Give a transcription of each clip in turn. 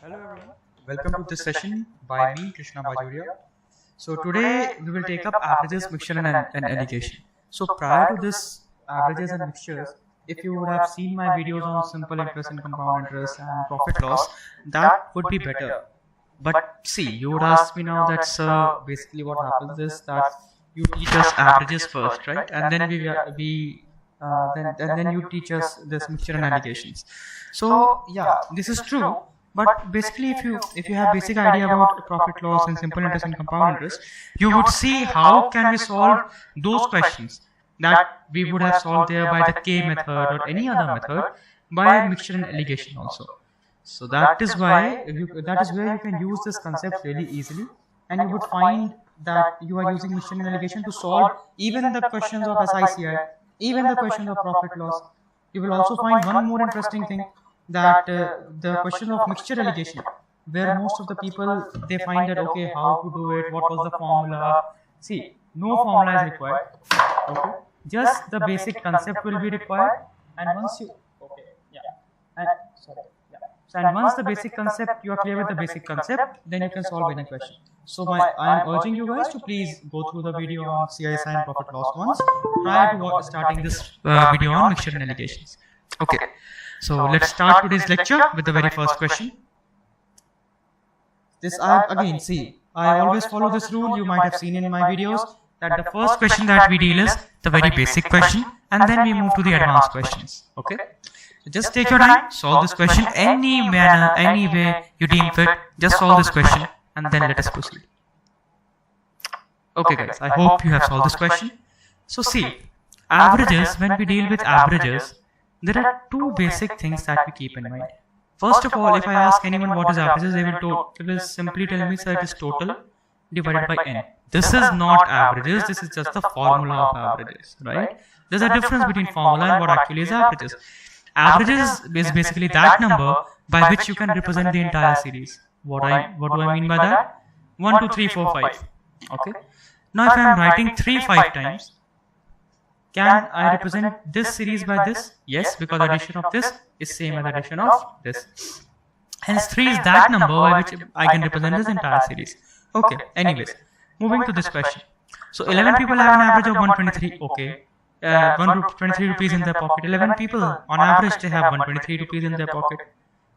Hello everyone, welcome to this session by me, Krishna Bajuria. So today we will take up averages, mixture and alligation. So prior to this averages and mixtures, if you would have seen my videos on simple interest and compound interest and profit loss, that would be better. But see, you would ask me now that basically what happens is that you teach us averages first, right? And then then you teach us this mixture and alligations. So yeah, this is true. But basically, if you have basic idea about profit loss and simple interest and compound interest, you would see how can we solve those questions that we would have solved there by the K method or any other method by mixture and alligation also. So that is why that is where you can use this concept really easily, and you would find that you are using mixture and alligation to solve even the questions of SICI, even the questions of profit loss. You will also find one more interesting thing, that the question of mixture alligation, where most of the people they find that okay, how to do it, what was the formula. See, no formula is required, okay, just the basic concept will be required, and once you and once the basic concept, you are clear with the basic concept, then you can solve any question. So I am urging you guys to please go through the video on CISI and profit loss once prior to starting this video on mixture and alligations. Okay. So let's start today's lecture with the very first question. This again, see, I always follow this rule. You might have seen in my videos that the first question that we deal is the very basic question, and then we move to the advanced questions. Okay. So just take your time, solve this question any manner, any way you deem fit. Just solve this question, and then let us proceed. Okay, guys. I hope you have solved this question. So see, averages. When we deal with averages, there are two basic things that we keep in mind. First of all, if I ask anyone what is averages, they will simply tell me that it is total divided by n. This is not averages, this is just the formula of averages, right? There's a difference between formula and what actually is averages. Averages is basically that number by which you can represent the entire series. What do I mean by that? 1, 2, 3, 4, 5. Okay. Now if I am writing 3 5 times, can I represent this series by this? Yes, because addition of this is same as addition of this. Hence 3 is that number by which I can represent this entire series. Okay, anyways, moving to this question. So 11 people have an average of 123. Okay, 123 rupees in their pocket. 11 people on average they have 123 rupees in their pocket.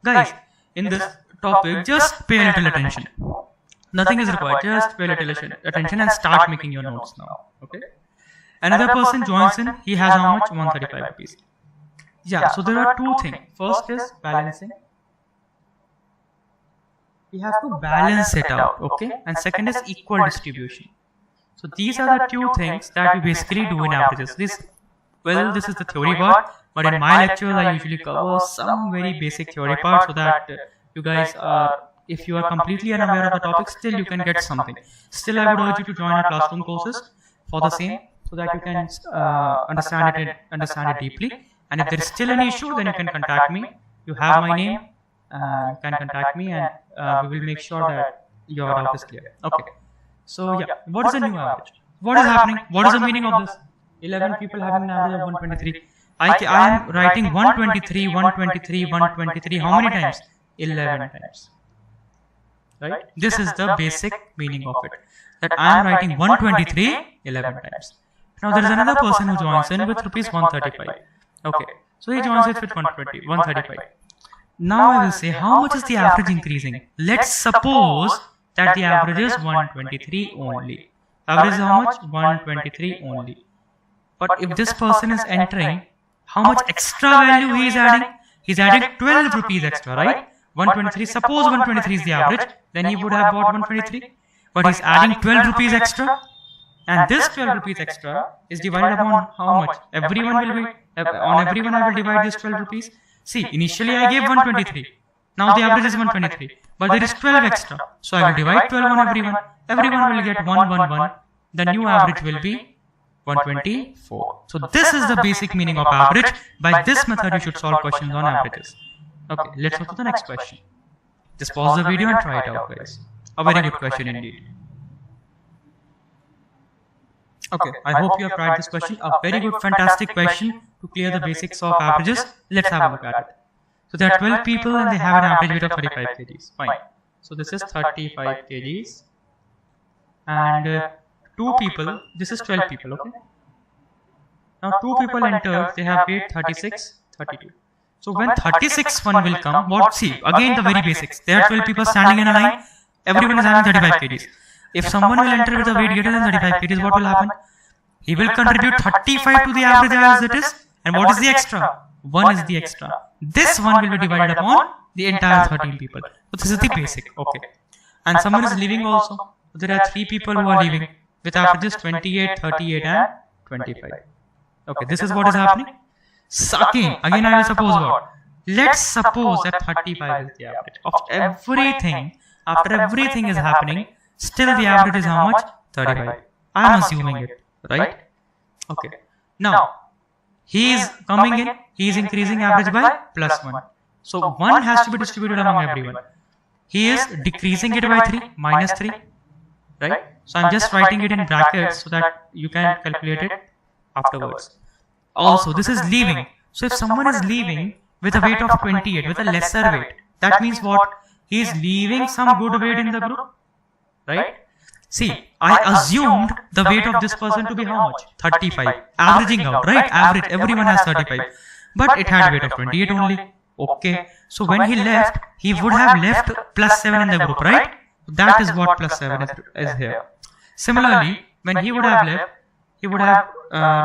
Guys, in this topic, just pay a little attention. Nothing is required, just pay a little attention and start making your notes now. Okay. Another person joins in, he has how much? 135 rupees. Yeah, so there are two things. First is balancing. We have to balance it out, okay? And second is equal distribution. So these are the two things that we basically do in averages. This is the theory part, but in my lectures I usually cover some very basic theory part so that you guys are, if you are completely unaware of the topic, still you can get something. Still I would urge you to join our classroom courses for the same, so that you can understand it deeply. And if there is still an issue, then you can contact me. You have my name. You can contact me, and we will make sure that your doubt is clear. Okay. So yeah, what is the new average? What is happening? What is the meaning of this? 11 people having an average of 123. I am writing 123, 123, 123. How many times? 11 times. Right? This is the basic meaning of it. That I am writing 123 11 times. Now there is another person who joins in with rupees 135. Okay, so he joins it with 135. Now I will say how much is the average increasing. Let's suppose that the average is 123 only. Average is how much? 123 only. But if this person is entering, how much extra value he is adding? He is adding 12 rupees extra, right? 123. Suppose 123 is the average, then he would have bought 123. But he is adding 12 rupees extra. And this 12 rupees extra is divided upon how much? Everyone will be, on everyone I will divide this 12 rupees. See, initially I gave 123. Now the average is 123. But there is 12 extra. So I will divide 12 on everyone. Everyone will get 111. The new average will be 124. So this is the basic meaning of average. By this method you should solve questions on averages. Okay, let's go to the next question. Just pause the video and try it out, guys. A very good question indeed. Okay, I hope you have tried this question. A very good, fantastic question to clear the basics of averages. Let's have a look at it. So there are 12 people and they have an average weight of 35 kgs. Fine. So this is 35 kgs. And 2 people, this is 12 people, okay? Now 2 people entered, they have weight 36, 32. So when 36 one will come, what, see, again the very basics. There are 12 people standing in a line, everyone is having 35 kgs. If someone will enter with a weight greater than 35 kgs, what will happen? He will contribute 35 to the average as it is. And what is the extra? 1 is the extra. This 1 will be divided upon the entire 13 people. So this is the basic, okay. And someone is leaving also. There are 3 people who are leaving with averages 28, 38 and 25. Okay, this is what is happening. Sucking. Again I will suppose what? Let's suppose that 35 is the average of everything. After everything is happening, still the average is how much? 35. I am assuming it, right? Okay. Now, he is coming in, he is increasing average by plus 1. So 1 has to be distributed among everyone. He is decreasing it by 3, minus 3, right? So I am just writing it in brackets so that you can calculate it afterwards. Also, this is leaving. So if someone is leaving with a weight of 28, with a lesser weight, that means what? He is leaving some good weight in the group, right? See, I assumed the weight of this person to be how much? 35. Averaging out, right? Average, everyone has 35. But it had weight of 28 only. Okay. So when he left, he would have left plus 7 in the group, right? That is what plus 7 is here. Similarly, when he would have left, he would have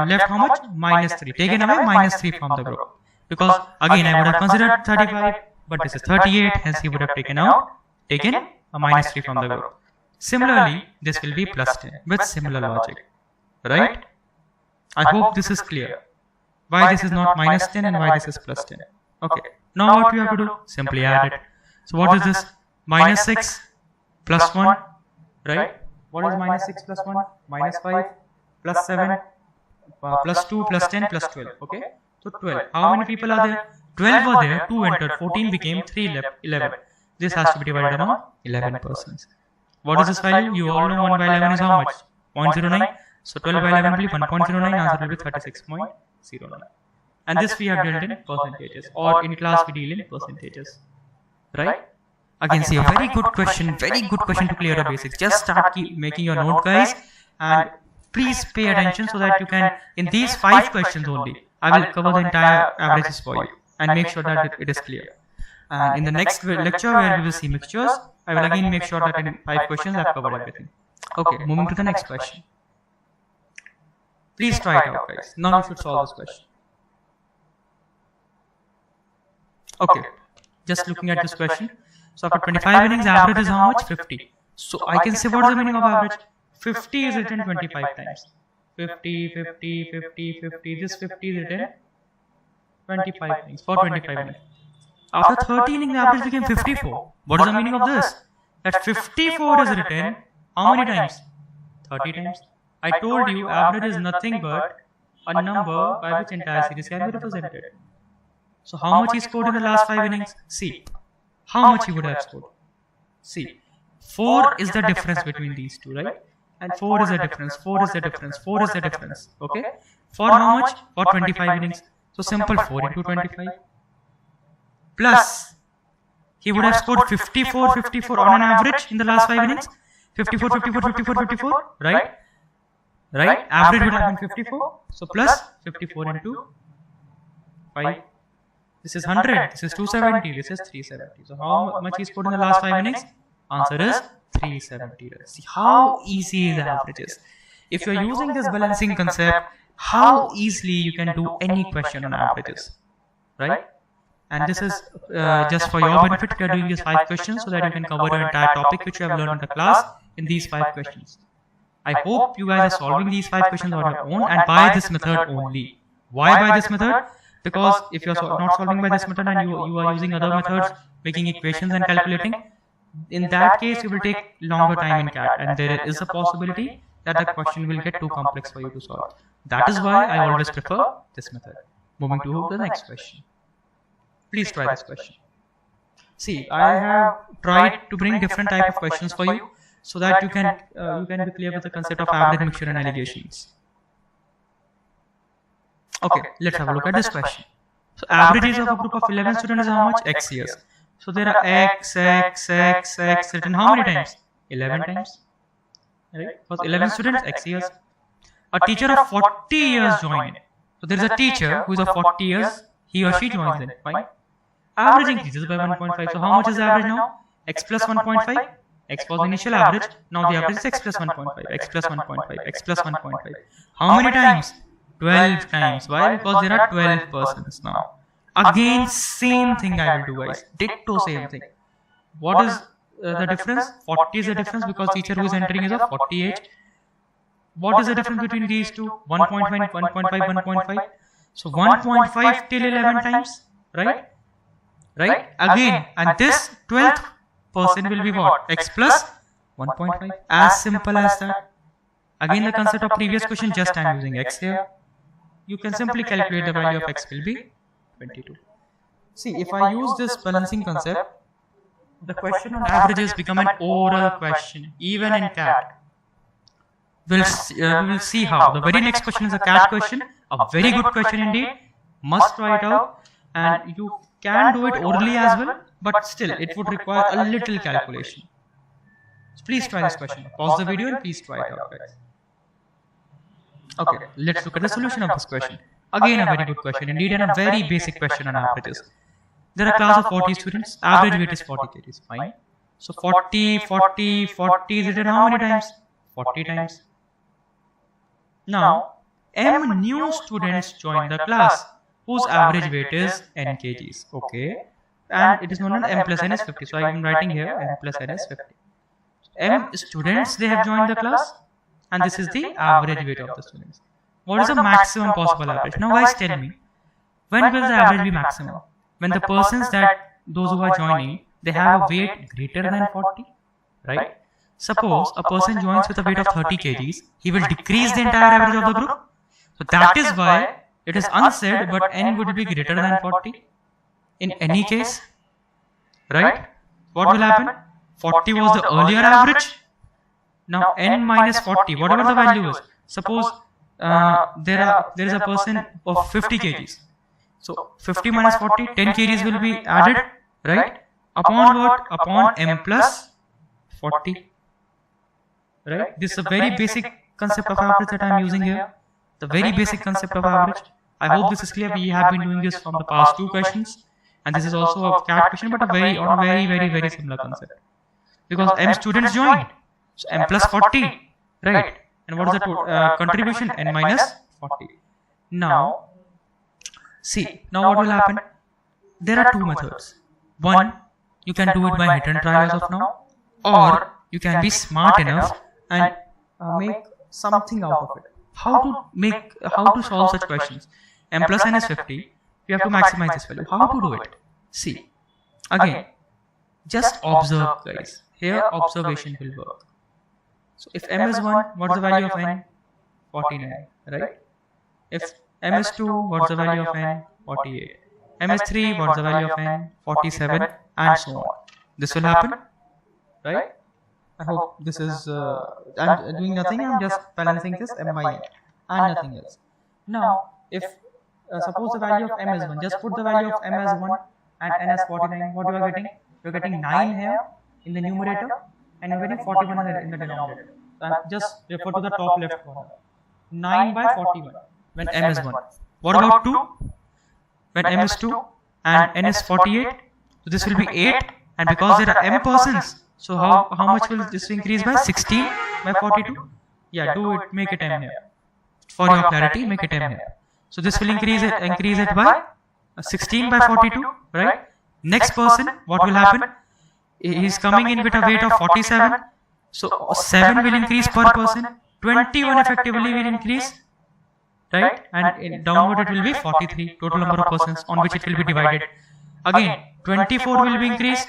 left how much? Minus 3. Taken away minus 3 from the group. Because again, I would have considered 35, but this is 38, hence he would have taken a minus 3 from the group. Similarly, this will be plus 10 with similar logic, right? I hope this is clear. Why this is not minus 10 and why this is plus 10. Okay, now what we have to do? Simply add it. So what is this? Minus 6 plus 1, right? What is minus 6 plus 1? Minus 5 plus 7 plus 2 plus 10 plus 12, okay? So 12. How many people are there? 12 were there, 2 entered, 14 became 3 left, 11. This has to be divided among 11 persons. What is this value? You all know 1 by 11 is how much? 0.09. So 12 by 11 will be 1.09, answer will be 36.09. And this we have dealt in percentages, or in class we deal in percentages, right? Again, see, a very good question to clear the basics. Just start making your note, guys, and please pay attention so that you can, in these 5 questions only, I will cover the entire averages for you and make sure that it is clear. And in the next lecture where we will see mixtures, I will again make sure that in 5 questions I have covered everything. Okay, moving to the next question. Please try it out, guys. Now you should solve this question. Okay, just looking at this question. So after 25 innings, average is how much? 50. So I can say what's the meaning of average? 50 is written 25 times. 50, 50, 50, 50. This 50 is written 25 innings, for 25 innings. After 30 innings, the average became 54. What is the meaning of this? That 54 is written how many times? 30 times. I told you average is nothing but a number by which entire series can be represented. So how much he scored in the last 5 innings? See, how much he would have scored. See, 4 is the difference between these two, right? And 4 is the difference, 4 is the difference, 4 is the difference, okay? For how much? For 25 innings. So simple, 4 into 25. Plus, he would have scored 54, 54 on an average in the last 5 innings. 54, 54, 54, 54, right? Right? Average would have been 54. So plus 54 into 5. This is 100, this is 270, this is 370. So how much he scored in the last 5 innings? Answer is 370. See how easy the average is. If you are using this balancing concept, how easily you can do any question on averages, right? And this is just for your benefit. We are doing these 5 questions so that you can cover your entire topic which you have learned in the class in these 5 questions. I hope you guys are solving these 5 questions on your own and by this method only. Why by this method? Because if you are not solving by this method and you are using other methods, making equations and calculating, in that case you will take longer time in CAT and there is a possibility that the question will get too complex for you to solve. That is why I always prefer this method. Moving to the next question. Please try this question. See, I have tried to bring different type of questions for you so that you can be clear with the concept of average, mixture and allegations. Okay, let's have a look at this question. So averages of a group of 11 students is how much? X years. So there are X written how many times? 11 times. Right? Because 11 students, X years. A teacher of 40 years join in. So there is a teacher who is of 40 years, he or she joins in. Fine. Average increases by 1.5. So how much is the average now? X plus 1.5. X was the initial average. Now the average is X plus 1.5. X plus 1.5. X plus 1.5. How many times? 12 times. Why? Because there are 12 persons now. Again, same thing I will do, guys. Ditto same thing. What is the difference? 40 is the difference because teacher who is entering is of 40 age. What is the difference between these two? 1.5, 1.5, 1.5. So 1.5 till 11 times, right? Right? Again, and this 12th person will be what? X plus 1.5. As simple as that. Again, the concept of previous question, just I am using X here. You can simply calculate the value of X will be 22. See, if I use this balancing concept, the question on averages become an oral question, even in CAT. We'll see how. The very next question is a CAT question, a very good question indeed. Must try it out, and you can do it orally as well, but still it would require a little calculation. So please try this question. Pause the video and please try it out, guys. Okay, let's look at the solution of this question. Again, a very good question indeed, and a very basic question on averages. There are a class of 40 students, average weight is 40 kg, fine. So 40 is written how many times? 40 times. Now, M new students join the class, whose average weight is n kgs, okay. And it is known as M plus n is 50, so I am writing here M plus n is 50. M students, they have joined the class, and this is the average weight of the students. What is the maximum possible average? Now guys, tell me, when will the average be maximum? When the persons those who are joining, they have a weight greater than 40, right? Suppose a person joins with a weight of 30 kgs, he will decrease the entire average of the group. So that is why it is unsaid, but n would be greater than 40 in any case, right? What will happen? 40 was the earlier average. Now n minus 40, whatever the value is. Suppose there is a person of 50 kgs. So 50 minus 40, 10 kgs will be added, right? Upon what? Upon m plus 40. Right? This is a very basic concept of average that I am using here. The very basic concept of average. I hope this is clear. We have been doing this from the past 2 questions, and this is also a CAT question, but a very similar concept. Because m students joined, so m plus 40, right? And what is the contribution? N minus 40. Now, see, now what will happen? There are 2 methods. One, you can do it by hit and try as of now, or you can be smart enough and make something out of it. How to solve such questions? M plus n is 50. You have to maximize this value. How to do it? See, again, just observe, guys. Here, observation will work. So if m is 1, what's the value of n? 49, right? If m is 2, what's the value of n? 48. M is 3, what's the value of n? 47, and so on. This will happen, right? I hope this is, I'm doing nothing, I'm just balancing this m by n and nothing else. Now, if suppose the value of m is 1, just put the value of m as 1 and n as 49, what you are getting? You are getting 9 here in the numerator and you are getting 41 in the denominator. So just refer to the top left corner. 9 by 41 when m is 1. What about 2? When m is 2 and n is 48, so this will be 8, and because there are m persons, so how much will this increase by? 16 by 42? Yeah, do it, make it m here. For your clarity, make it m here. So this will increase it by 16 by 42, right? Next person, what will happen? He is coming in with a weight of 47. So 7 will increase per person. 21 effectively will increase, right? And in downward it will be 43, total number of persons on which it will be divided. Again, 24 will be increased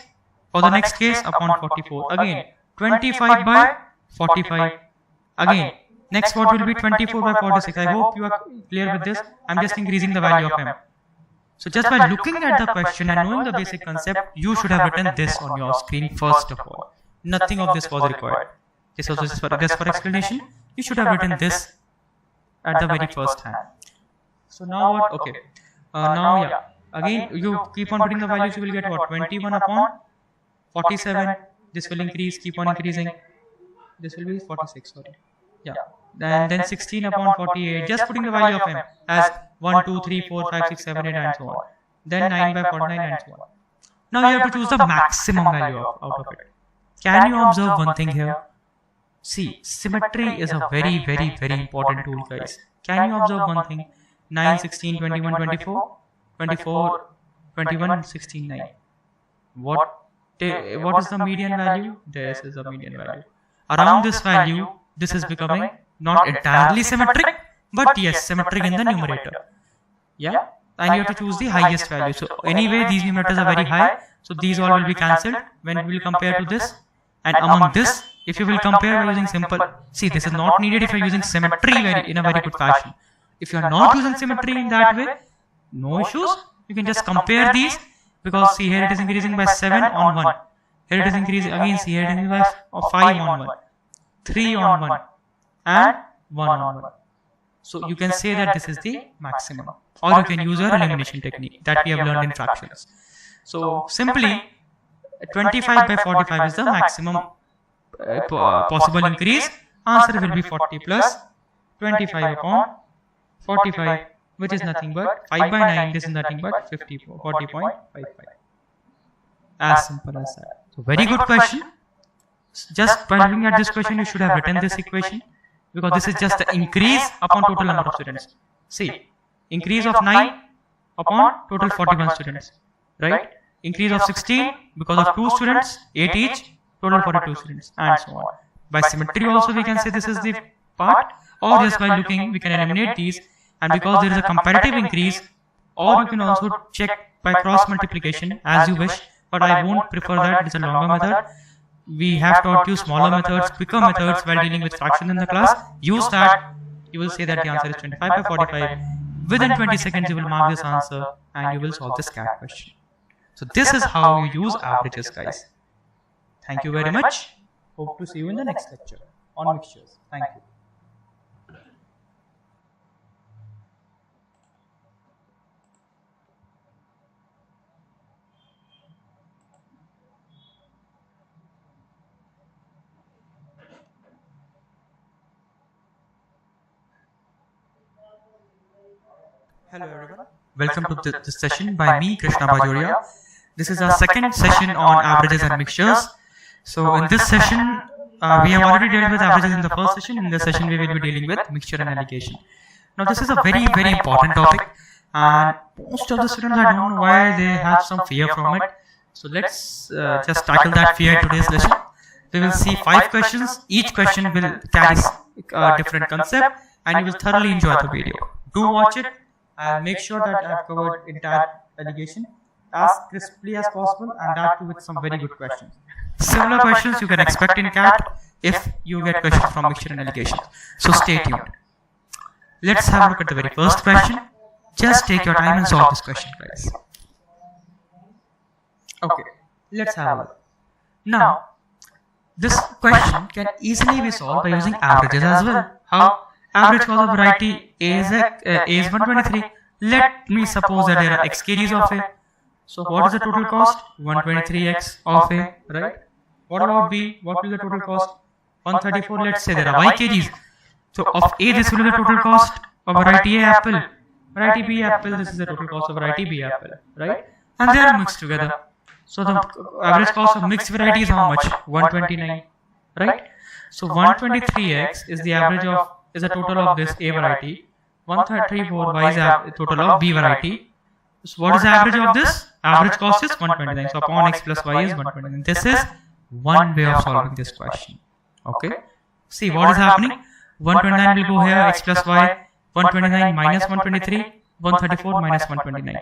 for the next case upon 44. Again, 25 by 45. Again, next what will be 24 by 46. I hope you are clear with this. I am just increasing the value of m. So just by looking at the question and knowing the basic concept, you should have written this on your screen first of all. Nothing of this was required. This was just for explanation. You should have written this at the very first hand. So now what? Okay. Again, you keep on putting the values, you will get what? 21 upon 47. This will increase, keep on increasing. This will be 46, sorry. Yeah. Then 16 upon 48. Just putting the value of m as 1, 2, 3, 4, 5, 6, 7, 8, and so on. Then 9 by 49 and so on. Now you have to choose the maximum value out of it. Can you observe one thing here? See, symmetry is a very important tool, guys. Can you observe one thing? 9, 16, 21, 24, 24, 21, 16, 9. What is the median value? This is the median value. Around this value, this is becoming not entirely symmetric, but yes, symmetric in the numerator. Yeah, and you have to choose the highest value. So anyway, these numerators are very high, so these all will be cancelled when we will compare to this. And among this, if you will compare by using simple, see, this is not needed if you are using symmetry in a very good fashion. If you are not using symmetry in that way, no issues. You can just compare these, because see, here it is increasing by 7 on 1. Here it is increasing again, see, here it is increasing by 5 on 1, 3 on 1, and 1 on 1. So you can say that this is the maximum. Or you can use your elimination technique that we have learned in fractions. So simply, 25 by 45 is the maximum possible increase. Answer will be 40 plus 25 upon 45, which is nothing but 5 by 9. This is nothing but 40.55. As simple as that. So very good question. Just by looking at this question, you should have written this equation, because this is just the increase upon total number of students. See, increase of 9 upon total 41 students, right? Increase of 16 because of 2 students, 8 each, total 42 students, and so on. By symmetry also we can say this is the part, or just by looking we can eliminate these, and because there is a comparative increase, or you can also check by cross multiplication as you wish, but I won't prefer that. It is a longer method. We have taught you smaller methods, quicker methods while dealing with fraction in the class. Use that. You will say that the answer is 25 by 45. Within 20 seconds you will mark this answer and you will solve this CAT question. So this is how you use averages, guys. Thank you very much. Hope to see you in the next lecture on mixtures. Thank you. Hello everyone. Welcome to this session by me, Krishna Bajoria. This is our second session on averages and mixtures. So in this session, we have already dealt with averages in the first session. In this session, we will be dealing with mixture and alligation. Now this is a very important topic, and most of the students, I don't know why they have some fear from it. So let's just tackle that fear in today's lesson. We will see 5 questions. Each question will carry a different concept, and you will thoroughly enjoy the video. Do watch it. I'll make sure that I have covered entire allegation as crisply as possible, and that too with some very good questions. Similar questions you can expect in CAT if you get questions from mixture and allegation. So stay tuned. Let's have a look at the very first question. Just take your time and solve this question, guys. Okay, let's have a look. Now, this question can easily be solved by using averages as well. How? Average cost of variety A is 123. Let me suppose that there are x kgs of A. So what is the total cost? 123x of A, right? What about B? What will be the total cost? 134. Let's say there are y kgs. So of A, this will be the total cost of variety A apple. Variety B apple, this is the total cost of variety B apple, right? And they are mixed together. So the average cost of mixed variety is how much? 129, right? So 123x is the average of is a total of this A variety. 134y is a total of B variety. So what is the average of this? Average cost is 129. So upon x plus y is 129. This is one way of solving this question. Okay. See what is happening. 129 will go here, x plus y. 129 minus 123. 134 minus 129.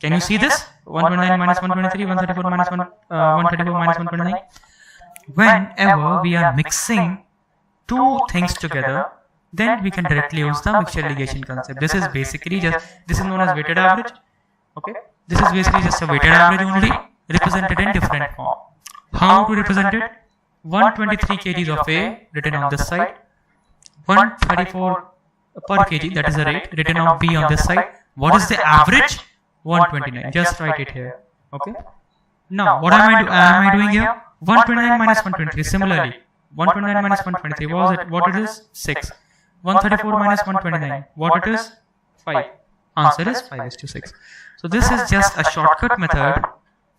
Can you see this? 129 minus 123. 134 minus 134 minus 129. Whenever we are mixing two things together, then we can directly use the mixture alligation concept. This is basically this is known as weighted average. Okay, this is basically just a weighted average only, represented in different form. How to represent it? 123 kgs of A written on this side, 134 per kg, that is the rate, written on B on this side. What is the average? 129. Just write it here. Okay. Now, what am I doing here? 129 minus 123. Similarly, 129 minus 123. What it is? 6. 134 minus 129. What it is? 5. Answer is 5:6. So this is just a shortcut method.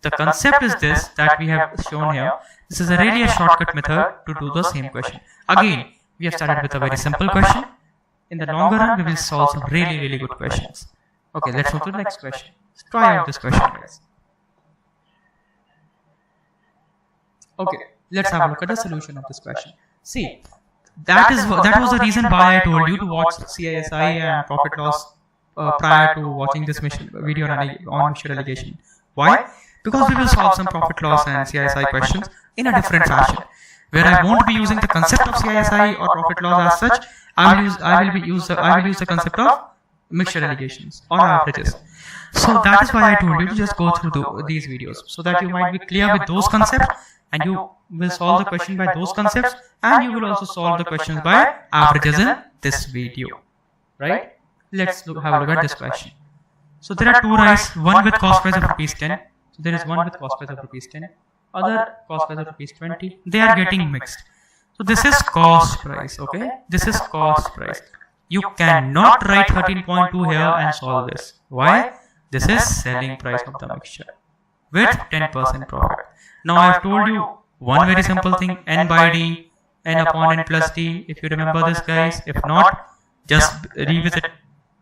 The concept is this that we have shown here. This is really a shortcut method to do the same question. Again, we have started with a very simple question. In the longer run, we will solve some really good questions. Okay, let's move to the next question. Let's try out this question, guys. Okay, let's have a look at the solution of this question. See, that was the reason why I told you to watch CISI and profit loss prior to watching this video on mission allocation. Why? Because we will solve some profit loss and CISI questions in a different fashion, where I won't be using the concept of CISI or profit loss as such. I will use the concept of mixture allocations or averages. So that is why I told you to just go through these videos, so that you might be clear with those concepts, and you will solve the question by those concepts, and you will also solve the questions by averages in this video, right? Let's have a look at this question. So there are two rice, one with cost price of ₹10. So there is one with cost price of ₹10, other cost price of ₹20. They are getting mixed. So this is cost price, okay? This is cost price. You cannot write 13.2 here and solve this. Why? This is selling price of the mixture with 10% profit. Now I have told you one very simple thing, N by D, N upon N plus D. If you remember this, guys. If not, just revisit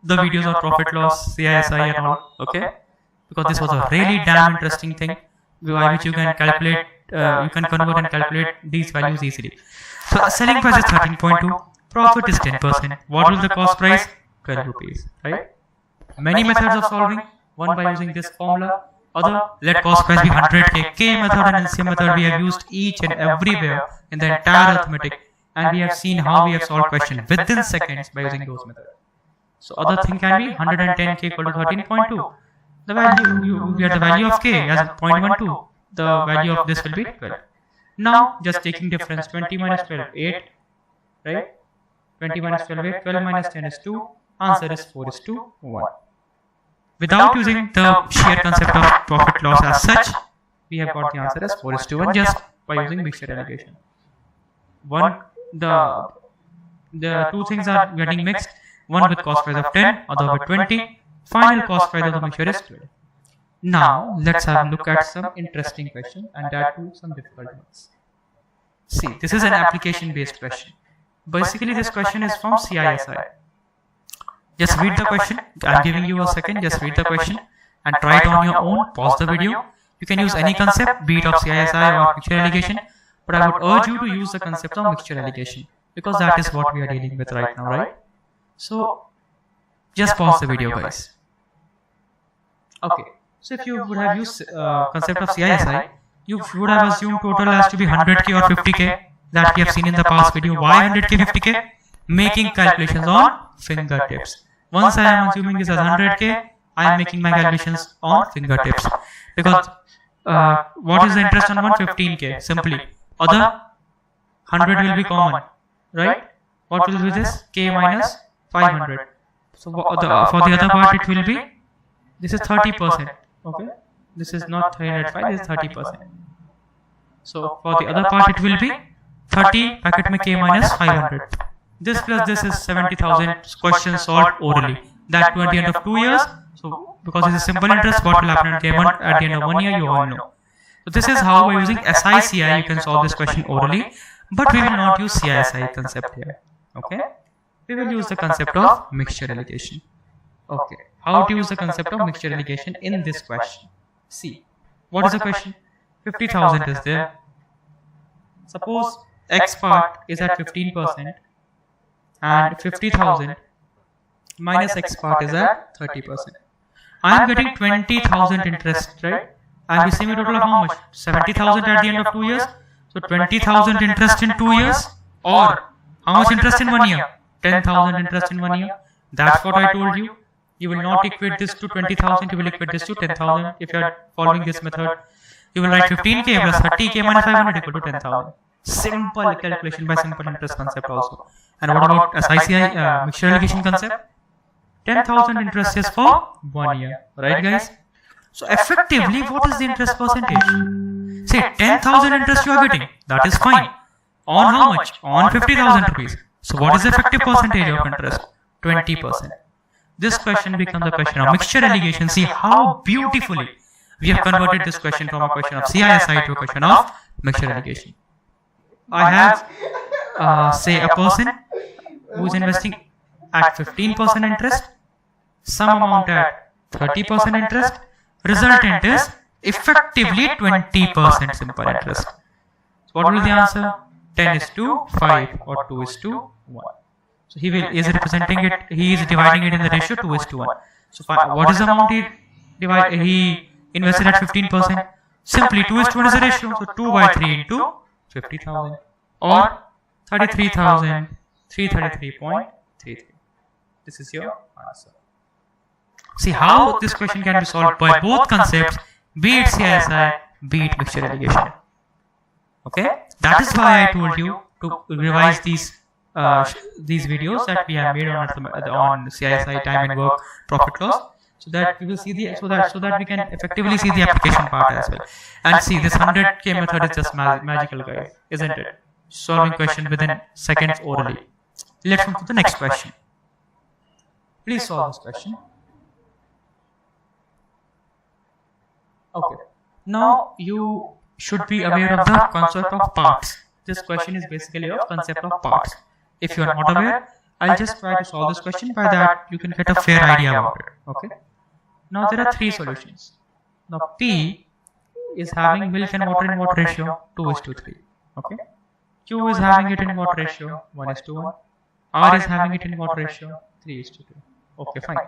the videos of profit loss, CISI and all, okay? Because this was a really damn interesting thing by which you can calculate, you can convert and calculate these values easily. So selling price is 13.2, profit is 10%. What will the cost price? 12 rupees, right? Many methods of solving, one by using this formula, other let cost price be 100k. K method and LCM method we have used each and everywhere in the entire arithmetic, and we have seen how we have solved question within seconds by using those methods. So other thing can be 110k equal to 13.2. The value you get the value of k as 0.12. The value of this will be 12. Now just taking difference, 20 minus 12, 8, right? 20 minus 12, 8, 12 minus 10 is 2. Answer is 4:1. Without using the sheer concept of profit loss as such, we have got the answer as 4:1 just by using mixture allocation. The two things are getting mixed. One with cost price of 10, other with 20. Final cost price of the mixture is 12. Now let's have a look at some interesting questions, and that too some difficult ones. See, this is an application based question. Basically this question is from CISI. Just read the question. I'm giving you a second. Just read the question and try it on your own. Pause the video. You can use any concept, be it of CISI or mixture allocation, but I would urge you to use the concept of mixture allocation, because that is what we are dealing with right now, right? So just pause the video, guys. Okay, so if you would have used concept of CISI, you would have assumed total has to be 100k or 50k, that we have seen in the past video. Why 100k, 50k? Making calculations on fingertips. Once I am assuming this as 100k, I am making my calculations on fingertips, because what is the interest on 115k? Simply other 100 will be common, right? What will be this? K minus 500. So for the other part it will be, this is 30%, okay? This is not 305, this is 30%. So for the other part it will be 30 packet mein K minus 500. This plus this is 70,000 questions solved orally. That too at the end of 2 years. So because it's a simple interest, what will happen at the end of 1 year, you all know. So this is how by using SICI you can solve this question orally, but we will not use CISI concept here, okay? We will use the concept of mixture allocation. Okay, how to use the concept of mixture allocation in this question? See, what is the question? 50,000 is there. Suppose X part is at 15% and 50,000 minus X part is at 30%. I am getting 20,000 interest, right? I am receiving a total of how much? 70,000 at the end of 2 years. So 20,000 interest in 2 years, or how much interest in 1 year? 10,000 interest in 1 year. That's what I told you. You will not equate this to 20,000, you will equate this to 10,000 if you are following this method. You will write 15k plus 30k minus 500 equal to 10,000. Simple calculation by simple interest concept also. And what about SICI mixture allocation concept? 10,000 interest is for 1 year, right guys? So effectively, what is the interest percentage? Say 10,000 interest you are getting, that is fine. On how much? On 50,000 rupees. So what is the effective percentage of interest? 20%. This question becomes a question of mixture allocation. See how beautifully we have converted this question from a question of CISI to a question of mixture allocation. I have, say, a person who is investing at 15% interest, some amount at 30% interest, resultant is effectively 20% simple interest. So what will be the answer? 10 is to 5 or 2 is to 1. So he is representing it, he is dividing it in the ratio 2 is to 1. So what is the amount he invested at 15%? Simply 2 is to 1 is the ratio. So 2 by 3 into 50,000 or 33,333.33. This is your answer. See how this question can be solved by both concepts, be it CISI, be it mixture allocation. Okay, that is why I told you to revise these videos that we have made on CISI, time and work, profit loss, so that we will see the so that we can effectively see the application part as well. And see, this 100K method is just magical, guys, isn't it? Solving question within seconds orally. Let's move to the next question. Please solve this question. Okay. Now you should be aware of the concept of parts. This question is basically of concept of parts. If you are not aware, I'll just try to solve this question. By that, you can get a fair idea about it. Okay. Now there are 3 solutions. Now P is having milk and water in what ratio? 2 is to 3. Okay. Q is having it in what ratio? 1 is to 1. R is having it in what ratio? 3 is to 2. Okay, fine.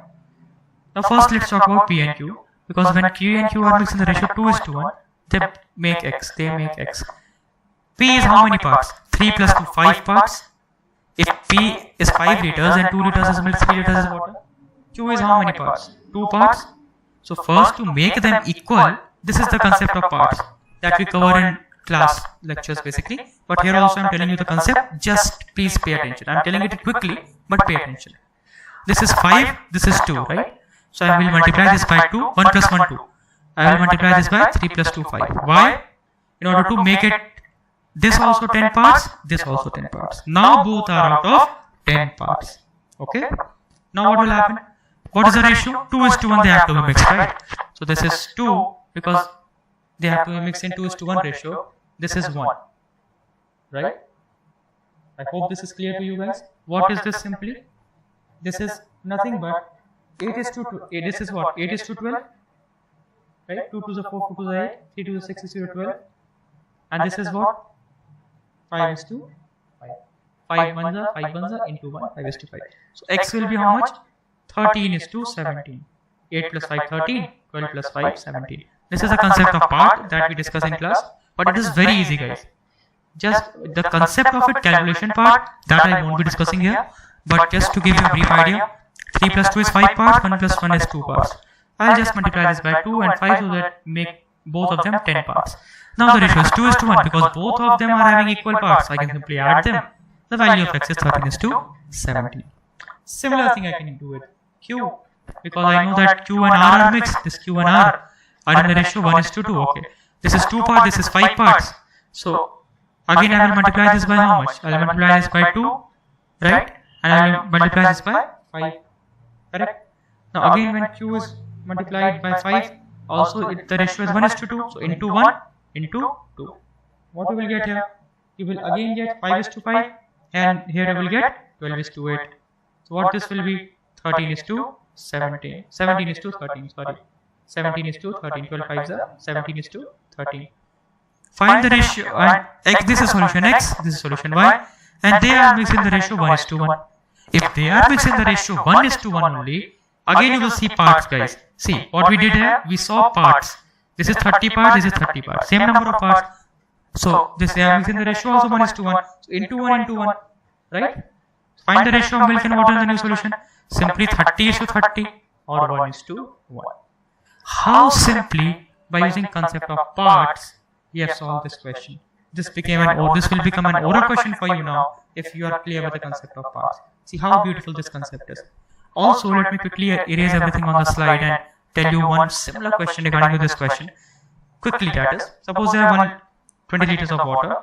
Now first let's talk about P and Q. Because when Q and Q are mixed in the ratio 2 is to 1, they make X. P is how many parts? 3 plus 2, 5 parts. If P is 5 liters and 2 liters is milk, 3 liters is water. Q is how many parts? 2 parts. So first, to make them equal, this is the concept of parts that we cover in class lectures basically. But here also I am telling you the concept, just please pay attention. I am telling it quickly, but pay attention. This is 5, this is 2, right? So I will multiply this by 2, 1 plus 1, 2. I will multiply this by 3 plus 2, 5. Why? In order to make it this also 10 parts, this also 10 parts. Now both are out of 10 parts. Okay? Now what will happen? What is the ratio? 2 is to 1, they have to be mixed, right? So this is 2 because they have to be mixed in 2 is to 1 ratio. This is 1. Right? I hope this is clear to you guys. What is this simply? This is nothing but 8 is to 2. This is what? 8 is to 12. Right? 2 to the 4, 2 to the 8, 3 to the 6 is to 12. And this is what? 5 is to 5. 5 1 into 1, 5 is to 5. So x will be how much? 13 is to 17. 8 plus 5, 13. 12 plus 5, 17. This is the concept of part that we discuss in class. But it is very easy, guys. Just the concept of it, calculation part, that I won't be discussing here. But just to give you a brief idea, 3 plus 2 is 5 parts, 1 plus 1 is 2 parts. I'll just multiply this by 2 and 5 so that make both of them 10 parts. Now the ratio is 2 is to 1 because both of them are having equal parts. I can simply add them. The value of x is 13 is to 17. Similar thing I can do with Q because I know that Q and R are mixed. This Q and R are in the ratio 1 is to 2. Okay. This is 2 parts, this is 5 parts. So again I will multiply this by how much? I will multiply this by 2, right? And I will multiply this by 5. Correct? Now again when Q is multiplied by 5, also the ratio is 1 is to 2. So into 1 into 2. What you will get here? You will again get 5 is to 5 and here you will get 12 is to 8. So what this will be? 13 is to 17. 17 is to 13, sorry. 17 is to 13. 12 5s are 17 is to 13. Find the ratio and x, this is solution x, this is solution y, and they are mixed in the ratio 1 is to 1. If they are mixed in the ratio 1 is to 1 only, again you will see parts, guys. See what we did here, we saw parts. This is 30 parts, this is 30 parts, same number of parts. So this they are mixed in the ratio also 1 is to 1. So into 1 into 1, right? Find the ratio of milk and water in the new solution. Simply 30 is to 30 or 1 is to 1. How simply by using concept of parts we have solved this question. This will become an oral question for you now if you are clear with the concept of parts. See how beautiful this concept is. Also, let me quickly erase everything on the slide and tell you one similar question regarding to this question. Quickly, that is, suppose there are 120 liters of water,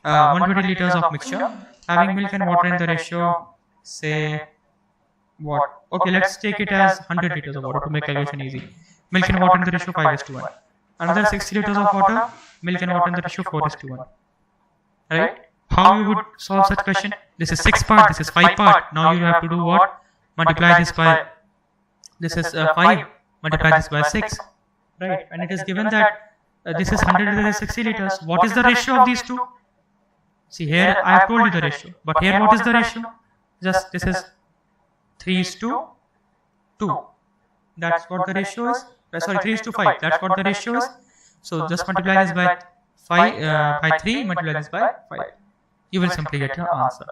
120 liters of mixture, having milk and water in the ratio, say, what? Okay, let's take it as 100 liters of water to make calculation easy. Milk and water in the ratio 5:1. Another 60 liters of water, milk and water in the ratio 4:1. Right? How you would solve such question? This is 6 part, this is 5 part. Now you have to do what? Multiply this by, this is 5, multiply this by 6. Right? And it is given that this is 100 liters, 60 liters. What is the ratio of these two? See, here I have told you the ratio, but here what is the ratio? Just this is 3:2. That's what the ratio is. Sorry, 3:5. That's what the ratio is. So just multiply this by 3, multiply this by 5. You will simply get your answer.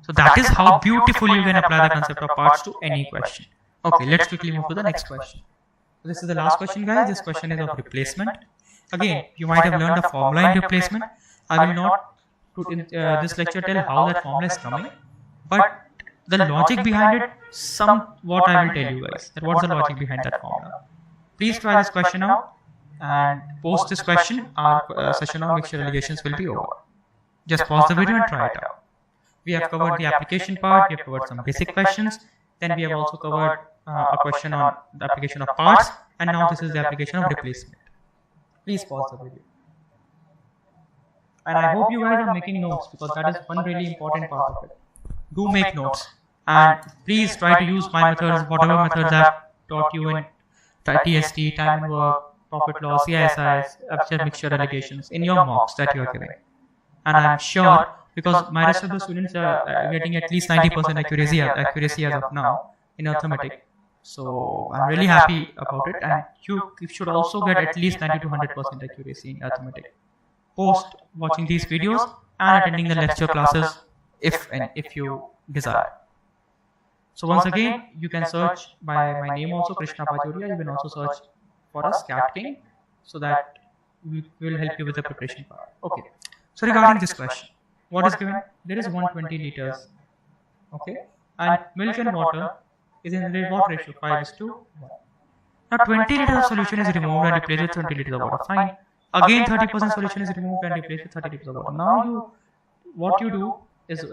So that is how beautifully you can apply the concept of parts to any question. Okay, let's quickly move to the next question. This is the last question, guys. This question is of replacement. Again, you might have learned the formula in replacement. I will not in this lecture tell how that formula is coming, but the logic behind it, somewhat I will tell you guys. That what's the logic behind that formula. Please try this question out, and post this question, our session on mixture allegations will be over. Just pause the video and try it out. We have covered the application part, we have covered some basic questions, then we have also covered a question on the application of parts, and now this is the application of replacement. Please pause the video. And I hope you guys are making notes, because that is one really important part of it. Do make notes, and please try to use my methods, whatever methods I have taught you in TST, time and work, profit loss, CSIs, mixture allegations in your mocks that you are giving. And I am sure, because my rest of the students are getting at least 90% accuracy as of now in Arthematic. So I'm really happy about it, and you should also get at least 90 to 100% accuracy in Arthematic post watching these videos and attending the lecture classes if you desire. So once again, you can search by my name also, Krishna Pajoria. You can also search for us, Cat King, so that we will help you with the preparation part. Okay. So regarding this question, what is given? There is 120 liters, okay, and milk and water is in the what ratio? 5:1. Now 20 liters of solution is removed and replaced with 20 liters of water. Fine. Again 30% solution is removed and replaced with 30 liters of water. Now what you do is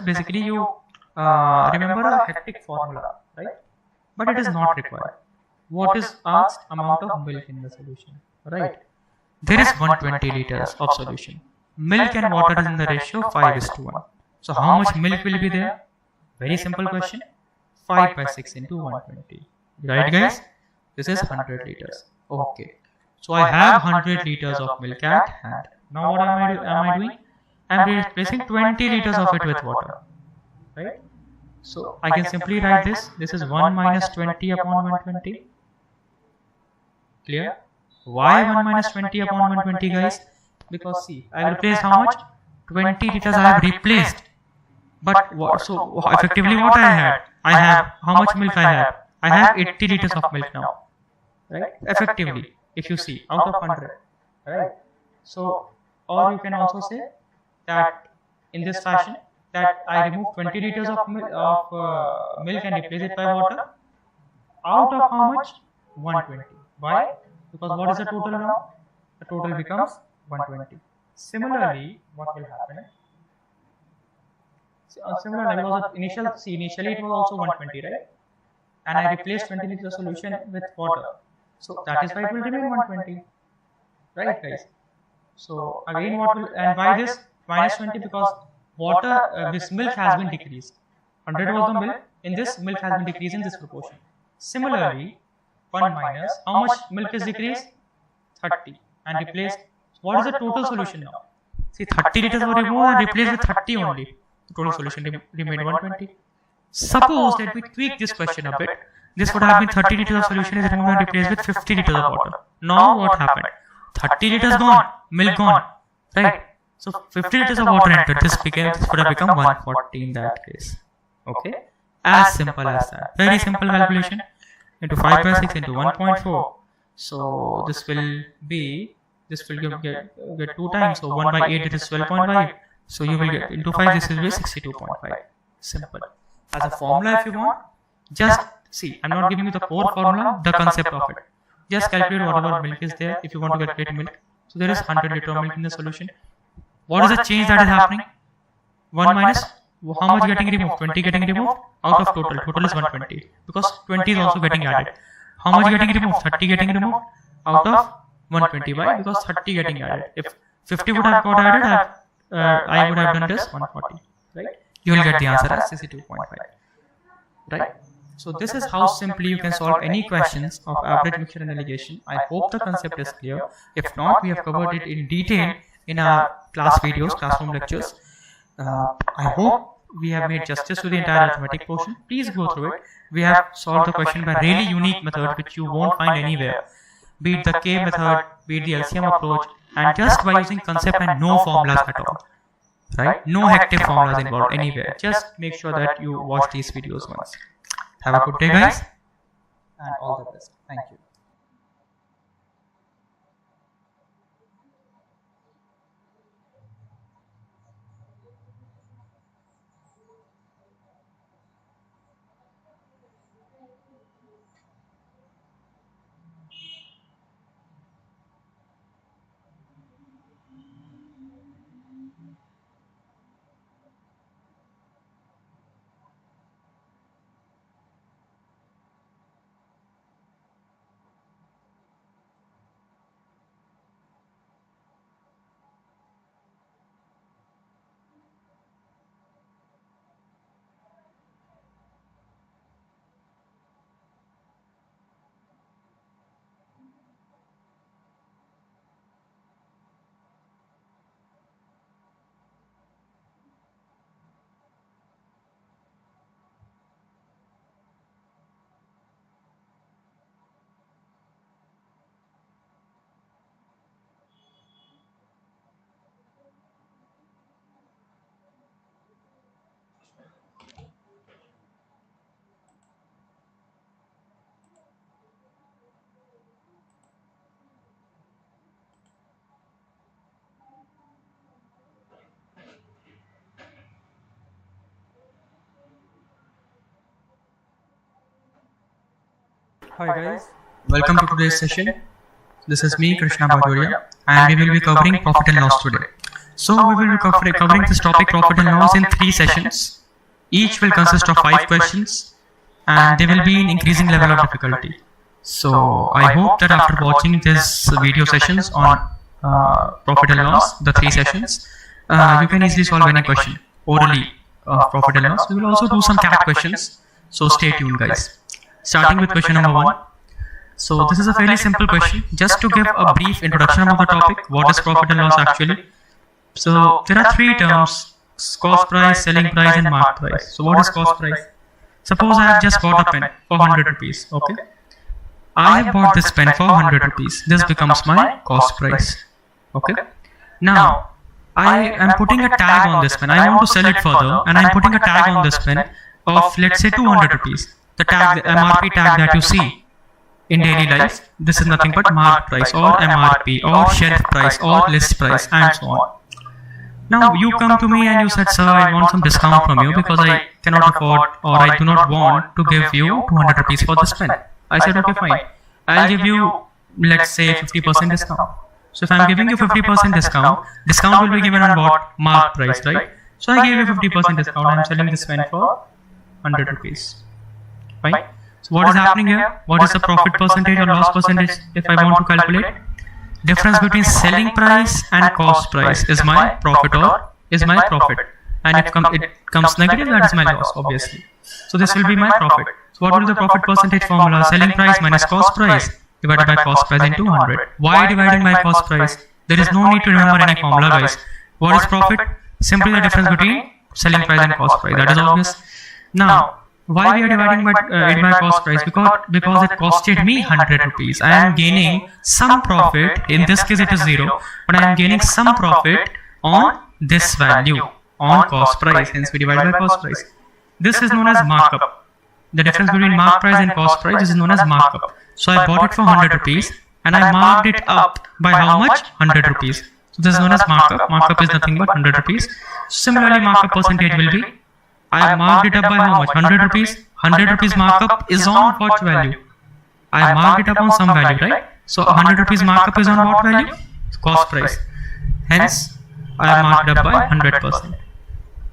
basically you remember a hectic formula, right? But it is not required. What is asked? Amount of milk in the solution, right? There is 120 liters of solution. Milk and water is in the ratio 5:1. So how much milk will be there? Very simple question. 5/6 into 120. Right, guys? This is 100 liters. Okay. So I have 100 liters of milk at hand. Now what am I doing? I am replacing 20 liters of it with water. Right? So I can simply write this. This is 1 minus 20 upon 120. Clear? Why 1 minus 20 upon 120, guys? Because see, I replaced how much? 20 liters I have replaced. But what, so effectively what I had? I have, how much milk I have? I have 80 liters of milk now. Right? Effectively, if you see, out of 100. Right? So, or you can also say that in this fashion, that I remove 20 liters of milk and replace it by water. Out of how much? 120. Why? Because what is the total now? The total becomes 120. Similarly, what will happen? Similarly, initially it was also 120, right? And I replaced 20 liters solution with water. So that is why it will remain 120. Right, guys? So again, what will, and why this minus 20? Because water, this milk has been decreased. 100 was the milk. In this, milk has been decreased in this proportion. Similarly, 1 minus, how much milk is decreased? 30. And replaced, what is the total solution now? See, 30 liters were removed and replaced with 30 only. The total solution remained 120. Suppose that we tweak this question a bit. This would have been 30 liters of solution is removed and replaced with 50 liters of water. Now what happened? 30 liters gone, milk gone, right? So 50 liters of water entered. This would have become 140 in that case. Okay? As simple as that. Very simple calculation. Into 5/6 into 1.4. So this will get 2 times. So 1/8 is 12.5. So you will get into 5, this will be 62.5. Simple. As a formula if you want, Just see, I'm not giving you the core formula, the concept of it. Just calculate whatever milk is there if you want to calculate milk. So there is 100 liter of milk in the solution. What is the change that is happening? 1 minus, how much getting removed? 20 getting removed out of total. Total is 120 because 20 is also getting added. How much getting removed? 30 getting removed out of 120. Why? Because 30 getting added. If 50 would have got added, I would have done this 140. Right? You will get the answer as 62.5. Right? So this is how simply you can solve any questions of average mixture and alligation. I hope the concept is clear. If not, we have covered it in detail in our class videos, classroom lectures. I hope we have made justice to the entire arithmetic portion. Please go through it. We have solved the question by a really unique method which you won't find anywhere. Be it the K method, be it the LCM approach, and just by using concept and no formulas at all. Right? No hectic formulas involved anywhere. Just make sure that you watch these videos once. Have a good day, guys, and all the best. Thank you. Hi guys, welcome to today's session. This is me, Krishna Bajoria, and we will be covering profit and loss today. So we will be covering this topic profit and loss in 3 sessions. Each will consist of 5 questions and they will be in increasing level of difficulty. So I hope that after watching this video sessions on profit and loss, the 3 sessions, you can easily solve any question orally of profit and loss. We will also do some CAT questions, so stay tuned guys. Starting with question number 1. So this is a fairly simple question. Just to give a brief introduction about the topic, what is profit and loss actually? So there are 3 terms: cost price, selling price and market price. So what is cost price? Suppose I have just bought a pen for 100 rupees. Okay, I have bought this pen for 100 rupees. This becomes my cost price. Okay, now I am putting a tag on this pen. I want to sell it further and I am putting a tag on this pen of, let's say, 200 rupees. The tag, the MRP tag that you see in daily life, this is nothing but market price or MRP or shelf price or list price and so on. Now you come to me and you said, sir, I want some discount from you because I cannot afford or I do not want to give you 200 rupees for this pen. I said, okay, fine. I'll give you, let's say, 50% discount. So if I'm giving you 50% discount will be given on what? Market price, right? So I gave you 50% discount. I'm selling this pen for 100 rupees. Fine. So what is happening here? What is the profit percentage or loss percentage if I want to calculate? Difference between selling price and cost price is my profit or is my profit. And if it comes negative, that is my loss, obviously. So this will be my profit. So what will be the profit percentage formula? Selling price minus cost price divided by cost price into 100. Why dividing by cost price? There is no need to remember any formula, guys. What is profit? Simply the difference between selling price and cost price. That is obvious. Now, why we are dividing it by cost price? Because it costed me 100 rupees. I am gaining some profit. In this case it is 0, but I am gaining some profit on this value, on cost price. Hence we divide by cost price. This is known as markup. The difference between mark price and cost price is known as markup. So I bought it for 100 rupees and I marked it up by how much? 100 rupees. So this is known as markup. Markup is nothing but 100 rupees. Similarly, markup percentage will be, I marked it up by how much? 100 rupees. 100 rupees markup is on what value? I marked it upon some value, right? So 100 rupees markup is on what value? Cost price. Hence, I marked up by 100%.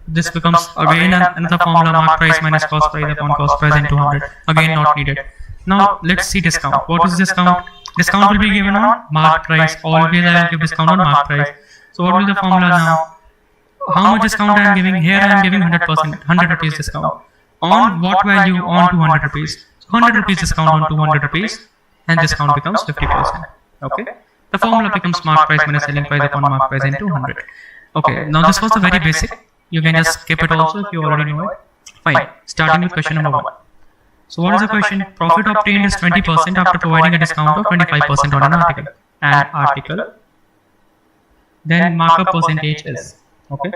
This becomes again another formula: mark price minus cost price upon cost price into 100. Again, not needed. Now let's see discount. What is discount? Discount will be given on mark price. Always I will give discount on mark price. So what will the formula now? How much discount I am giving? Here I am giving 100%, 100 rupees discount. On what value? On 200 rupees. So 100 rupees discount on 200 rupees, and discount becomes 50%. Okay. The formula becomes mark price minus selling price upon mark price into 100. Okay. Now this was the very basic. You can just skip it also if you already know it. Fine. Starting with question number 1. So what is the question? Profit obtained is 20% after providing a discount of 25% on an article. Then markup percentage is. Okay.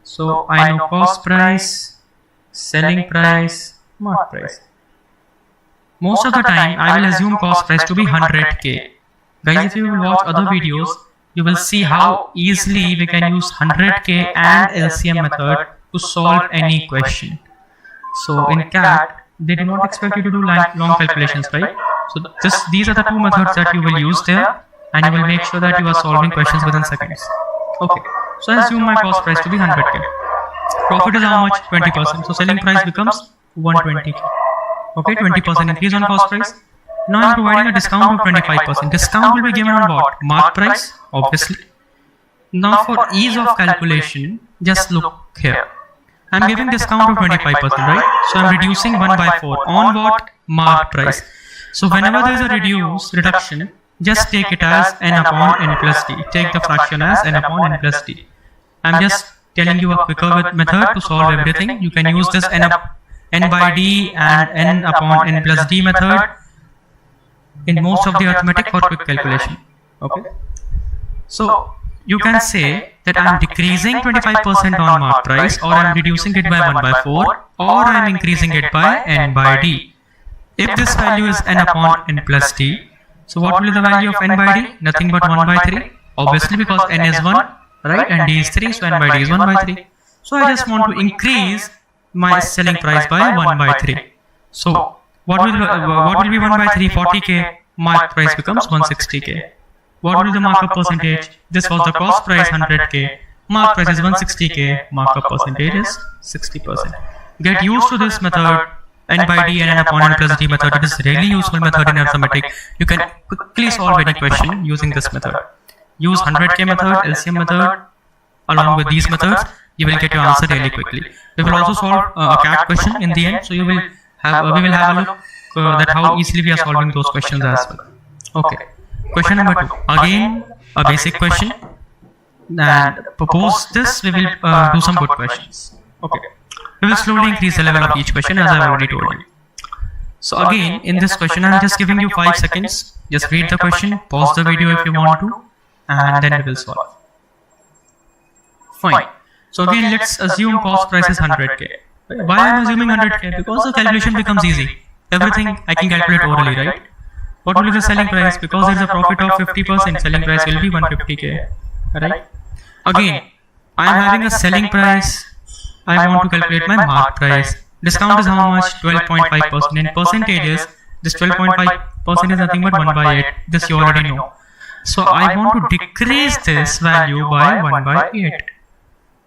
So I know cost price, selling price, mark price. Most of the time I will assume cost price to be 100k. Guys, if you will watch other videos, you will see how easily we can use 100k and LCM method to solve any question. So in CAT, they do not expect you to do long calculations, right? So these are the two methods that you will use there, and you will make sure that you are solving questions within seconds. Okay, so I assume my cost price to be 100k. Profit is how much? 20%. So selling price becomes 120k. Okay, 20% increase on cost price. Now I am providing a discount of 25%. Discount will be given on what? Mark price, obviously. Now for ease of calculation, just look here. I am giving discount of 25%, right? So I am reducing 1 by 4 on what? Mark price. So whenever there is a reduction, just take it as n upon n plus d. Take the fraction as n upon n plus d. I am just telling you a quicker method to solve everything. You can use this n by d and n upon n plus d method in most of the arithmetic for quick calculation. Okay. So you can say that I am decreasing 25% on mark price, or I am reducing it by 1 by 4, or I am increasing it by n by d. If this value is n upon n plus d, so what will be the value of n by d? Nothing but 1 by 3. Obviously, because n is 1, right, and d is 3, so n by d is 1 by 3. So I just want to increase my selling price by 1 by 3. So what will be 1 by 3? 40k. Mark price becomes 160k. What will be the markup percentage? This was the cost price 100k. Mark price is 160k. Markup percentage is 60%. Get used to this method, n by d and n upon n plus d method. It is really useful method in arithmetic. You can quickly solve any question using this method. Use 100k method, LCM method along with these methods. You will get your answer really quickly. We will also solve a CAT question in the end, so we will have a look that how easily we are solving those questions as well. Okay. Question number 2. Again, a basic question. And propose this, we will do some good questions. Okay. We will slowly increase the level of each question, as I have already told you. So again, in this question, I am just giving you 5 seconds. Just read the question, pause the video if you want to, and then we will solve. Fine. So again, let's assume cost price is 100k. Why I am assuming 100k? Because the calculation becomes easy. Everything I can calculate orally, right? What will be the selling price? Because there is a profit of 50%, selling price will be 150k, right? Again, I am having a selling price. I want to calculate my mark price. Discount is how much? 12.5%. In percentages, this 12.5% is nothing but 1 by 8. This you already know. So I want to decrease this value by 1 by 8.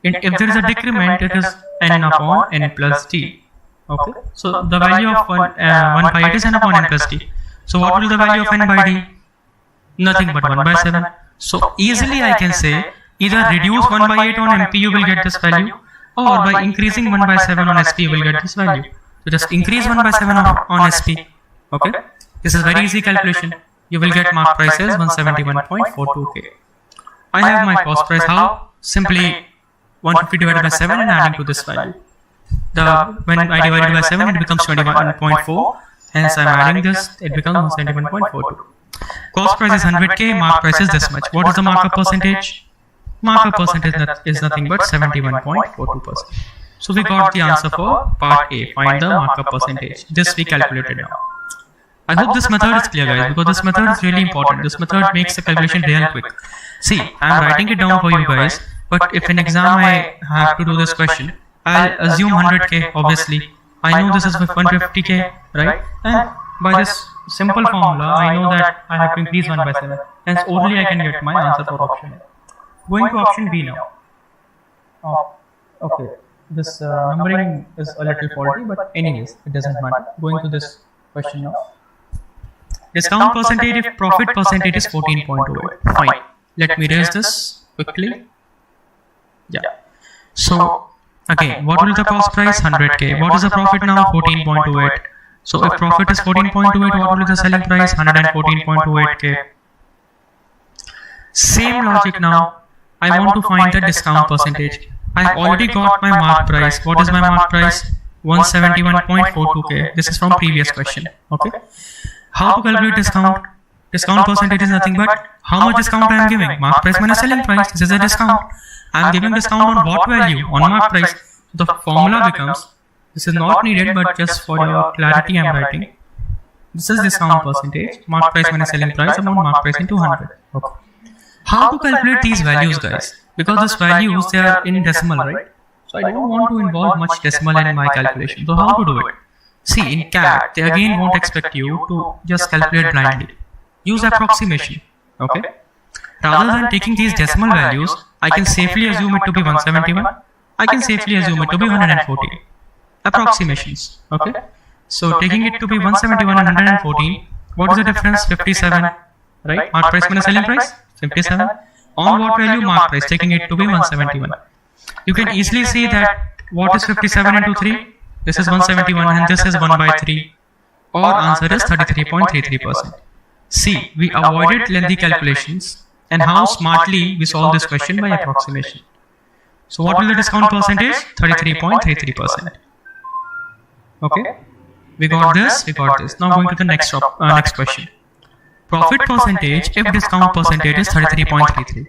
And if there is a decrement, it is n upon n plus d. Okay. So the value of 1 by 8 is n upon n plus d. So what will be the value of n by d? Nothing but 1 by 7. So easily I can say either reduce 1 by 8 on MP, you will get this value, or by increasing 1 by 7 on SP, you will get this value. So just increase 1 by 7 on SP. Okay. This is very easy calculation. You will get mark price as 171.42k. I have my cost price. How? Simply 150 divided by 7 and adding to this value. When I divide it by 7, it becomes 21.4. Hence I am adding this, it becomes 171.42. Cost price is 100k, mark price is this much. What is the markup percentage? Markup percentage is nothing but 71.42%. So we got the answer for part A. Find the markup percentage. This we calculated now. I hope this method is clear, guys, because this method is really important. This method makes the calculation real quick. See, I am writing it down for you guys, but if in exam I have to do this question, I'll assume 100k, obviously. I know this is 150k, right? And by this simple formula, I know that I have to increase 1 by 7. Hence, only I can get my answer for option A. Going to option B now. Okay, this numbering is a little faulty, but anyways, it doesn't matter. Going to this question now. Discount percentage if profit percentage is 14.28. Fine. Let me raise this quickly. Yeah. So, again, what will the cost price? 100k. What is the profit now? 14.28. So, if profit is 14.28, what will be the selling price? 114.28k. Same logic now. I want to find the discount percentage. I already got my mark price. What is my mark price? 171.42k. This is from previous question. Okay. How to calculate discount? Discount percentage is nothing but how much discount I am giving. Mark price minus selling price. This is a discount. I am giving discount on what value? On mark price. So the formula becomes, this is not needed, but just for your clarity I am writing. This is discount percentage. Mark price minus selling price upon mark price into 100. Okay. How to calculate these values, guys? Because these values, they are in decimal, right? So I don't want to involve much decimal in my calculation. So how to do it? See, in CAD, they again won't expect you to just calculate blindly. Use approximation, okay? Rather than taking these decimal values, I can safely assume it to be 171. I can safely assume it to be 114. Approximations, okay? So taking it to be 171 and 114, what is the difference? 57, right? Mark price minus selling price? 57. On what value? Mark price, taking it to be 171. You can easily see that what is 57 into 3? This is 171 and this is 1 by 3. Our answer is 33.33%. See, we avoided lengthy calculations and how smartly we solve this question by approximation. So what will the discount percentage? 33.33%. Okay, we got this, we got this. Now going to the next question. Profit percentage if discount percentage is 33.33.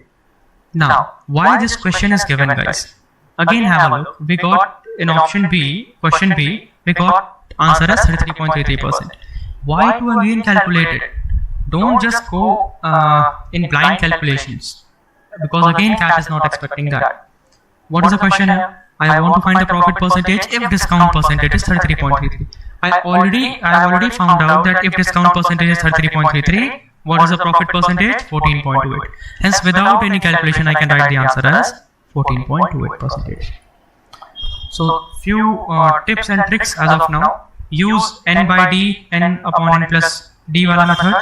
Now, why this question is given, guys? Again, have a look. We got in option B, question B, we got answer as 33.33%. Why to again calculate it? Don't just go in blind calculations, because again CAT is not expecting that. What is the question here? I want to find the profit percentage if discount percentage is 33.33. I have already found out that if discount percentage is 33.33, what is the profit percentage? 14.28. Hence, without any calculation, I can write the answer as 14.28%. So, few tips and tricks as of now. Use n by d, n upon n plus d wala method,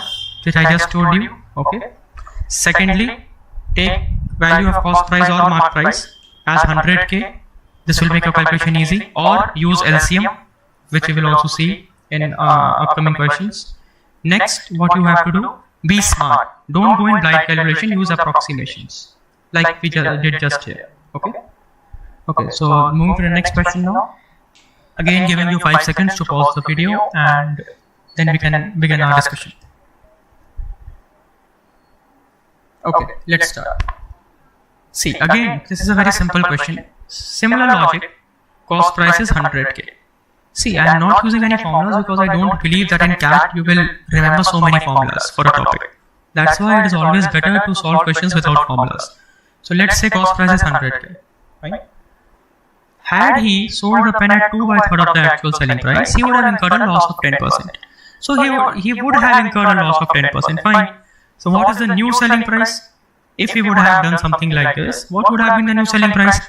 which I just told you. Okay. Secondly, take value of cost price or mark price as 100k. This will make your calculation easy. Or use LCM, which we will also see in upcoming questions. Next, what you have to do, be smart. Don't go in blind calculation, use approximations, like we did just here. Okay. Okay, so moving to the next question now. Again, giving you 5 seconds to pause the video and then we can begin our discussion. Okay, let's start. See, again, this is a very simple question. Similar logic, cost price is 100k. See, I am not using any formulas because I don't believe that in CAT you will remember so many formulas for a topic. That's why it is always better to solve questions without formulas. So let's say cost price is 100k. Right? Had he sold the pen at 2 by 3rd of the actual selling price, he would have incurred a loss of 10%. So he would have incurred a loss of 10%. Fine. So what is the new selling price? If he would have done something like this, what would have been the new selling price?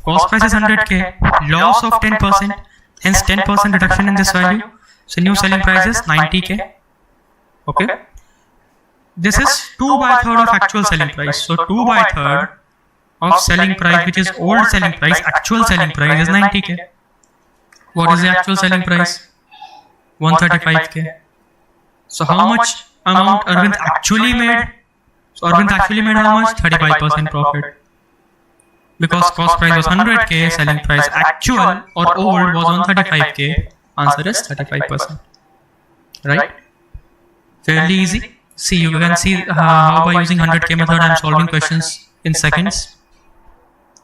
Cost price is 100k, loss of 10%, hence 10% reduction in this value. So new selling price is 90k. Okay. This is 2 by 3rd of actual selling price. So 2 by 3rd of selling price, which is old selling price, actual selling price is 90k. What is the actual selling price? 135k. So how much amount Arvind actually made? So Arvind actually made how much? 35% profit. Because cost price was 100k, selling price actual or old was 135k. Answer is 35%. Right? Fairly easy. See, you can see how by using 100k method I am solving questions in seconds.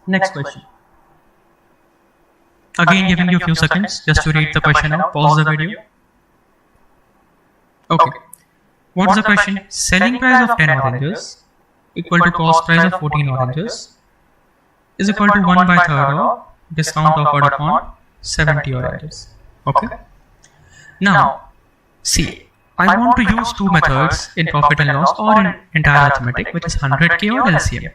Next question. Again giving you a few seconds just to read the question out. Pause the video. Okay. What's the question? Selling price of 10 oranges equal to cost price of 14 oranges is equal to 1 by 3rd of discount offered upon 70 oranges. Okay. Now, see, I want to use two methods in profit and loss or in entire arithmetic, which is 100k or LCM.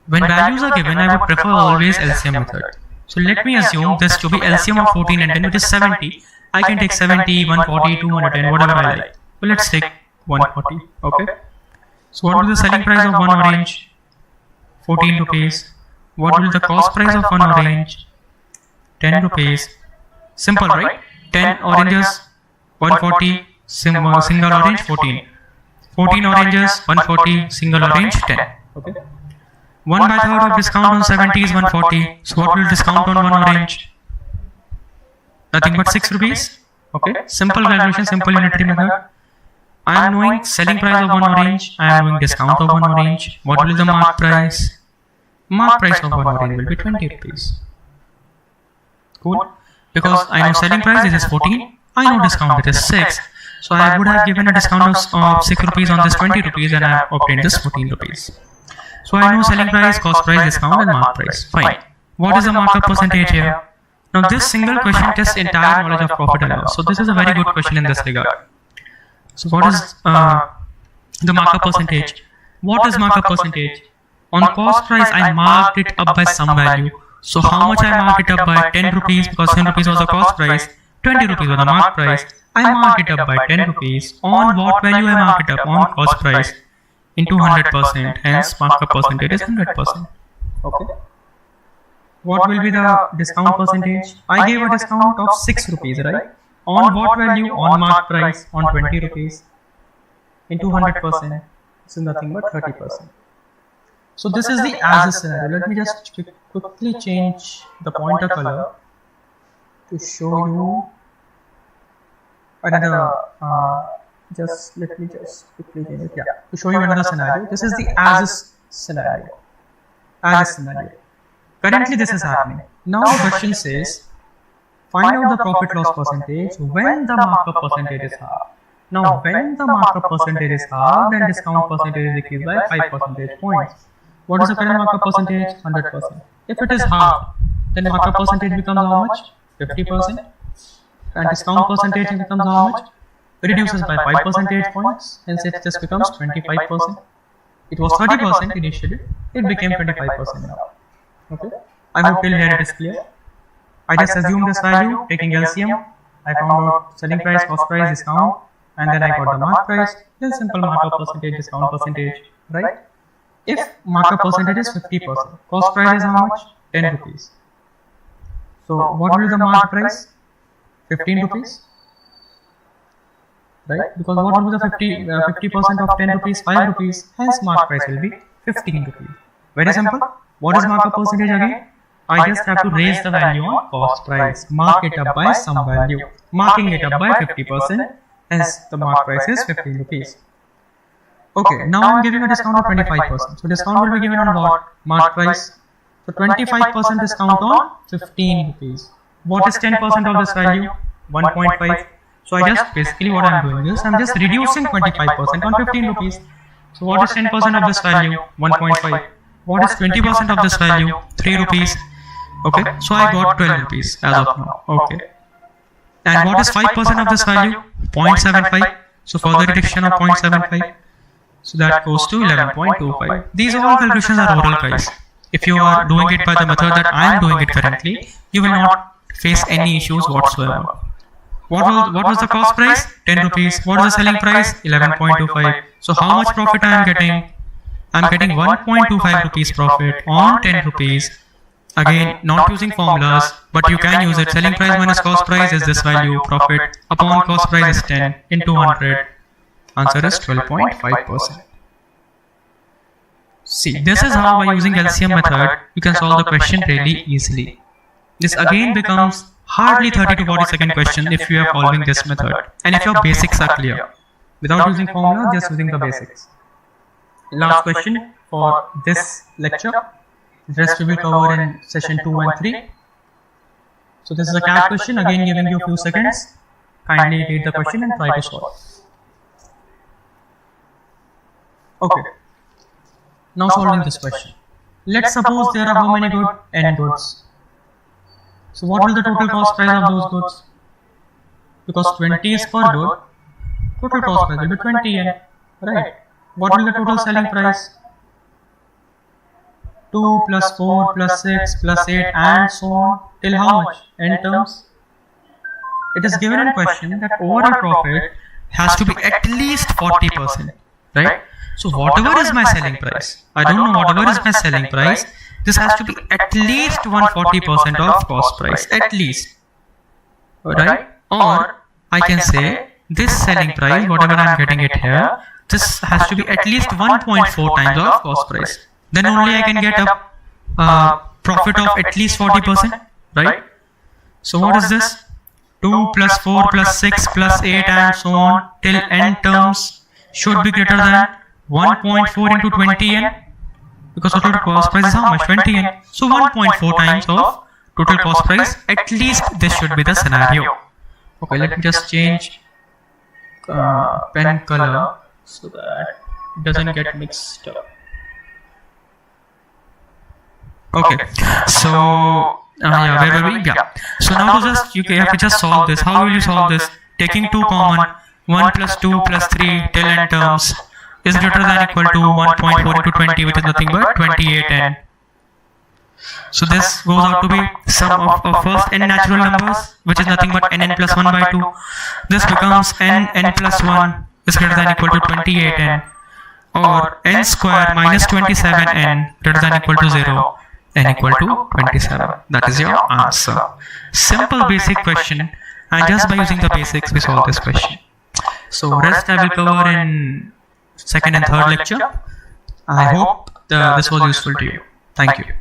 When values are given, I would prefer always LCM method. So let me assume this to be LCM of 14 and 10, which is 70. I can take 70, 140, 210, whatever I like. Well, let's take 140. Okay. So what will the selling price of one orange? 14 rupees. What will the cost price of one orange? 10 rupees. Simple, right? 10 oranges, 140, single orange, 14. 14 oranges, 140, single orange, 10. Okay. 1 by third of discount on 70 is 140. So what will discount on one orange? Nothing but 6 rupees. Okay. Simple calculation, simple unitary method. I am knowing selling price of one orange. I am knowing discount of one orange. What will be the mark price? Mark price of one orange will be 20 rupees. Cool. Because I know selling price is 14. I know discount which is 6. So I would have given a discount of 6 rupees on this 20 rupees and I have obtained this 14 rupees. So I know selling price, cost price, discount and mark price. Fine. What is the markup percentage here? Now this single question tests entire knowledge of profit and loss. So this is a very good question in this regard. So what is the markup percentage? What is markup percentage? On cost price I marked it up by some value. So how much I marked it up by? 10 rupees because 10 rupees was the cost price. 20 rupees was the mark price. I marked it up by 10 rupees. On what value I marked it up? On cost price. Into 100%, hence markup percentage is 100%. Okay. What will be the discount percentage? I gave a discount of 6 rupees, right? On what value? On mark price, on 20 rupees. Into 100%, this is nothing but 30%. So this is the as is scenario. Let me just quickly change the pointer color to show you another let me just quickly change it. Yeah, to show you another scenario. This is the as is scenario. As is scenario. Currently, this is happening. Now, the question says, find out the profit loss percentage when the markup percentage is half. Now, when the markup percentage is half, then discount percentage is decreased by 5 percentage points. What is the current markup percentage? 100%. If it is half, then markup percentage becomes how much? 50%. And discount percentage becomes how much? Reduces by 5 percentage points, hence it just becomes 25%. It was 30% initially, it became 25% now. Okay, I hope till here it is clear. I just assumed this value, taking LCM, I found out selling price, cost price, discount, and then I got the mark price, then simple markup percentage, discount percentage, right? If markup percentage is 50%, cost price is how much? 10 rupees. So what will be the mark price? 15 rupees. Right? Because what will be the 50% of 10 rupees? 5 rupees. Hence mark price will be 15 rupees. Very simple. What is markup percentage again? I just have to raise the value on cost price. Mark it up by some value. Marking it up by 50%. Hence the mark price is 15 rupees. Okay, now I am giving a discount of 25%. So discount will be given on what? Mark price. So 25% discount on 15 rupees. What is 10% of this value? 1.5. So I just basically what I am doing is I am just reducing 25% on 15 rupees. So what is 10% of this value? 1.5. What is 20% of this value? 3 rupees. Okay, so I got 12 rupees as of now. Okay. And what is 5% of this value? 0.75. So further reduction of 0.75. So that goes to 11.25. These all calculations are oral, guys. If you are doing it by the method that I am doing it currently, you will not face any issues whatsoever. What was the cost price? 10 rupees. What is the selling price? 11.25. So how much profit I am getting? I am getting 1.25 rupees profit on 10 rupees. Again, not using formulas, but you can use it. Selling price minus cost price is this value. Profit upon cost price is 10 into 100. Answer is 12.5%. See, this is how by using LCM method, you can solve the question really easily. This again becomes hardly 30 to 40 second question if you are following this method and if your basics are clear. Without using formula, just using the basics. Last question for this lecture. The rest we will cover in session 2 and 3. So this is a CAT question, again giving you a few seconds. Kindly read the question and try to solve. Okay. Now solving this question. Let's suppose there are how many goods? N goods. So what will the total cost price of those goods? because 20 is per good, total cost price will be 20 yen, right? What will be the total selling price? 2 plus 4 plus 6 plus 8 and so on till how much in terms? It is given in question that overall profit has to be at least 40%, right? So whatever is my selling price, I don't know whatever is my selling price, this has to be at least 140% of cost price, at least, right? Or I can say this selling price, whatever I am getting it here, this has to be at least 1.4 times of cost price. Then only I can get a profit of at least 40%, right? So what is this? 2 plus 4 plus 6 plus 8 and so on till n terms should be greater than 1.4 into 20 yen, because total cost price is how much? 20 yen. So 1.4 times of total cost price, at least this should be the scenario. Okay, let me just change pen color so that it doesn't get mixed up. Okay, so yeah, where were we? Yeah. So now to just you have to just solve this. How will you solve this? Taking 2 common, 1 plus 2 plus 3 till n terms is greater than equal to 1.4 into 20, which is nothing but 28n. So this goes out to be sum of first n natural numbers, which is nothing but n plus 1 by 2. This becomes n plus 1 is greater than equal to 28n, or n square minus 27n greater than equal to 0. N equal to 27. That is your answer. Simple basic question, and just by using the basics we solve this question. So rest I will cover in second and third lecture. I hope this was useful to you. Thank you.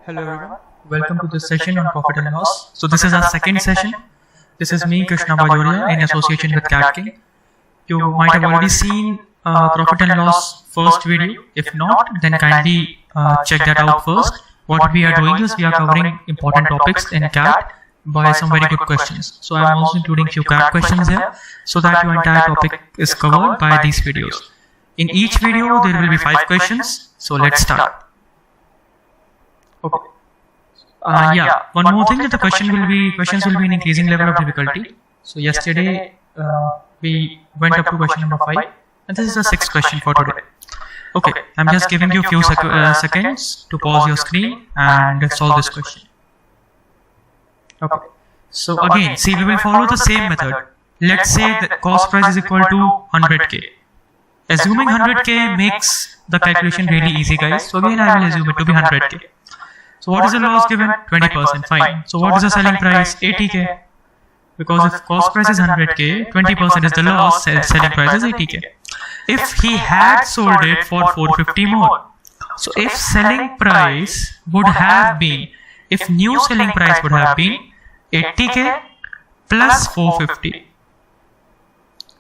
Hello everyone, welcome to this session on profit and loss. So this is our second session. This is me, Krishna Bajoria, in association with Cat King. You might have already seen profit and loss first video. If not, then kindly check that out first. What we are doing is we are covering important topics in CAT by some very good questions. So I am also including few CAT questions here so that your entire topic is covered by these videos. In each video there will be 5 questions. So let's start. Okay. Yeah, one more thing that the questions will be in increasing level of difficulty. So yesterday we went up to question number 5 and this is the 6th question for today. Okay, I'm just giving you a few seconds to pause your screen and solve this question. Okay, so again, see, we will follow the same method. Let's say the cost price is equal to 100k. Assuming 100k makes the calculation really easy, guys. So again, I will assume it to be 100k. So what is the loss given? 20%, fine. So what is the selling price? 80k. Because if cost price is 100k, 20% is the loss, selling price is 80k. If he had sold it for 450 more. So if selling price would have been, if new selling price would have been 80k plus 450.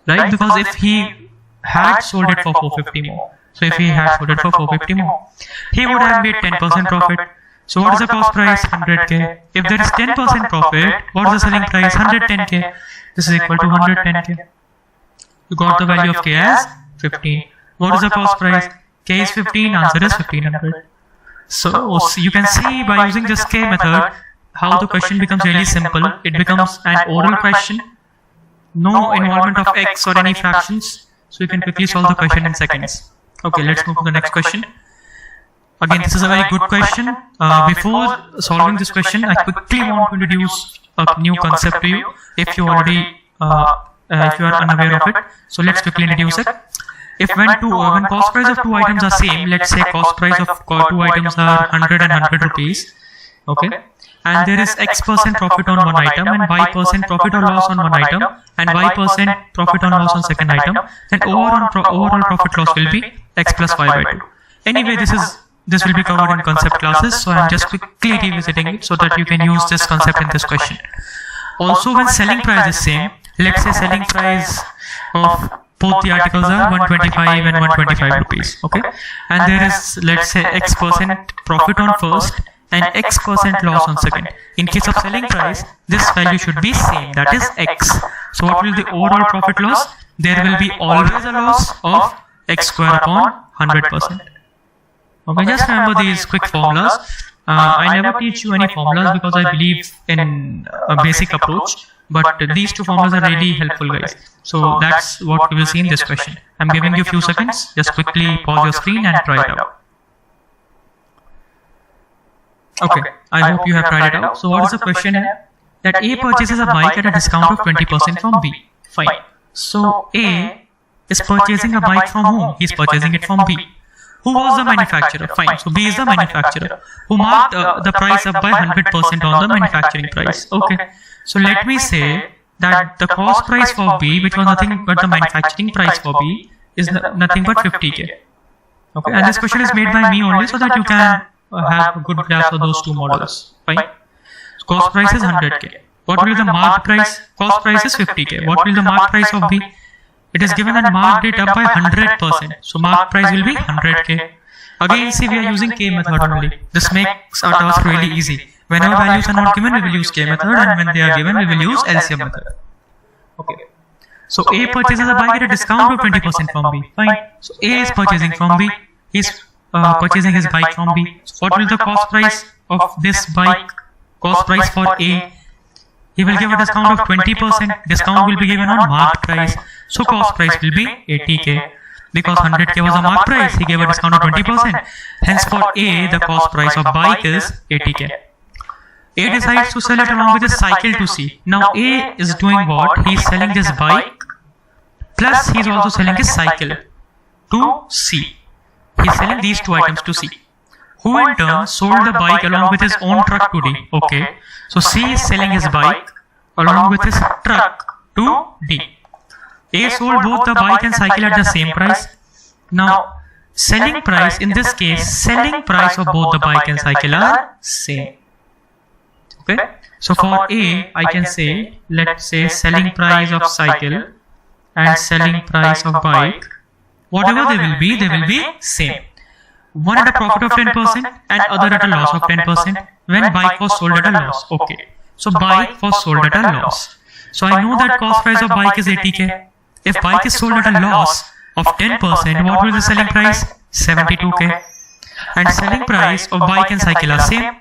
Right? Because if he had sold it for 450 more. So if he had sold it for 450 more, he would have made 10% profit. So what is the cost price? 100k. If there is 10% profit, what is the selling price? 110k. This is equal to 110k. You got the value of k as 15. What is the cost price? K K is 15, answer is 1500. So you can see by using this K method how the question becomes really simple. It becomes an oral question, no involvement of x or any fractions, so you can quickly solve the question in seconds. Okay, let's move to the next question. Again, this is a very good question. Before solving this question, I quickly want to introduce a new concept to you if you already if you are unaware of it. So let's quickly introduce it. If when cost price of two items are same, let's say cost price of two items are 100 and 100 rupees, okay, and there is x% profit on one item and y% profit or loss on one item and y% profit or loss on second item, then overall profit loss will be x plus y by 2. Anyway, this will be covered in concept classes, so I am just quickly revisiting it so that you can use this concept in this question. Also, when selling price is same, let's say selling price of both the articles are 125 and 125 rupees, okay, and there is, let's say, x% profit on first and x% loss on second. In case of selling price, this value should be same, that is x. So what will the overall profit loss? There will be always a loss of x square upon 100%. Okay, just remember these quick formulas. I never teach you any formulas because I believe in a basic approach, but these two formulas are really helpful, guys. So that's what we will see in this question. I'm giving you a few seconds. Just quickly pause your screen and try it out. Okay, I hope you have tried it out. So what is the question here? That A purchases a bike at a discount of 20% from B. Fine. So A is purchasing a bike from whom? He is purchasing it from B. Who was the manufacturer? Fine. So B is the manufacturer who marked the price up by 100% on the manufacturing price. Okay. So let me say that the cost price for B, which was nothing but the manufacturing price for B, is nothing but 50k. Okay. And this question is made by me only so that you can have a good grasp of those two models. Fine. So cost price is 100k. What will the marked price? Cost price is 50k. What will the marked price of B? It is given and marked it up by 100%. So marked price will be 100k. Again, see, we are using K method only. This makes our task really easy. Whenever values are not given, we will use K method, and when they are given, we will use LCM method. Okay. So A purchases a bike at a discount of 20% from B. Fine. So A is purchasing from B. He is purchasing his bike from B. So what will the cost price of this bike? Cost price for A. He will give a discount of 20%. Discount will be given on marked price. So cost price will be 80k. Because 100k was a marked price, he gave a discount of 20%. Hence for A, the cost price of bike is 80k. A decides to sell it along with his cycle to C. Now A is doing what? He is selling this bike plus he is also selling his cycle to C. He is selling these two items to C, who in turn sold the bike along with his own truck to D. Okay. So C is selling his bike along with his truck to D. A sold both the bike and cycle at the same price. Now, selling price, in this case, selling price of both the bike and cycle are same. Okay. So for A, I can say, let's say selling price of cycle and selling price of bike, whatever they will be same. One at a profit of 10% and other at a loss of 10% when bike was sold at a loss. Okay. So bike was sold at a loss. So I know that cost price of bike is 80k. If bike is sold at a loss of 10%, what will the selling price? 72k. And selling price of bike and cycle are same,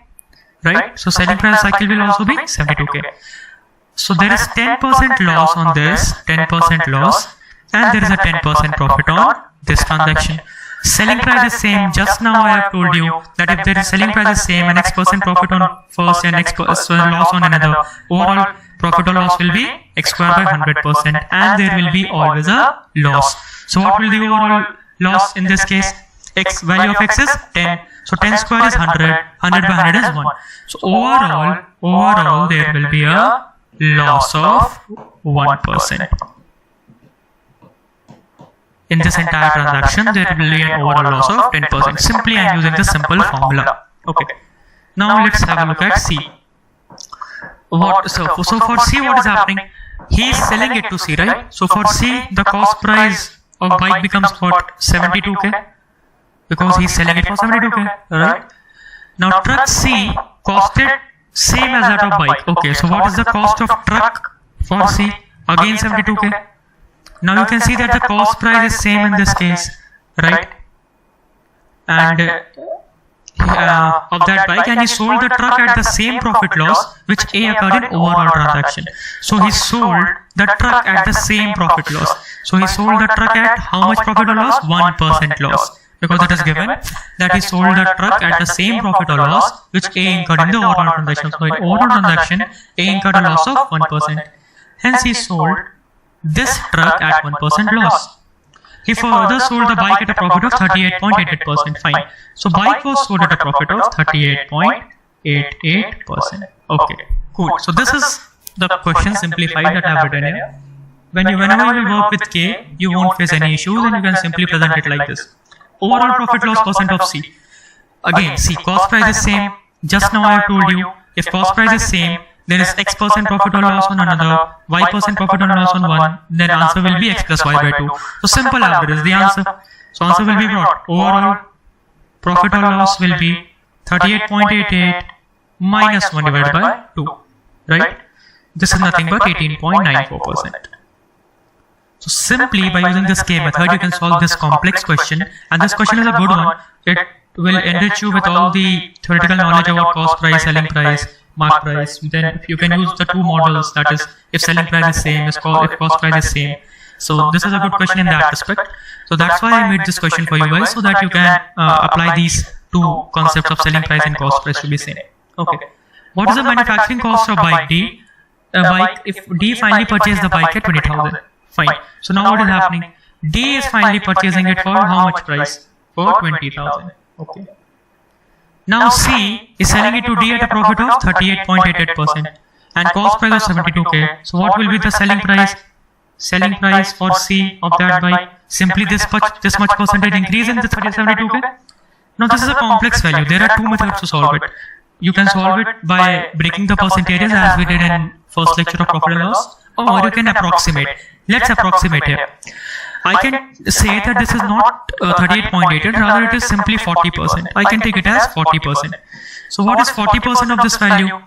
right? So selling price of cycle will also be 72k. So there is 10% loss on this, 10% loss, and there is a 10% profit on this transaction. Selling price is same. Just now I have told you that if there is selling price is same and x% profit on first and x% loss on another, overall profit or loss will be x square by 100%, and there will be always a loss. So what will the overall loss in this case? X value of x is 10. So 10 square is 100. 100 by 100 is 1. So overall there will be a loss of 1%. In this entire transaction, there will be an overall loss of 10%. Simply I am using the simple formula. Okay. Now let's have a look at C. So for C, what is happening? He is selling it to C, right? So for C, the cost price of bike becomes what? 72k, because he is selling it for 72k, right? Now truck C costed same as that of bike. Okay, so what is the cost of truck for C? Again 72k. Now you can see that the cost price is same in this case, right? and of that bike, and he sold the truck at the same profit loss which A occurred in overall transaction. So he sold the truck at the same profit loss. So he sold the truck at how much profit or loss? 1% loss, because it is given that he sold the truck at the same profit or loss which A incurred in the overall transaction. So in overall transaction, A incurred a loss of 1%. Hence he sold this truck at 1% loss. He further sold the bike at a profit of 38.88%. Fine. So bike was sold at a profit of 38.88%. Okay, cool. So this is the question simplified that I have written here. Whenever you work with K, you won't face any issues, and you can simply present it like this. Overall profit loss percent of C. Again, see, cost price is same. Just now I have told you, if cost price is same, there is X% profit or loss on another, Y% profit or loss on one, then answer will be X plus Y by 2. So simple average is the answer. So answer will be what? Overall profit or loss will be 38.88 minus 1 divided by 2. Right? This is nothing but 18.94%. So simply by using this K method, you can solve this complex question, and this question is a good one. It will enrich you with all the theoretical knowledge about cost price, selling price, mark price. Then if you can use the two models, that is, if selling price is same, if cost price is same. So this is a good question in that respect. So that's why I made this question for you guys, so that you can apply these two concepts of selling price and cost price to be same. Okay. What is the manufacturing cost of bike D? Bike, if D finally purchased the bike at 20,000. Fine. So now what is happening? D is finally purchasing it for how much price? For 20,000. Okay. Now C is selling it to D at a profit of 38.88% and cost price of 72k. So what will be the selling price? Selling price for C of that bike? Simply this much percentage increase in the 72k. Now this is a complex value. There are two methods to solve it. You can solve it by breaking the percentages as we did in first lecture of profit and loss, or you can approximate. Let's approximate here. I can say that this is not 38.88, rather it is simply 40%. I can take it as 40%. So what is 40% of this value?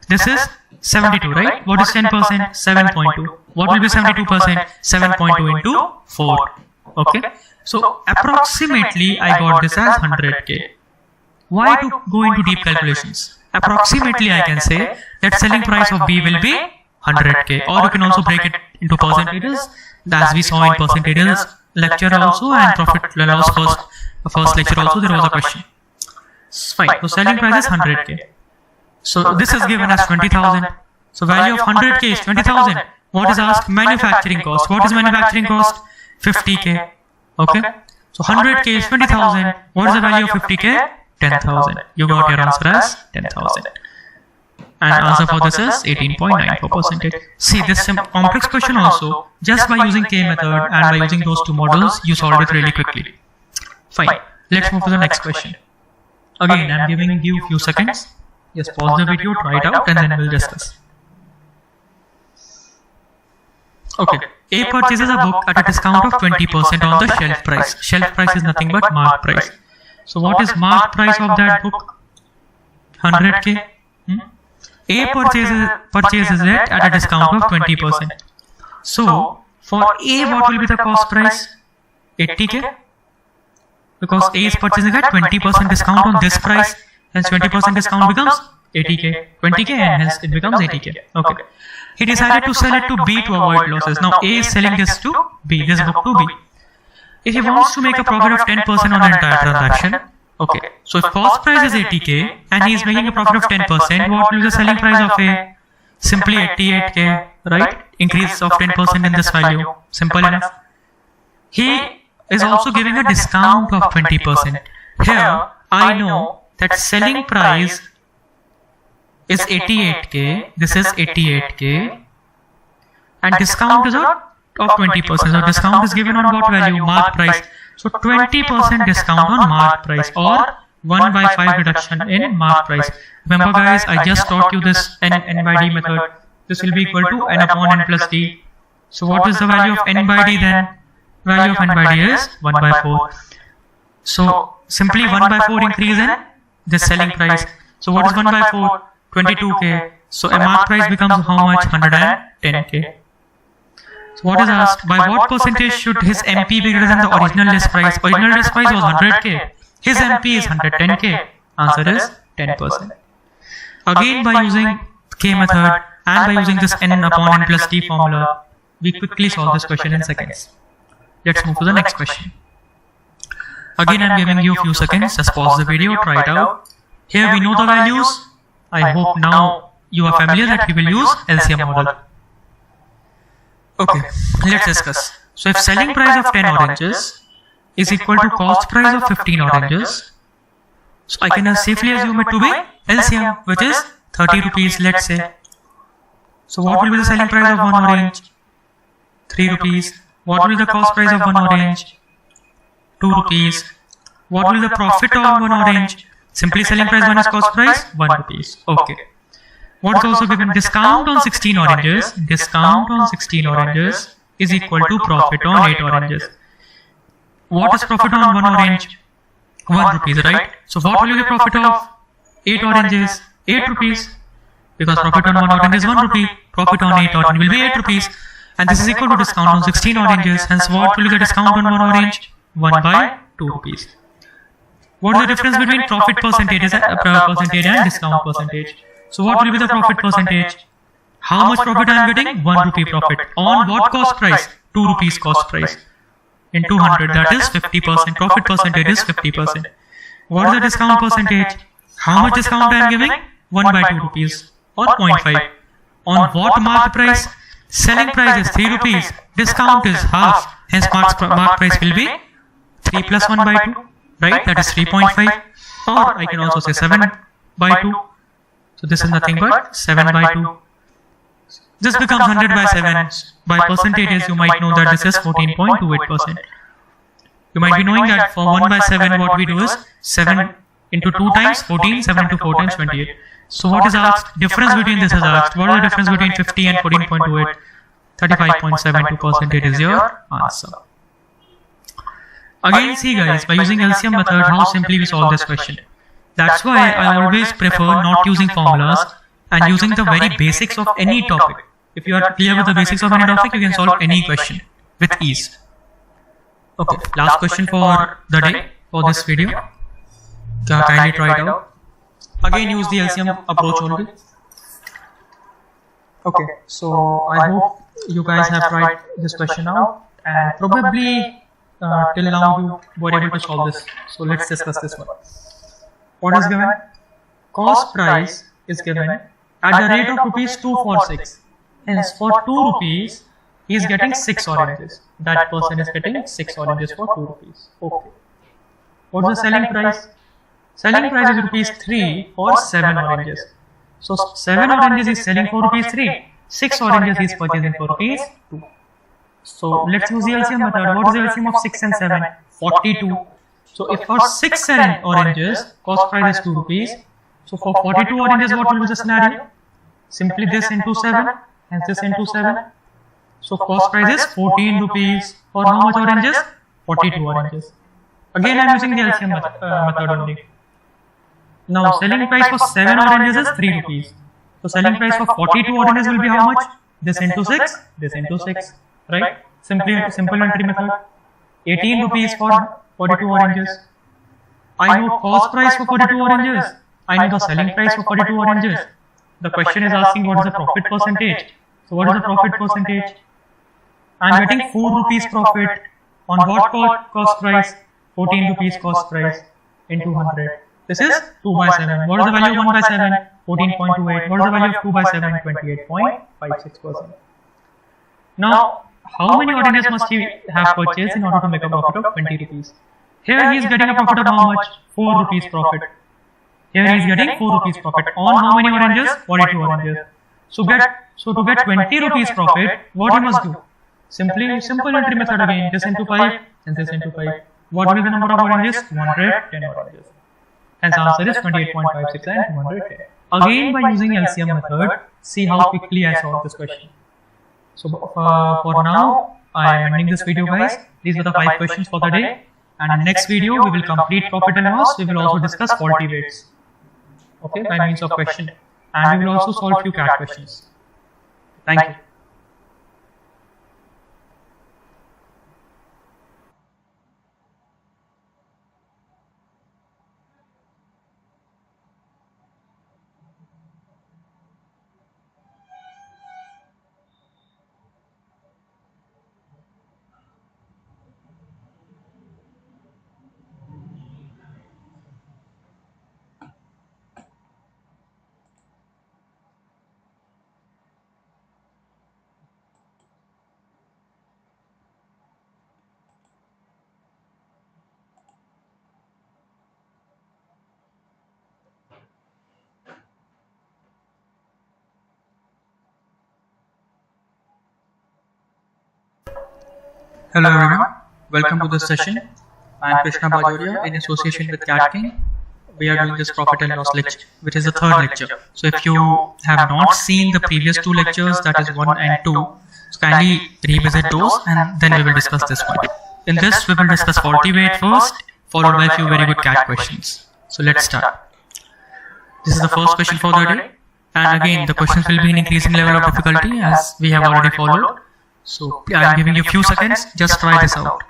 This is 72, right? What is 10%? 7.2. What will be 72%? 7.2 into 4. Okay. So approximately I got this as 100k. Why to go into deep calculations? Approximately I can say that selling price of B will be 100k, or you can also break it into percentages, as we saw in percentages lecture also, and profit and loss first lecture also there was a question. Fine. So selling price is 100k. So this is given as 20,000. So value of 100k is 20,000. What is asked? Manufacturing cost. What is manufacturing cost? 50k. Okay. So 100k is 20,000. What is the value of 50k? 10,000. You got your answer as 10,000. And answer for this is 18.94%. See, this complex question also, just by using K method and by using those two models, you solve it really quickly. Fine. Let's move to the next question. Again, I'm giving you a few seconds. Just pause the video, try it out, and then we'll discuss. Okay. A purchases a book at a discount of 20% on the shelf price. Shelf price is nothing but mark price. So what is mark price of that book? 100k. A purchases it at a discount of 20%. So for A, what will be the cost price? 80k. Because A is purchasing at 20% discount on this price, hence 20% discount becomes 80k, 20k, and hence it becomes 80k. Okay. He decided to sell it to B to avoid losses. Now A is selling this to B, this book to B. If he wants to make a profit of 10% on the entire transaction, okay, so if cost price is 80k and he is making a profit of 10%, what will be the selling price of A? Simply 88k, right? Increase of 10% in this value. Simple enough. He is also giving a discount of 20%. Here, I know that selling price is 88k, this is 88k, and discount is of 20%. So discount is given on what value? Mark price. So 20% discount on mark price, or 1 by 5 reduction in mark price. Remember guys, I just taught you this n by d method. This will be equal to n upon n plus d. So what is the value of n by d then? Value of n by d is 1 by 4. So simply 1 by 4 increase in this selling price. So what is 1 by 4? 22k. So a mark price becomes how much? 110k. So what is asked? By what percentage should his MP be greater than the original list price? Original list price was 100k. His MP is 110k. Answer is 10%. Again, by using K method and by using this n upon n plus t formula, we quickly solve this question in seconds. Let's move to the next question. Again, I'm giving you a few seconds. Just pause the video, try it out. Here we know the values. I hope now you are familiar that we will use LCM model. Okay, let's discuss. So if selling price of 10 oranges is equal to cost price of 15 oranges, so I can safely assume it to be LCM, which is 30 rupees, let's say. So what will be the selling price of one orange? 3 rupees. What will be the cost price of one orange? 2 rupees. What will be the profit on one orange? Simply selling price minus cost price, 1 rupees. Okay. What is also given? Discount on 16 oranges. Discount on 16 oranges is equal to profit on 8 oranges. What is profit on one orange? 1 rupees, right? So what will be the profit of 8 oranges? 8 rupees. Because profit on one orange is 1 rupee. Profit on 8 orange will be 8 rupees. And this is equal to discount on 16 oranges. Hence what will be the discount on one orange? 1 by 2 rupees. What is the difference between profit percentage and discount percentage? So what will be the profit percentage? How much profit I am getting? 1 rupee profit. On what cost price? 2 rupees cost price. In 200, that is 50%. Profit percentage is 50%. What is the discount percentage? How much discount I am giving? 1 by 2 rupees or 0.5. On what marked price? Selling price is 3 rupees. Discount is half. Hence marked price will be 3 plus 1 by 2. Right? That is 3.5. Or I can also say 7 by 2. So this is nothing but 7 by 2. This becomes 100 by 7. By percentages, you might know that this is 14.28%. You might be knowing that for 1 by 7, what we do is 7 into 2 times 14, 7 into 4 times 28. So what is asked? Difference between this is asked. What is the difference between 50 and 14.28? 35.72% is your answer. Again, see guys, by using LCM method, how simply we solve this question. That's why I always prefer not using formulas and using the very basics of any topic. If you are clear with the basics of any topic, you can solve any question with ease. Okay, last question for the day, for this video. Kindly try it out. Again, use the LCM approach only. Okay, so I hope you guys have tried this question out and probably till now you were able to solve this. So let's discuss this one. What is given? Cost price is given at the rate of rupees 2 for 6. Hence for 2 rupees, he is getting 6 oranges. That person is getting 6 oranges for 2 rupees. Okay. What is the selling price? Selling price is rupees 3 for 7 oranges. So 7 oranges is selling for rupees 3. 6 oranges is purchasing for rupees 2. So let's use the LCM method. What is the LCM of 6 and 7? 42. So if for 6 oranges, cost price is 2 rupees. So for 42 oranges, what will be the scenario? Simply this into 7, hence this into 7. So cost price is 14 rupees. For how much oranges? 42 oranges. Again, I am using the LCM method only. Now selling price for 7 oranges is 3 rupees. So selling price for 42 oranges will be how much? This into 6, this into 6. Right? Simple entry method. 18 rupees for 42 oranges. I know cost price for 42 oranges. I know the selling price for 42 oranges. The question is asking what is the profit percentage. So what is the profit percentage? I am getting 4 rupees profit on what cost price? 14 rupees cost price into 100. This is 2 by 7. What is the value of 1 by 7? 14.28. What is the value of 2 by 7? 28.56%. Now, how many oranges must he have purchased in order to make a profit of 20 rupees? Here he is getting a profit of how much? 4 rupees profit. Here he is getting 4 rupees profit on how many oranges? 42 oranges. So to get 20 rupees profit, what he must do? Simple entry method again. This into 5 and this into 5. What will be the number of oranges? 210 oranges. Hence answer is 28.56 and 210. Again by using LCM method, see how quickly I solve this question. So for now, I am ending this video guys. These were the 5 questions for the day. And in next video, we will complete profit and loss. We will also discuss faulty weights. Okay, by means of question. And we will also solve few CAT questions. Thank you. Hello everyone, welcome to this session. I am Krishna Bajoria in association with Cat King. We are doing this profit and loss lecture, which is the third lecture. So if you have not seen the previous two lectures, that is 1 and 2, so kindly revisit those and then we will discuss this one. In this, we will discuss faulty weight first, followed by a few very good cat questions. So let's start. This is the first question for the day. And again, the questions will be in increasing level of difficulty as we have already followed. So I am giving you a few seconds, just try this out.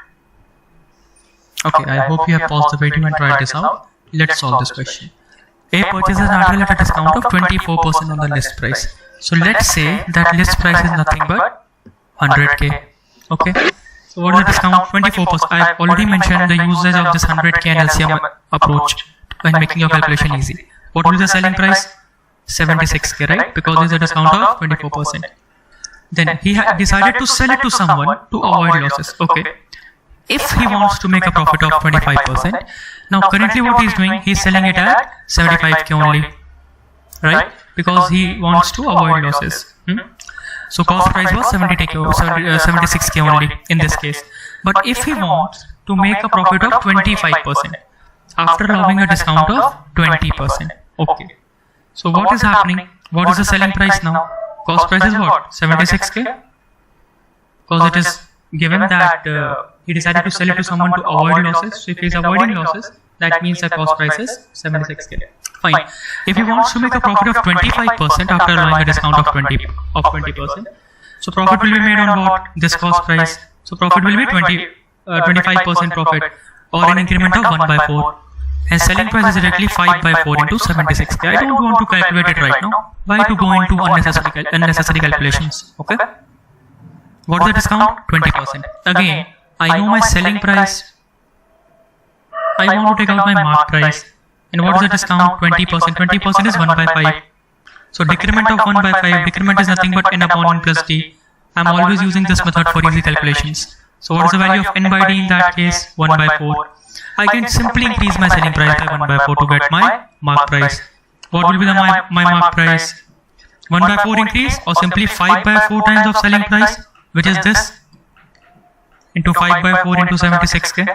Okay, I hope you have paused the video and tried this out. Let's solve this question. A purchases an article at a discount of 24% on the list price. So let's say that list price is nothing but 100k. Okay. So what is the discount? 24%. I have already mentioned the usage of this 100k and LCM approach when making your calculation easy. What will be the selling price? 76k, right? Because there is a discount of 24%. Then he decided to sell it to someone to avoid losses. Okay. If he wants to make a profit of 25%, now currently what he's doing, he's selling it at 75k only, right? Because he wants to avoid losses. So cost price was 76k only in this case. But if he wants to make a profit of 25% after allowing a discount of 20%, okay. So what is happening? What is the selling price now? Cost price is what? 76k? Because it is given that he decided to sell it to someone to avoid losses. So if he is avoiding losses, that means the cost price is 76k. Fine. If he wants to make a profit of 25% after allowing a discount of 20%, so profit will be made on what? This cost price. So profit will be 25% profit or an increment of 1 by 4. And selling price is directly 5 by 4 into 76k. I don't want to calculate it right now. Why to go into unnecessary calculations? Okay. What is the discount? 20%. Again, I know my selling price. I want to take out my mark price. And what is the discount? 20%. 20% is 1 by 5. So decrement of 1 by 5. Decrement is nothing but n upon 1 plus d. I'm always using this method for easy calculations. So what is the value of n by d in that case? 1 by 4. I can simply increase my selling price by 1 by 4 to get my mark price. What will be my mark price? 1 by 4 increase or simply 5 by 4 times of selling price, which is this, into 5 by 4 into 76k.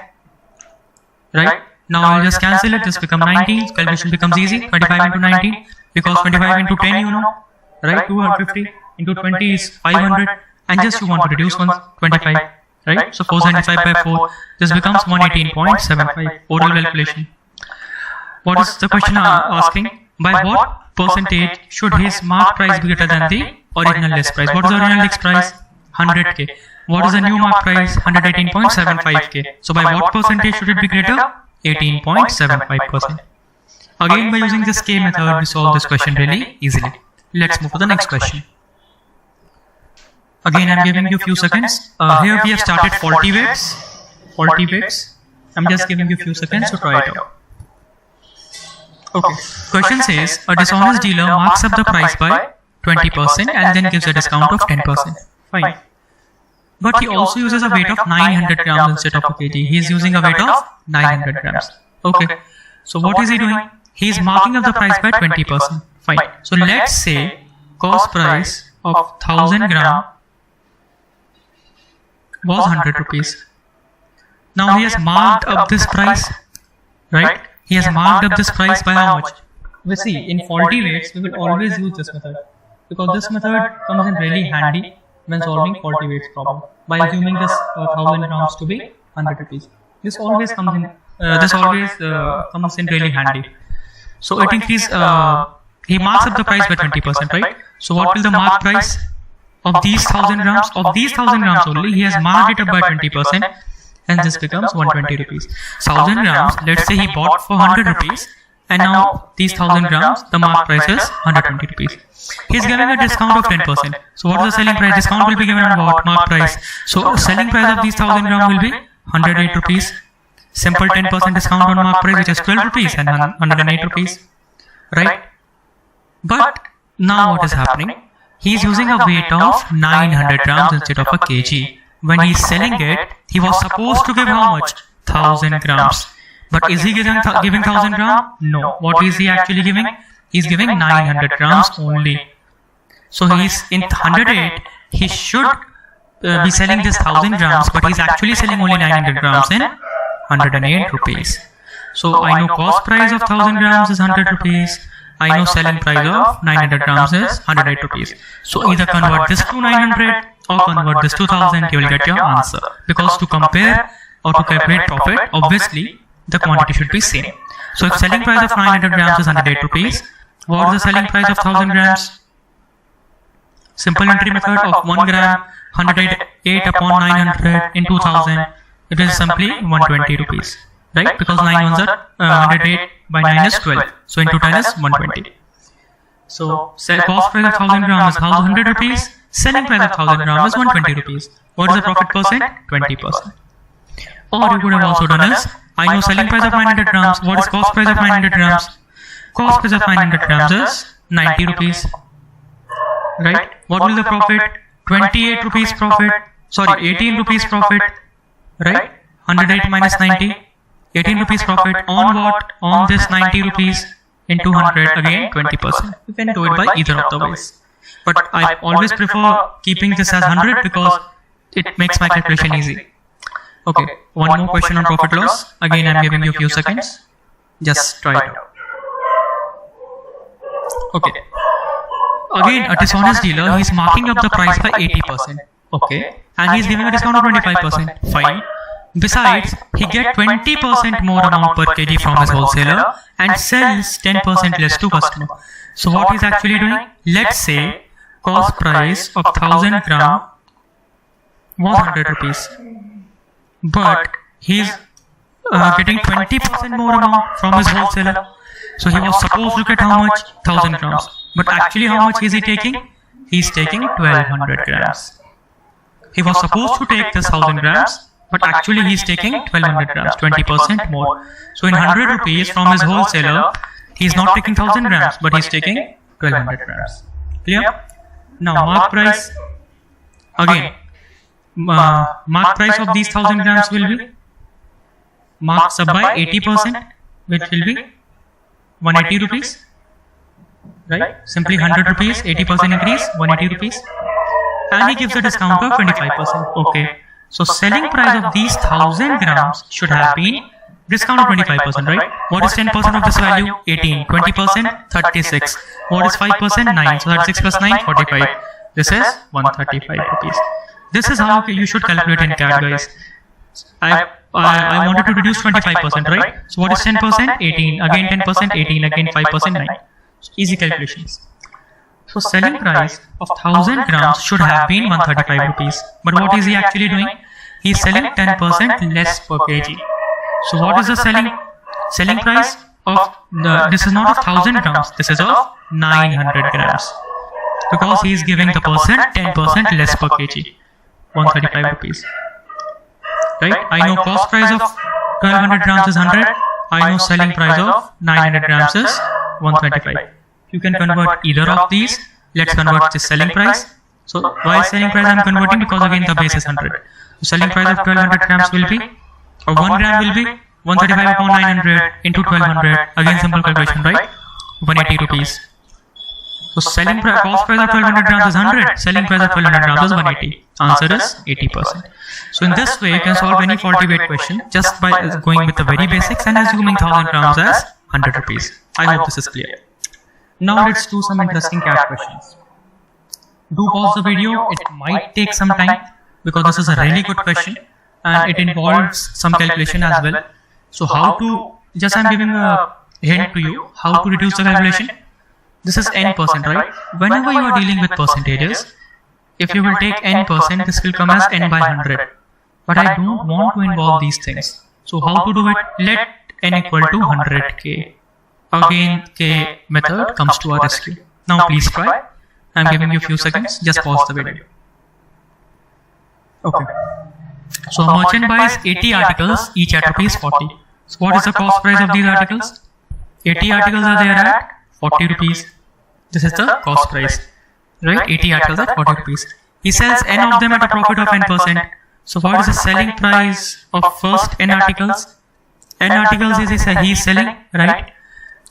Right? Now I'll just cancel it. This becomes 19. Calculation becomes easy. 25 into 19. Because 25 into 10, you know. Right? 250 into 20 is 500. And just you want to reduce 125. Right? So 475 by 4. This becomes 118.75. Oral calculation. What is the question asking? By what percentage should his mark price be greater than the original list price? What is the original list price? 100k. What is the new mark price? 118.75k. So by what percentage should it be greater? 18.75%. Again, by using this K method, we solve this question really easily. Let's move to the next question. Again, I'm giving you a few seconds. Here we have started faulty weights. Faulty weights. I'm just giving you a few seconds to try it out. Okay. Question says a dishonest dealer marks up the price by 20% and then gives a discount of 10%. Fine. But he also uses a weight of 900 grams instead of a kg. He is using a weight of 900 grams. Okay. So what is he doing? He is marking up the price by 20%. Fine. So let's say cost price of 1000 gram was 100 rupees. Now he has marked up this price, right? He has marked up this price by how much? We see in faulty weights we will always use this method because this method comes in really handy when solving faulty weights problem by assuming this 1000 grams to be 100 rupees. This always comes in really handy. So it increases. He marks up the price by 20%, right? So what will the mark price of these 1000 grams? Of these 1000 grams only, he has marked it up by 20%, and this becomes 120 rupees. 1000 grams. Let's say he bought for 100 rupees, and now these 1000 grams, the mark price is 120 rupees. He is giving a discount of 10%. So what is the selling price? Discount will be given on what? Mark price. So selling price of these 1000 grams will be 108 rupees. Simple 10% discount on mark price, which is 12 rupees and 108 rupees. Right? But now what is happening? He is using a weight of 900 grams instead of a kg. When he is selling it, he was supposed to give how much? 1000 grams. But is he giving 1000 grams? No. What is he actually giving? He is giving 900 grams only. So he is in 108. He should be selling this 1000 grams, but he's actually selling only 900 grams in 108 rupees. So I know cost price of 1000 grams is 100 rupees. I know selling price of 900 grams is 108 rupees. So either convert this to 900 or convert this to 1000, you will get your answer. Because to compare or to calculate profit, obviously the quantity should be same. So if selling price of 900 grams is 108 rupees, what is the selling price of 1000 grams? Simple entry method of 1 gram, 108 upon 900 into 1000, it is simply 120 rupees. Right? Because 9 ones are 108 by 9 is 12. So into 10 is 120. So cost price of 1000 grams is 100 rupees. Selling price of 1000 grams is 120 rupees. What is the profit percent? 20%. Or you could have also done is, I know selling price of 900 grams. What is cost price of 900 grams? Cost price of 900 grams is 90 rupees. Right? What will the profit? 28 rupees profit. Sorry, 18 rupees profit. Right? 108 minus 90. 18 rupees profit on what? On this 90 rupees into 100, again 20%. You can do it by either of the ways. But I always prefer keeping this as 100 because it makes my calculation easy. Okay, one more question on profit loss. Again, I'm giving you a few seconds. Just try it out. Okay. Again, a dishonest dealer, he's marking up the price by 80%. Okay. And he's giving a discount of 25%. Fine. Besides, he gets 20% more amount per kg from his wholesaler and sells 10% less to customer. So what he's actually doing? Let's say cost price of 1000 gram was 100 rupees. But he's getting 20% more amount from his wholesaler. So he was supposed to get how much? 1000 grams. But actually how much is he taking? He's taking 1200 grams. He was supposed to take this 1000 grams. But actually he is taking 1200 grams, 20% more. So in 100 rupees from his wholesaler, he is not taking 1000 grams, but he is taking 1200 grams. Clear? Now mark price. Again, mark price of these 1000 grams will be marked sub by 80%, which will be 180 rupees. Right? Simply 100 rupees, 80% increase, 180 rupees. And he gives a discount of 25%. Okay. So selling price of these 1000 grams should have been discount of 25%, right? What is 10% of this value? 18. 20%? 36. What is 5%? 9. So 36 plus 9, 45. This is 135 rupees. This is how you should calculate in CAD, guys. I wanted to reduce 25%, right? So what is 10%? 18. Again 10%, 18. Again 5%, 9. Easy calculations. So selling price of 1000 grams should have been 135 rupees. But what is he actually doing? He is selling 10% less per kg. So what is the selling price of this is not of 1000 grams, this is of 900 grams. Because he is giving the person 10% less per kg. 135 rupees. Right? I know cost price of 1200 grams is 100. I know selling price of 900 grams is 125. You can convert either of these. Let's convert this selling price. So why selling price I am converting? Because again the base is 100. So selling price of 1200 grams will be, or 1 gram will be 135 upon 900 into 1200. Again simple calculation, right? 180 rupees. So selling price, cost price of 1200 grams is 100. Selling price of 1200 grams is 180. Answer is 80%. So in this way you can solve any faulty weight question just by going with the very basics and assuming 1000 grams as 100 rupees. I hope this is clear. Now let's do some interesting CAD questions. Do pause the video, it might take some time because this is a really good question and it involves some calculation as well. So how to, just I'm giving a hint to you, how to reduce the calculation. This is n%, right? Whenever you are dealing with percentages, if you will take n%, this will come as n by 100. But I don't want to involve these things. So how to do it? Let n equal to 100k. Again, K method comes to our rescue. Now please try. I am giving you a few seconds. Just pause the video. Okay. So a merchant buys 80 articles, each at rupees 40. So what is the cost price of these articles? 80 articles are there at 40 rupees. This is the cost price. Right? 80 articles at 40 rupees. He sells n of them at a profit of n%. So what is the selling price of first n articles? N articles is he is selling, right?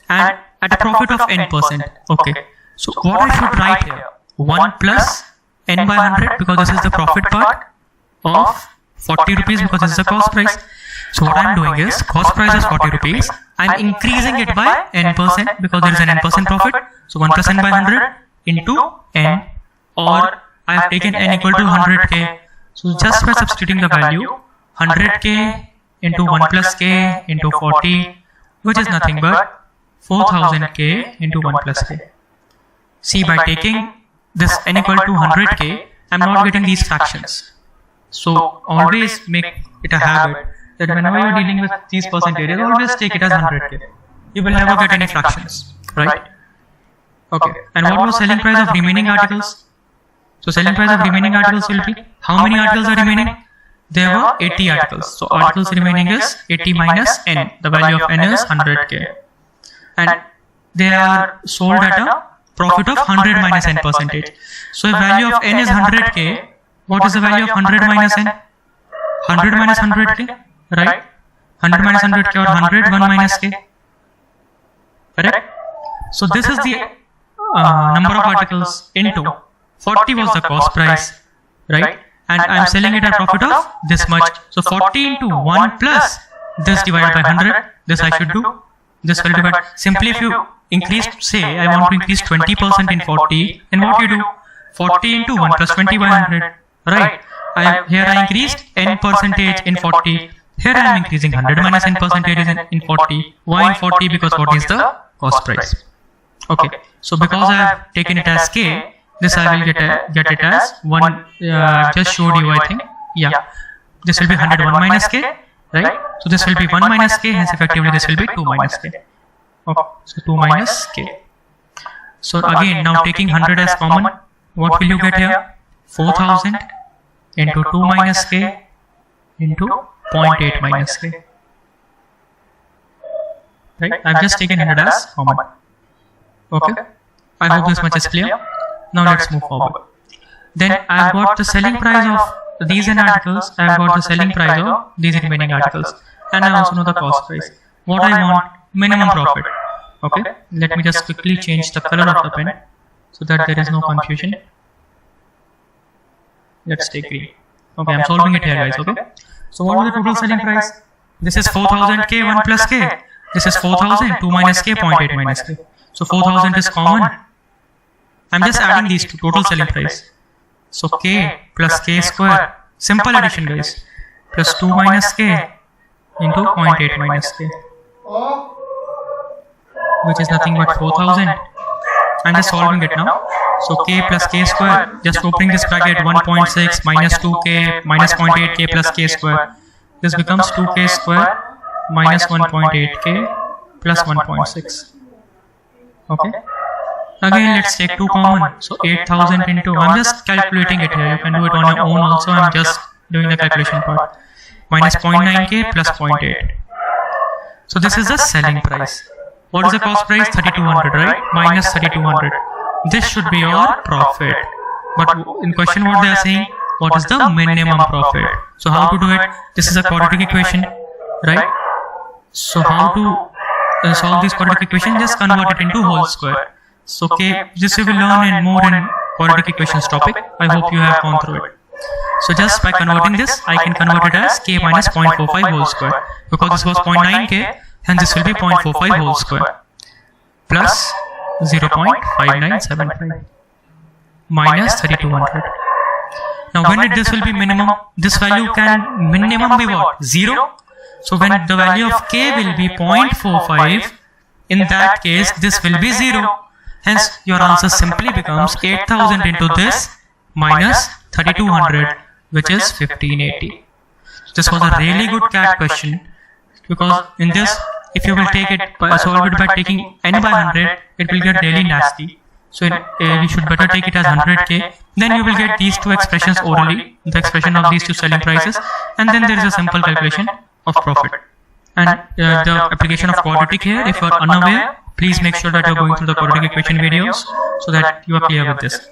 And at a profit of n%. Okay. So what I should write here? 1 plus n by 100 because this is the profit part of 40 rupees because this is the cost price. So what I'm doing is, cost price is 40 rupees. I'm increasing it by n% because there is an n% profit. So 1 plus n by 100 into n, or I have taken n equal to 100k. So just by substituting the value 100k into 1 plus k into 40, which is nothing but 4000k into 1 plus k. See, by taking this n equal to 100k, I'm not getting these fractions. So always make it a habit that whenever you're dealing with these percentages, always take it as 100k. You will never get any fractions, right? Okay. And what was selling price of remaining articles? So selling price of remaining articles will be, how many articles are remaining? There were 80 articles. So articles remaining is 80 minus n. The value of n is 100k. And they are sold at a profit of 100 minus n percentage. So if value of n is 100k, what is the value of 100 minus n? 100 minus 100k, right? 100 minus 100k or 100, 1 minus k. Correct? So this is the number of articles into 40 was the cost price, right? And I am selling it at a profit of this much. So 40 into 1 plus this divided by 100, this I should do. This will divide. Simply if you increase, say I want to increase 20% in 40, then what you do? 40 into 1 plus 20 by 100, right? Here I increased n percentage in 40. Here I am increasing 100 minus n percentage in 40. Why in 40? Because 40 is the cost price. Okay. So because I have taken it as k, this I will get it as 1. Just showed you, I think. Yeah. This will be 101 minus k, right? So this will be 1 minus k, hence effectively this will be 2 minus k. Okay. So 2 minus k. So again, now taking 100 as common, what will you get here? 4000 into 2 minus k into 0.8 minus k. Right? I've just taken 100 as common. Okay. I hope this much is clear. Now let's move forward. Then I've got the selling price of these n articles, I've got the selling price of these remaining articles, and I also know the cost price. What I want? Minimum profit. Okay. Let me just quickly change the color of the pen so that there is no confusion. Let's take green. Okay, I'm solving it here, guys. Okay. So what is the total selling price? This is 4000k 1 plus k. This is 4000 2 minus k 0.8 minus k. So 4000 is common. I'm just adding these to total selling price. So k plus k square, simple addition, guys, plus 2 minus k into 0.8 minus k, which is nothing but 4000. I'm just solving it now. So k plus k square, just opening this bracket, 1.6 minus 2k minus 0.8k plus k square. This becomes 2k square minus 1.8k plus 1.6. Okay. Again, let's take 2 common. So 8000 into, I'm just calculating it here. You can do it on your own also. I'm just doing the calculation part. Minus 0.9k plus 0.8. So this is the selling price. What is the cost price? 3200, right? Minus 3200. This should be your profit. But in question what they are saying, what is the minimum profit? So how to do it? This is a quadratic equation, right? So how to solve this quadratic equation? Just convert it into whole square. So okay, this we will learn in more in quadratic equations topic. I hope you have gone through it. So just by converting this, I can convert it as k minus 0.45 whole square. Because this was 0.9k, and this will be 0.45 whole square. Plus 0.5975 minus 3200. Now when this will be minimum, this value can minimum be what? 0. So when the value of k will be 0.45, in that case this will be 0. Hence your answer simply becomes 8000 into this minus 3200, which is 1580. This was a really good CAT question, because in this, if you will take it solve it by taking n by 100, it will get really nasty. So you should better take it as 100k. Then you will get these two expressions orally, the expression of these two selling prices, and then there is a simple calculation of profit. And the application of quadratic here, if you are unaware, please make sure that you are going through the quadratic equation videos so that you are clear with this.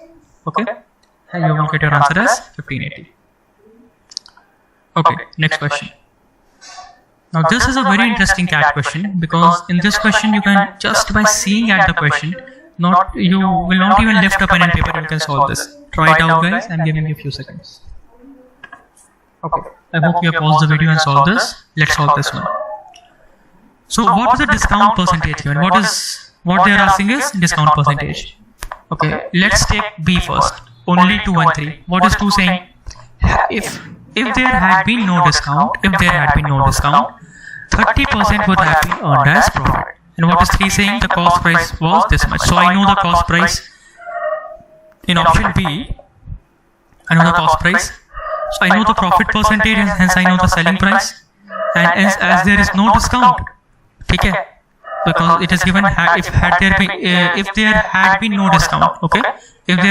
Okay? And you will get your answer as 1580. Okay, next question. Now this is a very interesting CAT question, because in this question you can, just by seeing at the question, Not, you will not even lift a pen and paper, you can solve this. Try it out guys, I'm giving you a few seconds. Okay, I hope you have paused the video and solved this. Let's solve this one. So what is the discount percentage given? What they are asking is discount percentage. Okay, let's take B first. Only 2 and 3. What is 2 saying? If there had been no discount, 30% would have been earned as profit. And what is 3 saying? The cost price was this much. So I know the cost price in option B. I know the cost price. So I know the profit percentage, and hence I know the selling price. And as there is no discount, okay, because it is given if there had been no discount, okay,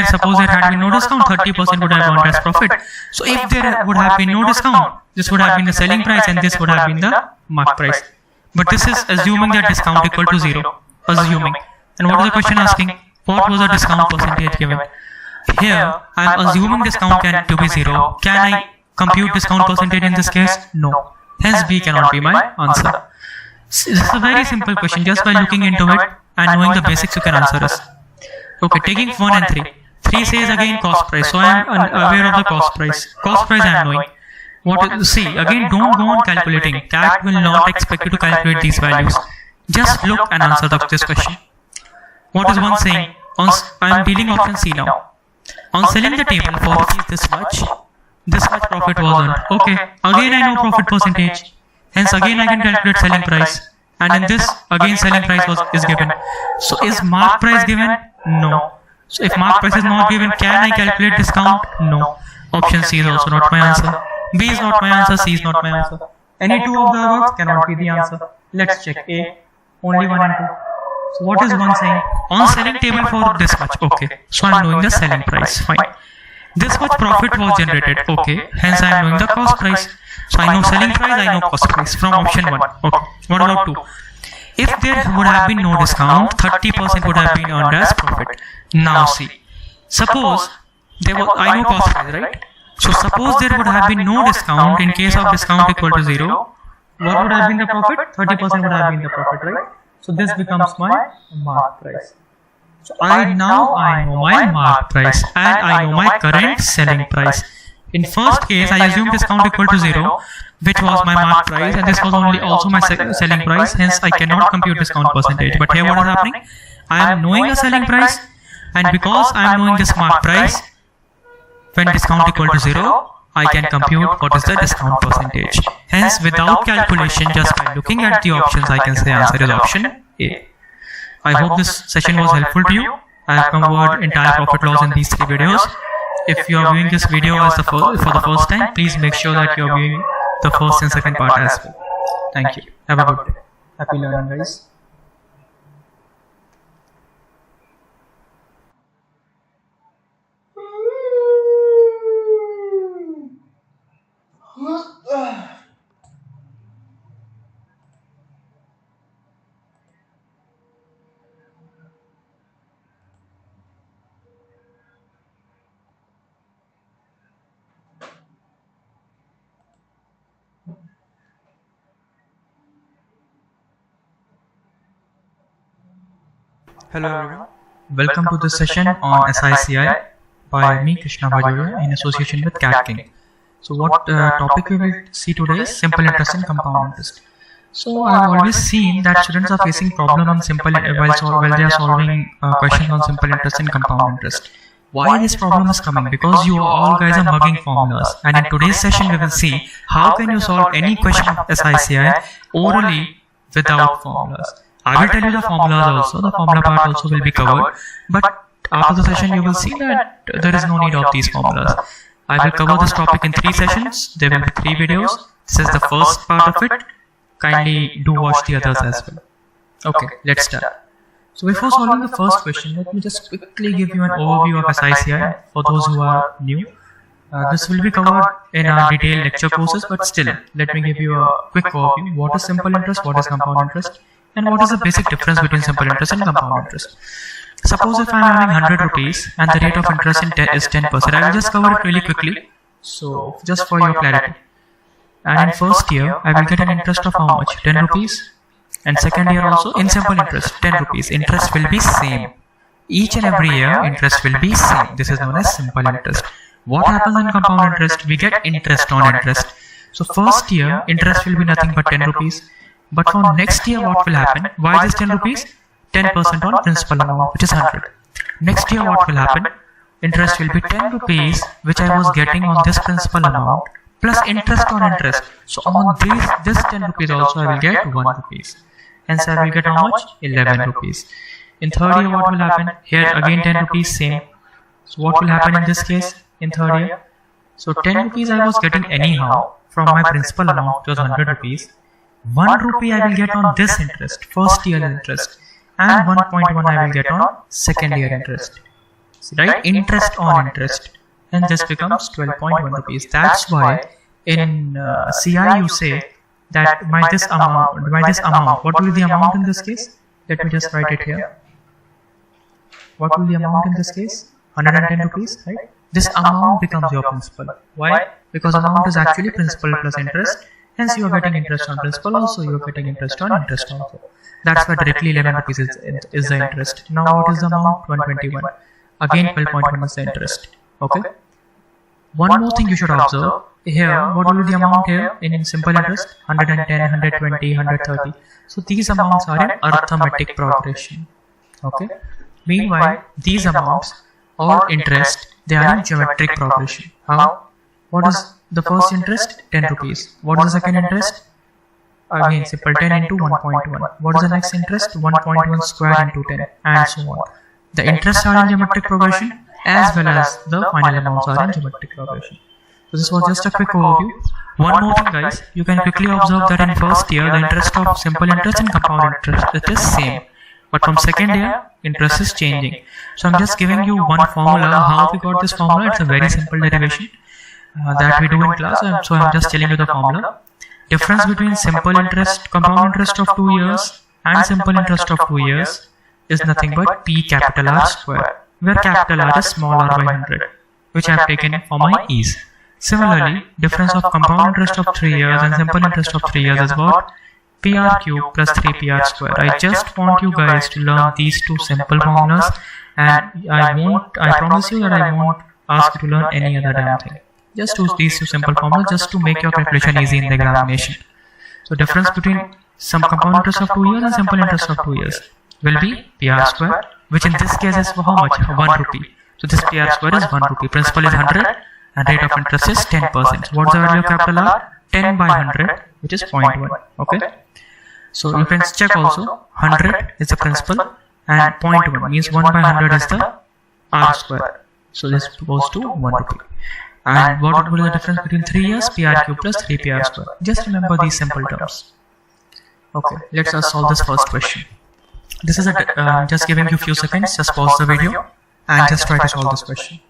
suppose there had been no discount, 30% would have earned as profit. So if there would have been no discount, this would have been the selling price and this would have been the mark price. But this is assuming that discount equal to 0, assuming. And what is the question asking? What was the discount percentage given? Here I am assuming discount to be 0. Can I compute discount percentage in this case? No. Hence B cannot be my answer. This is a very simple question. Just by looking into it and knowing the basics, you can answer this. Okay, taking 1 and 3. 3 says again cost price. So I am aware of the cost price. Cost price I am knowing. See, again, don't go on calculating. CAT will not expect you to calculate these values. Just look and answer this question. What is 1 saying? I am dealing option C now. On selling the table for rupees this much profit was earned. Okay, again I know profit percentage. Hence again I can calculate selling price. And in this, again selling price is given. So is mark price given? No. So if mark price is not given, can I calculate discount? No. Option C is also not my answer. B is not my answer, C is not my answer. Any two of the above cannot be the answer. Let's check A. Only 1 and 2. So what is 1 saying? On selling table for this much. Okay. So I am knowing the selling price. Fine. This much profit was generated. Okay. Hence I am knowing the cost price. So I know selling price, I know cost price from option 1. Okay. What about 2? If there would have been no discount, 30% would have been earned as profit. Now see. Suppose there was, I know cost price, right? So suppose there would have been no discount. In case of discount equal to 0, what would have been the profit? 30% would have been the profit, right? So this becomes my mark price. So I know my mark price and I know my current selling price. In first case, I assumed discount equal to 0, which was my mark price, and this was also my selling price. Hence, I cannot compute discount percentage. But here, what is happening? I am knowing the selling price, and because I am knowing this mark price, when discount equal to 0, I can compute what is the discount percentage. Hence, without calculation, just by looking at the options, I can say answer is option A. I hope this session was helpful to you. I have covered entire profit loss in these 3 videos. If you are viewing this video for the first time, please make sure that you are viewing the first and second part as well. Thank you. Have a good day. Happy learning, guys. Hello everyone, welcome to this session on SICI by me Krishna Vajoria in association with Cat King. So what topic we will see today is simple interest and compound interest. So I have always seen that students are facing problem on simple while they are solving questions on simple interest and compound interest. Why this problem is coming? Because you all guys are mugging formulas, and in today's session we will see how can you solve any question of SICI orally without formulas. I will tell you the formulas also, the formula part also will be covered, but after the session you will see that there is no need of these formulas. I will cover this topic in 3 sessions, there will be 3 videos, this is the first part of it, kindly do watch the others as well. Okay, let's start. So before solving the first question, let me just quickly give you an overview of SICI for those who are new. This will be covered in our detailed lecture courses, but still, let me give you a quick overview. What is simple interest, what is compound interest, and what is the basic difference between simple interest and compound interest. Suppose if I am having 100 rupees and the rate of interest is 10%, I will just cover it really quickly, so just for your clarity. And in first year, I will get an interest of how much? 10 rupees. And second year also in simple interest, 10 rupees. Interest will be same. each and every year interest will be same. This is known as simple interest. What happens in compound interest? We get interest on interest. So first year interest will be nothing but 10 rupees. But for next year what will happen? Why this 10 rupees? 10% on principal amount, which is 100. Next year what will happen? Interest will be 10 rupees which I was getting on this principal amount plus interest on interest. So on this 10 rupees also I will get 1 rupees. Hence I will get how much? 11 rupees. In third year what will happen? Here again 10 rupees same. So what will happen in this case in third year? So 10 rupees I was getting anyhow from my principal amount, which was 100 rupees. 1 rupee I will get on this interest, first year interest, and 1.1 I will get on second year interest. Right? Interest on interest. And this becomes 12.1 rupees. That's why in CI you say that by this amount, what will be the amount in this case? Let me just write it here. What will be the amount in this case? 110 rupees, right? This amount becomes your principal. Why? Because amount is actually principal plus interest. Hence you are getting interest on principal also, you are getting interest on interest also. That's why directly 11 rupees is the interest. Now what is the amount? 121. Again 12.1 is the interest. Okay. One more thing you should observe. Here, what will be the amount here in simple interest? 110, 120, 130. So these amounts are in arithmetic progression. Okay. Meanwhile, these amounts or interest, they are in geometric progression. How? What is the first interest? 10 rupees. What is the second interest? Again, simple 10 into 1.1. What is the next interest? 1.1 square into 10 and so on. The interests are in geometric progression as well as the final amounts are in geometric progression. So this was just a quick overview. One more thing guys, you can quickly observe that in first year the interest of simple interest and compound interest, it is same. But from second year, interest is changing. So I'm just giving you one formula. How we got this formula? It's a very simple derivation that we do in class. So I'm just telling you the formula. Difference between simple interest, compound interest of 2 years and simple interest of 2 years is nothing but P capital R square, where capital R is small r by 100, which I have taken for my ease. Similarly, difference of compound interest of 3 years and simple interest of 3 years is what? PR cube plus 3PR square. I just want you guys to learn these two simple formulas, and I promise you that I won't ask you to learn any other damn thing. Just use these two simple formulas just to make your calculation easy in the examination. So difference between some compound interest of 2 years and simple interest of 2 years will be PR square, which in this case is how much? 1 rupee. So this PR square is 1 rupee. Principal is 100 and rate of interest is 10%. So what's the value of capital R? 10 by 100, which is 0.1. Okay. So you can check also 100 is the principal and 0.1 means 1 by 100 is the R square. So this goes to 1 rupee. And what will be the difference between 3 years? PR cube plus 3PR square. Just remember these simple terms. Okay, let's solve this first question. This is just giving you a few seconds. Just pause the video and just try to solve this question.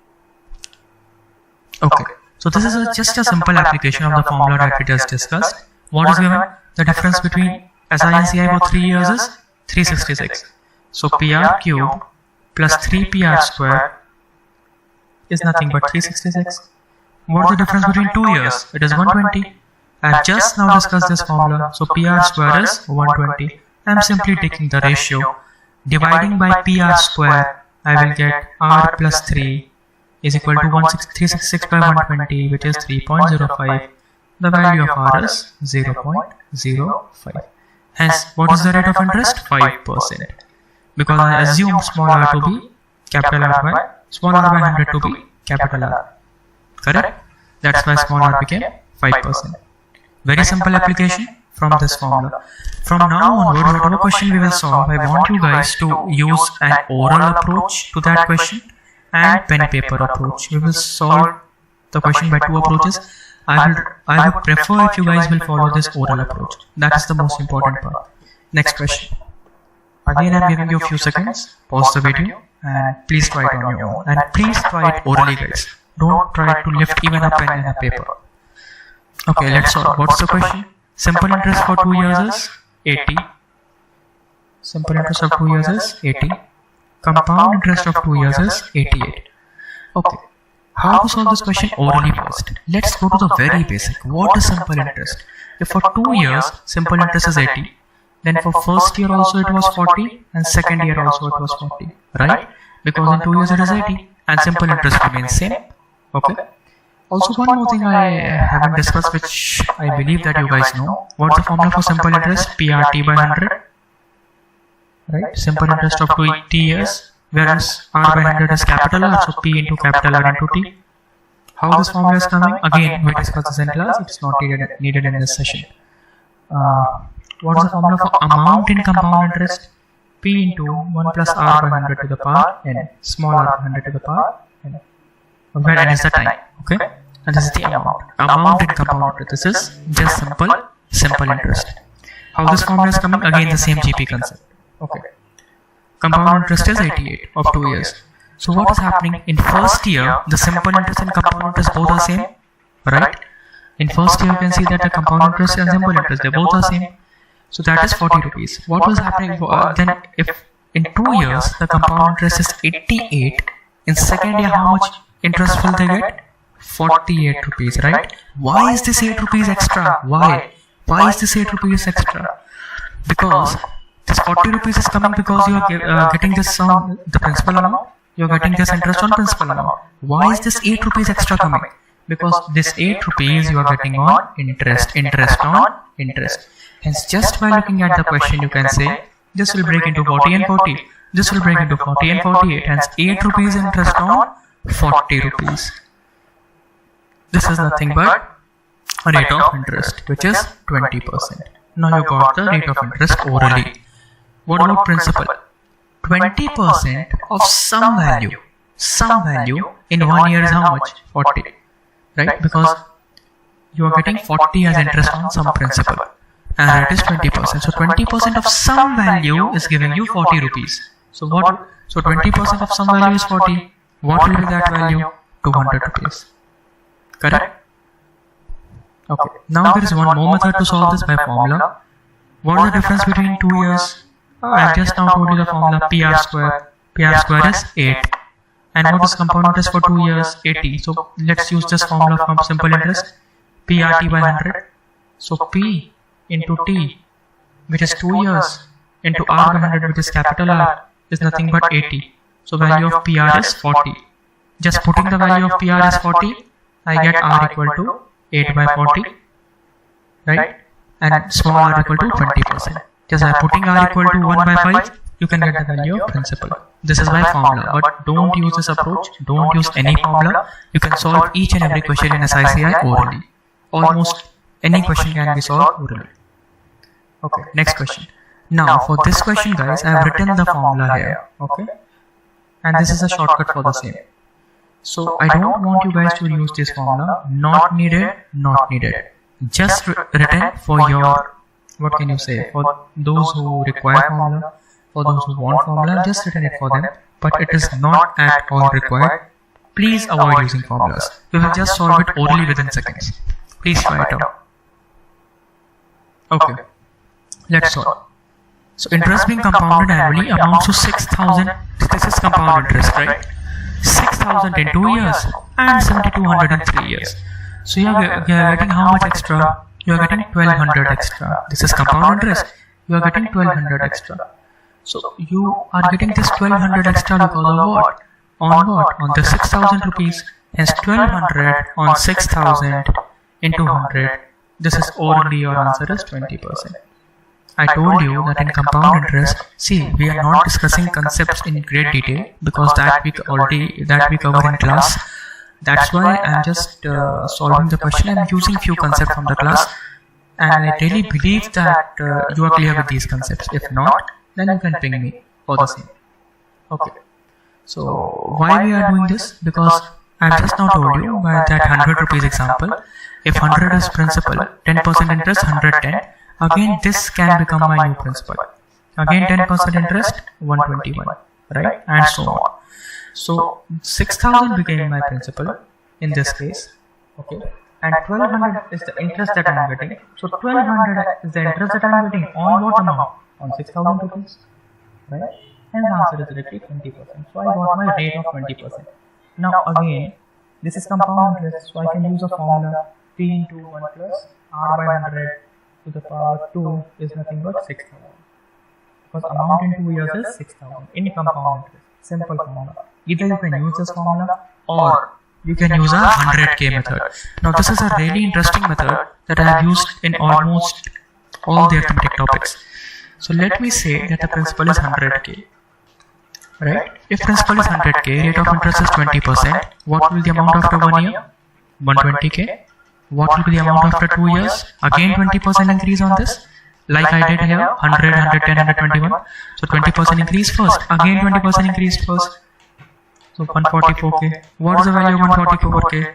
Okay, so this is just a simple application of the formula that we just discussed. What is given? The difference between SI and CI for 3 years is 366. So PR cube plus 3PR square is nothing but 366. What is the difference between 2 years? It is 120. I have just now discussed this formula. So PR square is 120. I am simply taking the ratio. Dividing by PR square, I will get R plus 3 is equal to 366 by 120, which is 3.05. The value of R is 0.05. Hence, what is the rate of interest? 5%. Because I assume small r to be capital R by small r by 100 to be capital R. Correct? That's why small r became 5%. Very simple application from this formula. From now onward, whatever question we will solve, I want you guys to use an oral approach to that question and pen paper approach. We will solve the question by 2 approaches. I would prefer if you guys will follow this oral approach. That is the most important part. Next question. Again, I am giving you a few seconds. Pause the video and please try it on your own. And please try it orally, guys. Don't try to lift even a pen and a paper. Okay, let's solve. What's the question? Simple interest for 2 years is 80. Simple interest of 2 years is 80. Compound interest of 2 years is 88. Okay. How to solve this question orally first? Let's go to the very basic. What is simple interest? If for 2 years simple interest is 80, Then for first year also it was 40 and second year also it was 40, right? Because in 2 years it is 80 and simple interest remains same. Okay. Also one more thing I haven't discussed, which I believe that you guys know. What's the formula for simple interest? PRT by 100, right? Simple interest of 20 years, whereas R by 100 is capital R, so P into capital R into T. How this formula is coming? Again, we discussed this in class. It's not needed in this session. What's the formula for amount in compound interest? P into 1 plus R by 100 to the power n, small r by 100 to the power n, where n is the time, okay? And this is the amount in compound interest. This is just simple interest. How this formula is coming? Again, the same GP concept, okay? Compound interest is 88 of 2 years. So what is happening? In first year, the simple interest and compound interest both are same, right? In first year, you can see that the compound interest and simple interest, they both are same. So that is 40 rupees. What was happening then if in 2 years the compound interest is 88, in second year how much interest will they get? 48 rupees, right? Why is this 8 rupees extra? Why is this 8 rupees extra? Because this 40 rupees is coming because you are getting this on the principal amount. You are getting this interest on principal amount. Why is this 8 rupees extra coming? Because this 8 rupees you are getting on interest on interest. Hence, just by looking at the question, you can say this will break into 40 and 40. This will break into 40 and 48. Hence, 8 rupees interest on 40 rupees. This is nothing but a rate of interest, which is 20%. Now you got the rate of interest orally. What about principal? 20% of some value in 1 year is how much? 40, right? Because you are getting 40 as interest on some principal, and it is 20%. So 20% of some value is giving you 40 rupees. So what? So 20% of some value is 40. What will be that value? 200 rupees. Correct? Okay. Now there is one more method to solve this by formula. What is the difference between 2 years? I have just now told you the formula PR square. PR square is 8. And what is compound interest for 2 years? 80. So let's use this formula from simple interest. PRT by 100. So P into T, which is 2 years, into R by 100, which is capital R, is nothing but 80. So value of PR is 40. Just putting the value of PR as 40, I get R equal to 8 by 40, right? And small r equal to 20%. Just by putting r equal to 1 by 5, you can get the value of principal. This is by formula, but don't use this approach. Don't use any formula. You can solve each and every question in SICI orally. Almost any question can be solved orally. Okay, next question. Now for this question, guys, I have written the formula here. Okay, and this is a shortcut for the same. So I don't want you guys to use this formula. Not needed, not needed. Just written for your, what can you say, for those who require formula, for those who want formula, just written it for them, but it is not at all required. Please avoid using formulas. We will just solve it orally within seconds. Please try it out. Okay, let's solve. So interest being compounded annually amounts to 6,000. This is compound interest, right? 6,000 in 2 years and 7,200 in 3 years. So you are getting how much extra? You are getting 1,200 extra. This is compound interest. You are getting 1,200 extra. So you are getting this 1,200 extra because of what? On what? On the 6,000 rupees. Hence 1,200 on 6,000 into 100. This is orally your answer is 20%. I told you that in compound interest, see, we are not discussing concepts in great detail because that we cover in class. That's why I'm just solving the question. I'm using few concepts from the class, and I really believe that you are clear with these concepts. If not, then you can ping me for the same. Okay. So why we are doing this? Because I've just now told you by that 100 rupees example. If 100 is principal, 10% interest, 110. Again, this can become my new principal. Again, 10% interest, 121, right? And so on. So 6,000 became my principal in this case, okay? And 1,200 is the interest that I am getting. So 1,200 is the interest that I am getting on what amount? On 6,000 rupees, right? And the answer is directly 20%. So I got my rate of 20%. Now again, this is compound interest, so I can use a formula P into 1 plus R by 100 to the power 2 is nothing but 6000. Because amount in 2 years is 6000 in compound interest. Simple formula. Either you can use this formula or you can use a 100k method. Now this is a really interesting method that I have used in almost all the arithmetic topics. So let me say that the principal is 100k. Right? If principal is 100k, rate of interest is 20%, what will be the amount after 1 year? 120k. What will be the amount after 2 years? Again 20% increase on this. Like I did here, 100, 110, 121. So 20% increase first. Again 20% increase first. So 144k. What is the value of 144k?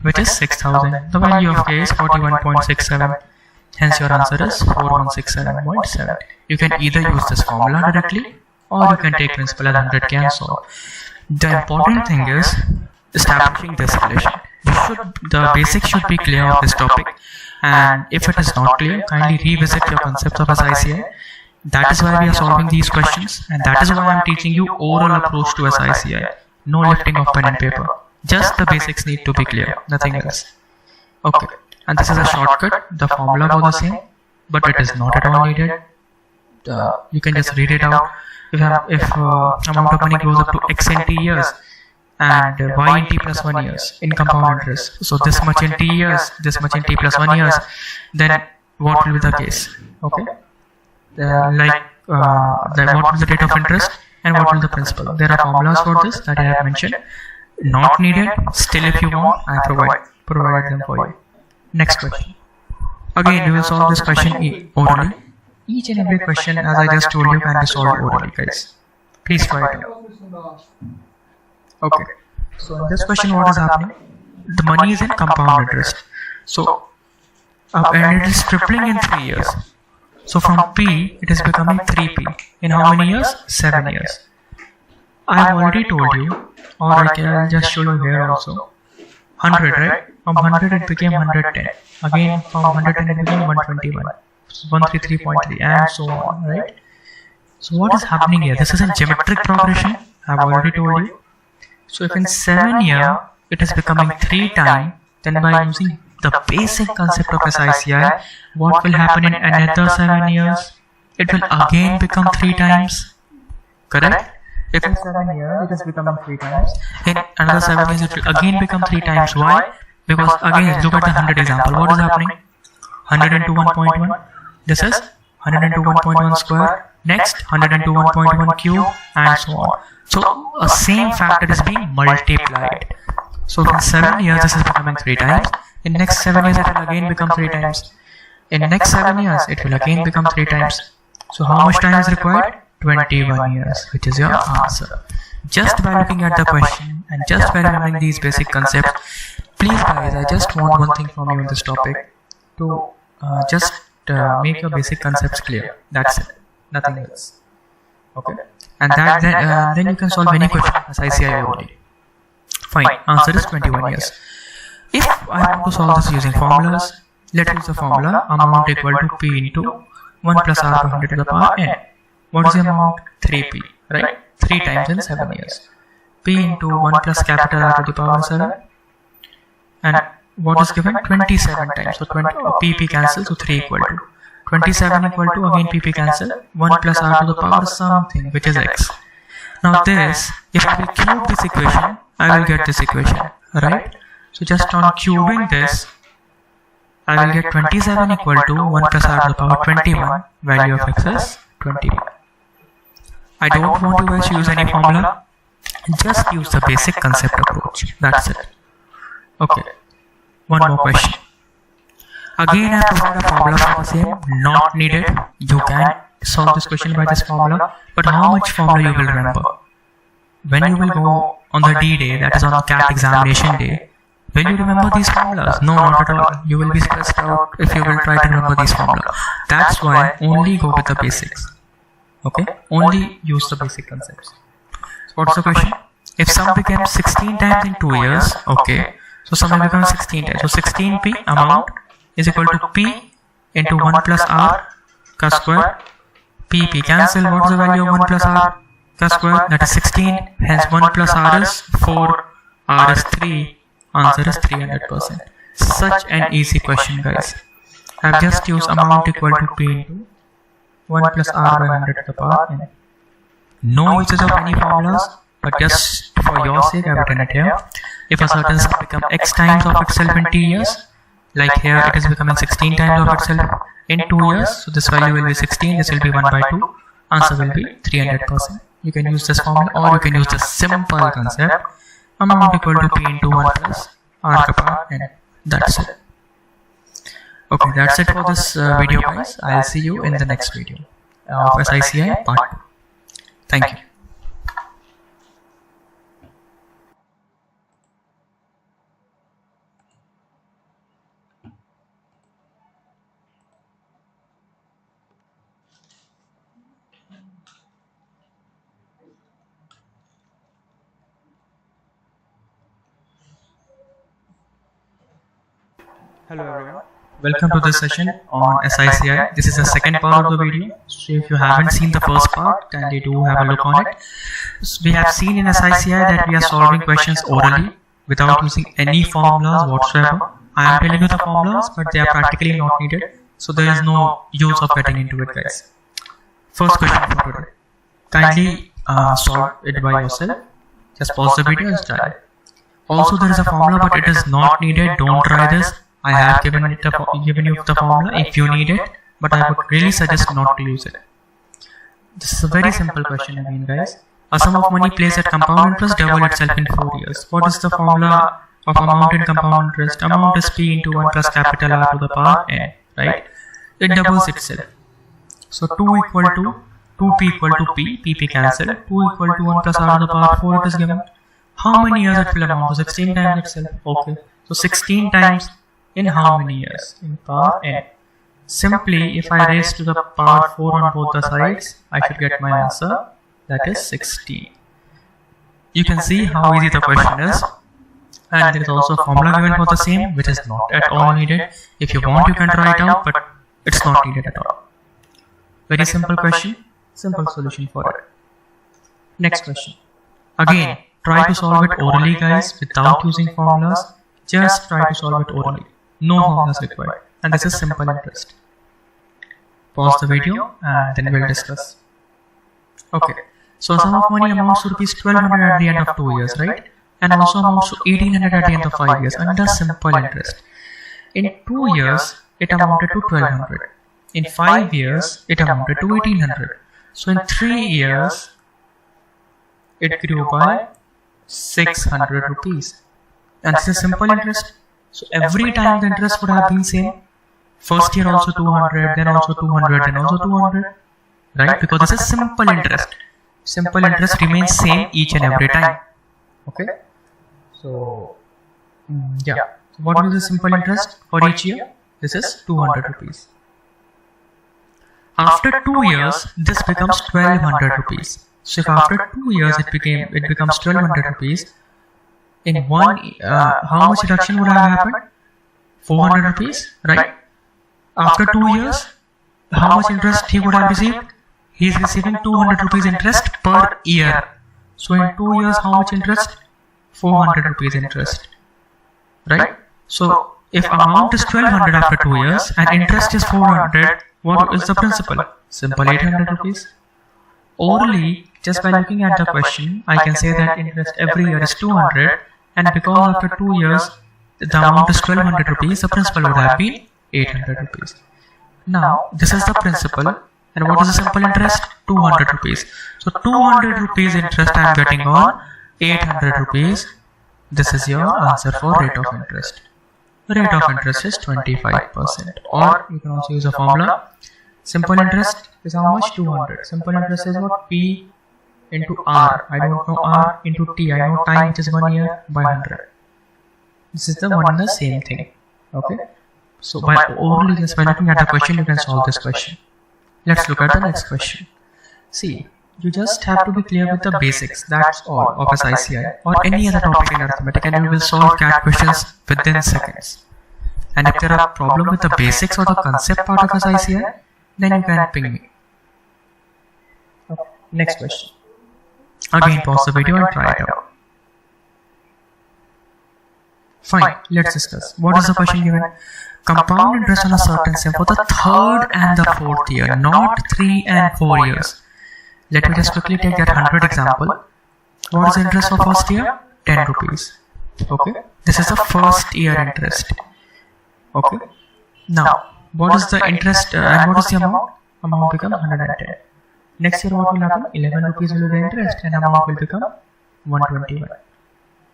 Which is 6000. The value of k is 41.67. Hence your answer is 4167.7. You can either use this formula directly or you can take principal as 100k and solve. The important thing is establishing this relation. The basics should be clear of this topic, and if it is not clear, kindly revisit your concepts of SICI. That is why we are solving these questions, and that is why I am teaching you oral approach to SICI. No lifting of pen and paper. Just the basics need to be clear, nothing else. Okay, and this is a shortcut. The formula was the same, but it is not at all needed. You can just read it out. If amount of money goes up to x in t years and y in t plus 1 years in compound interest, so this much in t years, this much in t plus 1 years, then what will be the case? Okay, what will the rate of interest and what will the principal? There are formulas for this that I have mentioned. Not needed. Still, if you want, I provide them for you. Next question. Again, we will solve this question orally. Each and every question, as I just told you, can be solved orally, guys. Please try it out. Okay. So in this question, what is happening? The money is in compound interest. So, and it is tripling in 3 years. So from P, it is becoming 3P. In how many years? 7 years. I have already told you, or I can just show you here also. 100, right? From 100 it became 110. Again from 110 it became 121. 133.3 and so on, right? So what is happening here? This is in geometric progression. I have already told you. So if in 7 years it is becoming 3 times, then by using the basic concept of SICI, what will happen in another 7 years? It will again become 3 times. Correct? If in 7 years it is becoming 3 times, in another 7 years it will again become 3 times. Why? Because again, look at the 100 example. What is happening? 100 into 1.1. This is 100 into 1.1 square. Next, 100 into 1.1 cube, and so on. So a same factor is being multiplied. So in 7 years this is becoming 3 times. In next 7 years it will again become 3 times. In next 7 years it will again become 3 times. So how much time is required? 21 years, which is your answer. Just by looking at the question and just by remembering these basic concepts, please guys, I just want one thing from you on this topic, to just make your basic concepts clear. That's it, nothing else. Okay, and then you can solve any question as ICI only. Fine, answer is 21 years. If I want to solve this using formulas, let's use the formula amount equal to P into 1 plus R to 100 to the power n. What is the amount? 3P, right? 3 times in 7 years. P into 1 plus capital R to the power 7. And what is given? 27 times. So PP cancel, so 3 equal to. 27 equal to, again PP cancel, 1 plus R to the power something, which is x. Now this, if I will cube this equation, I will get this equation, right? So just on cubing this, I will get 27 equal to 1 plus R to the power 21, value of x is 21. I don't want you guys to use any formula, just use the basic concept approach, that's it. Okay, one more question. Again I provide a formula for the same, not needed. You can solve this question by this formula, but how much formula you will remember? When you will go on the D day, that is on the CAT examination day, will you remember these formulas? No, not at all. You will be stressed out if you will try to remember these formulas. That's why only go with the basics. Okay, only use the basic concepts. So what's the question? If sum becomes 16 times in 2 years, okay, so sum will become 16 times. So 16p amount is equal to P into 1 plus R ka square. P cancel. What is the value of 1 plus R ka square? That is 16. Hence 1 plus R is 4, R is 3. Answer is 300%. Such an easy question, guys. I've just used amount equal to P into 1 plus R by 100 to the power n. No uses of any formulas, but just for your sake I've written it here. If a certain cell becomes x times of itself in t years, like here it is becoming 16 times of itself in 2 years, so this value will be 16, this will be 1 by 2, answer will be 300%. You can use this formula or you can use the simple concept amount equal to P into 1 plus R to the power n. That's it. Okay, that's it for this video guys. I'll see you in the next video of SICI part 2. Thank you. Hello everyone. Welcome to this session on SICI. This is the second part of the video. So if you haven't seen the first part, kindly do have a look on it. So we have seen in SICI that we are solving questions orally without using any formulas whatsoever. I am telling you the formulas, but they are practically not needed. So there is no use of getting into it guys. First question for today. Kindly solve it by yourself. Just pause the video and start it. Also there is a formula, but it is not needed. Don't try this. I have given you the formula if you need it, but I would really suggest not to use it. This is a very simple question again guys. A sum of money placed at compound interest double itself in 4 years. What is the formula of amount in compound interest? Amount is P into 1 plus capital R to the power n, right? It doubles itself. So 2 equal to 2P equal to P, PP cancel. 2 equal to 1 plus R to the power 4 it is given. How many years it will amount to? 16 times itself. Okay. So 16 times in how many years? In power n. Simply, if I raise to the power 4 on both the sides, I should get my answer, that is 16. You can see how easy the question is, and there is also a formula given for the same, which is not at all needed. If you want, you can try it out, but it's not needed at all. Very simple question, simple solution for it. Next question. Again, try to solve it orally guys, without using formulas. Just try to solve it orally. No formulas required. And this is simple interest. Pause the video and then we'll discuss. Okay. So a sum of money amounts to rupees 1200 at the end of 2 years, right? And also amounts to 1800 at the end of 5 years under simple interest. In 2 years, it amounted to 1200. In 5 years, it amounted to 1800. So in 3 years, it grew by 600 rupees. And this is simple interest. So every time the interest would have been same. First year also 200, then also 200, then also 200. Right? Because this is simple interest. Simple interest remains same each and every time. Okay? So, yeah. So what is the simple interest for each year? This is 200 rupees. After 2 years, this becomes 1200 rupees. So if after 2 years it becomes 1200 rupees, in one, how much reduction would have happened? 400 rupees, right? After 2 years, how much interest he would have received? He is receiving 200 rupees interest per year. So in 2 years, how much interest? 400 rupees interest, right? So if amount is 1200 after 2 years and interest is 400, what is the principal? Simple 800 rupees. Orally, just by looking at the question, I can say that interest every year is 200, and because after 2 years the amount is 1200 rupees, the principal would have been 800 rupees. Now, this is the principal, and what is the simple interest? 200 rupees. So 200 rupees interest I am getting on 800 rupees. This is your answer for rate of interest. Rate of interest is 25%, or you can also use a formula. Simple interest is how much? 200. Simple interest is what? P into R. I don't know R into T. I know time, which is 1 year, by 100. This is the one and the same thing. Okay. So by orally, just by looking at the question, you can solve this question. Let's look at the next question. See, you just have to be clear with the basics. That's all of SICI or any other topic in arithmetic, and you will solve CAT questions within seconds. And if there are a problem with the basics or the concept part of SICI, then you can ping me. Okay. Next question. Again, pause the video and try it out. Fine, let's discuss. What is the question given? Compound interest on a certain sum for the third and the fourth year, not 3 and 4 years. Let me just quickly take that 100 example. What is the interest for first year? 10 rupees. Okay, this is the first year interest. Okay, now what is the interest and what is the amount? Amount becomes 110. Next year what will happen? 11 rupees will be the interest and amount will become 121.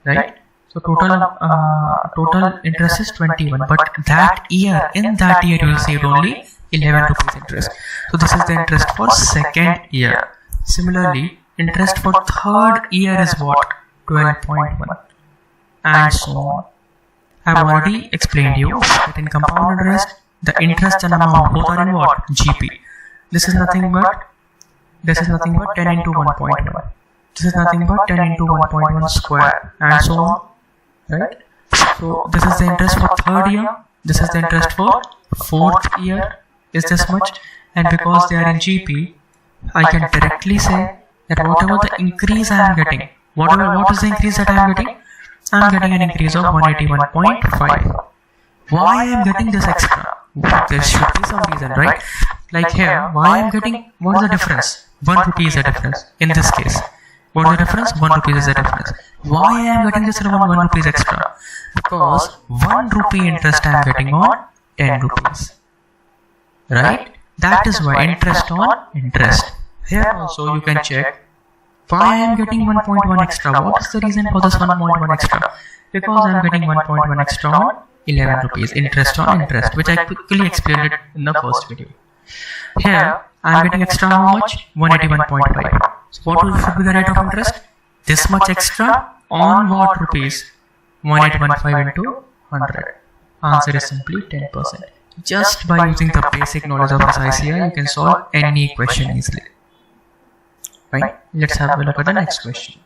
Right? So total interest is 21, but that year, in that year you will save only 11 rupees interest. So this is the interest for second year. Similarly, interest for third year is what? 12.1 and so on. I have already explained you that in compound interest, the interest and amount both are in what? GP. This is nothing but 10 into 1.1. This is nothing but 10 into 1.1 square and so on. Right? So this is the interest for third year. This is the interest for fourth year is this much, and because they are in GP, I can directly say that whatever the increase I am getting, what is the increase that I am getting? I am getting an increase of 181.5. Why I am getting this extra? There should be some reason, right? Like here, why I am getting, what is the difference? 1 rupee is the difference in this case. What is the difference? 1 rupee is the difference. Why I am getting this 1 rupees extra? Because 1 rupee interest I am getting on 10 rupees. Right? That is why interest on interest. Here also you can check why I am getting 1.1 extra. What is the reason for this 1.1 extra? Because I am getting 1.1 extra on 11 rupees. Interest on interest, which I quickly explained it in the first video. Here I am getting extra how much? 181.5. So what should be the rate of interest? This much extra on what rupees? 1815 into 100. Answer is simply 10%. Just by using the basic knowledge of SICI, you can solve any question easily. Right? Let's have a look at the next question.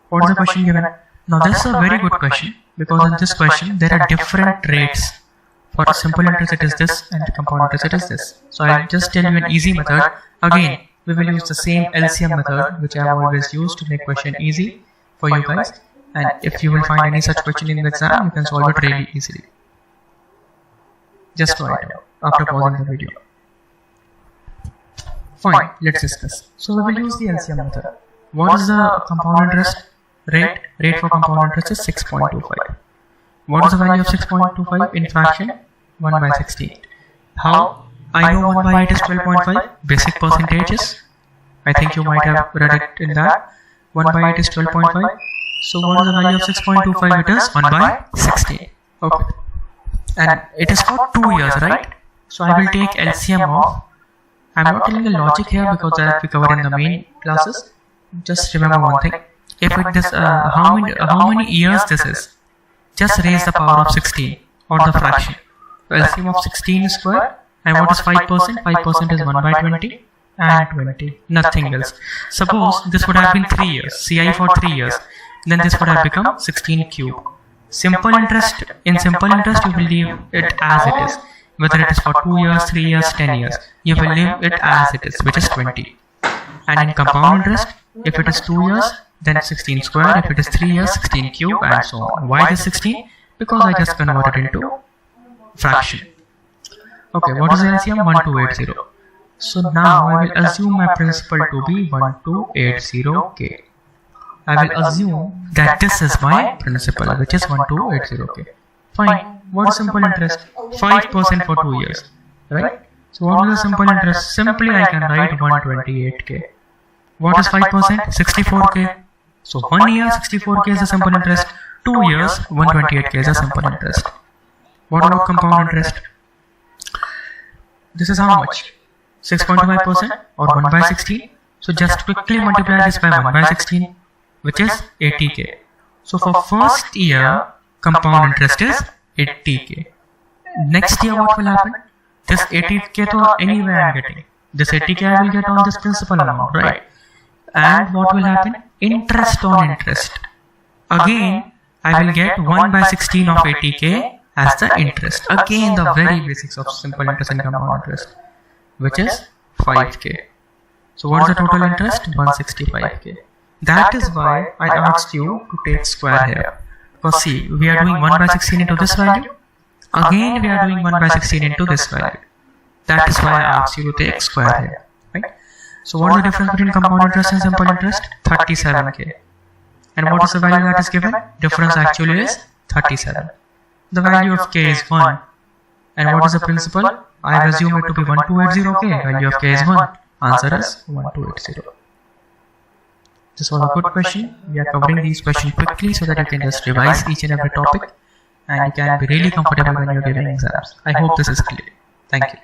What is the question given? Now this is a very good question, because in this question there are different rates. For a simple interest it is this, and compound interest it is this. So I'll just tell you an easy method. Again, we will use the same LCM method which I have always used to make question easy for you guys. And if you will find any such question in the exam, you can solve it really easily. Just try it out after pausing the video. Fine, let's discuss. So we will use the LCM method. What is the compound interest rate? Rate for compound interest is 6.25. What is the value of 6.25 in fraction? 1 by 16. How? I know 1 by 8 is 12.5. Basic percentages. I think you might have read it in that. 1 by 8 is 12.5. So what is the value of 6.25? It is 1 by 16. Okay. And it is for 2 years, right? So I will take LCM of. I am not telling the logic here because that we cover in the main classes. Just remember one thing. If it is how many years this is, just raise the power of 16 or the fraction. So LCM of 16 is square. And what is 5%? 5% is 1 by 20 and 20. Nothing else. Suppose this would have been 3 years. CI for 3 years. Then this would have become 16 cube. Simple interest. In simple interest, you will leave it as it is. Whether it is for 2 years, 3 years, 10 years, you will leave it as it is, which is 20. And in compound interest, if it is 2 years, then 16 square. If it is 3 years, 16 cube, and so on. Why this 16? Because I just converted into fraction. Okay, what is the LCM? 1280. So now I will assume my principal to be 1280k. I will assume that this is my principal, which is 1280k. Fine. What is simple interest? 5% for 2 years. Right? So what is the simple interest? Simply I can write 128k. What is 5%? 64k. So 1 year 64k is the simple interest. 2 years 128k is the simple interest. What about compound interest? This is how much? 6.5% or 1 by 16. So just quickly multiply this by 1 by 16, which is 80k. So for first year, compound interest is 80k. Next year what will happen? This 80k to anyway I am getting. This 80k I will get on this principal amount, right? And what will happen? Interest on interest. Again, I will get 1 by 16 of 80k as the interest. Again, the very basics of simple interest and compound interest, which is 5k. So what is the total interest? 165k. That is why I asked you to take square here. Because see, we are doing 1 by 16 into this value. Again, we are doing 1 by 16 into this value. That is why I asked you to take square here. Right? So what is the difference between compound interest and simple interest? 37k. And what is the value that is given? Difference actually is 37. The value of k is 1. And what is the principal? I have assumed it to be 1280k. Value of k is 1. Answer is 1280. This was a good question. We are covering these questions quickly so that you can just revise each and every topic and you can be really comfortable when you are giving exams. I hope this is clear. Thank you.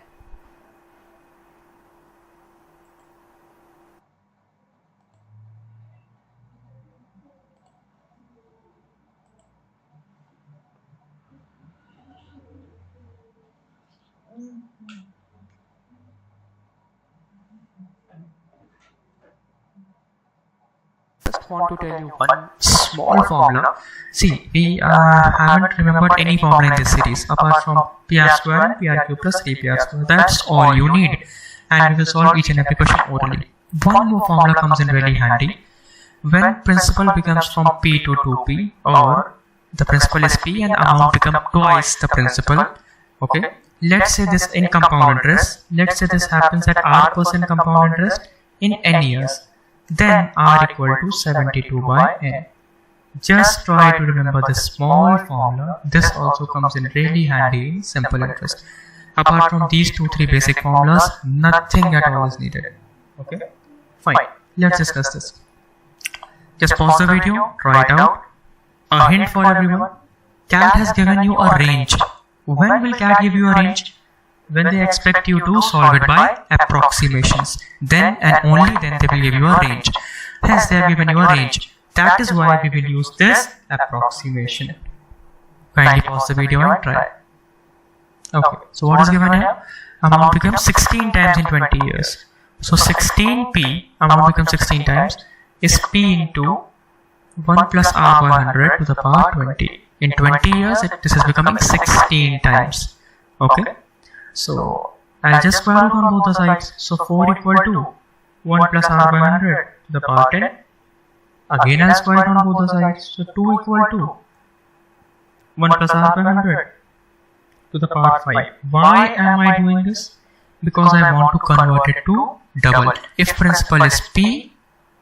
Just want to tell you one small formula. See, we haven't remembered any formula in this series apart from PR square and PR cube plus 3PR square. That's all you need, and we will solve each and every question orally. One more formula comes in really handy. When principal becomes from P to 2P, or the principal is P and amount becomes twice the principal. Okay, let's say this in compound interest. Let's say this happens at R% compound interest in n years. Then R equal to 72 by n. Just try to remember this small formula. This also comes in really handy in simple interest. Apart from these 2-3 basic formulas, nothing at all is needed. Okay, fine. Let's discuss this. Just pause the video, try it out. A hint for everyone. CAT has given you a range. When will CAT give you a range? When they expect you to solve it by approximations. Then and only then they will give you a range. Hence they have given you a range. That is why we will use this approximation. Kindly pause the video and try. Okay, so what is given here? Amount becomes 16 times in 20 years. So 16p, amount becomes 16 times, is p into 1 plus r by 100 to the power 20. In 20 years, this is becoming 16 times. Okay. So I'll just square root on both the sides. So 4 equal to 1 plus r by 100 to the power 10. Again I'll square it on both the sides. So 2 equal to 1 plus r by 100 to the power 5. Why am I doing this? Because I want to convert it to double. If principal is p,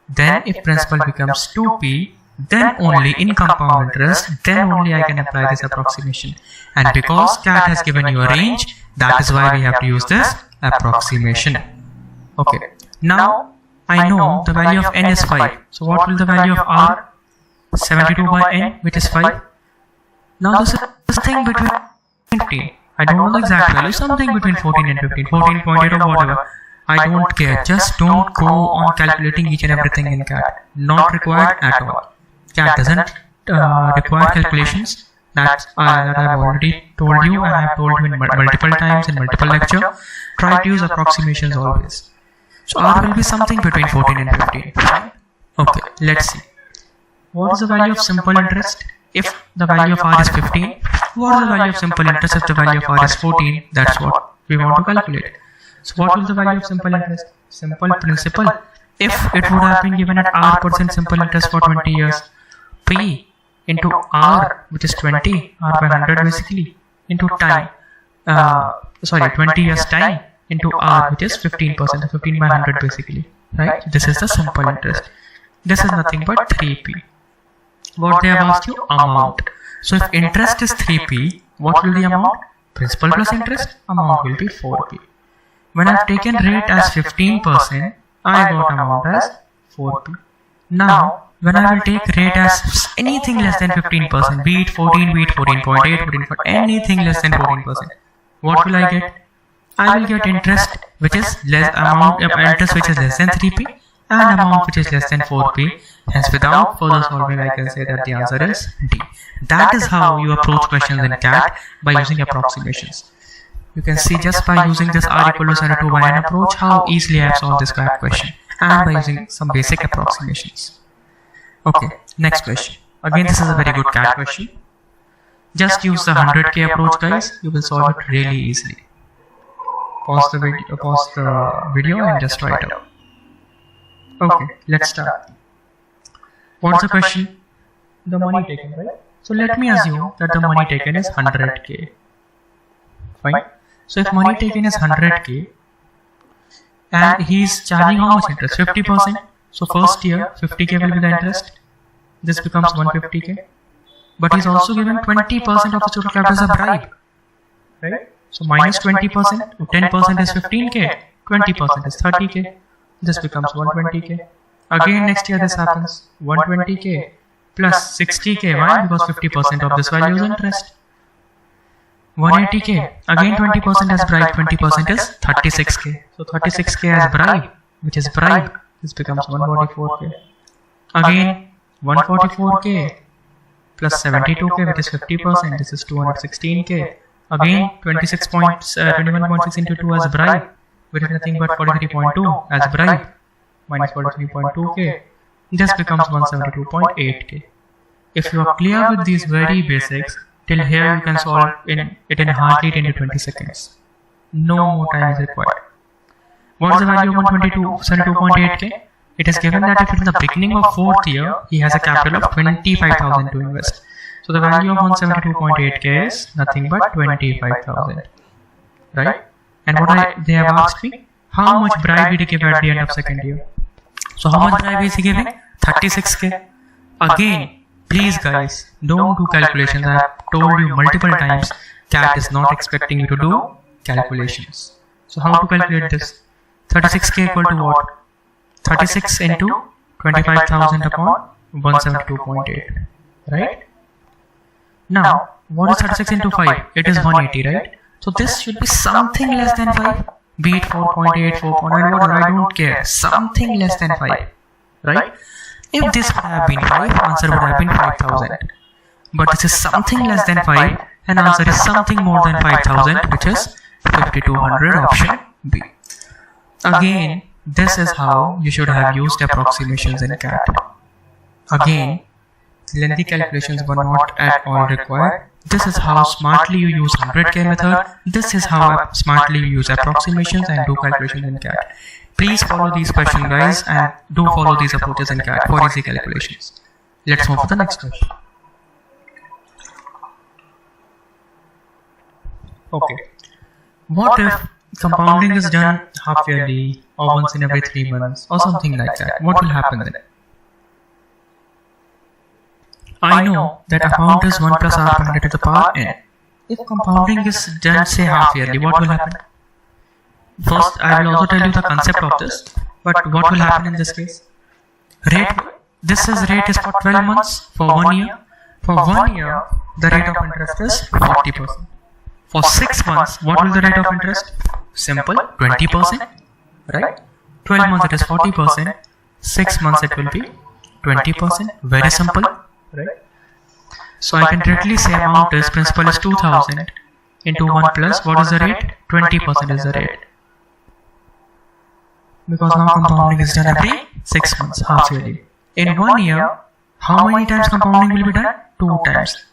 then if principal becomes 2p, then only in compound interest, then only I can apply this approximation. And because CAT has given you a range, that is why we have to use this approximation. Okay, now I know the value of n is 5. So what will the value of r? 72 by n, which is 5. Now this is this thing between 15. I don't know the exact value, something between 14 and 15, 14.8 or whatever. I don't care, just don't go on calculating each and everything in CAT. Not required at all. CAT doesn't require calculations. That I have already told you, and I have told you in multiple times in multiple lectures. Try to use approximations always. So R will be something between 14 and 15. Okay, let's see. What is the value of simple interest if the value of R is 15? What is the value of simple interest if the value of R is 14? That's what we want to calculate. So what will the value of simple interest? Simple principal. If it would have been given at R% simple interest for 20 years, P into R, which is 20, R by 100 basically, into time, 20 years time into R, which is 15%, 15 by 100 basically, right? This is the simple interest. This is nothing but 3p. What they have asked you? Amount. So if interest is 3p, what will the amount? Principal plus interest, amount will be 4p. When I have taken rate as 15%, I got amount as 4p. Now, when I will take rate as anything less than 15%, be it 14, be it 14.8, anything less than 14%, what will I get? I will get interest which is less amount of interest which is less than 3p and amount which is less than 4p. Hence, without further solving, I can say that the answer is D. That is how you approach questions in CAT, by using approximations. You can see just by using this R equal to 72 by n approach how easily I have solved this CAT question, and by using some basic approximations. Okay, next question. Again, this is a very good CAT question. Just use the 100k approach, guys. You will solve it really easily. Pause the video and just try it out. Okay, let's start. What's the question? The money taken, right? So let me assume that the money taken is 100k. Fine. So if money taken is 100k and he is charging how much interest? 50%. So first year 50k will be the interest. This becomes 150k. But he's also given 20% of the total capital as a bribe. Right? So minus 20%, 10% is 15k, 20% is 30k. This becomes 120k. Again next year this happens, 120k plus 60k. Why? Because 50% of this value is interest. 180k, again 20% as bribe, 20% is 36k. So 36k as bribe, which is bribe, this becomes 144k. Again 144k plus 72k, which is 50%, this is 216k. Again 21.6 into 2 as bribe, which is nothing but 43.2 as bribe, minus 43.2k. This becomes 172.8k. If you are clear with these very basics, till here you can solve it in hardly 10 to 20 seconds. No more time is required. What is the value of 172.8k? It is given that if in the beginning of 4th year, he has a capital of 25,000 to invest. So the value of 172.8k is nothing but 25,000. Right? And what they have asked me, how much bribe did he give at the end of 2nd year? So how much bribe is he giving? 36k. Again, please guys, don't do calculations. I have told you multiple times, CAT is not expecting you to do calculations. So how to calculate this? 36k equal to what? 36 into 25,000 upon 172.8. Right? Now, what is 36 into 5? It is 180, right? So this should be something less than 5. Be it 4.8, 4.9, whatever, I don't care. Something less than 5. Right? If this would have been 5, answer would have been 5,000. But this is something less than 5 and answer is something more than 5,000, which is 5200, option B. Again, this is how you should have used approximations in CAT. Again, lengthy calculations were not at all required. This is how smartly you use 100k method. This is how smartly you use approximations and do calculations in CAT. Please follow these questions, guys, and do follow these approaches in CAT for easy calculations. Let's move to the next question. Okay. What if compounding is done half yearly or once in every 3 months or something like that? What will happen then? I know that amount is 1 plus r per to the power n. If compounding is done say half yearly, what will happen? First, I will also tell you the concept of this, but what will happen in this case? Rate is for 12 months, for 1 year. For 1 year, the rate of interest is 40%. For 6 months, what will the rate of interest? Simple, 20%, right? 12 months it is 40%, 6 months it will be 20%, very simple, right? So I can directly say amount is, principal is 2000 into 1 plus, what is the rate? 20% is the rate. Because now compounding is done every 6 months, half yearly. In 1 year, how many times compounding will be done? 2 times.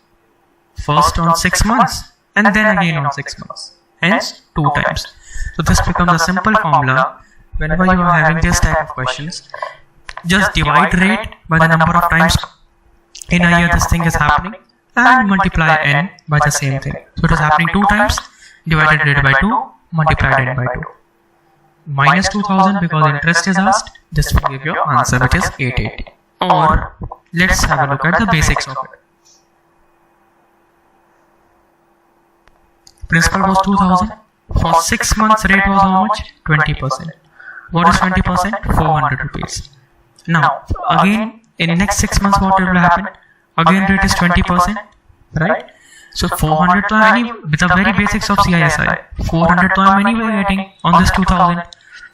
First on 6 months and then again on 6 months. Hence 2 times. So this becomes a simple formula. Whenever you are having this type of questions, just divide rate by the number of times in a year this thing is happening and multiply n by the same thing. So it is happening 2 times, divided rate by 2, multiplied n by 2. Minus 2000 because interest is asked, this will give your answer, which is 880. Or let's have a look at the basics of it. Principal was 2000. For 6 months rate was how much? 20%. What is 20%? 400 rupees. Now again in next 6 months what will happen? Again rate is 20%, right? So 400 with the very basics of CISI, 400 to I am anyway getting on this 2000.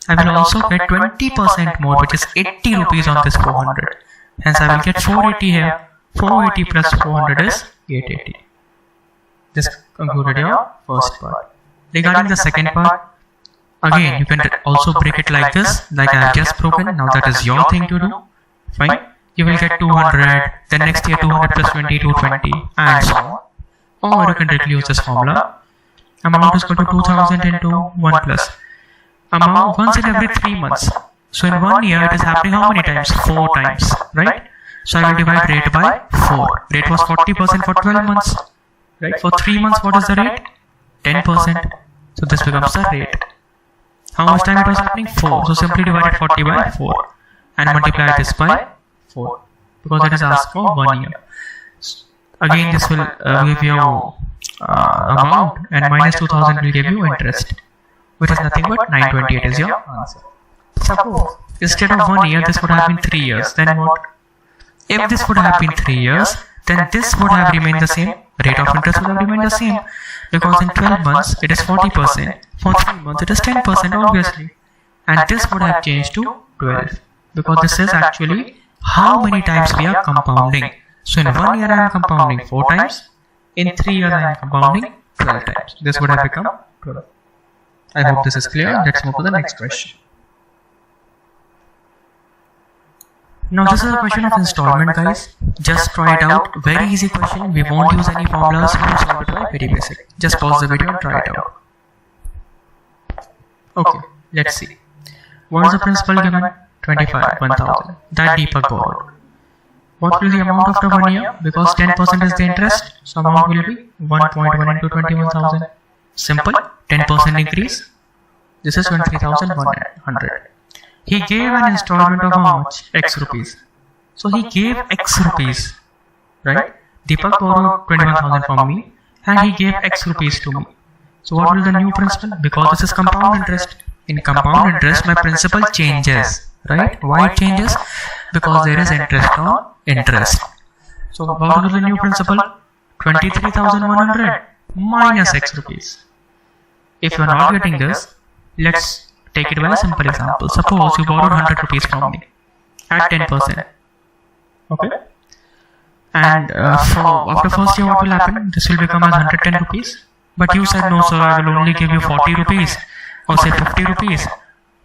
I will also get 20% more, which is 80 rupees on this 400. Hence I will get 480 here. 480 plus 400 is 880. This concluded your first part. Regarding the second part, again you can also break it like this, like I have just broken. Now that is your thing to do. Fine. You will get 200, then next year 200 plus 20, 220, and so on. Or you can directly use this formula. Amount is equal to 2000 into 1 plus. Amount once in every 3 months. So in 1 year it is happening how many times? 4 times, right? So I will divide rate by 4. Rate was 40% for 12 months. Right? For 3 months, what is the rate? 10%. So this becomes the rate. How much time it was happening? 4. So simply divide 40 by 4 and multiply this by 4 because it is asked for 1 year. Again, this will give you amount, and minus 2000 will give you interest, which is nothing but 928 is your answer. Suppose instead of 1 year, this would have been 3 years. Then what? If this would have been 3 years, then this would have remained the same. Rate of interest would have remained the same, because in 12 months it is 40%. For 3 months it is 10%, obviously, and this would have changed to 12, because this is actually how many times we are compounding. So in 1 year I am compounding 4 times. In 3 years I am compounding 12 times. This would have become 12. I hope this is clear. Let's move to the next question. Now this is a question of installment, guys. Just try it out. Very easy question. We won't use any formulas. We will solve it by very basic. Just pause the video and try it out. Okay, let's see. What is the principal given? 25, 1000. That Deepak borrowed. What will be the amount after 1 year? Because 10% is the interest, so amount will be 1.1 into 21,000. Simple, 10% increase. This is 23,100. He gave an installment of how much? X rupees. So he gave X rupees, right? Deepak borrowed 21,000 from me and he gave X rupees to me. So what will the new principal? Because this is compound interest. In compound interest, my principal changes, right? Why it changes? Because there is interest on interest. So what will the new principal? 23,100 minus X rupees. If you are not getting this, let's take it by a simple example. Suppose you borrowed 100 rupees from me at 10%. Okay? And after first year, what will happen? This will become as 110 rupees. But you said, no sir, I will only give you 40 rupees or say 50 rupees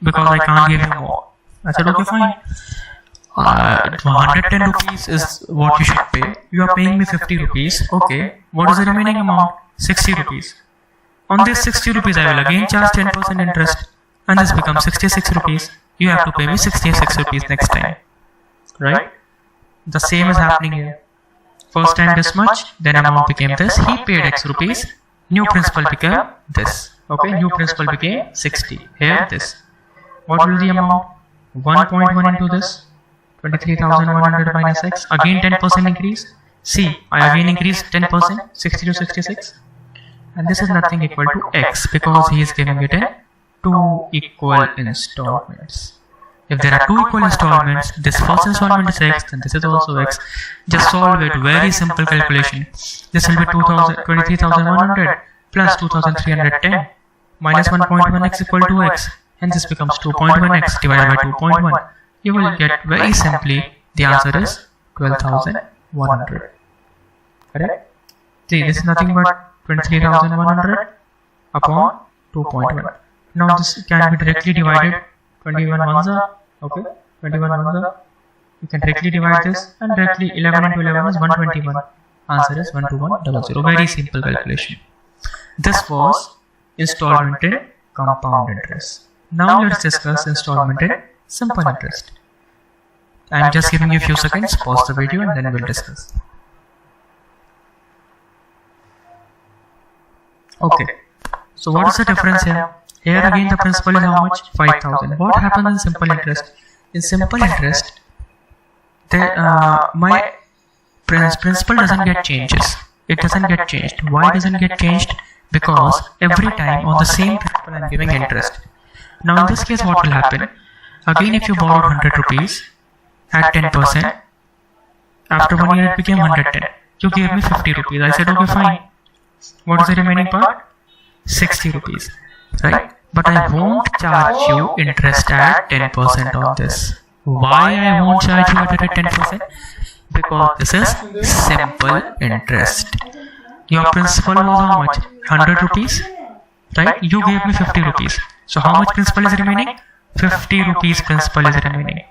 because I can't give you more. I said, okay, fine. 110 rupees is what you should pay. You are paying me 50 rupees. Okay, what is the remaining amount? 60 rupees. On this 60 rupees, I will again charge 10% interest, and this becomes 66 rupees. You have to pay me 66 rupees next time. Right? The same is happening here. First time this much, then amount became this. He paid X rupees. New principal became this. Okay, new principal became 60. Here this. What will the amount? 1.1 into this. 23,100 minus X. Again 10% increase. See, I again increased 10%. 60 to 66. And this is nothing equal to X because he is giving it in 2 equal installments. If there are 2 equal installments, this first installment is X and this is also X. Just solve it. Very simple calculation. This will be 23,100 plus 2,310 minus 1.1x equal to X. And this becomes 2.1x divided by 2.1. You will get very simply the answer is 12,100. Correct? See, this is nothing but 23,100 upon 2.1. Now this can be directly divided. 21 ones are, okay, 21 ones are. You can directly divide this, and directly 11 into 11 is 121. Answer is 12100. Very simple calculation. This was installment in compound interest. Now let's discuss installment in simple interest. I am just giving you a few seconds. Pause the video and then we'll discuss. Okay. So what is the difference here? Here again the principal is how much? 5,000. What happens in simple interest? In simple interest, my principal doesn't get changes. It doesn't get changed. Why doesn't it get changed? Because every time on the same principal I am giving interest. Now in this case what will happen? Again if you borrowed 100 rupees at 10%, after 1 year it became 110. You gave me 50 rupees. I said okay fine. What is the remaining part? 60 rupees. Right? But I won't charge you interest at 10% on this. Why I won't charge you at 10%? Because this is simple interest. Your principal was how much? 100 rupees. Right? You gave me 50 rupees. So how much principal is remaining? 50 rupees principal is remaining.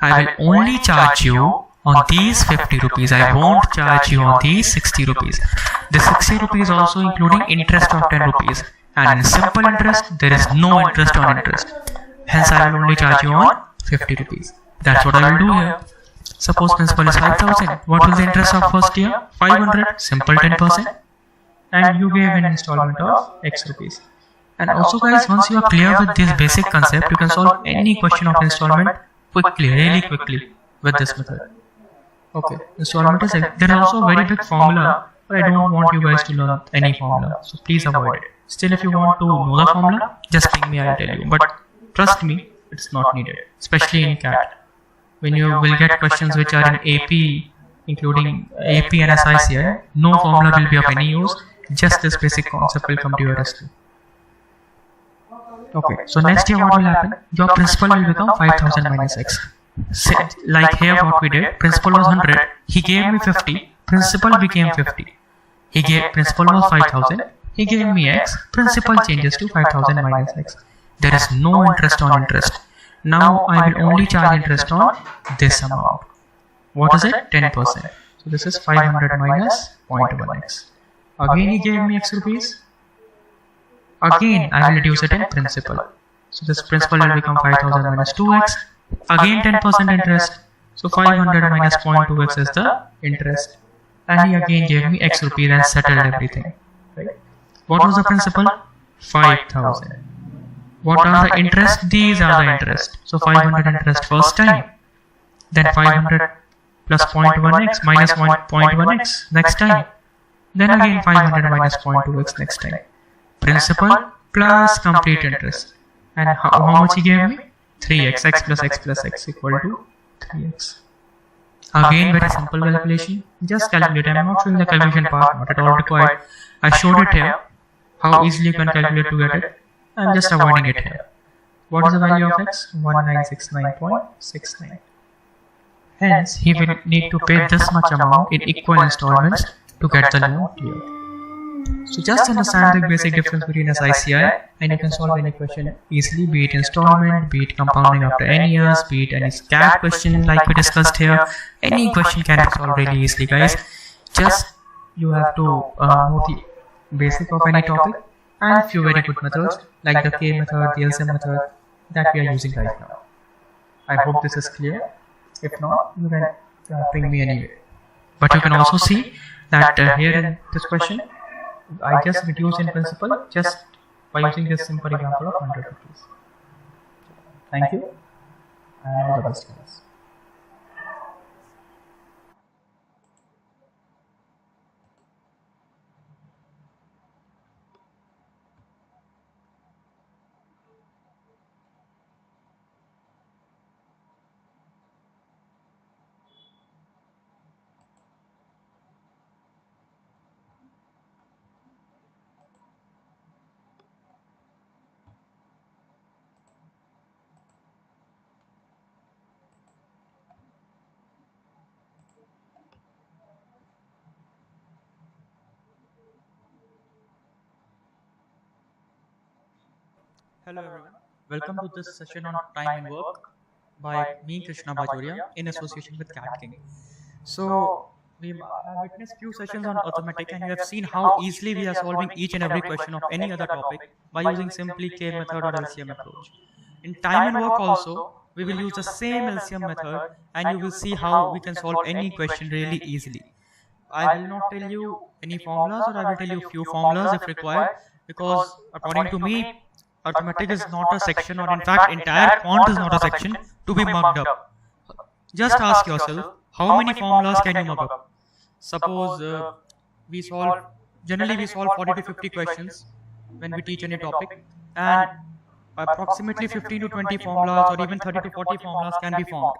I will only charge you on these 50 rupees. I won't charge you on these 60 rupees. The 60 rupees also including interest of 10 rupees. And in simple interest, there is no interest on interest. Hence, I will only charge you on 50 rupees. That's what I will do here. Suppose principal is 5,000. What will the interest of first year? 500. Simple 10%. And you gave an installment of X rupees. And also guys, once you are clear with this basic concept, you can solve any question of installment quickly, really quickly with this method. Okay, installment is, there is also a very big formula, but I don't want you guys to learn any formula, so please avoid it. Still, if you want to know the formula, just ping me, I'll tell you. But trust me, it's not needed, especially in CAT. When you will get questions which are in AP, including AP and SICI, no formula will be of any use, just this basic concept will come to your rescue. Okay, so next year what will happen? Your principal will become 5,000 minus X. Like here what we did, principal was 100, he gave me 50, principal became 50. Principal was 5,000, he gave me X, principal changes to 5,000 minus X. There is no interest on interest. Now I will only charge interest on this amount. What is it? 10%. So this is 500 minus 0.1x. Again he gave me X rupees. Again I will reduce it in principal. So this principal will become 5,000 minus 2x. Again 10% interest. So 500 minus 0.2x is the interest. And he again gave me X rupees and settled everything. Right? What was the principal? 5,000. What are the interest? These are the interest. So 500 interest first time. Then 500 plus 0.1x minus 1.1x next time. Then again 500 minus 0.2x next time. Principal plus complete interest. And how much he gave me? 3x. X plus x plus x equal to 3x. Again very simple calculation. Just calculate. I am not showing the calculation part, not at all required. I showed it here. How easily you can calculate to get it. I am just avoiding it here. What is the value of x? 1969.69. Hence, he will need to pay this much amount in equal installments to get the loan cleared. So just understand the basic difference between SICI and you can solve any question easily, be it installment, be it compounding after n years, be it any CAT question like we discussed here. Any question can be solved really easily, guys. Just you have to know the basic of any topic and few very good methods like the K method, the LCM method that we are using right now. I hope this is clear. If not, you can ping me anyway. But you can also see that here in this question, I just reduce in principle just by using this simple example of 100 rupees. Thank you and all the best, guys. Hello everyone, welcome to this session on time and work by me Krishna Bajoria in association with Cat King. So we have witnessed few sessions on Arthematic and you have seen how easily we are solving each and every question of any other topic by using simply K method or LCM approach. In time and work also, we will use the same LCM method and you will see how we can solve any question really easily. I will not tell you any formulas or I will tell you few formulas if required because according to me, Arthematic is not a section or in fact entire quant is not a section to be mugged up. Just ask yourself, how many formulas can you mug up? Suppose generally we solve 40 to 50 questions when we teach any topic and approximately 15 to 20 formulas or even 30 to 40 formulas can be formed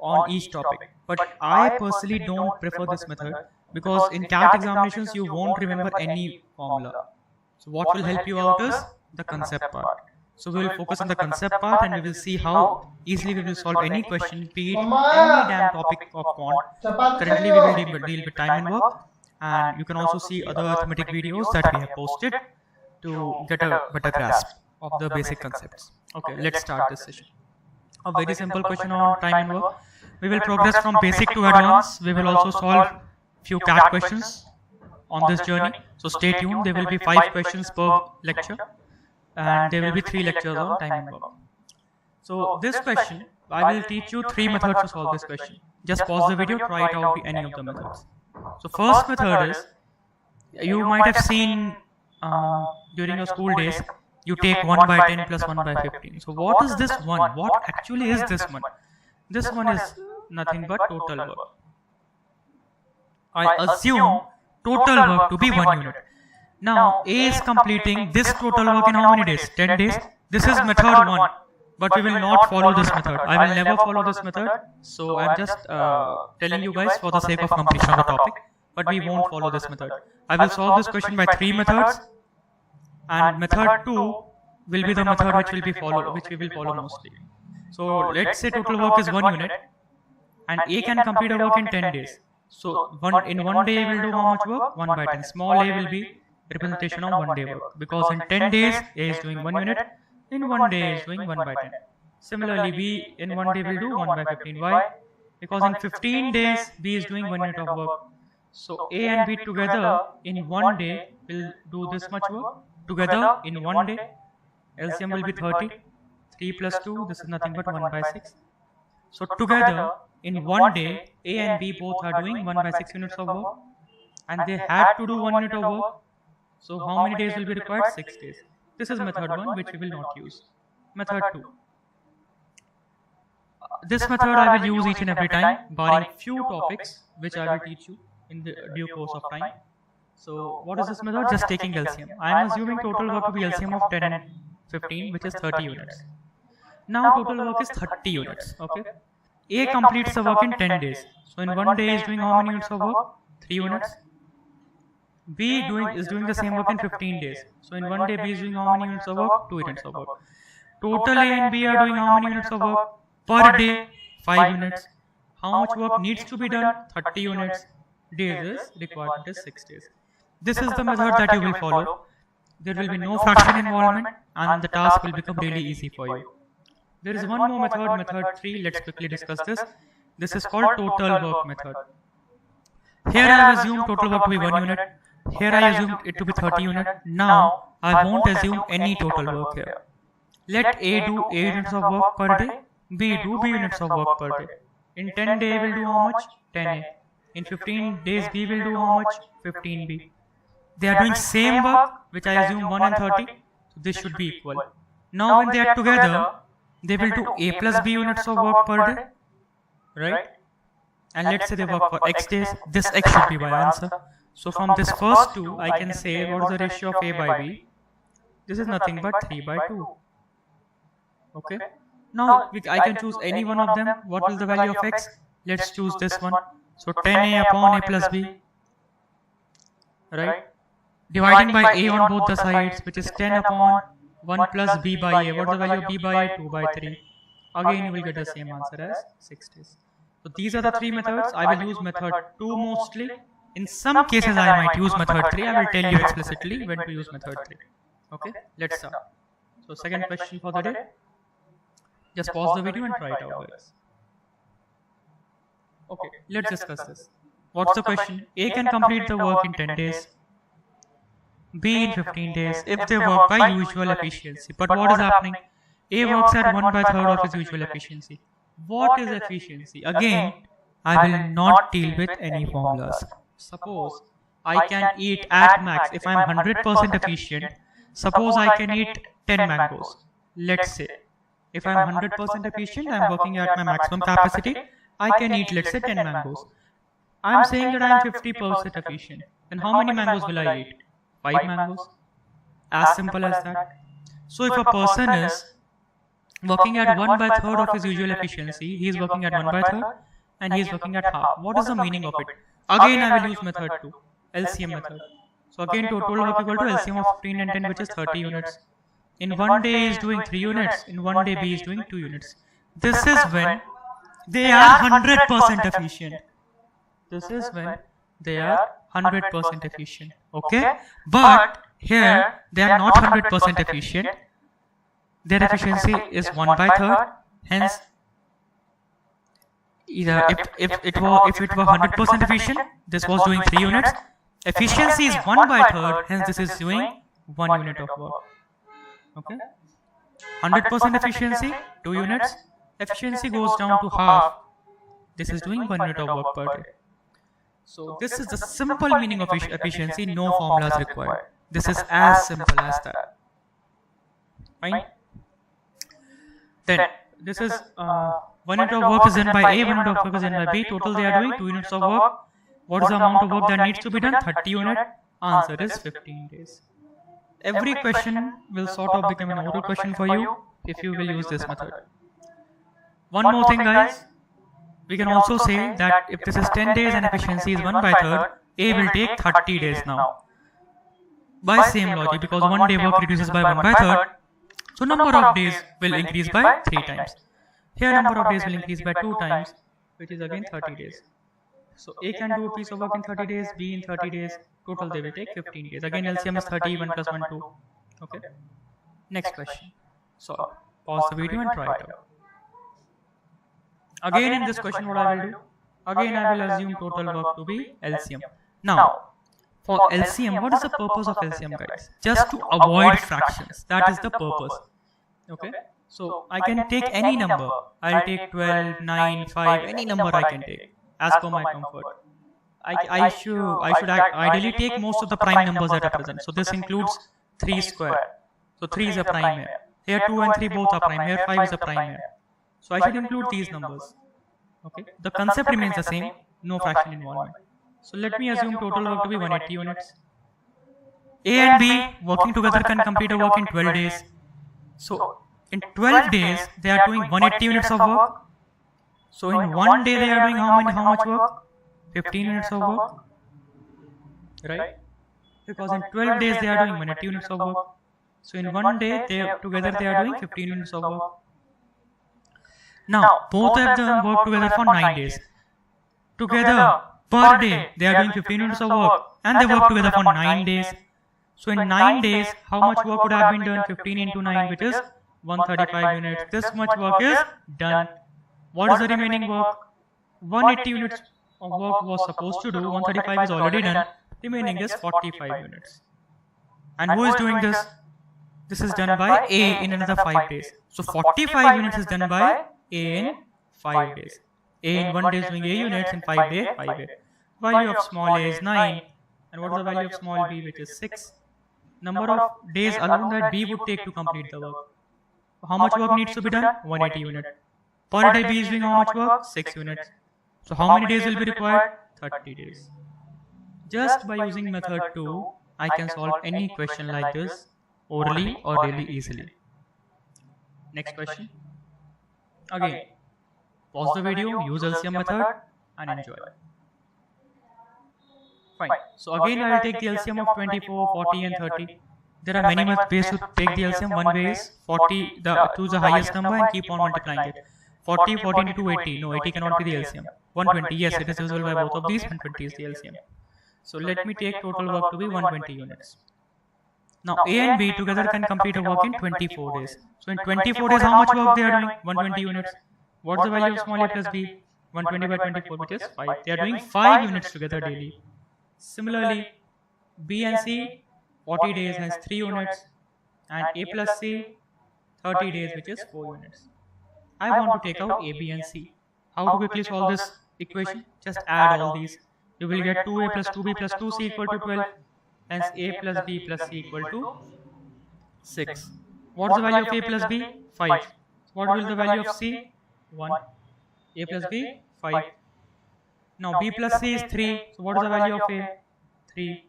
on each topic. But I personally don't prefer this method because in CAT examinations you won't remember any formula. So what will help you out is the concept part. So we will focus on the concept part and we will see how easily we will solve any question, be it any damn topic of quant. Currently we will deal with time and work and you can also see other arithmetic videos that we have posted to get a better grasp of the basic concepts. Okay, let's start this session. A very simple question on time and work. We will progress from basic to advanced. We will also solve few CAT questions on this journey. So stay tuned, there will be 5 questions per lecture and there will be 3 lectures on time and work. So this question I will teach you 3 methods to solve this question. Just pause the video, try it out with any of the methods. So first method is, you might have seen during your school days, you take 1 by 10 plus 1 by 15. So what is this one? What actually is this one? This one is nothing but total work. I assume total work to be 1 unit. Now A is completing this total work in how many days? 10 days. This is method 1. But we will not follow this method. I will never follow this method. So I'm just telling you guys for the sake of completion of the topic. But we won't follow this method. I will solve this question by 3 methods. And method 2 will be the method which we will follow mostly. So let's say total work is 1 unit. And A can complete a work in 10 days. So in 1 day we will do how much work? 1 by 10. Small a will be representation of 1 day work. Because in 10 days A is doing 1 unit. In 1 day is doing 1 by 10. Similarly, B in 1 day will do 1 by 15. Why? Because in 15 days B is doing 1 unit of work. So A and B together in 1 day will do this much work. Together in 1 day, LCM will be 30. 3 plus 2, this is nothing but 1 by 6. So together in 1 day, A and B both are doing 1 by 6 units of work. And they had to do 1 unit of work. So how many days will be required? 6 days. This is method 1, which we will not use. Method 2. This method I will use each and every time, barring few topics which I will teach you in the due course of time. So what is this method? Just taking LCM. I am assuming total work to be LCM of 10 and 15, which is 30 units. Now total work is 30 units. Okay. A completes the work in 10 days. So in 1 day is doing how many units of work? 3 units. B is doing the same work in 15 days. So in 1 day B is doing how many units of work? 2 units of work. Total A and B are doing how many units of work? Per day, 5 units. How much work needs to be done? 30 units. Days is requirement is 6 days. This is the method that you will follow. There will be no fraction involvement and the task will become really easy for you. There is one more method, method 3. Let's quickly discuss this. This is called total work method. Here I have assumed total work to be 1 unit. Here I assume it to be 30 units. Now I won't assume any total work here. Let A do A units of work per day, B do B units of work per day. In 10 days will do how much? 10A. In 15 days B will do how much? 15B. They are doing same work, which I assume 1 and 30. So this should be equal. Now when they are together, they will do A plus B units of work per day. Right? And let's say they work for X days. This X should be my answer. So from this first 2, I can say what is the ratio of A by B? This is nothing but 3 by 2. Okay. Now I can choose any one of them. What is the value of X? Let's choose this one. So 10A upon A plus B. Right. Dividing by A on both the sides, which is 10 upon 1 plus B by A. What is the value of B by A? 2 by 3. Again you will get the same answer as 6 days. So these are the 3 methods. I will use method 2 mostly. In some cases I might use method 3. I will tell you explicitly when to use method 3. Okay, let's start. So second question for the day. Just pause the video and try it out, guys. Okay, let's discuss this. What's the question? A can complete the work in 10 days. B in 15 days if they work by usual efficiency. But what is happening? A works at 1 by 3rd of his usual efficiency. What is efficiency? Again, I will not deal with any formulas. Suppose I can eat at max, if I am 100% efficient, suppose I can eat 10 mangoes. Let's say, if I am 100% efficient, I am working at my maximum capacity, I can eat, let's say, 10 mangoes. I am saying that I am 50% efficient. Then how many mangoes will I eat? 5 mangoes. As simple as that. So if a person is working at 1 by 3rd of his usual efficiency, he is working at 1 by 3rd and he is working at half. What is the meaning of it? Again I will use method 2, LCM method. So again total work equal to LCM of 15 and 10, which is 30 units. In 1 day he is doing 3 units, in 1 day B is doing 2 units. This is when they are 100% efficient. This is when they are 100% efficient. Okay? But here they are not 100% efficient. Their efficiency is 1 by 3rd. Hence, if it were 100% efficient, this was doing 3 units. Efficiency is 1 by 3rd. Hence, this is doing 1 unit of work. Okay? 100% efficiency, 2 units. efficiency goes down to half. This is doing 1 unit of work per day. So this is the simple meaning of efficiency, no formulas required. This is as simple as that. Fine. Then this is 1 unit of work is done by A, 1 unit of work is done by B. Total they are doing 2 units of work. What is the amount of work that needs to be done? 30 units. Answer is 15 days. Every question will sort of become an oral question for you if you will use this method. One more thing, guys. We can also say that if this is 10 days and efficiency is 1/3, A will take 30 days now. By same logic, because 1 day work reduces by 1/3, so number of days will increase by 3 times. Here number of days will increase by 2 times, which is again 30 days. So A can do a piece of work in 30 days, B in 30 days, total they will take 15 days. Again LCM is 30, 1 plus 1, 2. Okay. Next question. So pause the video and try it out. Again in this question what I will do? Again I will assume total work to be LCM. Now for LCM, what is the purpose of LCM, guys? Just to avoid fractions. That is the purpose. Okay. So I can take any number. I'll take 12, 9, 5, any number I can take as per my comfort. I should ideally take most of the prime numbers that are present. So this includes 3 square. So 3 is a prime here. Here 2 and 3 both are prime. Here 5 is a prime here. So I should include these numbers. Okay. The concept remains the same. No fraction involvement. So let me assume total work to be 180 units. A and B working together can complete a work in 12 days. So in 12 days they are doing 180 units of work. So in 1 day they are doing how much work? 15 units of work. Right? Because in 12 days they are doing 180 units of work. So in 1 day they are doing 15 units of work. Now both of them work together for 9 days. Together per day they are doing 15 units of work and they work together for 9 days. So in 9 days how much work would have been done? 15 into 9, which is 135 units. This much work is done. What is the remaining work? 180 units of work was supposed to do, 135 is already done, remaining is 45 units. And who is doing this? This is done by A in another 5 days. So 45 units is done by A in 5 days. A in 1 day is doing A units, in 5 days, 5A. Value of small a is 9. And what is the value of small b, which is 6? Number of days alone that B would take to complete the work. How much work needs to be done? 180 units. Per day B is doing how much work? 6 units. So how many days will be required? 30 days. Just by using method 2, I can solve any question like this orally or really easily. Next question. Again, pause the video, use LCM method and enjoy. Fine. So again I will take the LCM of 24, 40 and 30. There are many ways to take the LCM. One way is 40, choose the highest number and keep on multiplying it. 40, 40 into 80. No, 80 cannot be the LCM. 120, yes, it is divisible by both of these. 120 is the LCM. So let me take total work to be 120 units. Now A and B together can complete a work in 24 days. So in 24 days how much work they are doing? 120 units. What's the value of small a plus b? 120 by 24, which is 5. They are doing 5 units together daily. Similarly, B and C 40 days has 3 units and A plus C 30 days, which is 4 units. I want to take out A, B and C. How to quickly solve this equation? Just add all these. You will get 2A plus 2B plus 2C equal to 12. Hence A plus B plus C equal to 6. What is the value of A plus B? 5. What will the value of C? 1. A plus B? 5. Now B plus C is 3. So what is the value of A? 3.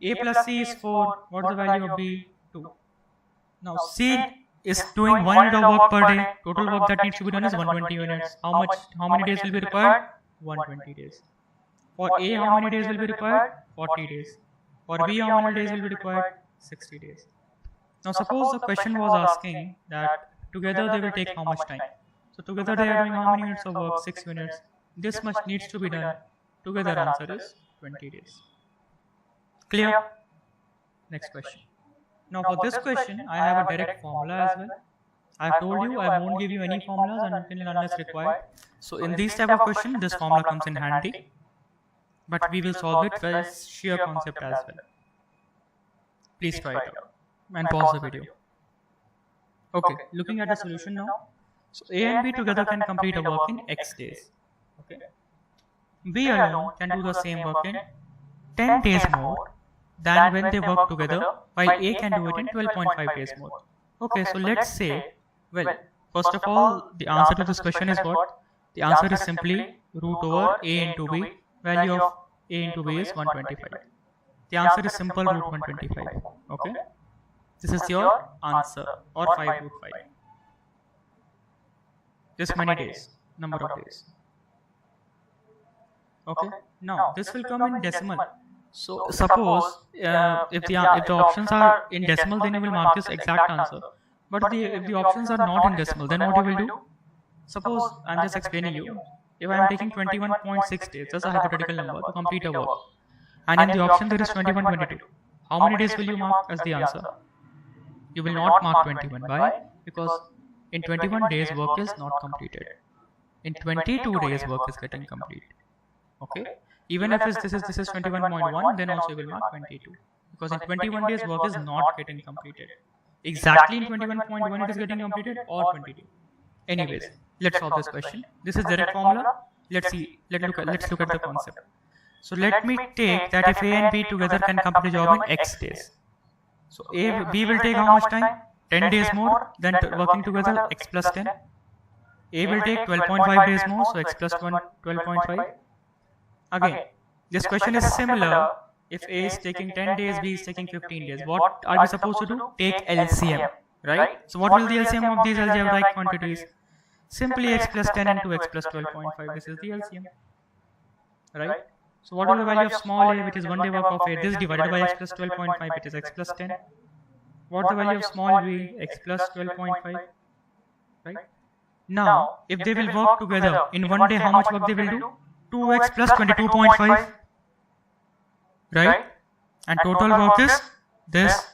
A plus C is 4. What is the value of B? 2. Now C is doing 1 unit of work per day. Total work that needs to be done is 120 units. How many days will be required? 120 days. For A, how many days will be required? 40 days. For B, how many days will be required? 60 days. Now suppose the question was asking that together they will take how much time? So together they are doing how many units of work? 6 units. This much needs to be done. Together answer is 20 days. Clear? Next question. Now for this question, I have a direct formula as well. I have told you I won't give you any formulas until unless required. So in these type of question, this formula comes in handy. But we will solve it by sheer concept as well. Please try it out and pause the video. Okay, looking at the solution now. So A and B together can complete a work in X days. Okay. B alone can do the same work in 10 days more than when they work together, while A can do it in 12.5 days more. Okay, so let's say, well, first of all, the answer to this question is what? The answer is simply root over A into B. Value of A into B is 125. The answer is simple, root 125. Okay, this is your answer, or 5 root 5. This many days, number of days. Okay, now this will come in decimal. So suppose if the options are in decimal, then you will mark this exact answer. But if the options are not in decimal, then what you will do? Suppose I'm just explaining you. If I am taking 21.6 days, that's a hypothetical number, to complete a work, and in the option there is 21.22, how many days will you mark as the answer? You will not mark 21. Why? Because in 21 days work is not completed. In 22 days work is getting complete. Okay. Even if this is 21.1, then also you will mark 22, because in 21 days work is not getting completed. Exactly in 21.1 it is getting completed, or 22. Anyways, let's solve this question. This is direct formula. Let's look at the concept. So let me take that if A and B together can complete a job in X days. So B will take how much time? 10 days more than working together, X plus 10. A will take 12.5 days more, so X plus 12.5. Again, this question is similar. If A is taking 10 days, B is taking 15 days. What are we supposed to do? Take LCM, right? So what will the LCM of these algebraic quantities? Simply X plus 10 into X plus 12.5. This is the LCM, right? So what will the value of small a, which is 1 day work of A? This divided by X plus 12.5, it is X plus 10. What the value of small b? X plus 12.5, right? Now, if they will work together in 1 day, how much work they will do? 2x plus 22.5, right? And total work is this.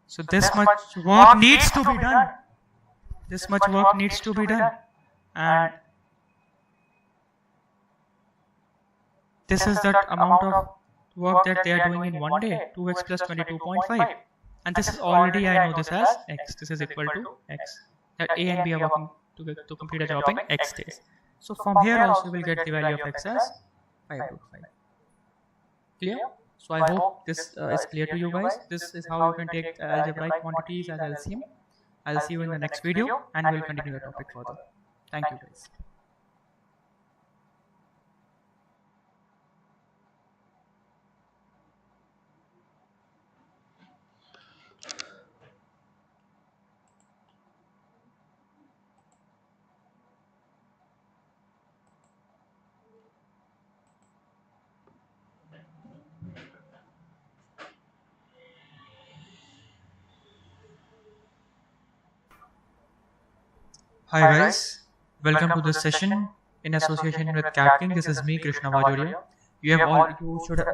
So this much work needs to be done. This much work needs to be done. And this is that amount of work that they are doing in 1 day, 2x plus 22.5. And this is already, I know this as x. This is equal to x. That A and B are working to complete a job in x days. So from here also we will get the value of x as 5 root 5. Clear? So I hope this is clear to you guys. This is how you can take algebraic quantities as LCM. I'll see you in the next video and we'll continue the topic further. Thank you guys. Hi guys, welcome to this session in association with Cat King. This is me, Krishna Vajoria. You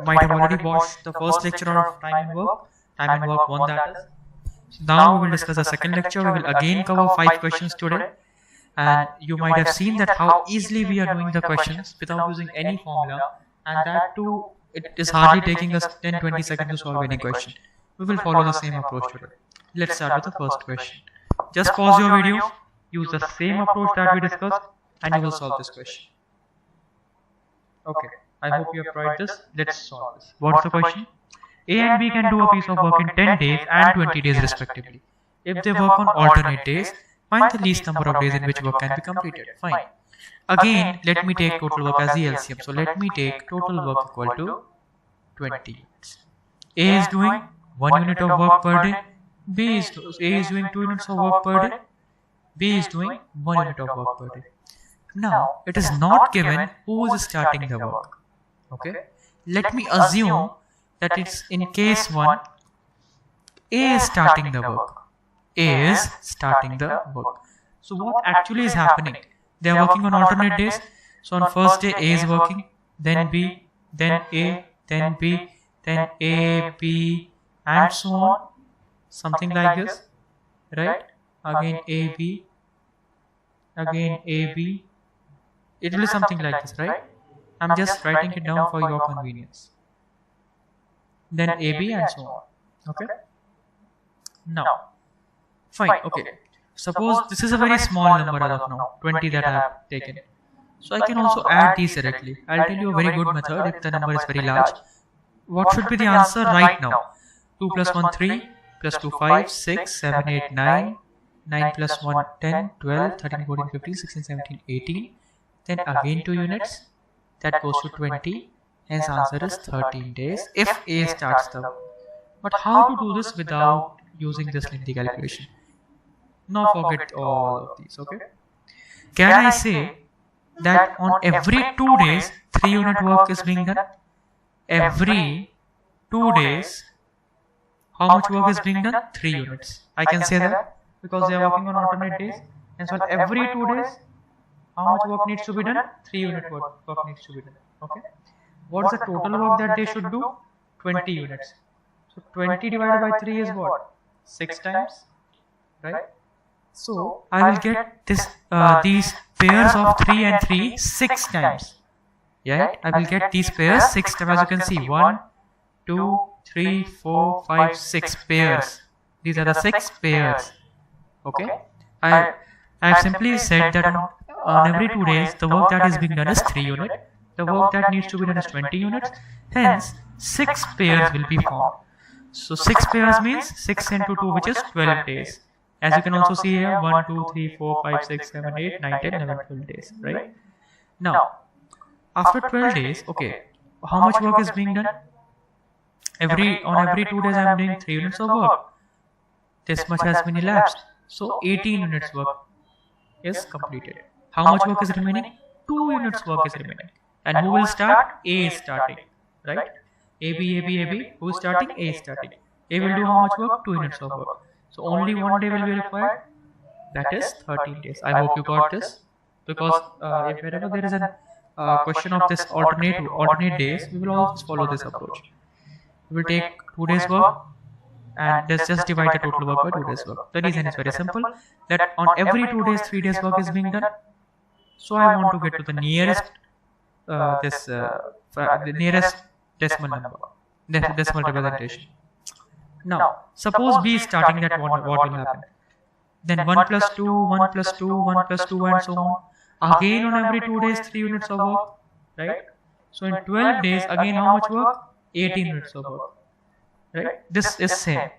might have already watched the first lecture of Time and Work 1, that is. So now we will discuss the second lecture. We will again cover 5 questions today, and you might have seen that how easily we are doing the questions without using any formula, and that too, it is hardly taking us 10-20 seconds to solve any question. We will follow the same approach today. Let's start with the first question. Just pause your video. Use the same approach that we discussed and you will solve this question. Okay, I hope you have tried this. Let's solve this. What's the question? A and B can do a piece of work in 10 days and 20 days respectively. If they work on alternate days, find the least number of days in which work can be completed. Fine. Again, let me take total work as the LCM. So let me take total work equal to 20 units. A is doing 1 unit of work per day. A is doing 2 units of work per day. B is doing 1 unit of work per day. Now, it is not given who is starting the work. Okay. Let me assume that it's in case 1, A is starting the work. A is starting the work. So what actually is happening? They are working on alternate days. So on first day A is working, then B, then A, then B, then A, B, and so on. Something like this, right? Again AB, again AB. It will be something like this, right? I'm just writing it down for your convenience. Then AB and so on. Okay. Now, fine. Okay. Suppose this is a very small number as of now, 20 that I have taken. So I can also add these directly. I'll tell you a very good method if the number is very large. What should be the answer right now? 2 plus 1 3, plus 2 5, 6, 7, 8, 9, 9 plus 1 10, 12, 13, 14, 15, 16, 17, 18. Then again 2 units. That goes to 20. Hence answer is 13 days if A starts the work. But how to do this without using this lengthy calculation? Now forget all of these, okay? Can I say that on every 2 days 3 unit work is being done? Every 2 days, how much work is being done? 3 units. I can say that because they are working on alternate days. And so every 2 days, how much work needs to be done? 3 unit work needs to be done. Okay. What's the total work that they should do? 20 units. So 20 divided by 3 is what? 6 times, right? So I will get this these pairs of 3 and 3 6 times. Yeah, I will get these pairs 6 times. As you can see, 1, 2, 3, 4, 5, 6 pairs. These are the 6 pairs. Okay. I have simply said that on every 2 days the work that is being done is 3 units. The work that needs to be done is 20 units. Hence 6 pairs will be formed. So 6 pairs means 6 into 2, which is 12 days. As you can also see here, 1, 2, 3, 4, 5, 6, 7, 8, 9, 10, 11, 12 days, right? Now, after 12 days, okay, how much work is being done? On every 2 days I am doing 3 units of work. This much has been elapsed. So 18 units work is completed. How much work is remaining? 2 units work is remaining. And who will start? A is starting, right? A, B, A, B, A, B. Who is starting? A is starting. A will do how much work? 2 units of work. So only 1 day will be required. That is 13 days. I hope you got this. Because if wherever there is a question of this alternate days, we will always follow this approach. We will take 2 days work and let's just divide the total work by 2 days work. The reason is very simple, that on every 2 days 3 days work is being done. So I want to get to the nearest the nearest decimal number, decimal representation. Now suppose B is starting that what will happen? Then 1 plus 2, 1 plus 2, 1 plus 2 and so on. Again on every 2 days 3 units of work, right? So in 12 days again how much work? 18 units of work, right? This is same.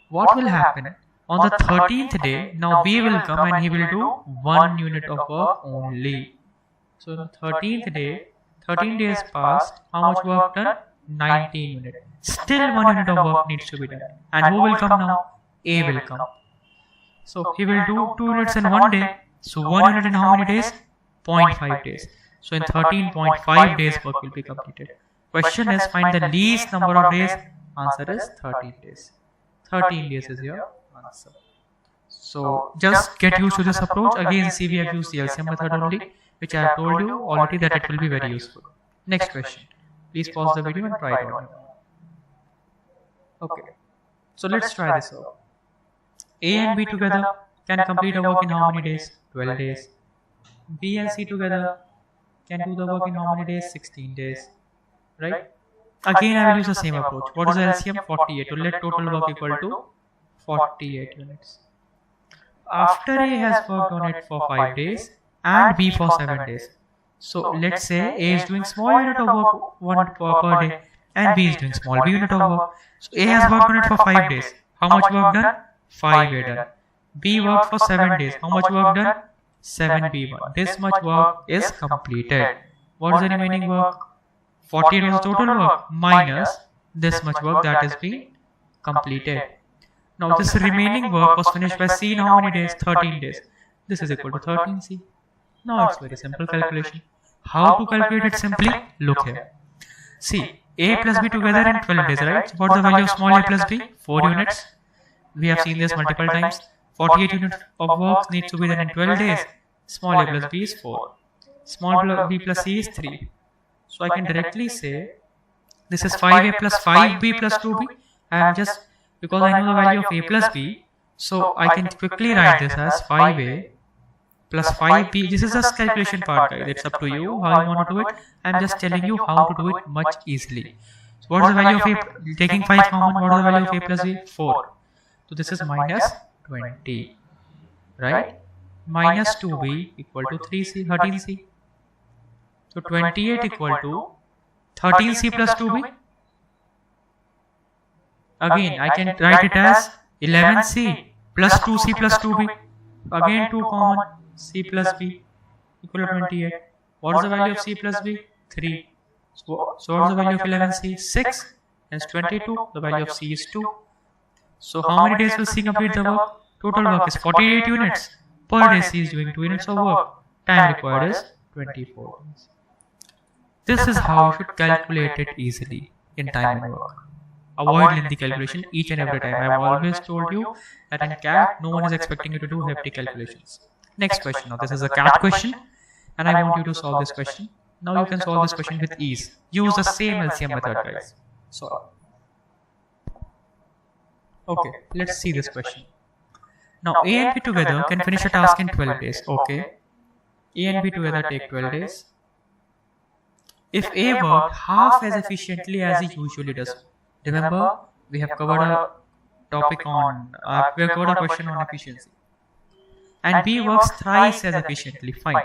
What will happen? On the 13th day, now B will come and he will do 1 unit of work only. So on the 13th day, 13 days passed, how much work done? 19 units. Still 1 unit of work needs to be done. And who will come now? A will come. So he will do 2 units in 1 day. So 1 unit in how many days? 0.5 days. So in 13.5 days work will be completed. Question is, find the least number of days. Answer is 13 days. 13 days is your answer. So just get used to this approach. Again, see, we have used the LCM method only, which I have told you already that it will be very useful. Next question. Please pause the video and try it on. Okay. So let's try this out. A and B together can complete a work in how many days? 12 days. B and C together can do the work in how many days? 16 days. Right? Again, I will use the same approach. What is the LCM? 48. So let total work equal to 48 units. After A has worked on it for 5 days and B for 7 days. So let's say A is doing small unit of work 1 per day and B is doing small B unit of work. So A has worked on it for 5 days. How much work done? 5 A done. B worked for 7 days. How much work done? 7 B1. This much work is completed. What is the remaining work? 48 was total work minus this much work that is being completed. Now this remaining work was finished by C in how many days? 13 days. This is equal to 13C. Now it's very simple calculation. How to calculate it simply? Look here. See, A plus B together in 12 days, right? So what's the value of small a plus b? 4 units. We have seen this multiple times. 48 units of work needs to be done in 12 days. Small a plus b is 4. Small b plus c is 3. So I can directly say this is 5a plus 5b plus 2b. I am just, because I know the value of a plus b, so I can quickly write this as 5a plus 5b. This is just calculation part, guys. It's up to you how you want to do it. I am just telling you how to do it much easily. So what is the value of a? Taking 5 common, what is the value of a plus b? 4. So this is minus 20. right? Minus 2b equal to 3c, 13c. So 28 equal to 13c plus 2b. Again, I can write it as 11c plus 2c plus 2b. Again 2 common, c plus b equal to 28. What is the value of c plus b? 3. So what is the value of 11c? 6. Hence 22. The value of c is 2. So how many days will c complete the work? Total work is 48 units. Per day c is doing 2 units of work. Time required is 24 days. This is how you should calculate it easily in time and work. Avoid lengthy calculation each and every time. I have always told you that in CAT, no one is expecting you to do hefty calculations. Next question. Now this is a CAT question and I want you to solve this question. Now you can solve this question with ease. Use the same LCM method, guys. Solve. Okay, let's see this question. Now A and B together can finish a task in 12 days. Okay. A and B together take 12 days. If A worked half as efficiently as he usually does. Remember, we have covered a topic on, we have covered a question on efficiency. And B works thrice as efficiently, fine.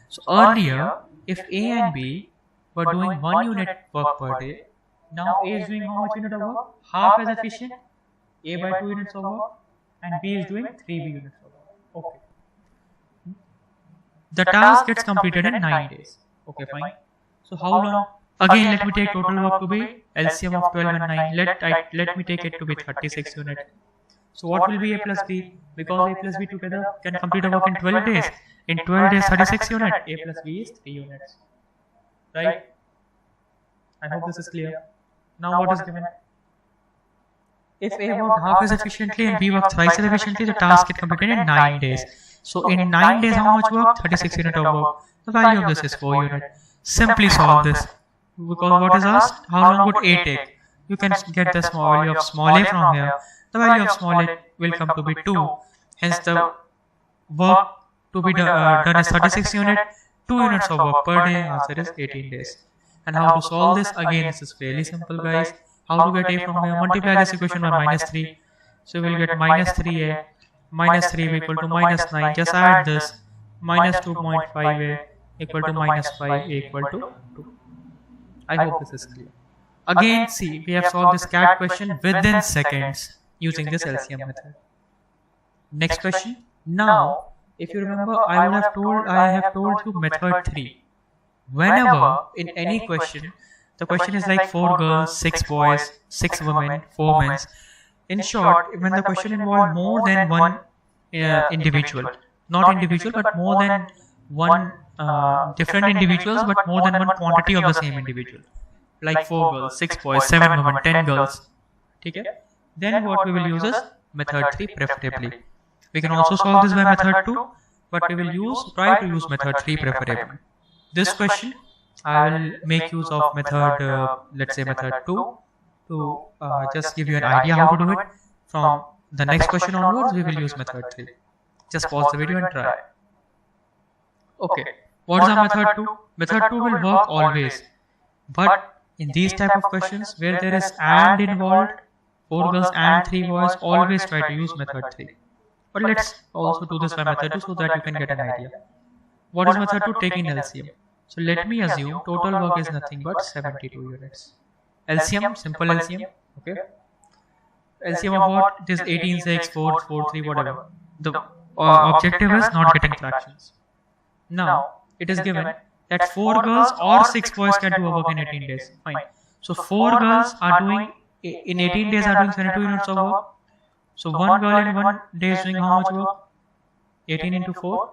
So earlier, if A and B were doing 1 unit work per day, now A is doing how much unit of work? Half as efficient, A by 2 units of work, and B is doing 3B units of work. Okay. The task gets completed in 9 days. Okay, fine. So how long? Again, let me take total work to be LCM of 12 and 9. Let me take it to be 36 units. So what will be A plus B? Because A plus B together can complete a work in 12 days. In 12 days, 36 units. A plus B is 3 units. Right? I hope this is clear. Now what is given? If A worked half as efficiently and B worked thrice as efficiently, the task gets completed in 9 days. So in 9 days, how much work? 36 units of work. The value of this is 4 units. Simply solve this. Because what is asked? How long would A take? You can get the value of small a from here. The value of small a will come to be 2. Hence the work to be done is 36 units. 2 units of work per day. Answer is 18 days. And how to solve this? Again, this is fairly simple, guys. How to get A from here? Multiply this equation by minus 3. So we will get minus 3A. Minus 3 equal to minus 9. Just add this. Minus 2.5A equal to minus 5A equal to 2. I hope this is clear. Again, see, we have solved this CAT question within seconds using this LCM method. Next question. Now, if you remember, I have told you method 3. Whenever in any question, the question is like 4 girls, 6 boys, 6 women, 4 men. In short, when the question involves more than one individual, not individual, but more than one different individuals, but more than one quantity of the same individual, like 4 girls, 6 boys, 7 women, 10 girls. Okay? Then what we will use is method 3 preferably. We can also solve this by method 2, but we will try to use method 3 preferably. This question I will make use of method, let's say method 2, to just give you an idea how to do it. From the next question onwards, we will use method 3. Just pause the video and try. Okay, what is our method 2? Method 2 will work always, but in these type of questions where there is AND involved, 4 girls and 3 boys, always try to use method 3. But let's also do this by method 2 so that you can get an idea. What is method 2? Taking LCM. So let me assume total work is nothing but 72 units. LCM, simple LCM, okay? LCM of what? It is 18, 6, 4, 4, 3, whatever. The objective is not getting fractions. Now, it is given that 4 girls or 6 boys can do a work in 18 days. Fine. So 4 girls are doing, in 18 days are doing 72 units of work. So 1 girl in 1 day is doing how much work? 18 into 4.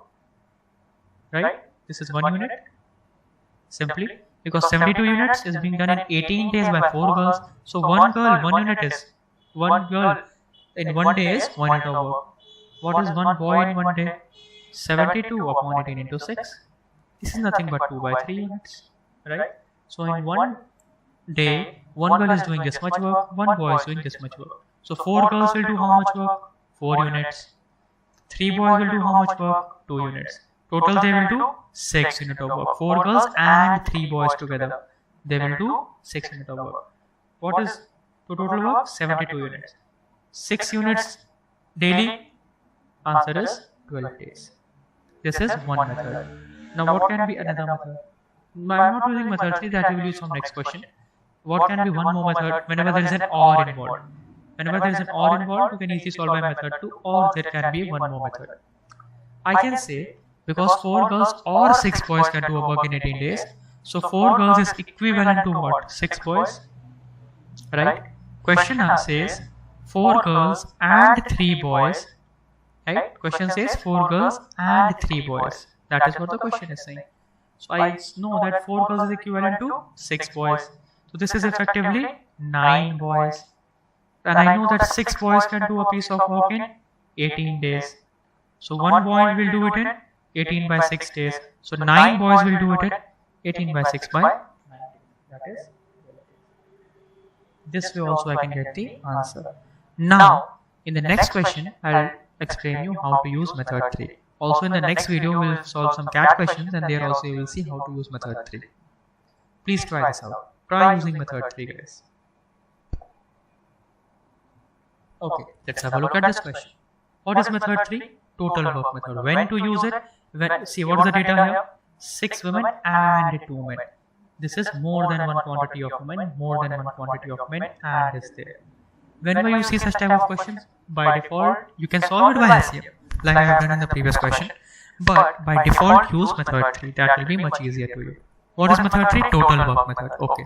Right? This is 1 unit. Simply because 72 units is being done in 18 days by 4 girls. So 1 girl, 1 unit is 1 girl in 1 day is 1 unit of work. What is 1 boy in 1 day? 72 upon 18 into 6. This is nothing but 2 by 3 units. Right? So in 1 day, 1 girl is doing this much work, 1 boy is doing this much work. So 4 girls will do how much work? 4 units. 3 boys will do how much work? 2 units. Total they will do 6 units of work. 4 girls and 3 boys together. They will do 6 units of work. What is the total work? 72 units. 6 units daily. Answer is 12 days. This is one method. Now what can be another method? I'm not using method 3, that we will use from next question. What can be one more method whenever there is an OR involved? Whenever there is an OR involved, you can easily solve by method 2, or there can be one more method. I can say, because 4 girls or 6 boys can do a work in 18 days, so 4 girls is equivalent to what? 6 boys? Right? Question says 4 girls and 3 boys. Right? Question says 4 girls and 3 boys. That is what the question is saying. So I know that 4 girls is equivalent to 6 boys. So this is effectively 9 boys. And I know that 6 boys can do a piece of work in 18 days. So one boy will do it in 18 by 6 days. So 9 boys will do it in 18 by 6 by 19. That is, this way also I can get the answer. Now, in the next question, I'll explain you how to use method 3. Also in the next video, we'll solve some CAT questions, and there also you will see how to use method 3. Please try this out. Try using method 3, guys. Okay, let's have a look at this question. What is method 3? Total work method. When to use it? See, what is the data here? 6 women and 2 men. This is more than one quantity of women, more than one quantity of men, and is there. Whenever you see such type of questions, by default, you can solve it by LCM, like I have done in the previous question. But by default, use method 3. That will be much easier to you. What is method 3? Total work method. Okay.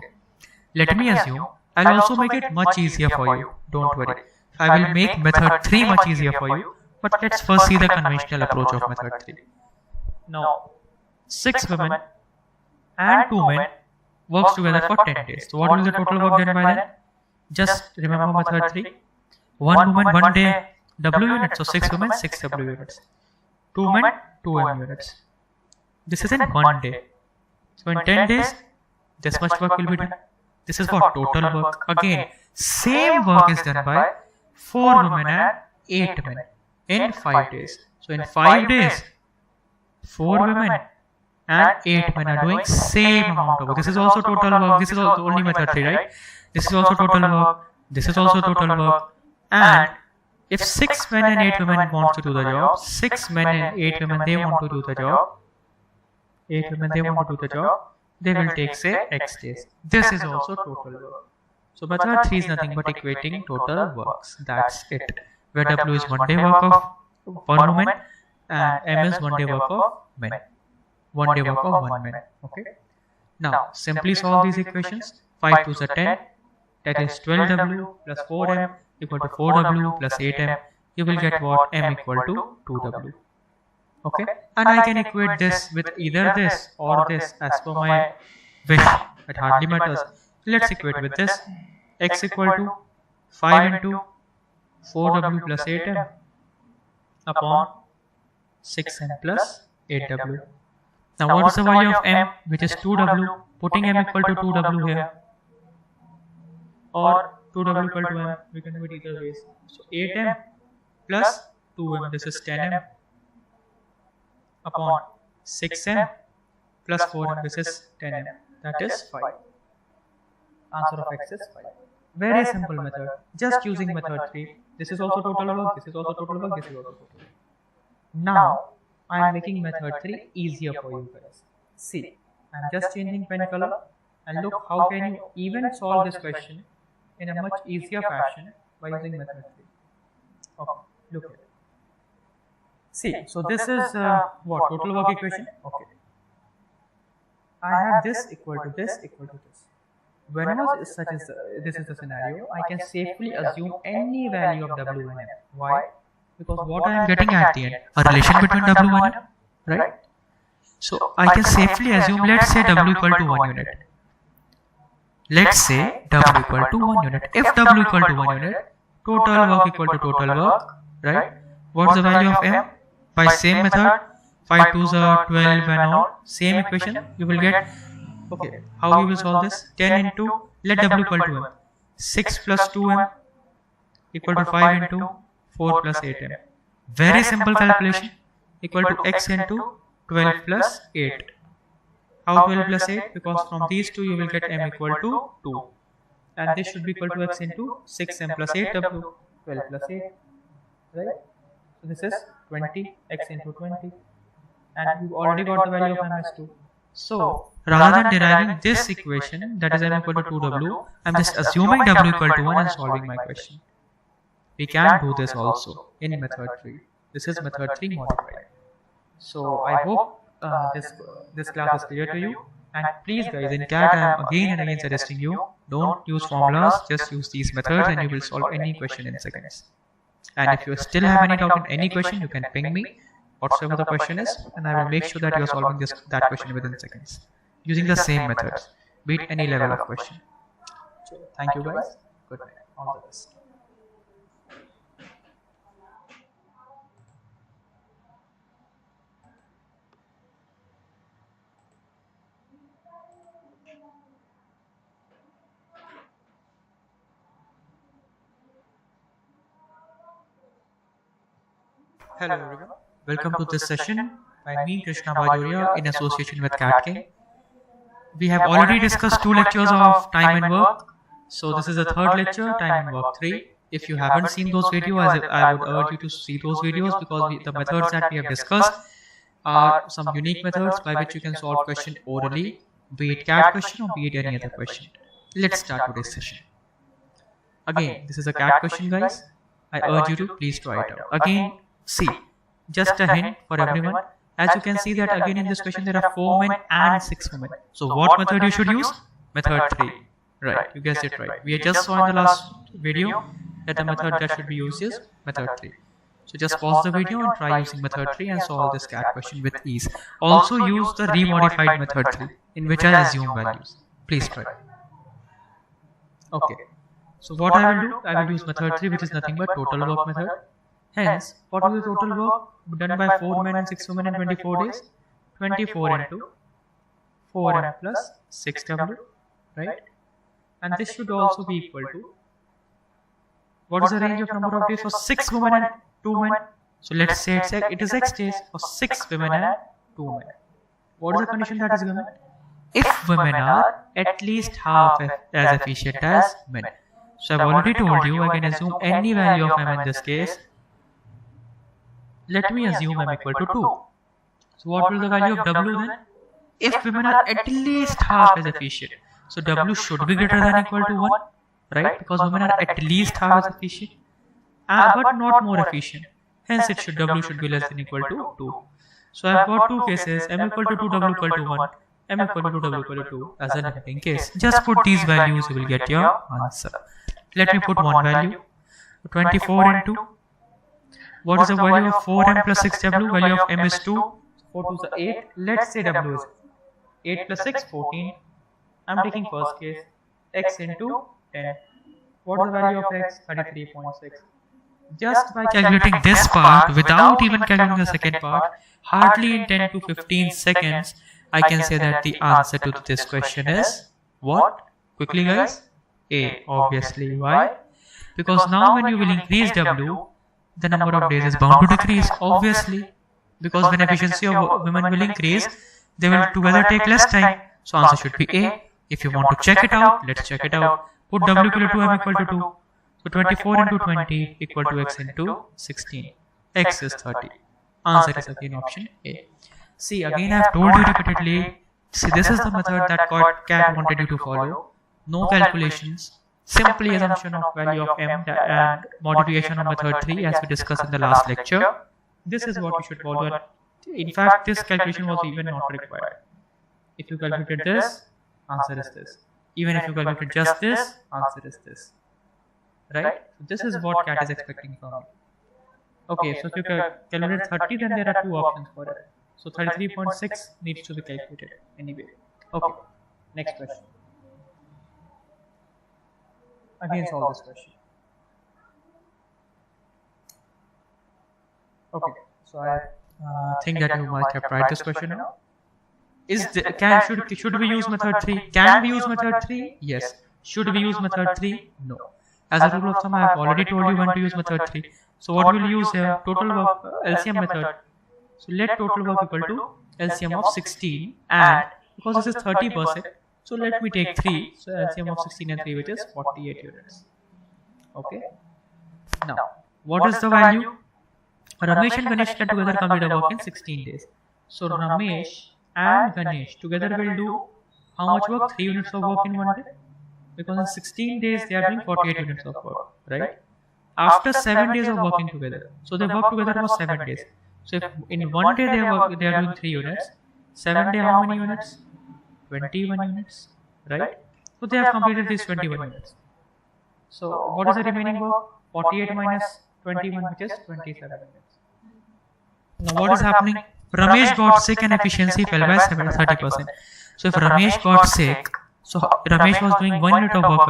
Let me assume I'll also make it much easier for you. Don't worry. I will make method 3 much easier for you. But let's first see the conventional approach of method 3. Now, 6 women and 2 men works together for 10 days. So what will the total work done by then? Just remember method 3. 1 woman, 1 day, W units. So 6 women, 6 W units. 2 men, 2 M units. This is in 1 day. So in 10 days, this much work will be done. This is what? Total work. Again, same work is done by 4 women and 8 men in 5 days. So in 5 days, 4 women and 8 men are doing same amount of work. This is also total work. This is also only method 3, right? This is also total work. This is also total work. And if 6 men and 8 women want to do the job, 6 men and 8 women, they want to do the job, 8 women, they want to do the job, they will take, say, X days. This is also total work. So method 3 is nothing but equating total works. That's it. Where W is 1 day work of 1 woman and M is 1 day work of men. 1 day work of 1 man. Okay. Now simply solve these equations. 5 2s are 10. That is 12W plus 4M equal to 4W plus 8M. You will get what? M equal to 2W. Okay. And I can equate this with either this or this as per my wish. It hardly matters. Let's equate with this. X equal to 5 into 4W plus 8M upon 6M plus 8W. Now what is the value of M, which is 2W? Putting M equal to 2W here, or 2W equal to M, we can do it either ways. So 8M plus 2M, this is 10M upon 6M plus 4M, this is 10M, that is 5. Answer of X is 5. Very simple method, just using method 3. This is also total work, this is also total work, this is also total work. Now, I am making method 3 easier for you guys. See, I am just changing pen color, and look how can you even solve this question in a much easier fashion by using method 3. Okay, look at it. See, so this is what? Total work equation? Okay. I have this equal to this equal to this. Whenever this is the scenario, I can safely assume any value of W and M. Why? Because what I am getting at the end, a relation between W and M, right? So I can safely assume, let's say W equal to 1 unit. Let's say W equal to 1 unit. If W equal to 1 unit, total work equal to total work, right? What's the value of M? By same method, 5 2s are 12 and all, same equation, you will get. Okay, how we will solve this? 10 into, let W equal to M. 6 plus 2M equal to 5 into 4 plus 8M. Very simple calculation, equal to X into 12 plus 8. How 12 plus 8? Because from these two you will get M equal to 2. And this should be equal to X into 6M plus 8W, 12 plus 8. Right? So this is 20 x into 20, and you've already got the value of m as 2. So rather than deriving this equation, that is m equal to 2w, I'm just assuming w equal to 1 and solving my question. We can do this also in method 3. This is method 3 modified. So I hope this class is clear to you. And please guys, in CAT I am again and again suggesting you, don't use formulas, just use these methods and you will solve any question in seconds. And if you still have any doubt in any question, you can ping me, whatsoever the question is, and I will make sure that you are solving that question within seconds, using the same methods, be it any level of question. So, thank you guys, good night, all the best. Hello everyone, welcome to this session by me Krishna Bajoria in association with CAT. We have already discussed 2 lectures of time and work, so this is the 3rd lecture, time and work 3. If you haven't seen those videos, I would urge you to see those videos because the methods that we have discussed are some unique methods by which you can solve question orally, be it CAT question or be it any other question. Let's start today's session. Again, this is a CAT question guys, I urge you to please try it out. Again, see, just a hint for everyone, as you can see that again in this question there are 4 men and 6 women. So what method you should use? Method 3. Right, you guessed it right. We just saw in the last video that the method that should be used is method 3. So just pause the video and try using method 3 and solve this CAT question with ease. Also use the remodified method 3 in which I assume values. Please try. Okay. So what I will do? I will use method 3 which is nothing but total work method. Hence, what will the total work done by 4 men and 6 women in 24 days? 24 into 4m plus 6w, right? And this should also be equal to, what is the range of number of days for 6 women and 2 men? So let's say it is x days for 6 women and 2 men. What is the condition that is given? If women are at least half as efficient as men. So I've already told you I can assume any value of m in this case. Let me assume m equal to 2. So what will the value of w then? If women are at least half as efficient, so w should be greater than or equal to 1, right? Because women are at least half as efficient, but not more efficient. Hence w should be less than or equal to 2. So I've got 2 cases, m equal to 2, w equal to 1, m equal to 2, w equal to 2 as a limiting case. Just put these values, you will get your answer. Let me put one value, 24 into, what is the value of 4m plus 6w? Value of m is 2, 4 to the 8. Let's say w is 8 plus 6, 14. I'm taking first case, x into 10. What is the value of x? 33.6. Just by calculating this part without even calculating the second part, hardly in 10 to 15 seconds, I can say that the answer to this question is what? Quickly guys, A. Obviously, why? Because now when you will increase w, the number of days is bound to decrease, obviously, because when efficiency of women will increase, they will together take less time. So answer should be A. If you want to check it out, let's check it out. Put w equal to m equal to 2. So 24 into 20 equal to x into 16. X is 30. Answer is again option A. See, again I have told you repeatedly, see, this is the method that CAT wanted you to follow. No calculations. Simply assumption of value of m and modification of method 3 as we discussed in the last lecture. This is what you should follow. In fact, this calculation was even not required. If you calculated this, answer is this. Even if you calculated just this, answer is this. Right? So this is what CAT is expecting from you. Okay, so if you calculate 30, then there are 2 options for it. So 33.6 needs to be calculated anyway. Okay, next question. Again solve this question. Okay, so I think that you might have tried this question now. Should we use method 3? Can we use method 3? Yes. Should we use method 3? No. As a rule of thumb, I have already told you when to use method 3. So what will you use here? Total work, LCM method. So let total work equal to LCM of 16, and because this is 30%, so let me take 3. So LCM of 16 and 3, which is 48 units. Okay. Now, what is the value? Ramesh and Ganesh can together complete the work in 16 days. So Ramesh and Ganesh together will do how much work? 3 units of work in one day. Because in 16 days they are doing 48 units of work, right? After 7 days of working together, so they work together for 7 days. So if in one day they are doing 3 units, 7 days how many units? 21 units, right? So they have completed these 21 units. So what is the remaining work? 48 minus 21, which is 27 units. Now what is happening? Ramesh got sick and efficiency fell by 30%. So if Ramesh got sick, so Ramesh was doing 1 unit of work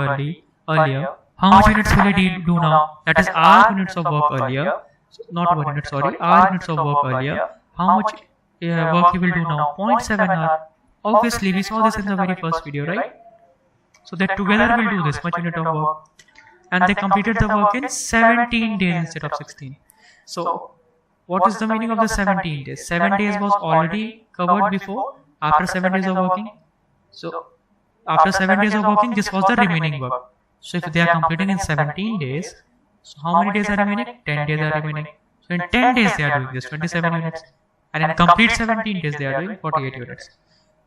earlier. How much units will he do now? That is R units of work earlier. Not 1 unit, sorry. R units of work earlier. How much work he will do now? 0.7 R. Obviously, we saw this in the very first video, right? So they together will do this much unit of work. And they completed the work in 17 days instead of 16. So what is the meaning of the 17 days? 7 days was already covered before, after 7 days of working. So after 7 days of working, this was the remaining work. So if they are completing in 17 days, so how many days are remaining? 10 days are remaining. So in 10 days they are doing this 27 units. And in complete 17 days they are doing 48 units.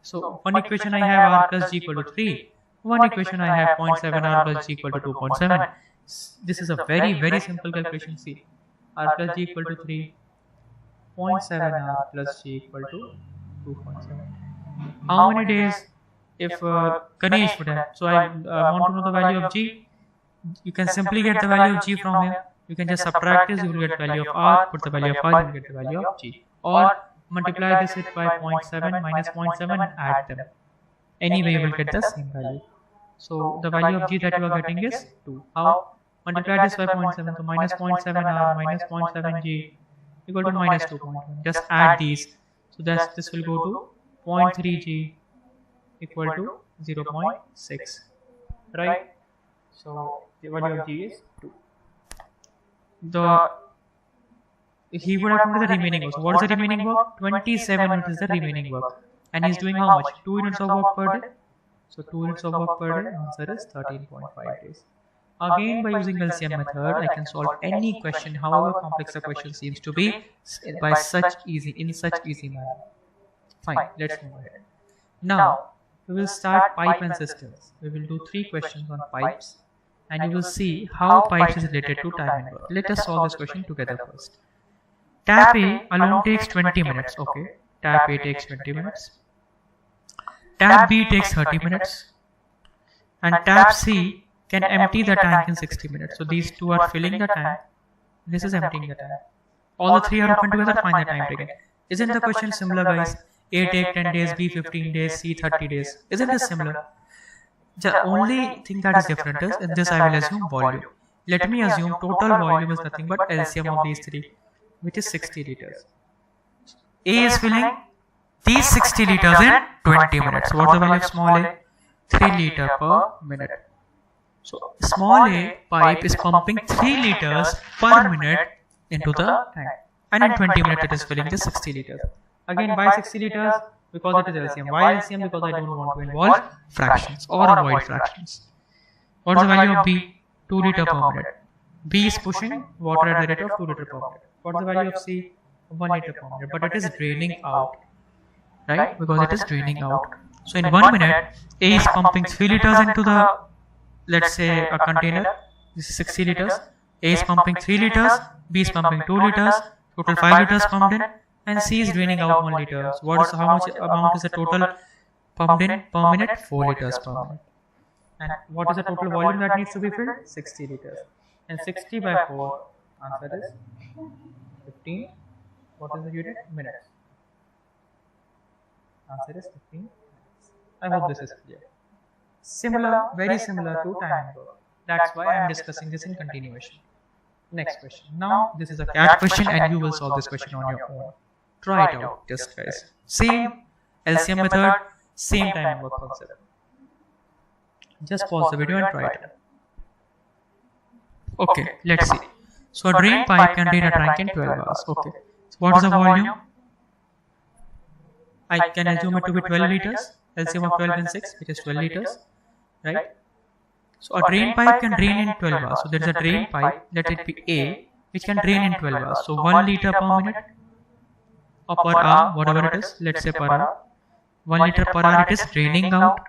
So one equation I have R plus G equal to 3. One equation I have 0.7 R plus G equal to 2.7. This is a very simple calculation. See, R plus G equal to 3. 0.7 R plus G equal to 2.7. How many days? If Ganesh would have, so I want to know the value of G. You can simply get the value of G from here. You can just subtract this, you will get the value of R, put the value of R, you will get the value of G. Or multiply this by 0.7 minus 0.7 and add them. Anyway, you will get the same value. So the value of G that you are getting is 2. How? Multiply this by 0.7, so minus 0.7 R minus 0.7 G equal to minus 2.1. Just add these. So this will go to 0.3 G equal to 0.6, right? So the value of G is 2. He would have to do the remaining work. So what is the remaining work? 27 units is the remaining work. And he's doing how much? 2 units of work per day. So 2 units of work per day, answer is 13.5 days. Again, by using LCM method, I can solve any question, however complex the question seems to be, in such easy manner. Fine, let's move ahead. Now, we will start pipe and systems. We will do 3 questions on pipes, and you will see how pipes is related to time and work. Let us solve this question together first. Tap A alone takes 20 minutes. Okay, tap A takes 20 minutes. Tap B takes 30 minutes. And tap C can empty the tank in 60 minutes. So these two are filling the tank. This is emptying the tank. All the 3 are open together, find the time taken. Isn't the question similar, guys? A take 10 days, B 15 days, C 30 days. Isn't this similar? The only thing that is different is in this I will assume volume. Let me assume total volume is nothing but LCM of these 3, which is 60 liters. A is filling these 60 liters in 20 minutes. What's the value of small a? 3 liters per minute. So small a pipe is pumping 3 liters per minute into the tank. And in 20 minutes it is filling the 60 liters. Again, why 60 liters? Because it is LCM. Why LCM? Because I don't want to involve fractions or avoid fractions. What is the value of B? 2 liters per minute. B is pushing water at the rate of 2 liters per minute. What is the value of C? 1 liter per minute. But it is draining out. Right? Because it is draining out. So in 1 minute, A is pumping 3 liters into the, let's say, a container. This is 60 liters. A is pumping 3 liters. B is pumping 2 liters. Total 5 liters pumped in. And C is draining out 1 liter. So what is how much amount is the total pumped in per minute? 4 liters per minute. And what is the total volume that needs to be filled? 60 liters. And 60 by 4, answer is 15. What is the unit? Minutes. Answer is 15 minutes. I hope this is clear. Similar, very similar to time and work. That's why I am discussing this in continuation. Next question. Now, this is a CAT question and you will solve this question on your own. Try it out, just guys. Same LCM method, same time and work concept. Just pause the video and try it out. Okay, let's see. So a drain pipe can drain a tank in 12 hours. Okay. So what is the volume? I can assume it to be 12 liters. LCM of 12 and 6, which is 12 liters. Right? So a drain pipe can drain in 12 hours. So there is a drain pipe, let it be A, which can drain in 12 hours. So 1 liter per minute or per hour, whatever it is, let's say per hour. 1 liter per hour it is draining out,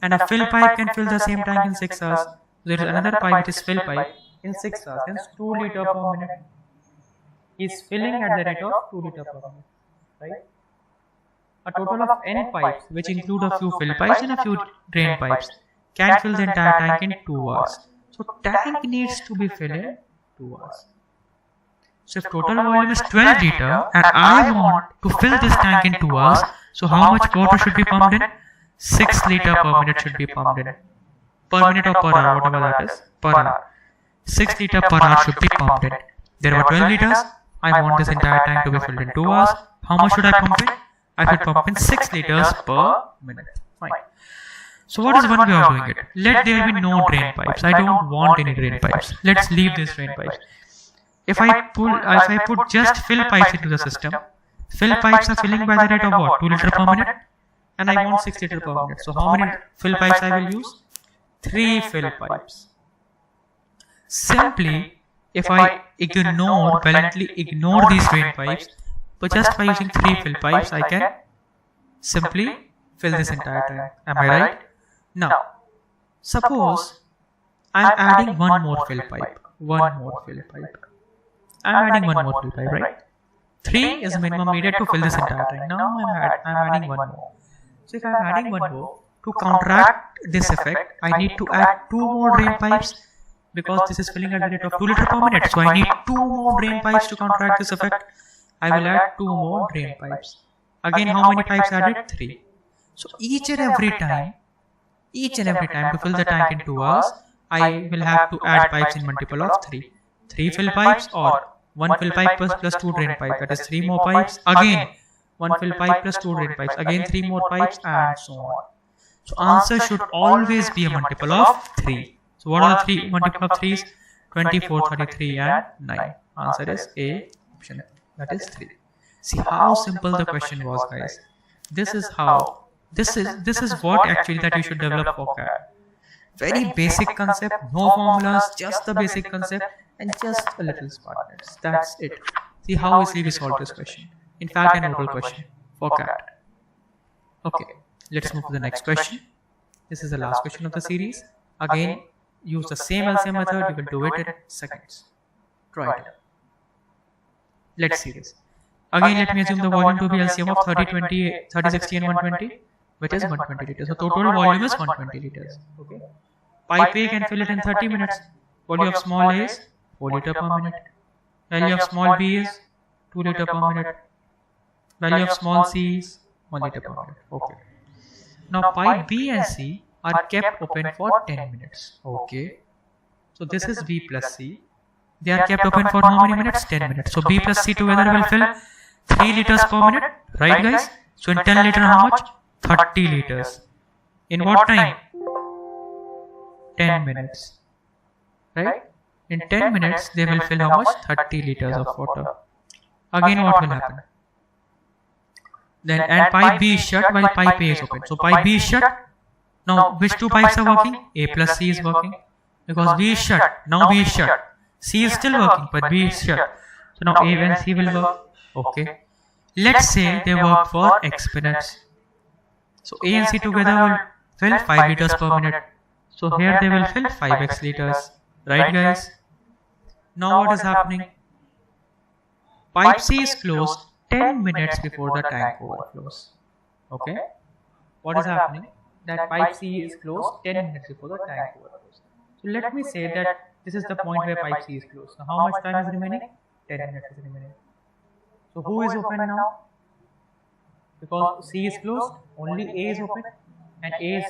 and a fill pipe can fill the same tank in 6 hours. There is another pipe which is fill pipe in 6 hours, hence 2 liter per minute is filling at the rate of 2 liter per minute, right? A total of n pipes, which include a few fill pipes and a few drain pipes, can fill the entire tank in 2 hours. So tank needs to be filled in 2 hours. So if total volume is 12 liter and I want to fill this tank in 2 hours, so how much water should be pumped in? 6 liter per minute should be pumped in. Per minute or per hour, whatever that is, per hour. 6 liter per hour should be pumped in. There were 12 liters. I want this entire tank to be filled in 2 hours. How much should I pump in? I should pump in 6 liters per minute. Fine. So what is one way of doing it? Let there be no drain pipes. I don't want any drain pipes. Let's leave this drain pipes. If I put just fill pipes into the system, fill pipes are filling by the rate of what? 2 liter per minute, and I want 6 liter per minute. So how many fill pipes I will use? 3 fill pipes. Simply, if I bluntly ignore these drain pipes, but just by using 3 fill pipes, I can simply fill this entire tank. Am I right? Now, suppose I am adding one more fill pipe. I am adding one more fill pipe, right? 3 is minimum needed to fill this entire tank. Now I am adding one more. So if I am adding one more, to counteract this effect, I need to add 2 more drain pipes, because this is filling at the rate of 2 liter per minute. So I need 2 more drain pipes to counteract this effect. I will add 2 more drain pipes. Again, how many pipes added? 3. So each and every time to fill the tank in 2 hours, I will have to add pipes in multiple of 3. 3 fill pipes or 1 fill pipe plus 2 drain pipes. That is 3 more pipes. Again, 1 fill pipe plus 2 drain pipes. Again 3 more pipes, and so on. So answer should always be a multiple of 3. So what are the 3 multiple of 3's? 24, 33 and 9. Answer is A, option A. That is 3. See how simple the question was, guys. This is what actually that you should develop for CAD. Very basic concept, no formulas, just the basic concept and just a little smartness. That's it. See how easily we solve this question. In fact, an oral question for CAD. Okay, let's move to the next question. This is the last question of the series. Again, use the same LCM method. You will do it in seconds. Try it. Let's see this. Again, let me assume the volume to be LCM of 30, 60 and 120, which is 120 liters. So total volume is 120 liters. Okay. Pipe A can fill it in 30 minutes. Volume of small A is 4 liter per minute. Value of small B is 2 liter per minute. Value of small C is 1 liter per minute. Okay. Now pipe B and C are kept open for 10 minutes. Okay. So this is B plus C. They are kept open for how many minutes? 10 minutes. So B plus C together will fill 3 liters per minute. Right, guys? So in 10 liter, how much? 30 liters. In what time? 10 minutes. Right? In 10 minutes, they will fill how much? 30 liters of water. Again, what will happen? Then, and pipe B is shut while pipe A is open. So pipe B is shut. Now, which 2 pipes are working? A plus C is working. Because B is shut. Now B is shut. C is still working, but B is shut. So now A and C will work. Okay. Let's say they work for X minutes. So A and C together will fill 5 liters per minute. So here they will fill 5x liters. Right, guys? Now what is happening? Pipe C is closed 10 minutes before the tank overflows. Okay. What is happening? That pipe C is closed 10 minutes before the tank overflows. So let me say that this is the point where pipe C is closed. Now how much time is remaining? 10 minutes is remaining. So who is open now? Because C is closed, only A is open, and A is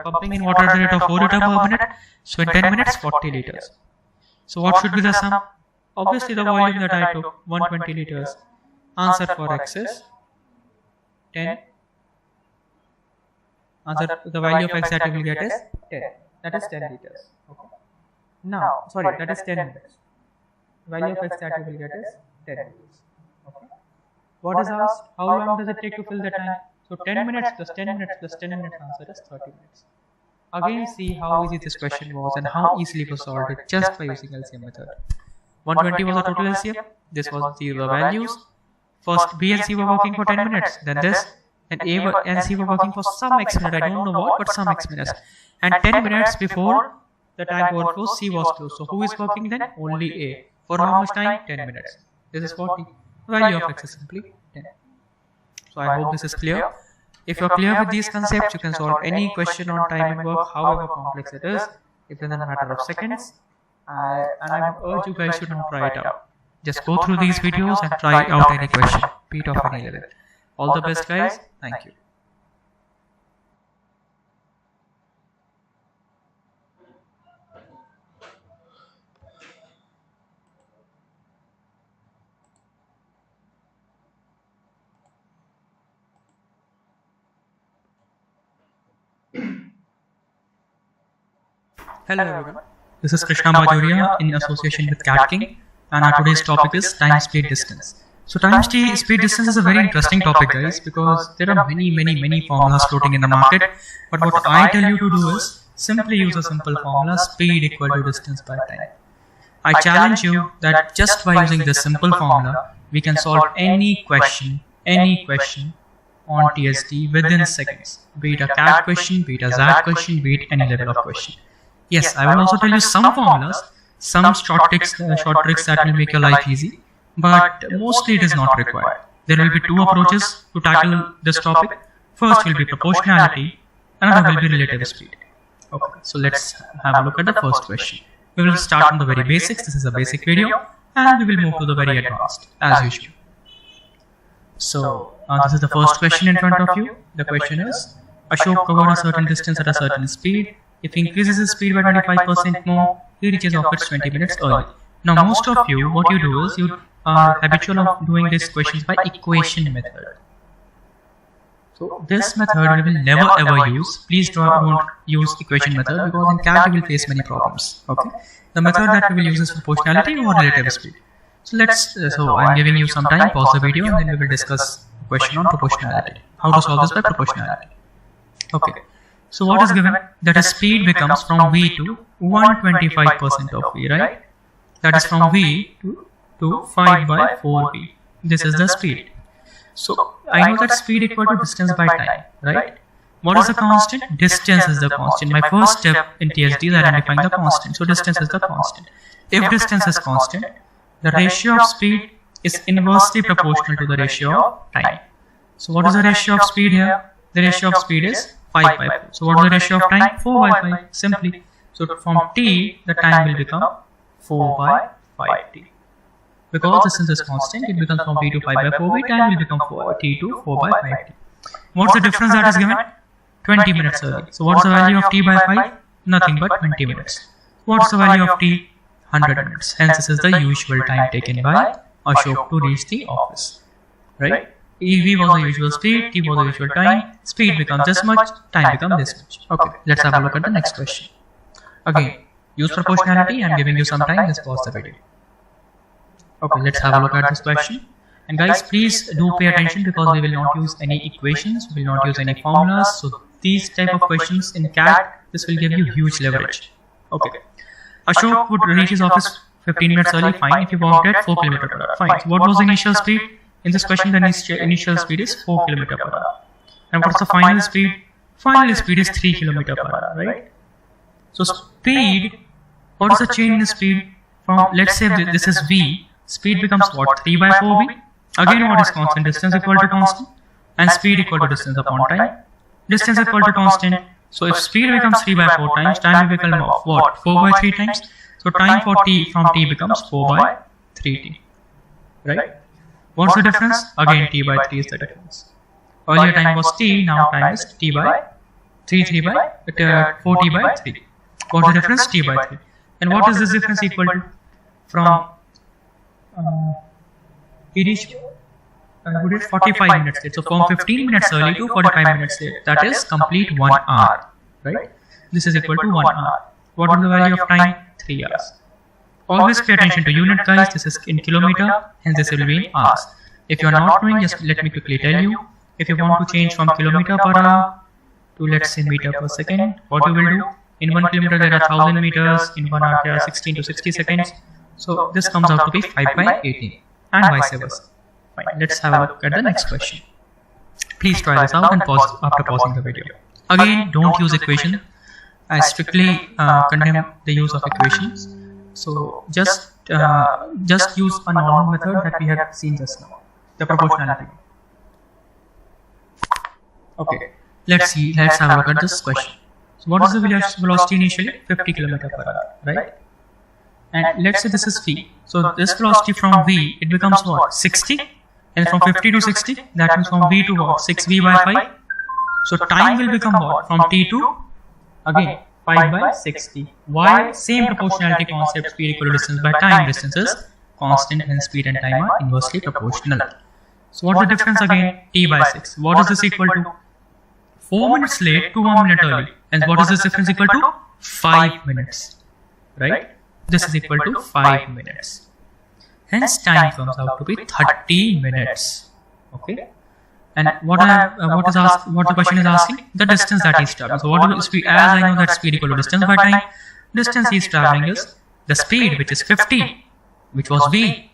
pumping in water at the rate of 4 liters per minute. So in 10 minutes, 40 liters. So what should be the sum? Obviously the volume that I took, 120 liters. Answer for X is 10. Answer, the value of X that you will get is 10. That is 10 liters. Okay. Now, sorry, that is 10 minutes. Value of X that you will get is 10 liters. Okay. What is asked? How long does it take to fill the tank? So 10 minutes plus 10 minutes plus 10 minutes, answer is 30 minutes. Again, see how easy this question was and how easily we solved it just by using LCM method. 120 was the total LCM. This was the values. First B and C were working for 10 minutes. Then this. Then A and C were working for some X minute. I don't know what, but some X minutes. And 10 minutes before the tank overflows, C was closed. So who is working then? Only A. For how much time? 10 minutes. This is 40. Value of X is simply 10. So I hope this is clear. If you are clear with these concepts, you can solve any question on time and work, however complex it is, within a matter of seconds. And I urge you guys to not try it out. Just go through these videos and try out any question, be it of any level. All the best, guys. Thank you. Hello everyone, this is Krishna Bajoria in association with Cat King, and our today's topic is time, speed, distance. So time, speed, distance is a very interesting topic, guys, because there are many formulas floating in the market. But what I tell you to do is simply use a simple formula: speed equal to distance by time. I challenge you that just by using this simple formula, we can solve any question on TST within seconds. Be it a CAT question, be it a ZAT question, be it any level of question. Yes, I will also tell you some formulas, some short tricks that will make your life easy, but mostly it is not required. There will be two approaches to tackle this topic. First will be proportionality, another will be relative speed. Okay, so let's have a look at the first question. We will start from the very basics. This is a basic video, and we will move to the very advanced as usual. So this is the first question in front of you. The question is, Ashok covered a certain distance at a certain speed. If he increases his speed by 25% more, he reaches office 20 minutes early. Now most of you, what you do is you are habitual of doing these questions by equation method. So this method we will never ever use. Please don't use equation method, because in CAT you will face many problems. Okay. The method that we will use is proportionality or relative speed. So so I am giving you some time, pause the video, and then we will discuss the question on proportionality. How to solve this by proportionality. Okay. So what is given? That is speed becomes from V to 125% of V, right? That is from V to 5 by 4V. This is the speed. So I know that speed equal to distance by time, right? What is the constant? Distance is the constant. My first step in TST is identifying the constant. So distance is the constant. If distance is constant, the ratio of speed is inversely proportional to the ratio of time. So what is the ratio of speed here? The ratio of speed is 5 by 4. So what is the ratio of time? 4 by 5, simply. So from t, the time will become 4 by 5t. Because distance is constant, it becomes from t to 5 by 4v, time will become t to 4 by 5t. What's the difference that is given? 20 minutes early. So what's the value of t by 5? Nothing but 20 minutes. What's the value of t? 100 minutes. Hence this is the usual time taken by Ashok to reach the office. Right? V was the usual speed, t was the usual time, speed becomes this much, time becomes this much. Okay, let's have a look at the next question. Again, use proportionality. I am giving you some time, just pause the video. Okay, let's have a look at this question. And guys, please do pay attention, because we will not use any equations, we will not use any formulas. So these type of questions in CAT, this will give you huge leverage. Okay, Ashok would reach his office 15 minutes early, fine. If he walked at 4 km per hour, fine. So what was the initial speed? In this question, the initial speed is 4 km per hour. And what's the final speed? Final speed is 3 km per hour, right? So speed, what is the change in speed from, let's say this is V, speed becomes what? 3 by 4V. Again, what is constant? Distance equal to constant, and speed equal to distance upon time. Distance equal to constant. So if speed becomes 3 by 4 times, time will become what? 4 by 3 times. So time for t from t becomes 4 by 3t, right? What's the difference? Again, t by 3 is the difference. Earlier time was t, now time is t by 4t by 3. What's the difference? T by 3. And what is this difference equal to? From he reached 45 minutes late. So from 15 minutes early to 45 minutes late. That is complete 1 hour, right? This is equal to 1 hour. What is the value of time? 3 hours. Always pay attention to unit, guys. This is in kilometer, hence this will be in hours. If you are not knowing, just let me quickly tell you. If you want to change from kilometer per hour to, let's say, meter per second, what you will do? In 1 kilometer there are 1000 meters, in 1 hour there are 16 to 60 seconds. So this comes out to be 5 by 18 and vice versa. Fine. Let's have a look at the next question. Please try this out and pause after pausing the video. Again, don't use equation. I strictly condemn the use of equations. So just use a normal method that we have seen just now, the proportionality. Okay, let's have a look at this question. So what is the velocity initially? 50 km/h, right? And let's say this is v. So this velocity from v, it becomes what? 60, and from 50 to 60, that means from v to what? 6v by 5. So time will become what? From t to again 5 by 60. Why? Same proportionality concept, speed equal to distance by time. Distance is constant and speed and time are inversely proportional. So what's the difference again? T by 6. What is this equal to? 4 minutes late to 1 minute early. And what is this difference equal to? 5 minutes. Right? This is equal to 5 minutes. Hence time comes out to be 30 minutes. Okay? And what the question is asking? The distance that he is traveling. So what is the speed? As I know that speed equal to distance by time, distance he is traveling is the speed, which is 50, which was v.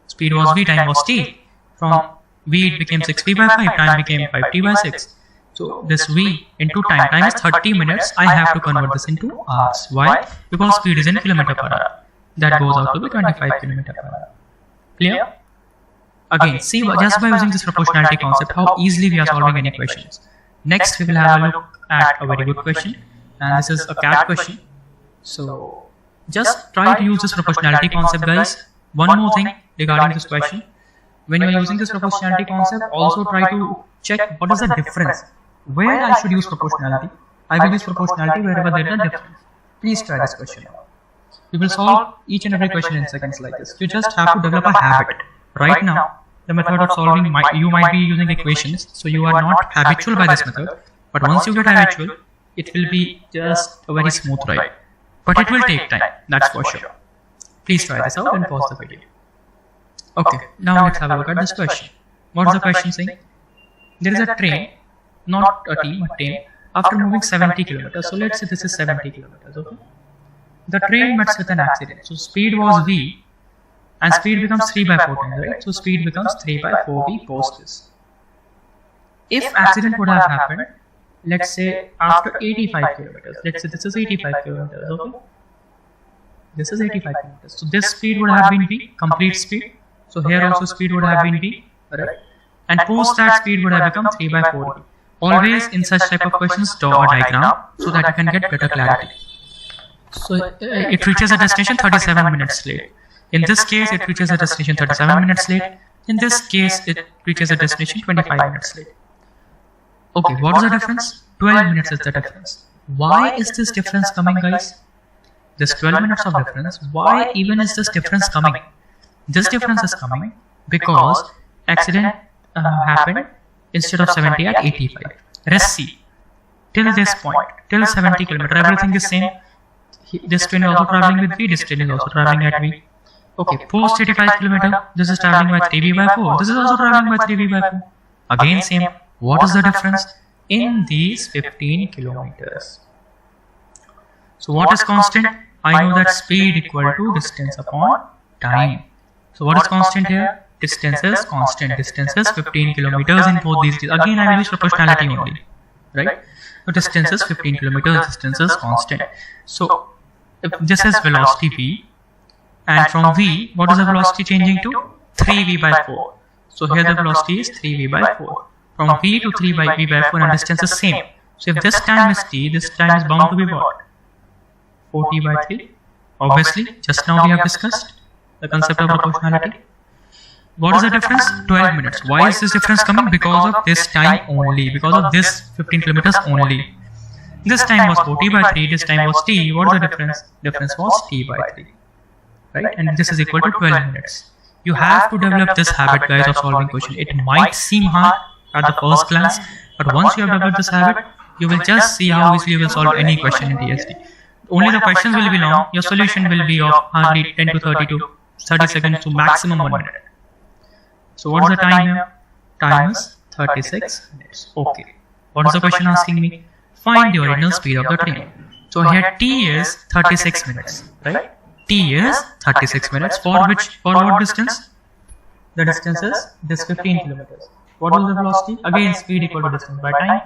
Speed was v, time was t. From v it became 6v by 5, time became 5t by 6. So this v into time is 30 minutes. I have to convert this into hours. Why? Because speed is in km/h. That goes out to be 25 km/h. Clear? Again, see just by using this proportionality concept how easily we are solving any questions. Next we will have a look at a very good question, and this is a CAT question. So just try to use this proportionality concept, guys. One more thing regarding this question. When you are using this proportionality concept, also try to check what is the difference. Where I should use proportionality? I will use proportionality wherever there is a difference. Please try this question out. We will solve each and every question in seconds like this. You just have to develop a habit. Right now, the method of solving, you might be using equations, so you are not habitual by this method. But once you get habitual, it will be just a very smooth ride. But it will take time, that's for sure. Please try this out and pause the video. Okay, now let's have a look at this question. What is the question saying? There is a train, not a team, a train, after moving 70 kilometers. So let's say this is 70 kilometers, okay? The train meets with an accident. So speed was v, and speed becomes 3 by 4 times, right? So speed becomes 3 by 4v post this. If accident would have happened, let's say after 85 kilometers, let's say this is 85 kilometers, okay? This is 85 kilometers. So this speed would have been v, complete speed. So here also speed would have been v, right? And post that speed would have become 3 by 4v. Always in such type of questions, draw a diagram so that you can get better clarity. So it reaches a destination 37 minutes late. In this case, it reaches a destination 37 minutes late. In this case, it reaches a destination 25 minutes late. Okay, what is the difference? 12 minutes is the difference. Why is this difference coming, guys? This 12 minutes of difference, why even is this difference coming? This difference is coming because accident happened instead of 70 at 85. Let's see. Till this point, till 70 km, everything is same. This train is also traveling with v, this train is also traveling at v. Okay, post 85 km, this is traveling by 3v by 4. This is also traveling by 3v by 4. Again same. What is the difference? In these 15 kilometers. So what is constant? I know that speed equal to distance upon time. So what is constant here? Distance is constant. Distance is 15 kilometers in both these. Again I will use proportionality only. Right? So distance is 15 kilometers. Distance is constant. So if this is velocity v, and from v, what is the velocity changing to? 3v by 4. So here the velocity is 3v by 4. From v to 3 by v by 4 and distance is same. So if this time is t, this time is bound to be what? 4t by 3. Obviously, just now we have discussed the concept of proportionality. What is the difference? 12 minutes. Why is this difference coming? Because of this time only. Because of this 15 kilometers only. This time was 4t by 3, this time was t. What is the difference? Difference was t by 3. Right? And this is equal to 12 minutes. You have to develop this habit, guys, of solving question. It might seem hard at the first glance, but once you have developed this habit, you will just see how easily you will solve any question in TSD. Only the questions will be long, your solution will be of hardly 10 to 30 seconds to maximum 1 minute. So what is the time here? Time is 36 minutes. Okay. What is the question asking me? Find the original speed of the train. So here t is 36 minutes, right? T is 36 minutes. For what distance? The distance is this 15 kilometers. What is the velocity? Again, speed equal to distance by time.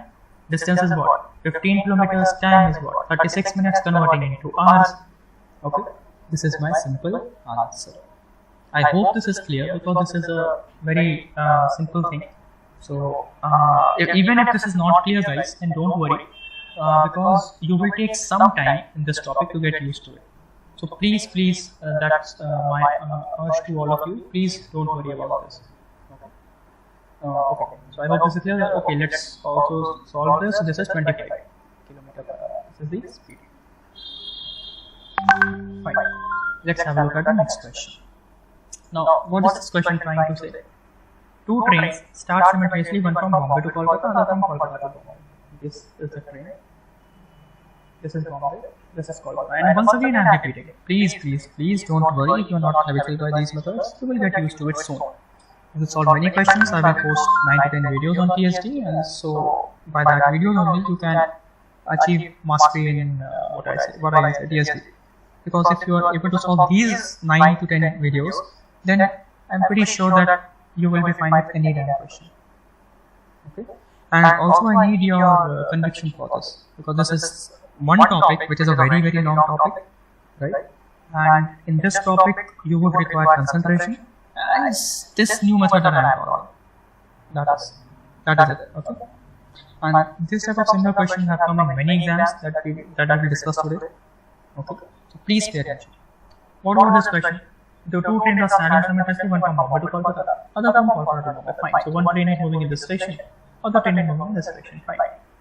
Distance is what? 15 kilometers. Time is what? 36 minutes converting into hours. Okay, this is my simple answer. I hope this is clear because this is a very simple thing. So even if this is not clear, guys, then don't worry because you will take some time in this topic to get used to it. So please, that's my urge to all of you. Please don't worry about this. Okay. So I hope this is clear. Okay, let's also solve this. So this is 25 kilometer per hour. This is the speed. Fine. Let's have a look at the next question. Now, what is this question trying to say? Two trains start simultaneously, one from Bombay to Kolkata, another from Kolkata to Bombay. This is the train. This is Bombay. This is Kolkata. And once again, I am repeating. Please don't worry if you are not habitual by these methods. You will get used to it soon. I will solve many questions. I will post 9 to 10 videos on TSD, and so by that video only you can achieve mastery in what I say TSD. Because if you are able to solve these 9 to 10 videos, then I'm pretty sure that you will be fine with any damn question. Okay? And also I need your conviction for this, because this is one topic which is a very long topic, right? And in this topic you would require concentration and this new method that I am following. That is it. Okay? And this type of similar questions have come in many exams that we will discuss today. Okay? So please pay attention. What about this question? The two trains are standing simultaneously, one from Bombay to Kolkata, other from Kolkata to Bombay. Fine. So one train is moving in this direction, other train is moving in this direction. Fine.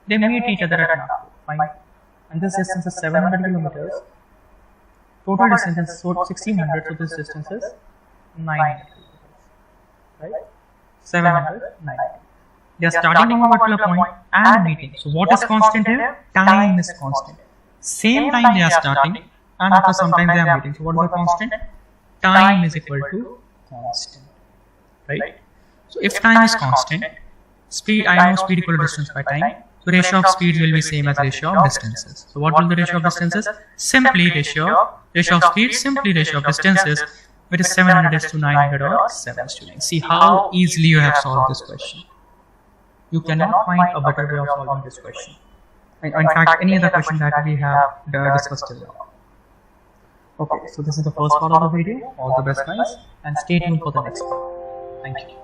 They meet each other at Nagpur. Fine. And this distance is 700 kilometers. Total distance is 1600. So this distance is 900 kilometers. Right? 700, 900. They are starting from a particular point and meeting. So what is constant here? Time is constant. Same time they are starting, and after some time they are meeting. So what is the constant? Time is equal to constant, right? So if time is constant, speed, I know speed equal to distance by time. So ratio of speeds will be same as ratio of distances. So what will the ratio of distances? Simply ratio of speed, simply ratio of distances, which is 700 is to 900 or 7 is to 9. See how easily you have solved this question. You cannot find a better way of solving this question. In fact, any other question that we have discussed till now. Okay, so this is the first part of the video. All the best, guys, and stay tuned for the next part. Thank you.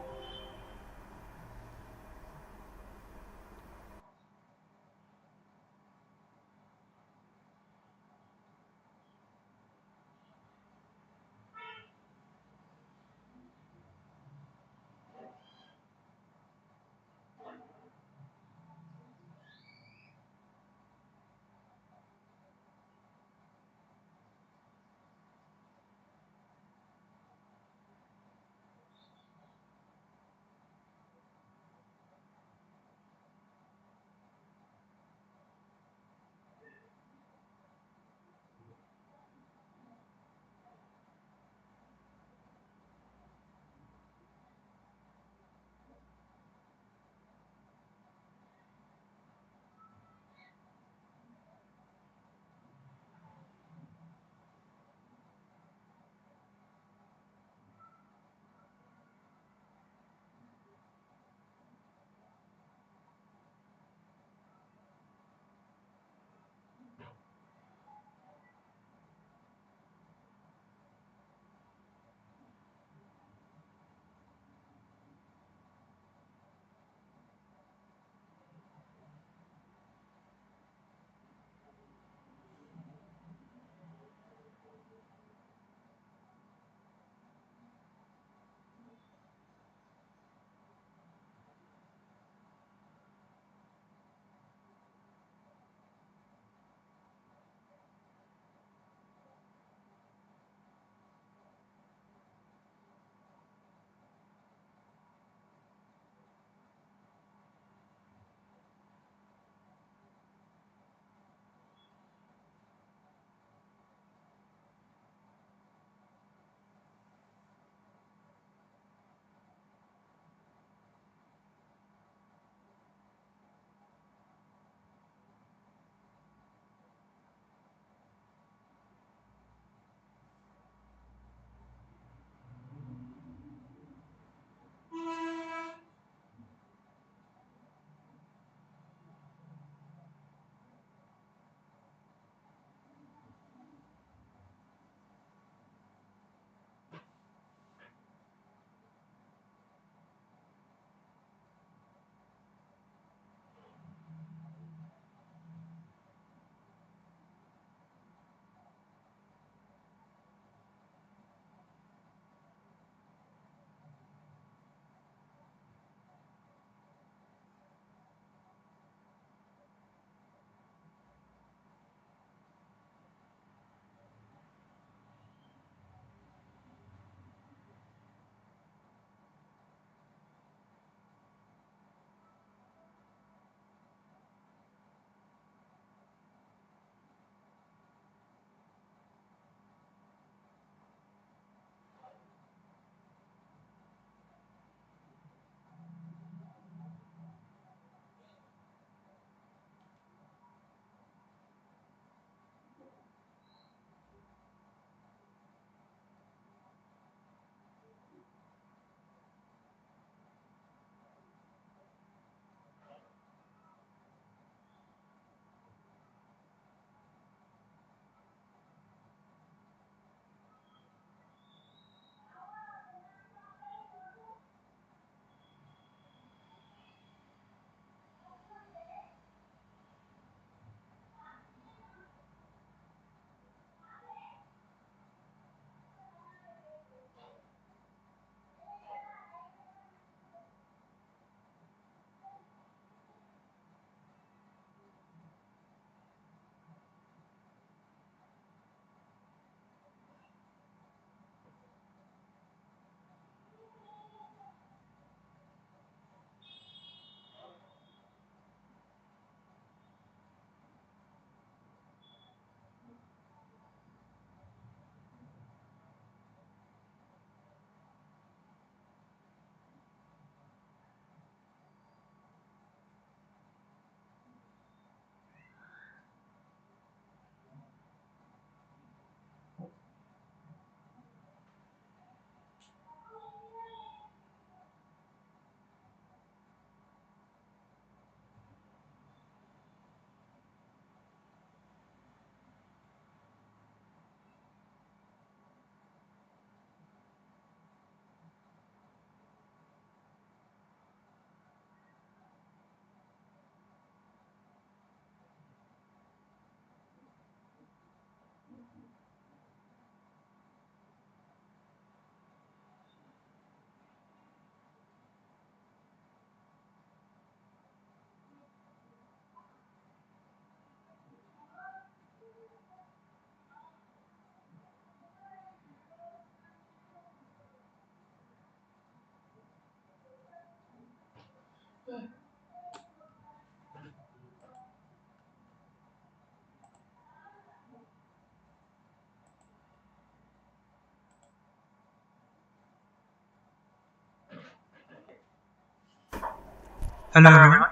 Hello everyone,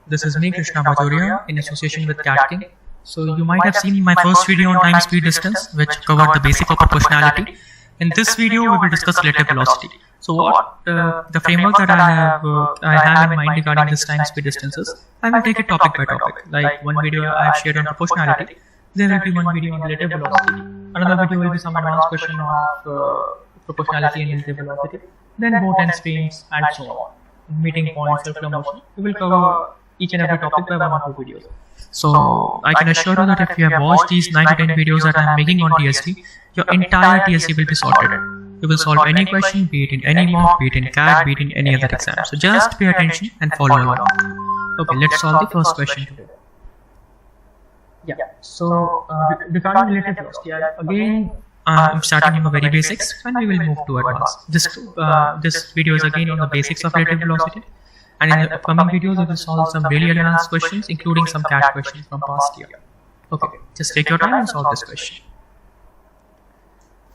this is me Krishna Bajoria in association with Cat King. So you might have seen my first video on time, speed, distance, which covered the basic of proportionality. In this video we will discuss relative velocity. So what the framework that I have in mind regarding this time, speed, distances, I will take it topic by topic. Like one video I have shared on proportionality, there will be one video on relative velocity, another video will be some advanced question of proportionality and relative velocity, then boat and streams and so on. Meeting points, circular motion. We will cover each and every topic by 1 or 2 videos. So I can assure you that if you have watched these 9 to 10 videos that I am making on TST, your entire TST will be sorted. You will solve any question, be it in any mock, be it in CAT, be it in any other exam. So just pay attention and follow along. Okay, let's solve the first question today. Yeah, so regarding relative velocity, again I'm starting from the very basics and we will move to advanced. This video is again on the basics of relative velocity, and in the upcoming videos we will solve some really advanced questions including some CAT questions from past year. Okay, just take your time and solve this question.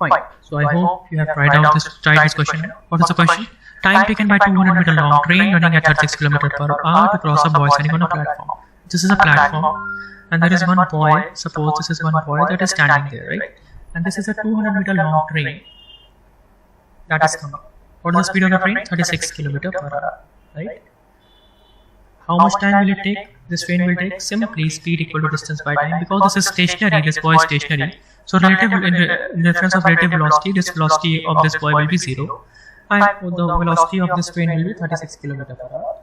Fine, so I hope you have tried this question. What is the question? Time taken by 200 meter long train running at 36 km per hour to cross a boy standing on a platform. This is a platform and there is one boy, suppose this is one boy that is standing there, right? And this is a 200 meter long train that is coming. What is the speed of the train? 36 km per hour, right? How much time will it take? This train will take simply speed equal to distance by time, because this is stationary, this boy is stationary. So in reference of relative velocity, this velocity of this boy will be 0 and the velocity of this train will be 36 km per hour.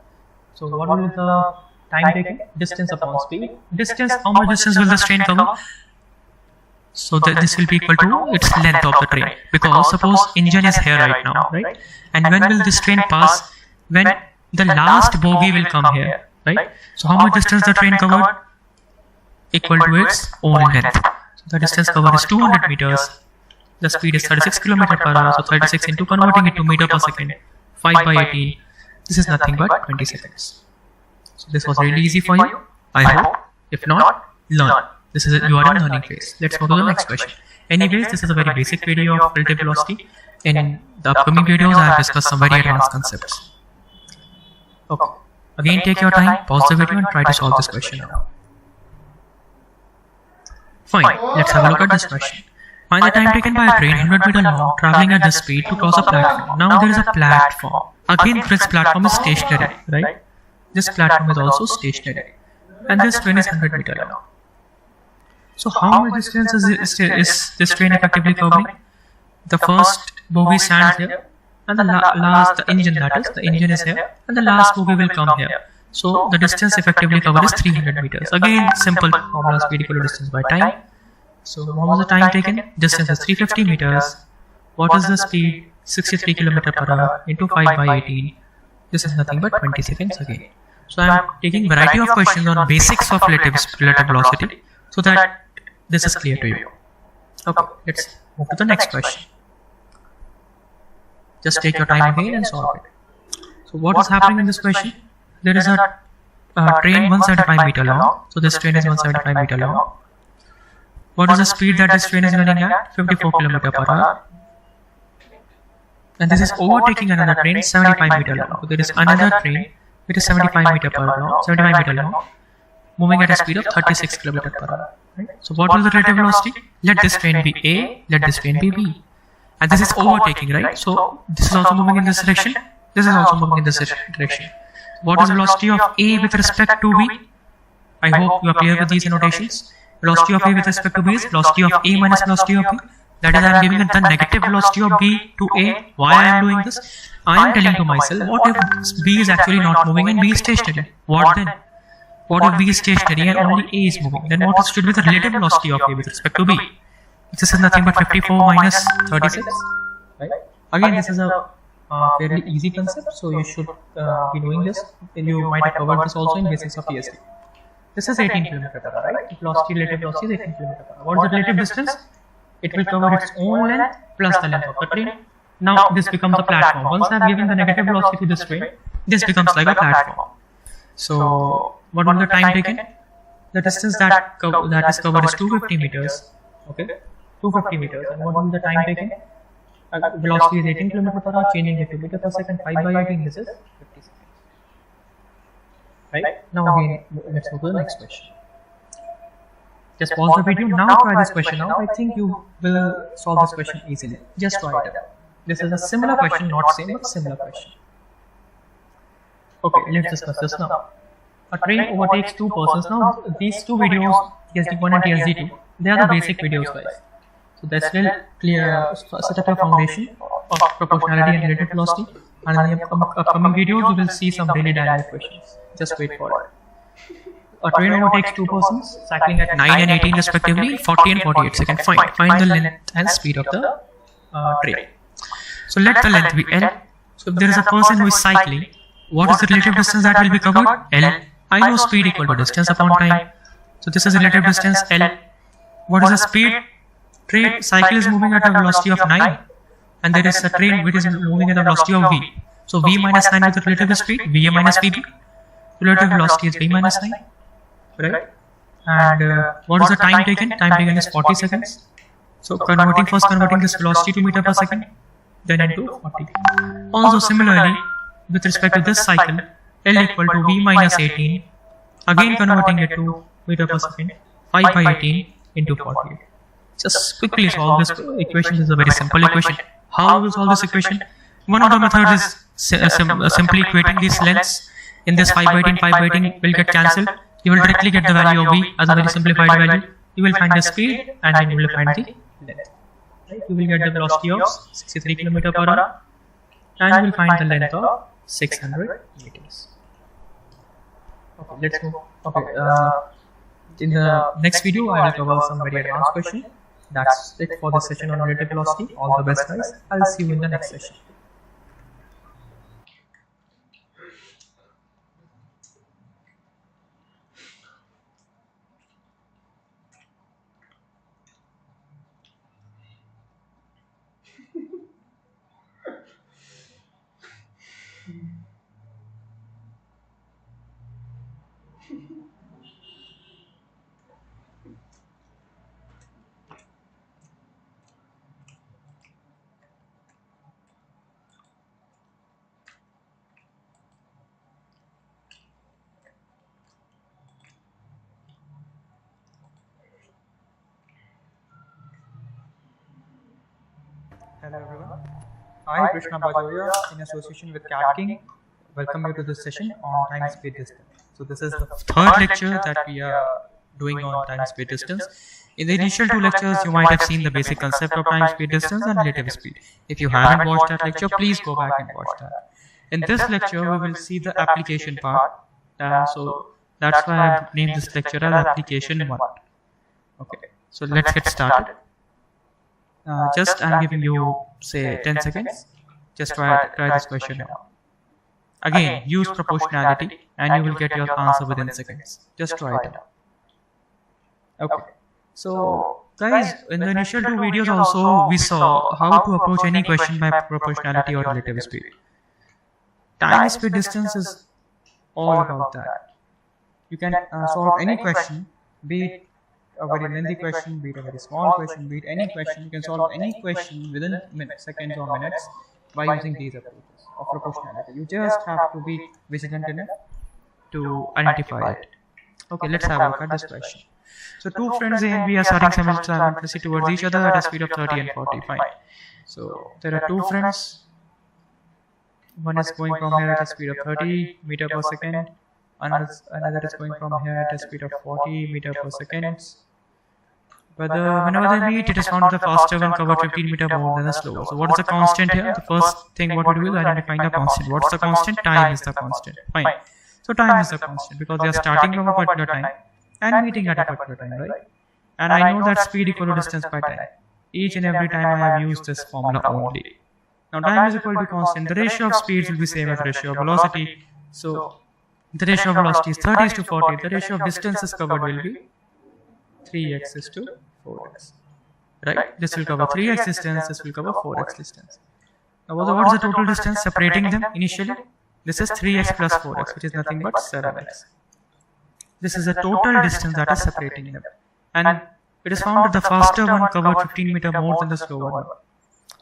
So what will the time taken? Distance upon speed. Distance, how much distance will this train cover? So this will be equal to its length of the train, because suppose engine is here right now, right? And when will this train pass? When the last bogie will come here, right? So how much distance the train covered? Equal to its own length. So the distance covered is 200 meters. The speed is 36 km per hour. So 36 into converting it to meter per second, 5 by 18. This is nothing but 20 seconds. So this was really easy for you, I hope. If not, learn. You are in learning phase. Let's go to the next question. Anyways, this is a very basic video of relative velocity. In the upcoming videos, I have discussed some very advanced concepts. Okay. Again, take your time, pause the video and try to solve this question now. Fine, let's have a look at this question. Find the time taken by a train 100 meter long traveling at this speed to cross a platform. Now there is a platform. Again, this platform is stationary, right? This platform is also stationary. And this train is 100 meter long. So how much distance is this train effectively covering? The first bogie stands here and the engine is here and the last bogie will come here. So the distance effectively covered is 300 meters. Again, simple formula, speed equal to distance by time. So what was the time taken? Distance is 350 meters. What is the speed? 63 km per hour into 5 by 18. This is nothing but 20 seconds again. So I am taking variety of questions on basics of relative velocity so that this is clear to you. Okay, let's move to the next question. Just take your time again and solve it. So what is happening in this question? There is a train 175 meter long. So this train is 175 meter long. What is the speed that this train is running at? 54 km per hour. And this is overtaking another train 75 meter long. So there is another train which is 75 meter long, moving at a speed of 36 km per hour. Right? So what was the relative velocity? Let this train be A, let this train be B. And this is overtaking, right? So this is also moving in this direction. This is also moving in this direction. What is the velocity of A with respect to B? I hope you are clear with these annotations. Velocity of A with respect to B is velocity of A minus velocity of B. That is, I am giving it the negative velocity of B to A. Why I am doing this? I am telling to myself, what if B is actually not moving and B is stationary? What then? What if B is stationary and only A is moving? Then what should be the relative velocity of A with respect to B? This is nothing but 54 minus 36. Right? Again, this is a fairly easy concept, so you should be knowing this. You might have covered this also in basics of TST. This is 18 km per hour, right? Relative velocity is 18 km per hour. What is the relative distance? It will cover its own length plus the length of the train. Now this becomes a platform. Once I have given the negative velocity to this train, this becomes like a platform. So what was the time taken? The distance that is covered is 250 meters. Okay, 250 meters. And what was the time taken? Velocity is 18 km per hour, changing it to meter per second, 5 by 18. This is 50 seconds. right? Now again, let's go to the next question. Just pause the video, now try this question out. I think you will solve this question easily. Just try it out. This is a similar question, not same, but similar question. Okay, let's discuss this now. A train overtakes two persons. Now, these two videos, TSD1 and TSD2, they are the basic videos, guys. So that's will clear, set up a foundation of proportionality and relative velocity. And in the upcoming videos, you will see some really dynamic questions. Just wait for it. A train overtakes two persons cycling at 9 and 18 respectively, 40 and 48 seconds. Find the length and speed of the train. So let the length be L. So if there is a person who is cycling, what is the relative distance that will be covered? L. I know speed equal to distance upon time. So this is relative distance L. What is the speed? Train cycle is moving at a velocity of 9, and there is a train which is moving at a velocity of v. So v minus 9 is the relative speed, va minus vb. Relative velocity is v minus 9, right? And what is the time taken? Time taken is 40 seconds. So converting this velocity to meter per second, then into 40. Also similarly, with respect to this cycle, L equal to v minus 18, again converting it to meter per second, 5 by 18 into 48. Just quickly solve this equation. This is a very simple equation. How to solve this equation? One of the methods is simply equating these lengths. In this 5 by 18, 5 by 18 will get cancelled. You will directly get the value of v as a very simplified value. You will find the speed and then you will find the length. Right? You will get the velocity of 63 km per hour and you will find the length of 600 meters. Okay, let's go. Okay, in the next video, I will cover some very advanced questions. That's it for the session on relative velocity. All the best, guys. I'll see you in the next session. Hello everyone, I Krishna Bajoria in association with Cat King welcome you to this session on time speed distance. So this is the third lecture that we are doing on time speed distance. In the initial two lectures you might have seen the basic concept of time speed distance and relative speed. If you haven't watched that lecture, please go back and watch that. In this lecture we will see the application part, so that's why I have named this lecture as application 1. Okay, so let's get started. Just I'm giving you say 10 seconds. Just try this question now. Again, use proportionality and you will get your answer within seconds. Just try it out. Okay. So guys, in the initial two videos also we saw how to approach any question by proportionality or relative speed. Time speed distance is all about that. You can solve any question, be it a very lengthy question, be it a very small question, be it any question. You can solve any question within seconds or minutes by using these approaches of proportionality. You just have to be vigilant enough to identify it. Okay, let's have a look at this question. So two friends A and B are starting simultaneously towards each other at a speed of 30 and 40. Fine. So there are two friends. One is going from here at a speed of 30 meter per second. Another is going from here at a speed of 40 meter per second. But whenever they meet, it is found that the faster one covered 15 meter more than the slower. So what is the constant here? The first thing what we do is identifying the constant. What's the constant? Time is the constant. Fine. So time is the constant because they are starting from a particular time and meeting at a particular time, right? And I know that speed equal to distance by time. Each and every time I have used this formula only. Now time is equal to constant. The ratio of speeds will be same as the ratio of velocity. So the ratio of velocity is 30 to 40. The ratio of distances covered will be 3x is to 4x. Right? This will cover 3x distance, this will cover 4x distance. Now what is the total distance separating them initially? This is 3x plus 4x, which is nothing but 7x. This is the total distance that is separating them. And it is found that the faster one covered 15 meter more than the slower one.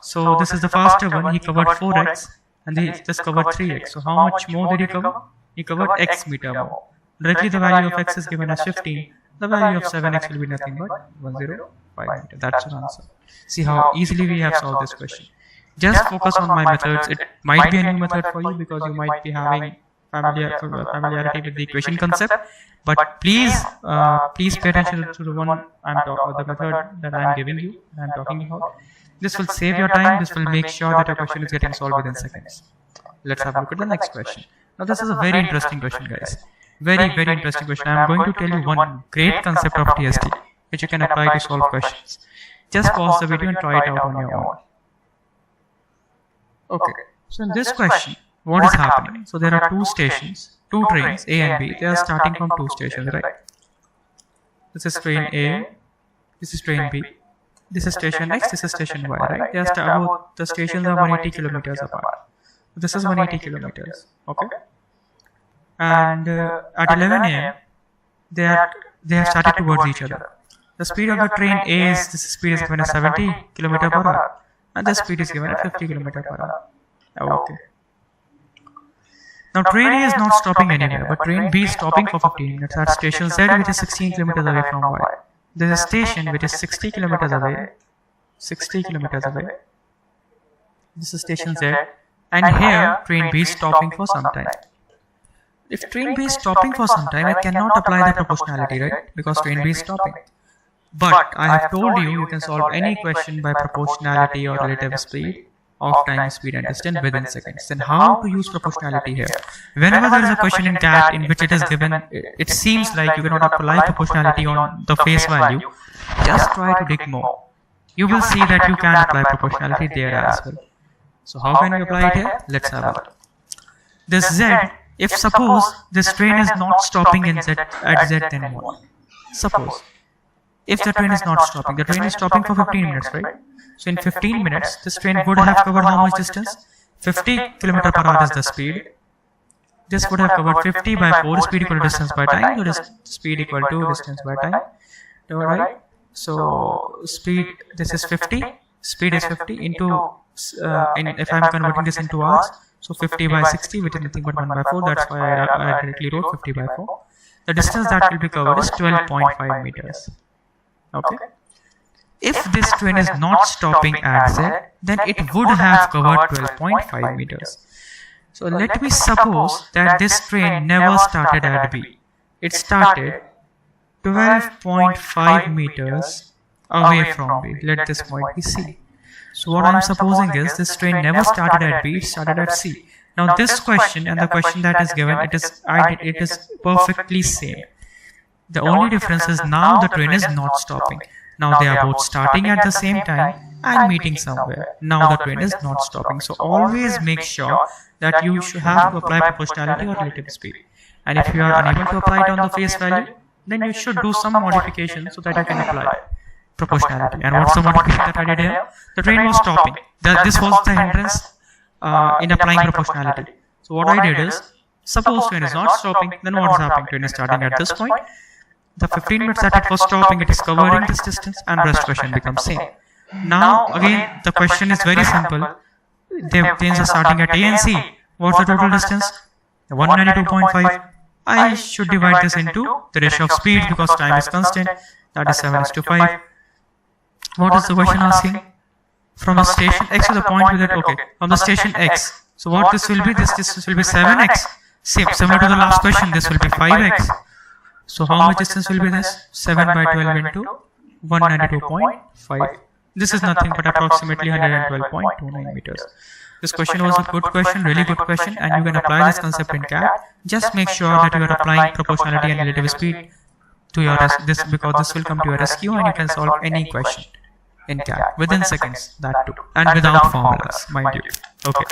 So this is the faster one, he covered 4x and he just covered 3x. So how much more did he cover? you covered x meter more. Directly the value of x is given as 15. The value of 7x will be nothing but 105 meter. That's your answer. See how easily we have solved this question. Just focus on my methods. It might be a new method for you because you might be having familiarity with the equation concept. But please pay attention to the method that I am giving you, I am talking about. This will save your time. This will make sure that your question is getting solved within seconds. Let's have a look at the next question. Now this is a very interesting question, guys. Very interesting question. I am going to tell you one great concept of TST which you can apply to solve questions. Just pause the video and try it out on your own. Okay, so in this question, what is happening? So there are two stations, two trains, A and B. They are starting from two stations, right? This is train A, this is train B. This is station X, this is station Y, right? They are the stations are 180 kilometers apart. This is 180 kilometers, okay? And at 11 AM, they have started towards each other. The speed of the train A is, this speed is given as 70 km per hour, and the speed is given at 50 km per hour. Okay. Now train A is not stopping anywhere, but train B is stopping for 15 minutes at station Z, which is 16 kilometers away from Y. There is a station which is 60 kilometers away. 60 kilometers away. This is station Z, and here train B is stopping for some time. If train B is stopping for some time, I cannot apply the proportionality, right? Because train B is stopping. But I have told you, you can solve any question by proportionality or relative speed of time, speed and distance within seconds. Then how to use proportionality here? Whenever there is a question in CAT in which it is given, it seems like you cannot apply proportionality on the face value, just try to dig more. You will see that you can apply proportionality there as well. So how can you apply it here? Let's have a look. This Z, if suppose this train is not stopping at Z, then what? Suppose. If the train is not stopping, the train is stopping for 15 minutes, right? So in 15 minutes, this train would have covered how much distance? 50 km per hour is the speed. This would have covered 50 by 4, speed equal to distance by time. So speed equal to distance by time. Alright? So speed, this is 50. Speed is 50 into, if I am converting this into hours, so 50 by 60, which is nothing but 1 by 4. That's why I directly wrote 50 by 4. The distance that will be covered is 12.5 meters. Okay. If this train is not stopping at Z, then it would have covered 12.5 meters. So let me suppose that this train never started at B. It started 12.5 meters away from B. Let this point be C. So what I am supposing is this train never started at B, it started at C. Now this question and the question that is given, it is perfectly same. The only difference is now the train is not stopping. Now they are both starting at the same time and meeting somewhere. Now the train is not stopping. So always make sure that you should have to apply proportionality or relative speed. And if you are unable to apply it on the face value, then you should do some modification so that you can apply proportionality. And what's the modification that I did here? The train was stopping. This was the hindrance in applying proportionality. So what I did is, suppose train is not stopping, then what is happening? Train is starting at this point. The 15 minutes that it was stopping, it is covering this distance, and rest question becomes same. Now again the question is very simple. The trains are starting at A and C. What's the total distance? 192.5. I should divide this into the ratio of speed because time is constant. That is 7:5. What is the question asking? From the station X to the point with it. Okay, from the station X. So what this will be? This will be 7x. Similar to the last question, this will be 5x. So how much distance will be this? 7 by 12 into 192.5. This is nothing but approximately 112.29 meters. This question was a good question, really good question, and you can apply this concept in CAT. Just make sure that you are applying proportionality and relative speed to your because this will come to your rescue and you can solve any question in CAT within seconds, that too, and without formulas, mind you. Okay,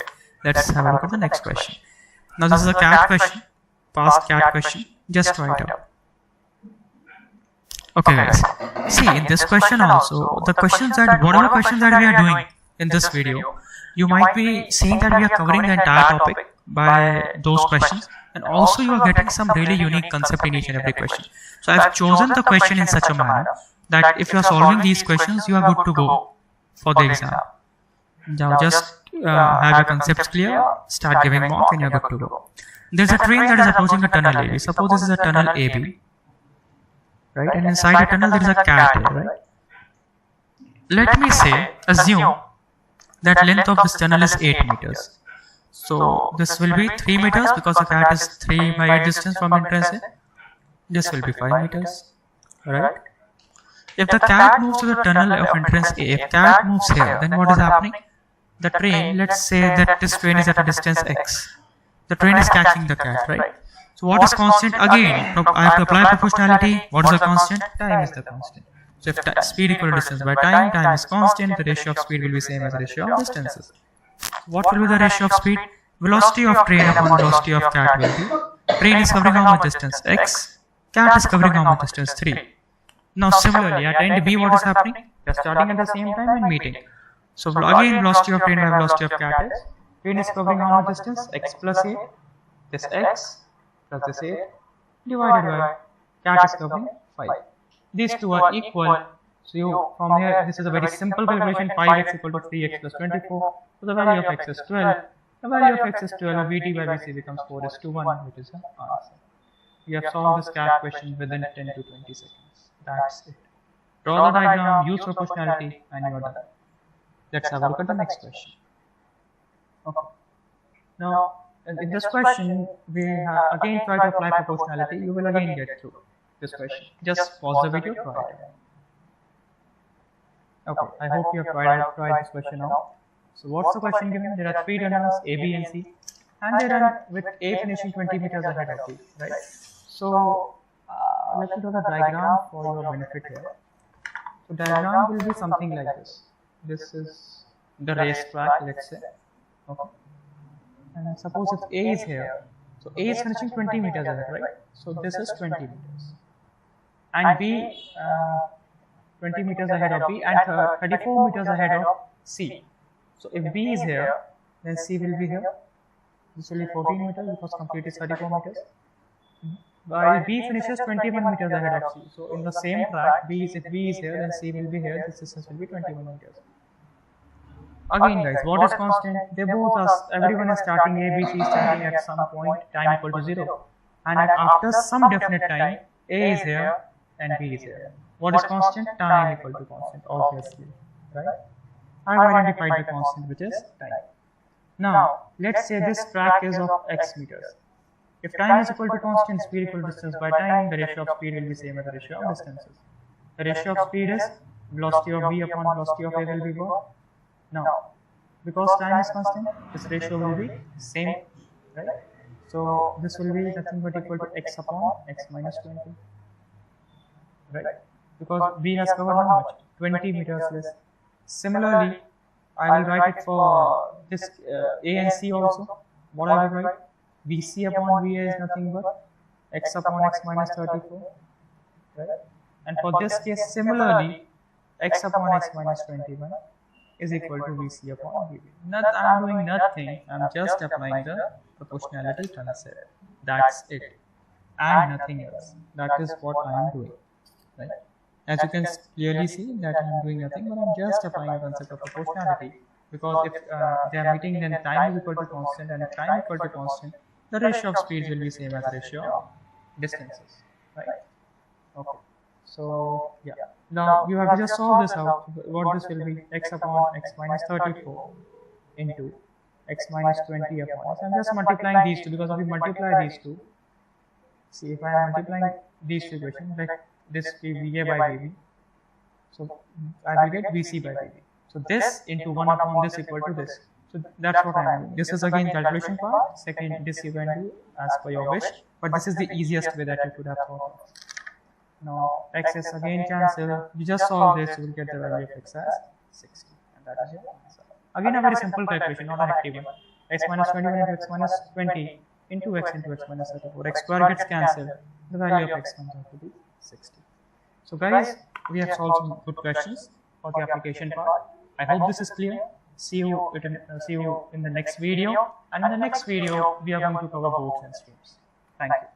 let's have a look at the next question. Now this is a CAT question, past CAT question. Just try it out. Okay guys, see in this question also, the questions that, whatever questions that we are doing in this video, you might be seeing that we are covering the entire topic by those questions, and also you are getting some really unique concept in each and every question. So I have chosen the question in such a manner that if you are solving these questions, you are good to go for the exam. Now just have your concepts clear, start giving mock, and you're good to go. There's a train that is approaching a tunnel AB. Suppose this is a tunnel AB, right? And inside the tunnel there is a cat here, right? Let me say, assume that length of this tunnel is 8 meters. So this will be 3 meters because the cat is 3 by 8 distance from entrance A. This will be 5 meters, right? If the cat moves to the tunnel of entrance A, if cat moves here, then what is happening? The train, let's say that this train is at a distance x. The train is catching the cat, right? So what is constant? Again, I have to apply proportionality. What is the constant? Time is the constant. So if speed equal to distance by time, time is constant, the ratio of speed will be same as the ratio of distances. What will be the ratio of speed? Velocity of train upon velocity of cat will be, train is covering how much distance? X. Cat is covering how much distance? 3. Now similarly, at end B, what is happening? They are starting at the same time and meeting. So again, velocity of train by velocity of cat is, train is covering how much distance? X plus 8. This X plus this 8 divided by cat is covering 5. These two are equal. So you, from here, this is a very simple calculation. 5x equal to 3x plus 24. So the value of x is 12. The value of x is 12. Vt by Vc becomes 4 is to 1, which is the answer. We have solved this cat question within 10 to 20 seconds. That's it. Draw the diagram, use proportionality, and you are done. Let's have a look at the next question. Okay. Now, in this question, we have again try to apply proportionality. You will again get through this question. Just pause the video, try it. Okay, I hope you have tried this question out. So what's the question given? There are 3 tunnels A, B, and C, and they run with A finishing 20 meters ahead of B, right? So let me draw the diagram for your benefit here. So diagram will be something like this. This is the racetrack, let's say. Okay. And suppose if A is here, so A is finishing 20 meters ahead, right? So this is 20 meters. And B, 20 meters ahead of B, and 34 meters ahead of C. So if B is here, then C will be here. This will be 14 meters because complete is 34 meters. While B finishes 21 meters ahead of C. So in the same track, if B is here, then C will be here. This distance will be 21 meters. Again, guys, what is constant? They both are. Everyone is starting A, B, C starting at some point, time equal to 0, and after some definite time, A is here and B is here. What is constant? Time equal to constant, obviously, right? I have identified the constant, which is time. Now, let's say this track is of x meters. If time is equal to constant, speed equal to distance by time, the ratio of speed will be same as the ratio of distances. The ratio of speed is velocity of B upon velocity of A will be what? Now, because time is constant, this ratio will be same, right? So this will be nothing but equal to x upon x minus 20, right? Because B has covered how much? 20 meters less. Similarly, I will write it for this A and C also. What I will write? Vc upon Va is nothing but x upon x minus 34, right? And for this case, similarly, x upon x minus 21 is equal to Vc upon Vb. I am doing nothing, I am just applying the proportionality concept. That's it, and nothing else. That is what I am doing, right? As you can clearly see that I am doing nothing, but I am just applying the concept of proportionality, because if they are meeting, then time is equal to constant, and if time is equal to constant, the ratio of speeds will be same as the ratio of distances, right? Okay. So yeah, now you have to just solve this out. What this will be? X upon x minus 34 into x minus 20 upon x. I am just multiplying these two, because if we multiply these two, see, if I am multiplying these two equations, like this will be Va by Vb, so I will get Vc by Vb. So this into 1 upon this equal to this. So that's what I am doing. This is again calculation part. Second, this you can do as per your wish, but this is the easiest way that you could have thought of. Now x is again cancelled. You just solve this, you will get the value of x as 60, and that is your answer. Again a very simple calculation, not a hectic one. X minus 21 into x minus 20 into x minus 34. X square gets cancelled. The value of x comes out to be 60. So guys, we have solved some good questions for the application part. I hope this is clear. See you in the next video, and in the next video we are going to cover boats and streams. Thank you.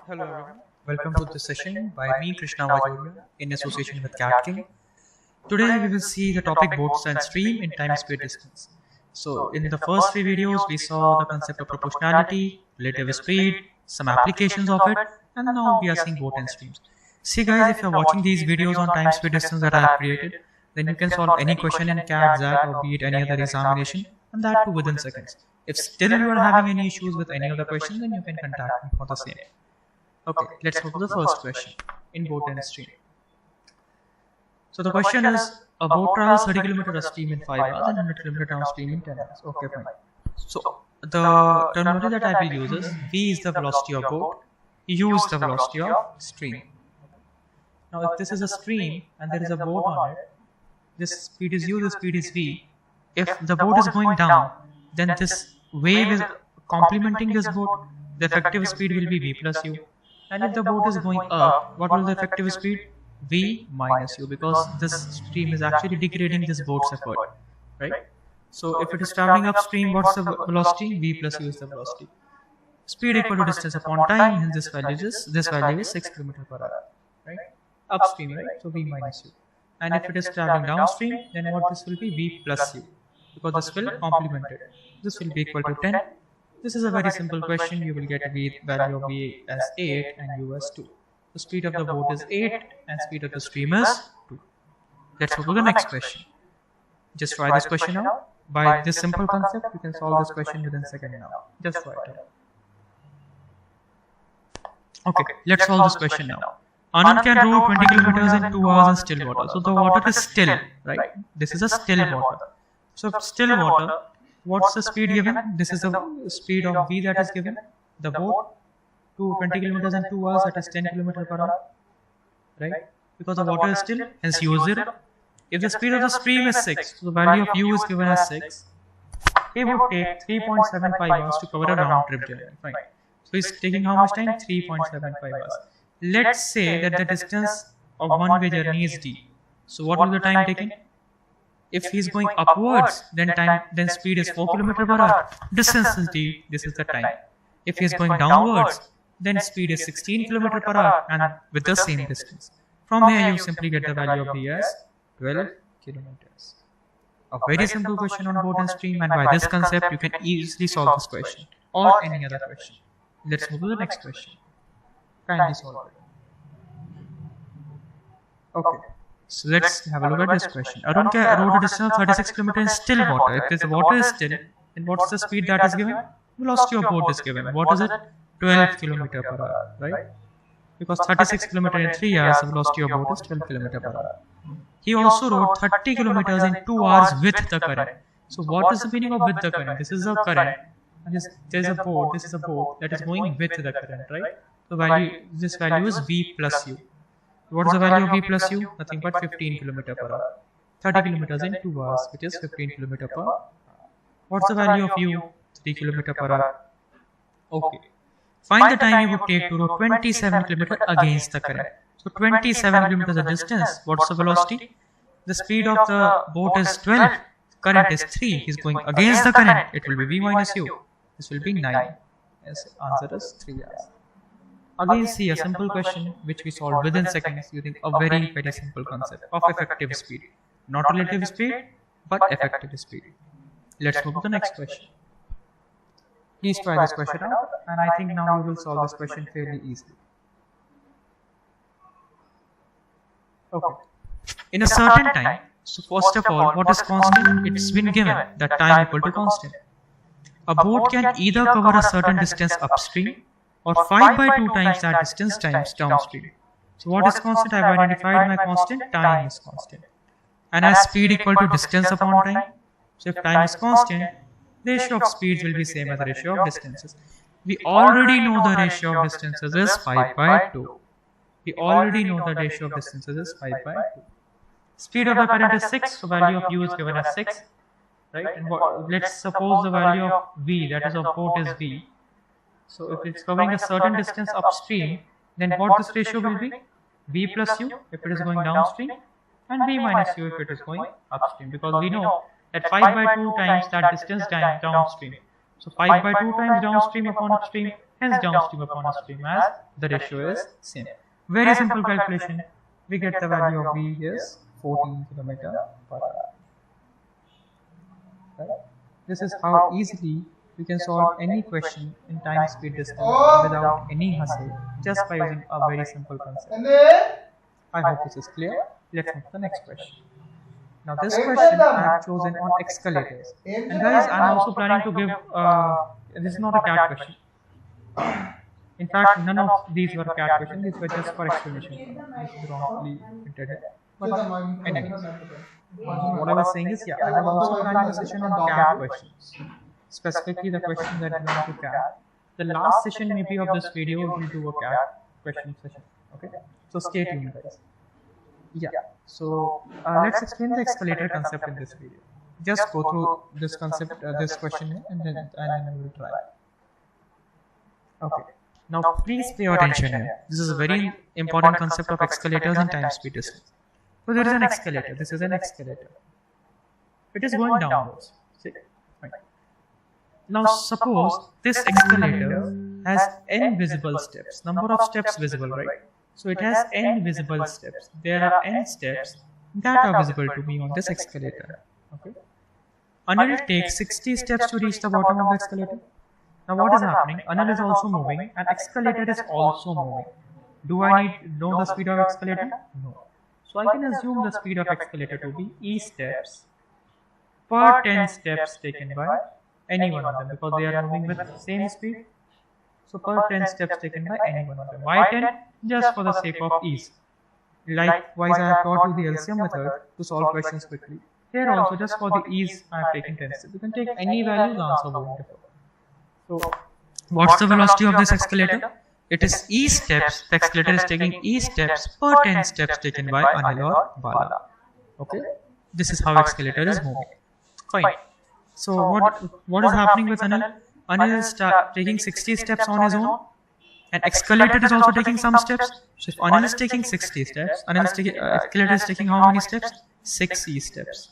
Hello everyone, welcome to this session by me Krishna Vajoria in association with Cat King. Today we will see the topic boats and stream in time space distance. So in the first three videos we saw the concept of proportionality, relative speed, some applications of it, and now we are seeing boat and streams. See guys, if you are watching these videos on time space distance that I have created, then you can solve any question in CAT, XAT or be it any other examination, and that too within seconds. If still you are having any issues with any of the questions, then you can contact me for the same. Okay, let's go to the first question in boat and stream. So the question is, a boat travels 30 km upstream in 5 hours and 100 km downstream in 10 hours. Okay, fine. So the terminology that I will use is V is the velocity of boat, U is the velocity of stream. Now if this is a stream and there is a boat on it, this speed is U, this speed is V. If the boat is going down, then this wave is complementing this boat, the effective speed will be V plus U. And if the boat is going up, what will the effective speed? V minus U, because this stream is actually degrading this boat's effort, right? So if it is traveling upstream, what's the velocity? V plus U is the velocity. Speed equal to distance upon time, and this value is 6 km per hour, right? Upstream, right? So V minus U. And if it is traveling downstream, then what this will be? V plus U, because this will complement it. This will be equal to 10. This is a very simple question. You will get V value of V as 8 and U as 2. The speed of the boat is 8 and speed of the stream is 2. Let's go to the next question. Just try this question out. By this simple concept, you can solve this question within a second now. Just try it out. Okay, let's solve this question now. Anand can row 20 kilometers in 2 hours in still water. So the water is still, right? This is a still water. So still water, what's the speed given? This is the speed of V that is given. The boat to 20 kilometers in 2 hours, that is 10 km per hour, right? Because the water is still, hence U is 0. If the speed of the stream is 6, so the value of U is given as 6. It would take 3.75 hours to cover a round trip journey. Fine. So it's taking how much time? 3.75 hours. Let's say that the distance of one-way journey is D. So what will the time taken? If he is going upwards, then speed is 4 km per hour. Distance is D. This is the time. If he is going downwards, then speed is 16 km per hour and with the same distance. From here, you simply get the value of V as 12 kilometers. A very simple question on boat and stream, and by this concept, you can easily solve this question or any other question. Let's move to the next question. Kindly solve it. Okay. So let's have a look at this question. Arun rode a distance of 36 km in still water. If the water is still, then what's the speed that is given? Velocity of boat is given. What is it? 12 km per hour, right? Because 36 km in 3 hours, the velocity of boat is 12 km per hour. He also rode 30 km in 2 hours with the current. So what is the meaning of with the current? This is a current. There is a boat. This is a boat that is going with the current, right? So this value is V plus U. What is the value of V plus U? Nothing but 15 km per hour. 30 km in 2 hours, which is 15 km per hour. What's the value of U? 3 km per hour. Okay. Find the time it would take to row 27 km against the current. So 27 km is the distance. What's the velocity? The speed of the boat is 12. Current is 3. He's going against the current. It will be V minus U. This will be 9. Yes, answer is 3 hours. Again, see a simple question which we solved within seconds using a very, very simple concept of effective speed. Not relative speed, but effective speed. Let's move to the next question. Please try this question out, and I think now we will solve this question fairly easily. Okay. In a certain time, so first of all, what is constant? It's been given that time equal to constant. A boat can either cover a certain distance upstream or 5 by 2 times that distance times downstream. So what is constant? I have identified my constant. Time is constant. And as speed equal to distance upon time. So if time is constant, the ratio of speeds will be same as the ratio of distances. We already know the ratio of distances is 5 by 2. We already know the ratio of distances is 5 by 2. Speed of the current is 6, so value of u is given as 6. Right? And let's suppose the value of v, that is of boat, is v. So if it's covering a certain distance upstream, then what this ratio will be? V plus u if it is going downstream, and v minus u if it is going upstream, because we know that 5 by 2 times that distance downstream. So 5 by 2 times downstream upon upstream, hence downstream upon upstream, as the ratio is same. Very simple calculation. We get the value of v is 14 km per hour. Right? This is how easily we can solve any question in time, speed, distance without any hassle, just by using a very simple concept. I hope this is clear. Let's move to the next question. Now this question I have chosen on escalators. And guys, I am also planning to give, this is not a CAT question. In fact, none of these were CAT questions, these were just for explanation. This is wrongly intended. But anyways, what I was saying is, yeah, I was also planning a session on CAT questions. Specifically the questions that belong to CAT. The last session maybe of this video will do a CAT question session. Okay, so stay tuned, guys. Yeah, so let's explain the escalator concept in this video. Just go through this concept, this question, and then we will try. Okay, now please pay attention here. This is a very important concept of escalators and time speed distance. So there is an escalator. This is an escalator. It is going downwards. See, right. Now suppose this escalator has n visible steps, number of steps visible, right? So it has n visible steps. There are n steps that are visible to me on this escalator. Okay. Anil takes 60 steps to reach the bottom of the escalator. Now what is happening? Anil is also moving and escalator is also moving. Do I need to know the speed of escalator? No. So I can assume the speed of escalator to be e steps per 10 steps taken by any one of them, because they are moving with the same speed. So per 10 steps taken by any one of them. Why 10? Just for the sake of ease. Likewise, I have taught you the LCM method to solve questions quickly. Here also, just for the ease, I have taken 10 steps. You can take any value, the answer won't differ. So, what's the velocity of this escalator? It is e steps. The escalator is taking e steps per 10 steps taken by Anil or Bala. Okay, this is how escalator is moving. Fine. So what is happening with Anil? Anil is taking 60 steps on his own, and escalator is also taking some steps. So if Anil is taking 60 steps, escalator is taking how many steps? 6 e steps,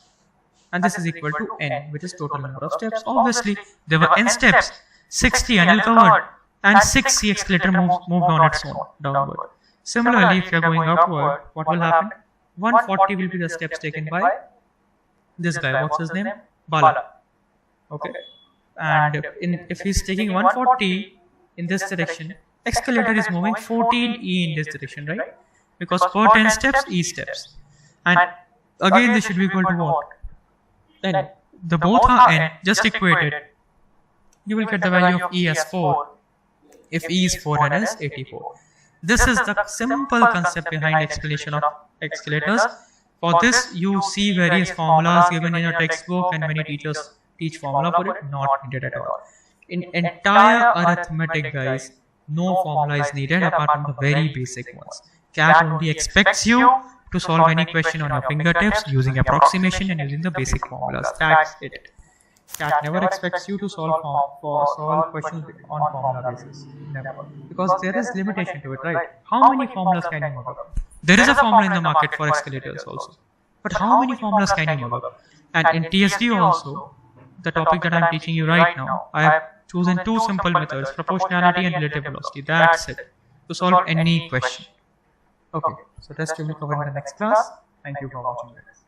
and this is equal to n, which is total number of steps. Obviously, there were n steps. 60 Anil covered, and 6 escalator moved on its own downward. Similarly, if you are going upward, what will happen? 140 will be the steps taken by this guy. What's his name? Bala. Okay, and if he's taking 140 in this direction, escalator is moving 14 e in this direction, right? Because per 10 steps, e steps, and again this should be equal to what? Then the both are n, just equated. You will get the value of e as 4. If e is 4, n is 84. This is the simple concept behind explanation of escalators. For this, you see various formulas given in your textbook, and many teachers teach formula for it. Not needed at all. In entire arithmetic, guys, no formula is needed apart from the very basic ones. CAT only expects you to solve any question on your fingertips using approximation and using the basic formulas. That's it. CAT never expects you to solve questions on formula basis. Never. Because there is limitation to it, right? How many formulas can you mug up? There is a formula in the market for escalators also. But how many formulas can you mug up? And in TSD also, the topic that I am teaching you right now, I have chosen two simple methods, proportionality and relative velocity. That's it. To solve any question. Okay, so rest we will cover in the next class. Thank you for watching this.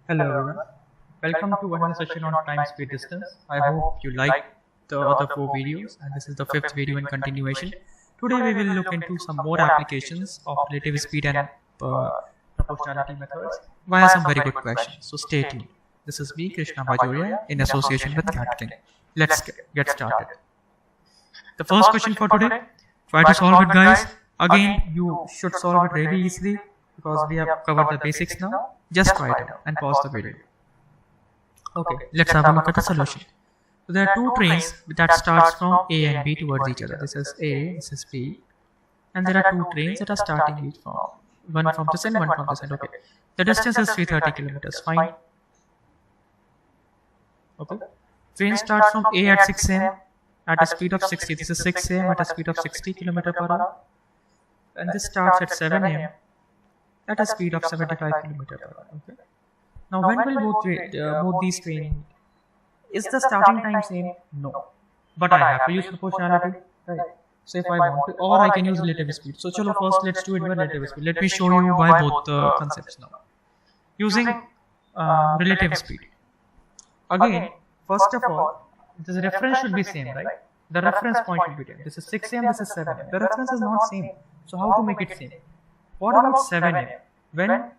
Hello everyone, welcome to another session on time, speed, distance. I hope you like the other 4 videos and this is the 5th video in continuation. Today we will look into some more applications of relative speed and proportionality methods via some very good questions. So stay tuned. This is me, Krishna Bajoria, in association with Gatling. Let's get started. The first question for today, try to solve it guys. Again, you should solve it really easily because we have covered the basics now. Just try it and pause the video. Okay, let's have a look at the solution. So there are two trains that starts from A and B towards each other. This is A, this is B. And there are two trains that are starting each from one from this end, one from this end. Okay. The distance is 330 kilometers. Fine. Okay. Train starts from A at 6 am at a speed of 60. This is 6 am at a speed of 60 km per hour. And this starts at 7 am at a speed of 75 km per hour. Okay. Now, when will both these trains meet? Is the starting time same? No. But I have to use proportionality. Right. So if I want to, or I can use relative speed. So chalo, first let's do it by relative speed. Let me show you why both the concepts now. Using relative speed. Again, first of all, the reference should be same, right? The reference point should be there. This is 6 am, this is 7 am. The reference is not same. So how to make it same? What about 7 am? When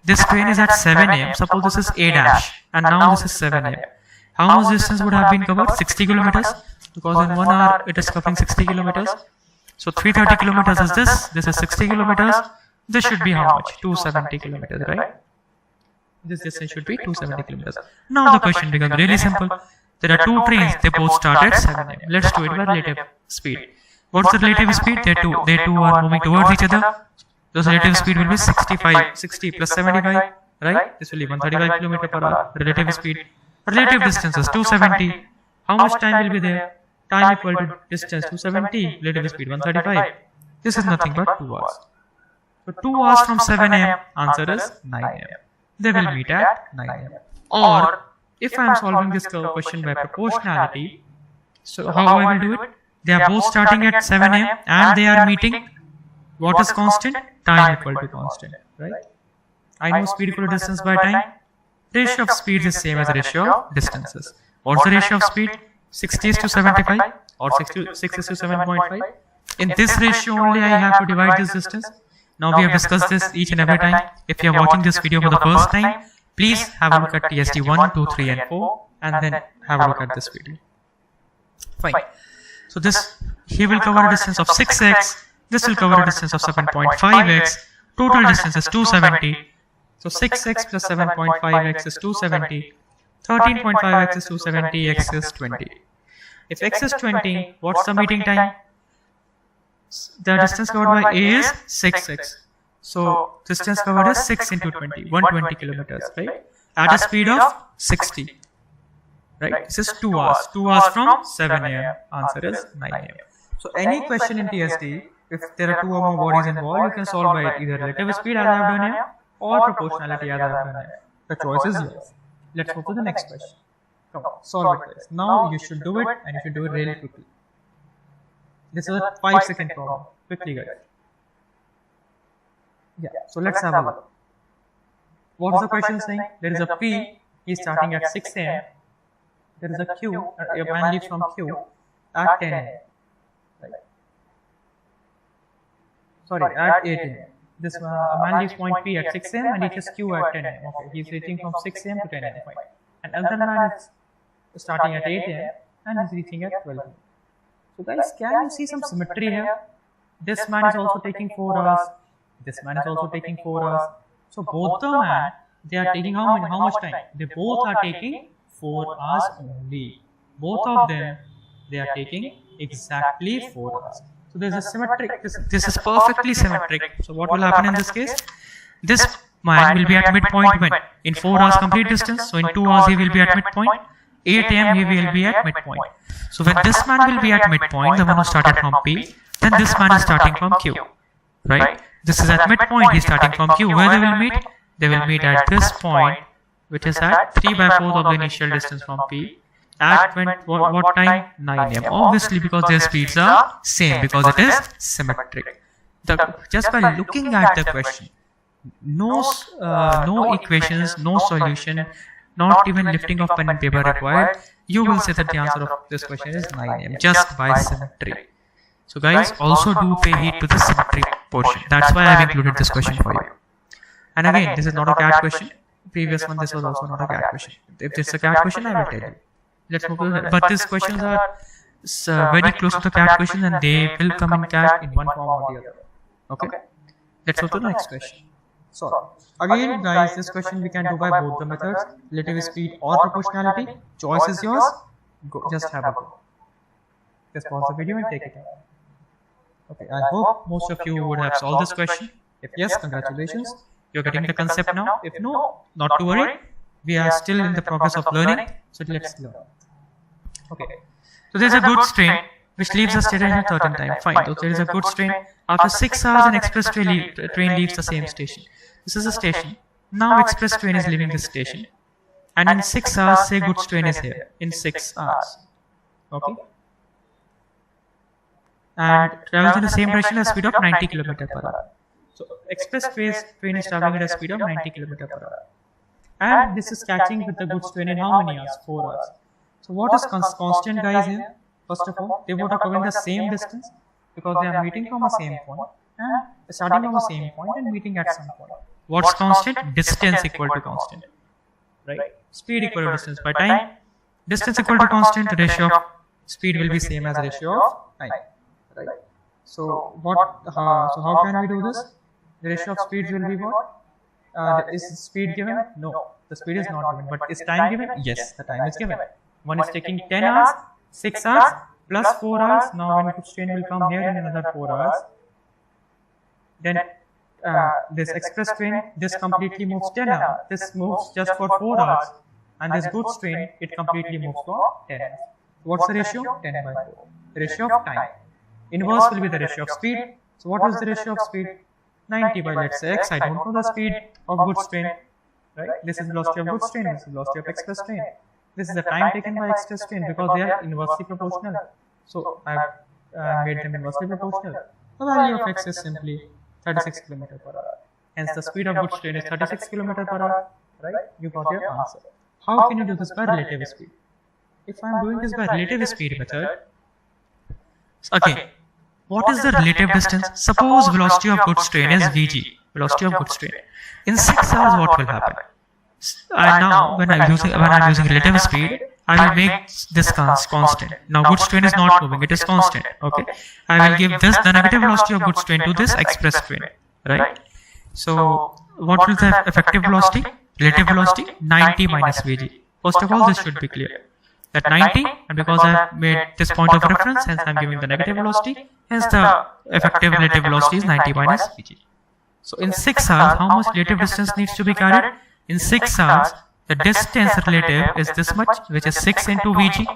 this train is at 7 am, suppose this is A dash and now this is 7 am. How much distance would have been covered? 60 kilometers. Because in 1 hour it is covering 60 kilometers. So 330 kilometers is this. This is 60 kilometers. This should be how much? 270 kilometers, right? This distance should be 270 kilometers. Now the question becomes really simple. There are two trains. They both start at 7 am. Let's do it by relative speed. What's the relative speed? They two are moving towards each other. The relative speed will be 60 plus 75, right? This will be 135 km per hour. Relative speed. Relative distance is 270. How much time will be there? Time equal to distance 270, relative speed 135. This is nothing but 2 hours. So 2 hours from 7 am, answer is 9 am. They will meet at 9 am. Or, if I am solving this question by proportionality, so how I will do it? They are both starting at 7 am and they are meeting. What is constant? Time equal to constant, right? I know speed equal to distance by time. Ratio of speeds is same as the ratio of distances. What's the ratio of speed? 60 is to 75 or 6 is to 7.5. In this ratio only I have to divide this distance. Now we have discussed this each and every time. If you are watching this video for the first time, please have a look at TSD 1, 2, 3 and 4 and then have a look at this video. Fine. So this, he will cover a distance of 6x. This will cover a distance of 7.5x. Total distance is 270. So 6x plus 7.5x is 270. 13.5x is 270, x is 20. If x is 20, what's the meeting time? The distance covered by A is 6x. So distance covered is 6 into 20, 120 kilometers, right? At a speed of 60. Right? This is 2 hours. 2 hours from 7 am. Answer is 9 am. So any question in TSD, if there are 2 or more bodies involved, you can solve by either relative speed as I have done here or proportionality as I have done here. The choice is yours. Let's move to the next question. Come on, solve it guys. Now you should do it and you should do it really quickly. This is a 5-second problem. Quickly guys. Yeah, so let's have a look. What's the question saying? There is a P, he is starting at 6 am. There is a Q, a man leaves from Q at 10 am. Right. Sorry, at 8 am. This man leaves point P at 6 am and reaches Q at 10 am. Okay, he is reaching from 6 am to 10 am. And another man is starting at 8 am and is reaching at 12 am. So guys, can you see some symmetry here? This man is also taking 4 hours. This man is also taking 4 hours. So both the man, they are taking how much time? They both are taking 4 hours only. Both of them, they are taking exactly 4 hours. So there is a symmetric, this is perfectly symmetric. So what will happen in this case? This man will be at midpoint when? In 4 hours complete distance. So in 2 hours he will be at midpoint. 8 am he will be at midpoint. So when this man will be at midpoint, the one who started from P, then this man is starting from Q. Right? This is at midpoint, he is starting from Q. Where they will meet? They will meet at this point, which is at 3/4 of the initial distance from P. At what time? 9 am. Obviously because their speeds are same because it is symmetric. Just by looking at the question, no equations, no solution, not even lifting of pen and paper required, you will say that the answer of this question is 9am just by symmetry. So guys, also do pay heed to the symmetry portion. That's why I have included this question for you. And again, this is not a CAT question. Previous one, this was also not a CAT question. If this is a CAT question, I will tell you. Let's move to, but these questions are very close to the CAT question, and they will come in CAT in one form or the other. Okay. Let's move to the next question. So again, guys, this question we can do by both the methods, relative speed or proportionality. Choice is yours. Go, just have a go. Just pause the video and take it out. Okay, I hope most of you would have solved this question. If yes, congratulations. You're getting the concept now. If no, not to worry. We are still in the progress of learning. So let's learn. Okay. So there's a good strain which leaves us steady at a certain time. Fine. So there is a good strain. After 6 hours, an express train leaves the same station. This is a station. Now express train is leaving this station. And in 6 hours, say goods train is here. In 6 hours. Okay. And travels in the same direction at a speed of 90 km per hour. So express train is traveling at a speed of 90 km per hour. And this is catching with the goods train in how many hours? 4 hours. So what is constant, guys, here? First of all, they both are covering the same distance because they are meeting from the same point and starting from the same point and meeting at some point. What's constant? Distance equal to constant. Right? Speed equal to distance by time. Distance equal to constant, the ratio of speed will be same as the ratio of time. Right? So how can we do this? The ratio of speeds will be what? Is speed given? No, the speed is not given. But is time given? Yes, the time is given. One is taking 10 hours, 6 hours plus 4 hours. Now when goods train will come here in another 4 hours. Then this express train, this completely moves 10 hours. This moves just for 4 hours. And this goods train, it completely moves for 10 hours. What's the ratio? 10 by 4. The ratio of time. Inverse will be the ratio of speed. So what is the ratio of speed? 90 by, let's say, x. I don't know the speed of goods train. Right? This is velocity of goods train. This is velocity of express train. This is the time taken by express train because they are inversely proportional. So I have made them inversely proportional. The value of x is simply 36 km per hour. Hence the speed of goods train is 36 km per hour. Right? You got your answer. How can you do this by relative speed? If I am doing this by relative speed method, okay, what is the relative distance? Suppose velocity of goods train is Vg, velocity of goods train. In 6 hours, what will happen? Now, when I'm using relative speed, I will make this constant. Now, goods train is not moving; it is constant. Okay, I will give this the negative velocity of goods train to this express train, right? So, what is the effective velocity? Relative velocity 90 minus Vg. First of all, this should be clear. That 90, and because I have made this point of reference, hence I am giving the negative velocity, hence the effective relative velocity is 90 minus Vg. So in 6 hours, how much relative distance needs to be carried? In 6 hours, the distance relative is this much, which is 6 into Vg.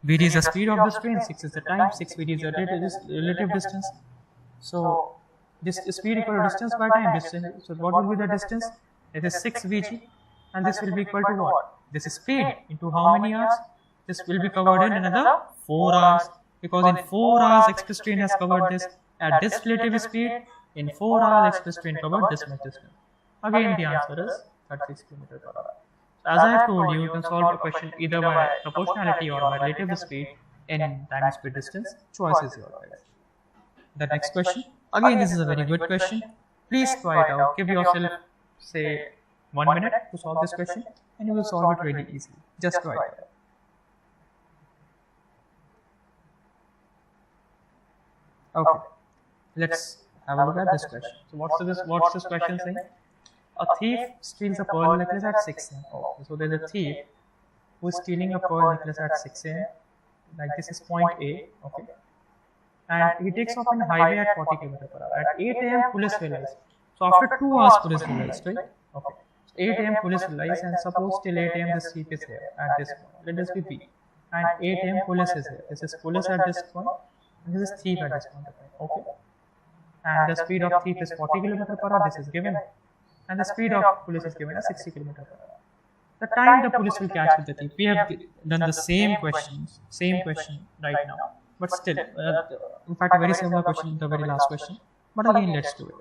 Vg is the speed of the train, 6 is the time, 6 Vg is the relative distance. So this is speed equal to distance by time. Distance. So what will be the distance? It is 6 Vg, and this will be equal to what? This is speed into how many hours? This will be covered in another 4 hours, because in 4 hours express train has covered this at this relative speed. In 4 hours express train covered this much distance. Again the answer is 36 km per hour. So as I have told you, you can solve a question either by proportionality or by relative speed in time, speed, distance. Choice is yours. The next question. Again, this is a very good question. Please try it out. Give yourself, say, 1 minute to solve this question, and you will solve it really easily. Just try it out. Okay, let's have a look at this question. So what's this question saying? A thief steals a pearl necklace at 6 am. Oh, so there's a thief who is stealing a pearl necklace at 6 am. Like this is point A, okay. And he takes off on the highway at 40 km per hour. At 8 am, police realized. So after 2 hours, police realized, right? Okay. So 8 am, police realized, and suppose till 8 am, the thief is here at this point. Let this be B. And 8 am, police is here. This is police at this point, and this is thief at this point. Okay. And the speed of thief is 40 km per hour. This is given. And the speed of police is given as 60 km per hour. The time the police will catch with the thief. We have done the same question right now. But still, in fact, a very similar question to the very last question. But again, let's do it.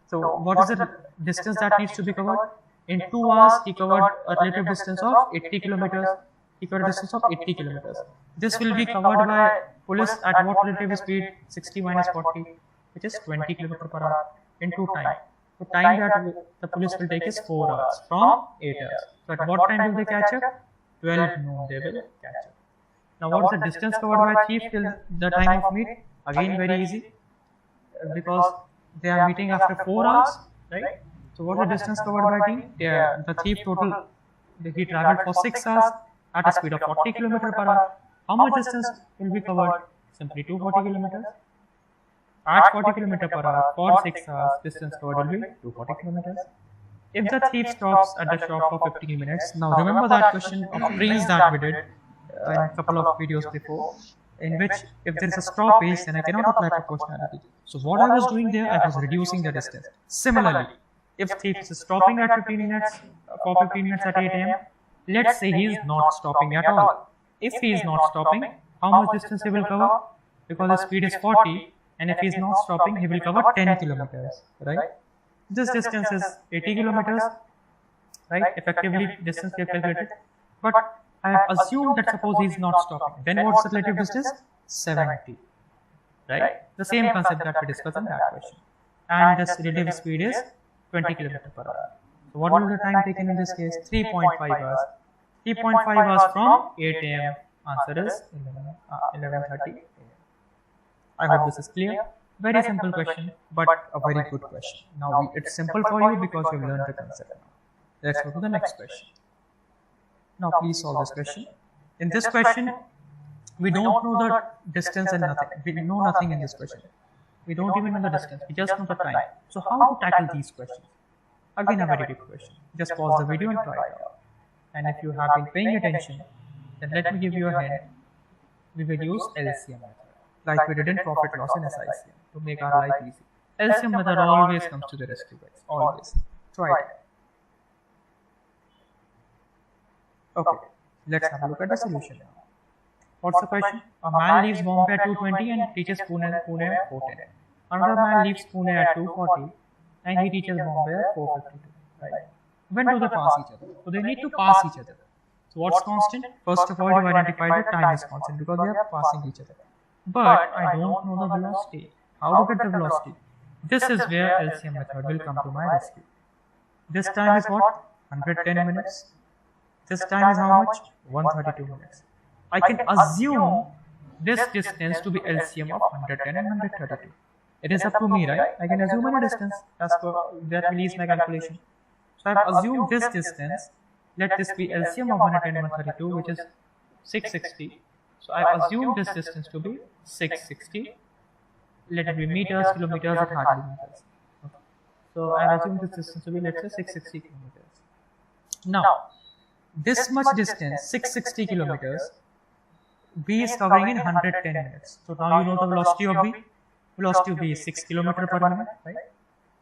So what is the distance that needs to be covered? In 2 hours, he covered a relative distance of 80 kilometers. He covered a distance of 80 kilometers. This will be covered by police at what relative speed? 60 minus 40, which is 20 kilometers per hour into time. So time that the police will take is 4 hours from 8 hours. So at what time will they catch up? 12 noon they will catch up. Now what is the distance covered by chief till the time of meet? Again very easy, because they are meeting after 4 hours, right? So what is the distance covered by team? Yeah, the chief total, he travelled for 6 hours at a speed of 40 km per hour. How much distance will be covered? Simply 240 kilometers. At 40 km per hour for 6 hours, distance covered will be 240 kilometers. If the thief stops at the shop for 15 minutes, now remember that question of trees that we did in a couple of videos before, in which if there is a stoppage, then I cannot apply proportionality. So what I was doing there, I was reducing the distance. Similarly, if thief is stopping at 15 minutes, for 15 minutes at 8 am, let's say he is not stopping at all. If he is not stopping, how much distance he will cover? Because the speed is 40, and if he is not stopping, he will cover 10 kilometers, right? This distance is 80 kilometers, right? Effectively, distance we have calculated. But I have assumed that suppose he is not stopping. Then what's the relative distance? 70, right? The same concept that we discussed in that question. And this relative speed is 20 km per hour. So what will the time taken in this case? 3.5 hours. 3.5 hours from 8 am. Answer is 11:30 am. I hope this is clear. Very simple question, but a very good question. Now it's simple for you because you've learned the concept. Let's go to the next question. Now please solve this question. In this question, we don't know the distance and nothing. We know nothing in this question. We don't even know the distance. We just know the time. So how to tackle these questions? Again, a very good question. Just pause the video and try it out. And if you have been paying attention, then let me give you a hint. We will use LCM method, like we did in profit loss in SICM, to make our life easy. LCM method always comes to the rescue, guys. Always. Try it. Okay, let's have a look at the solution now. What's the question? A man leaves Bombay at 2:20 and reaches Pune at 4:10. Another man leaves Pune at 2:40 and he reaches Bombay at 4:52. Right? When do they pass each other? So they need to pass each other. So what's constant? First of all, you identify the time is constant because they are passing each other. But I don't know the velocity. How to get the velocity? This is where LCM method will come to my rescue. This time is what? 110 minutes. This time is how much? 132 minutes. I can assume this distance to be LCM of 110 and 132. It is up to me, right? I can assume any distance as per that will ease my calculation. So I have assumed this distance. Let this be LCM of 110 and 132, which is 660. So I have assumed this distance to be 660. Let it be meters, kilometers, and hardly meters. Okay. So I have assumed this distance to be, let's say, 660 kilometers. Now, this much distance, 660 kilometers, B is covering in 110 minutes. So now you know the velocity of B. Velocity of B is 6 km per minute, right?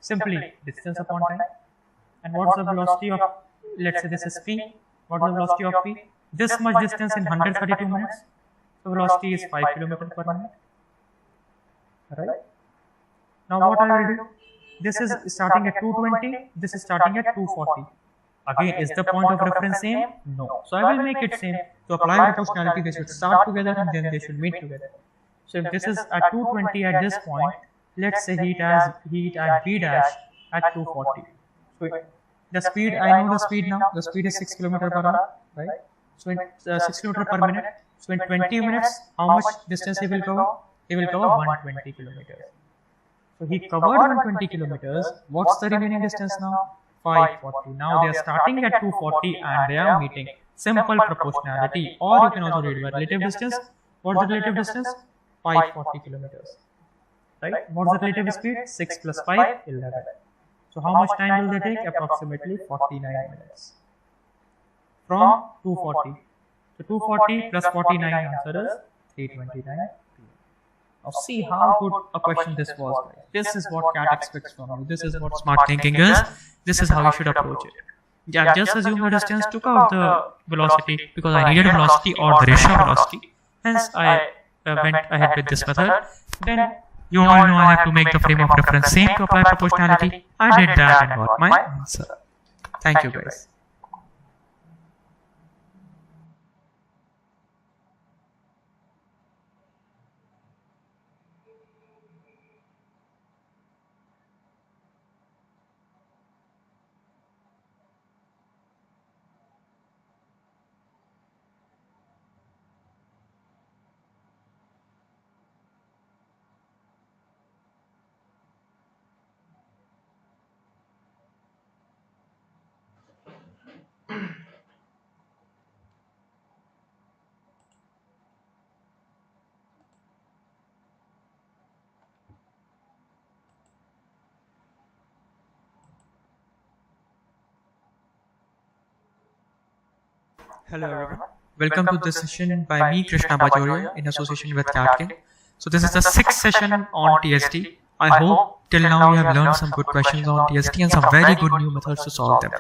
Simply distance upon time. And what's the velocity of, let's say this is P. What is the velocity of P? This much distance in 132 minutes. So velocity is 5 km per minute. Right? Now what I will do? This is starting at 220. This is starting at 240. Again, is the point of reference same? No. So I will make it same. To apply proportionality, they should start together and then they should meet together. So if this is at 220 at this point, let's say heat at B dash at 240. So the speed, I know the speed now. The speed is 6 km per hour, right? So in 6 km per minute. So in 20 minutes, how much distance he will cover? He will cover 120 kilometers. So he covered 120 kilometers. What's the remaining distance now? 540. Now they are starting at 240 and they are meeting. Simple proportionality, or you can also read relative distance. What's the relative distance? 540 kilometers. Right? What's the relative speed? 6 plus 5, 11. So how much time will they take? Approximately 49 minutes. From 240. So 240 plus 49, answer is 329 PM. Now see how good a question this was. This is what CAT expects from you. This is what smart thinking is. This is how you should approach it. Yeah, just assume the distance, took out the velocity because I needed velocity or the ratio velocity. Hence I went ahead with this method. Then You all know I have to make the frame of reference same to apply proportionality. I did that and got my answer. Thank you guys. Hello everyone. Welcome to this session by me, Krishna Bajoria, in association with Catkin. So this is the sixth session on TST. I hope till now you have learned some good questions on TST and some very good new methods to solve them.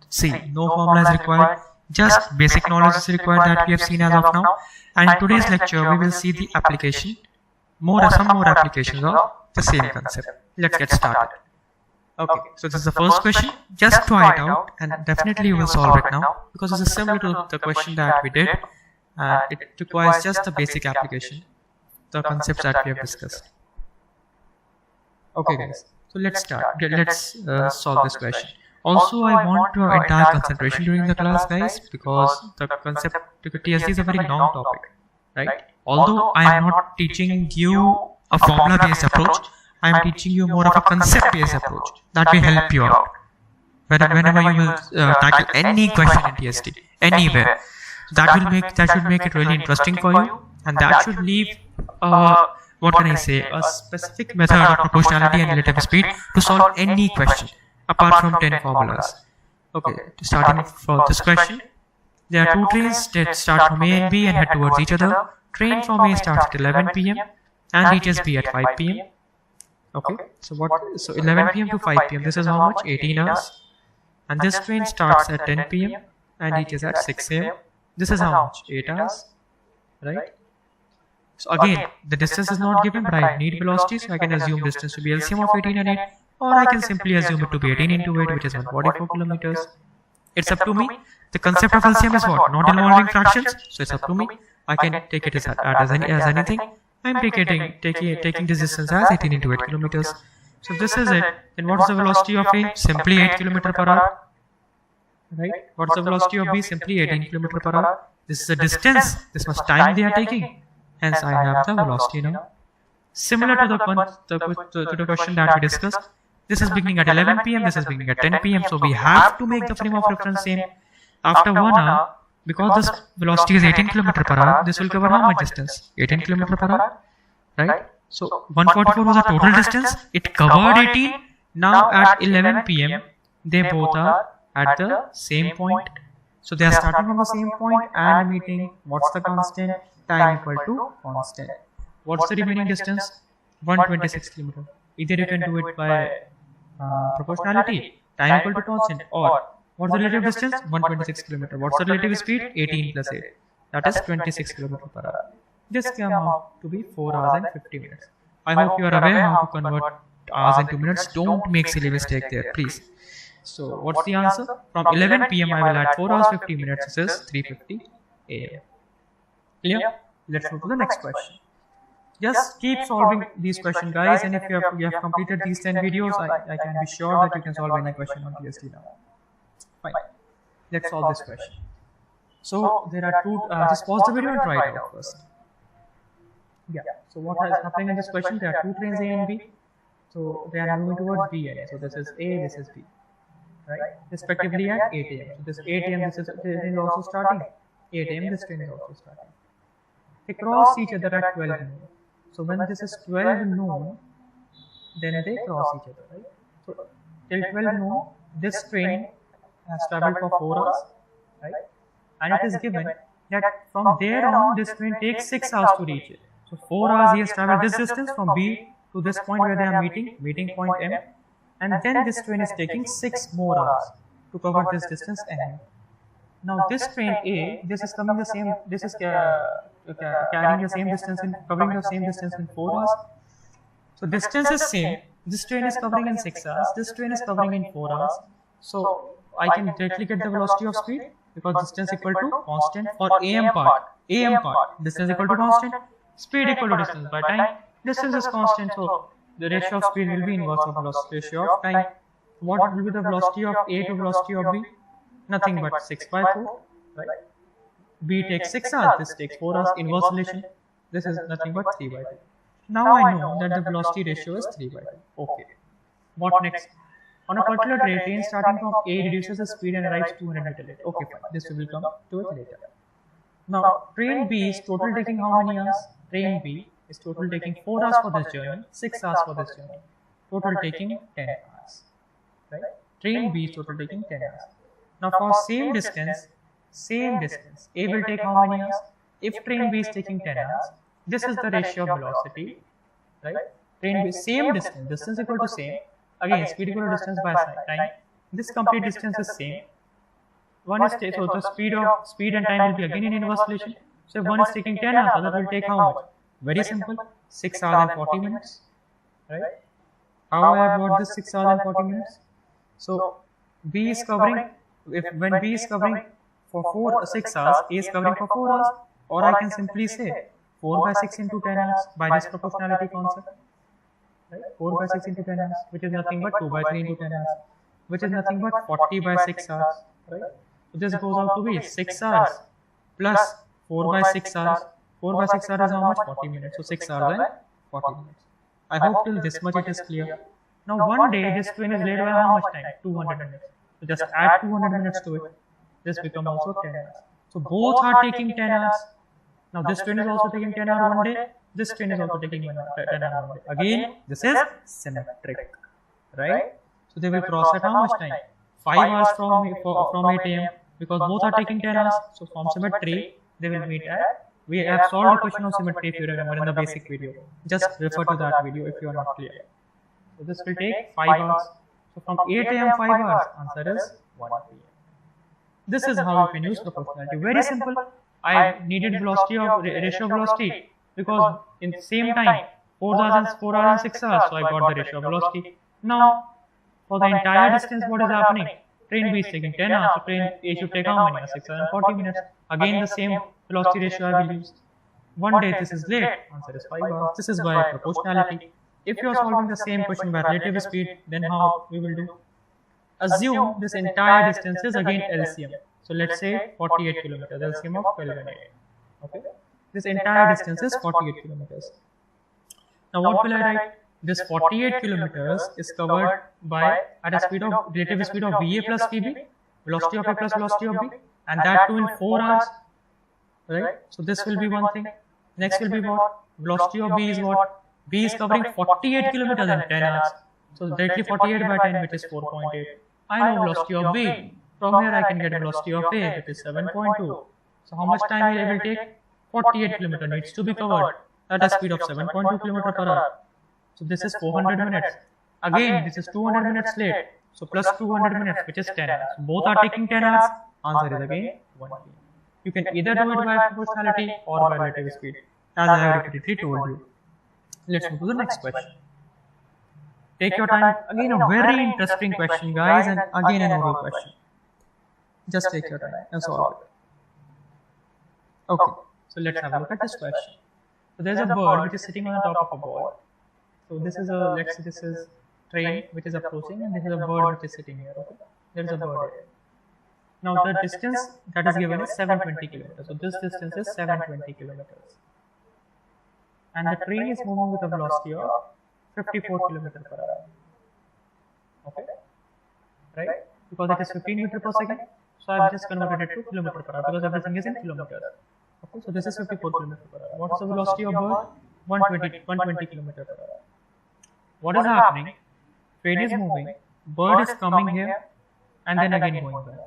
See, no formula is required, just basic knowledge is required that we have seen as of now. And in today's lecture, we will see the application, some more applications of the same concept. Let's get started. Okay, so this is the first question. Just try it out and definitely you will solve it now because this is similar to the question that we did. It requires just the basic application, the concepts that we have discussed. Okay guys, so let's start. Let's solve this question. Also, I want your entire concentration during the class guys because the concept TST is a very long topic, right? Although I am not teaching you a formula based approach, I am teaching you more of a concept based approach that will help you out whenever you will tackle any question in TST anywhere. That should make it really interesting for you, and that should leave what can I say, a specific method of proportionality and relative speed to solve any question apart from 10 formulas. Okay, starting for this question, there are two trains that start from A and B and head towards each other. Train from A starts at 11 p.m. and reaches B at 5 p.m. Okay, so 11 p.m. to 5 p.m. this is how much? 18 hours. And this train starts at 10 p.m. and reaches at 6 a.m. This is how much? 8 hours, right? So again, the distance is not given, but I need velocity, so I can assume distance to be LCM of 18 and 8, or I can simply assume it to be 18 into 8, which is 144 kilometers. It's up to me. The concept of LCM is what? Not involving fractions, so it's up to me. I can take it as anything. I'm taking this distance as 18 into 8 kilometers. So this is it. Then what's the velocity of A? Simply 8 km per hour. Right? What's the velocity of B? Simply 18 km per hour. This is the distance. This much time they are taking. Hence I have the velocity now. Similar to the question that we discussed. This is beginning at 11 p.m. This is beginning at 10 p.m. So we have to make the frame of reference same. After 1 hour, because this velocity is 18 km per hour, this will cover how much distance? 18 km per hour, right? So 144 was the total distance. It covered 18. Now at 11 p.m. they both are at the same point. So they are starting from the same point and meeting. What's the constant? Time equal to constant. What's the remaining distance? 126 km. Either you can do it by proportionality, time equal to constant, or what's the relative distance? 126 km. What's the relative speed? 18 plus 8. That is 26 km per hour. This came out to be 4 hours and 50 minutes. I hope you are aware how to convert hours into minutes. Don't make silly mistake there, please. So what's the answer? From 11 p.m. I will add 4 hours 50 minutes. This is 3:50 a.m. Clear? Let's move to the next question. Just keep solving these questions, guys, and if you have completed these 10 videos, I can be sure that you can solve any question on TST now. Fine. Let's solve this question. So there are two, just pause the video and try it out first. Yeah, so what is happening in this question? There are two trains A and B. So they are moving towards B and A. So this is A, this is B, right? Respectively at 8 a.m. So this 8 a.m. this train is also starting. 8 a.m. this train is also starting. They cross each other at 12 noon. So when this is 12 noon, then they cross each other, right? So till 12 noon, this train has traveled for 4 hours, right? And it is given that from there on, this train takes 6 hours to reach it. So 4 hours he has traveled this distance from B to this point where they are meeting point M, and then this train is taking 6 more hours to cover this distance N. Now this train A, this is coming the same, this is carrying the same distance covering the same distance in 4 hours. So distance is same. This train is covering in 6 hours. This train is covering in 4 hours. So I can directly get the velocity of speed because distance equal to constant for AM part. AM part. Distance equal to constant. Speed equal to distance by time. Distance is constant. So the ratio of speed will be inverse of velocity ratio of time. What will be the velocity of A to velocity of B? Nothing but 6 by 4. Right? B takes 6 hours. This takes 4 hours. Inverse relation. This is nothing but 3 by 2. Now I know that the velocity ratio is 3 by 2. Okay. What next? On a particular train starting from A reduces the speed and arrives 200 meters late. Okay, fine. This will come to it later. Now, train B is total taking how many hours? Train B is total taking 4 hours for this journey, 6 hours for this journey. Total taking 10 hours. Right? Train B is total taking 10 hours. Now, for same distance, A will take how many hours? If train B is taking 10 hours, this is the ratio of velocity, right? Train B, same distance equal to same. Again, speed equal to distance by time. This complete distance is same. One is so the speed and time will be again in inverse relation. So if one is taking 10 hours, other will take how much? Very simple, 6 hours and 40 minutes, right? How I have got this 6 hours and 40 minutes? So B is covering, when B is covering for 6 hours, A is covering for 4 hours, or I can simply say 4 by 6 into 10 hours by this proportionality concept. Right? 4 by 6 into 10 hours, which is nothing but 2 by 3 into 10 hours, which is nothing but 40 by 6 hours. Right? So this goes out to be 6 hours plus 4 by 6 hours. 4 by 6 hours is how much? 40 minutes. So 6 hours and 40 minutes. I hope till this much it is clear. Now one day this train is late by how much time? 200 minutes. So just add 200 minutes to it. This becomes also 10 hours. So both are taking 10 hours. Now this train is also taking 10 hours one day. This train is also taking 10 hours one day. Again, this is symmetric, right? So they will cross at how much time? 5 hours from 8 AM because both are taking 10 hours. So from symmetry, they will meet at. We have solved the question of symmetry if you remember in the basic video. Just refer to that video if you are not clear. So this will take 5 hours. So from 8 AM 5 hours, answer is 1 PM. This is how you can use proportionality. Very simple. I needed velocity of ratio of velocity because in same time 4 hours and 6 hours, so I got the ratio of velocity. Now for the entire distance, what is happening? Train B is taking 10 hours, so train A should take how many? 6 hours and 40 minutes. Again the same velocity ratio I will use. One day this is late, answer is 5 hours. This is by proportionality. If you are solving the same question by relative speed, then how we will do? Assume this entire distance is again LCM. So let's say 48 kilometers, LCM of 12 and 8. Okay. This entire distance is 48 kilometers. Now what will I write? This 48 kilometers is covered by at a speed of relative speed of VA plus VB, velocity of A plus velocity of B, and that too in 4 hours. Right? So this will be one thing. Next will be what? Velocity of B is what? B is covering 48 kilometers in 10 hours. So directly 48 by 10, which is 4.8. I know velocity of B. From here I can get velocity of A, which is 7.2. So how much time it will take? 48 kilometers needs to be covered at a speed of 7.2 km per hour. So this is 400 minutes. Again, this is 200 minutes late. So plus 200 minutes, which is 10 hours. Both are taking 10 hours. Answer is again 1 PM. You can either do it by proportionality or by relative speed, as I have repeatedly told you. Let's move to the next question. Take your time. Again, a very interesting question, guys, and again an oral question. Just take your time and solve it. Okay, so let's have a look at this question. So there's a bird which is sitting on the top of a ball. So this is a, let's say this is train which is approaching, and this is a bird which is sitting here. Okay, there is a bird here. Now the distance that is given is 720 kilometers. So this distance is 720 kilometers. And the train is moving with a velocity of 54 kilometers per hour. Okay, right? Because it is 15 meters per second. So I have just converted it to kilometer per hour because everything is in kilometers. Okay, so this is 54 kilometers per hour. What is the velocity of bird? 120 kilometers per hour. What is happening? Train is moving, bird is coming here and then again going back.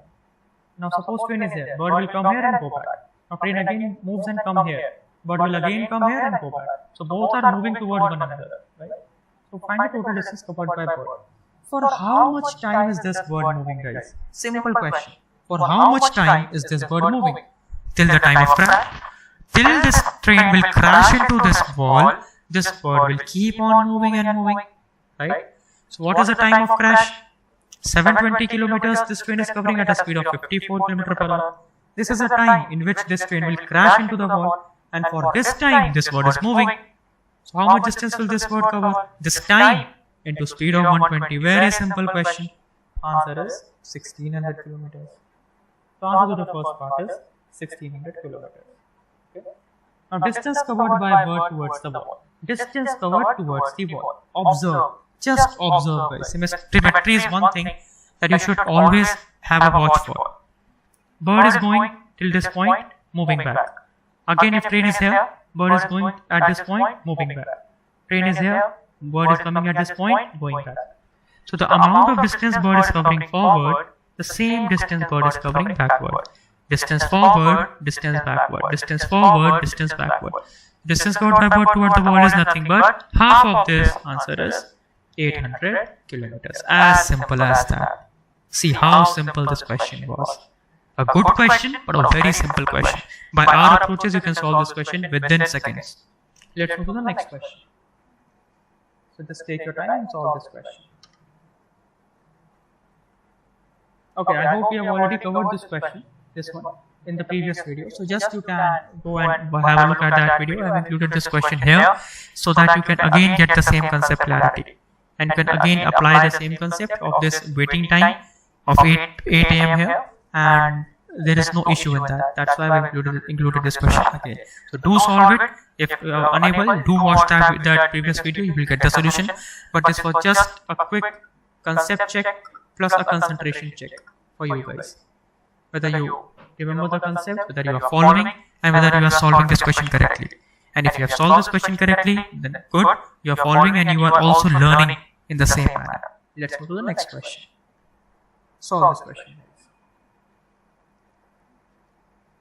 Now suppose train is here, bird will come here and go back. Now train again moves and come here, bird will again come here and go back. So both are moving towards one another, right? So find the total distance covered by bird. For how much time is this bird moving, guys? Simple question. For how much time is this bird moving? Till the time of crash. Till this train will crash into this wall this bird will keep on moving and moving, right? So what is the time of crash? 720 kilometers this train is covering at a speed of 54 km per hour. This is a time in which this train will crash into the wall, and for this time this bird is moving. So how much distance will this bird cover? This time into speed of 120. Very simple question. Answer is 1600 kilometers. So answer to the first part is 1600 kilometers. Okay. Now distance covered by a bird towards the wall. Distance covered towards the wall. Observe. Just observe, guys. Symmetry is one thing that you should always have a watch for. Bird is going till this point, moving back. Again, if train is here, bird is going at this point, moving back. Train is here, bird is coming at this point, going back. So the amount of distance bird is covering forward, the same distance bird is covering backward. Distance forward, distance backward. Distance forward, distance backward. Distance covered by bird toward the wall is nothing but half of this. Answer is 800 kilometers. As simple as that. See how simple this question was. A good question, but a very simple question. By our approaches, you can solve this question within seconds. Let's move to the next question. So just take your time and solve this question. Okay, I hope we have already covered this question, this one, in the previous video. So just you can go and have a look at that video. I have included this question here so that you can again get the same concept clarity. And you can again apply the same concept of this waiting time of 8 a.m. here, and there is no issue in that. That's why I included this question again. So do solve it. If you are unable, do watch that previous video. You will get the solution. But this was just a quick concept check plus a concentration check for you guys. Whether you remember the concept, whether you are following, and whether you are solving this question correctly. And if you have solved this question correctly, then good, you are following and you are also learning in the same manner. Let's go to the next question. Solve this question.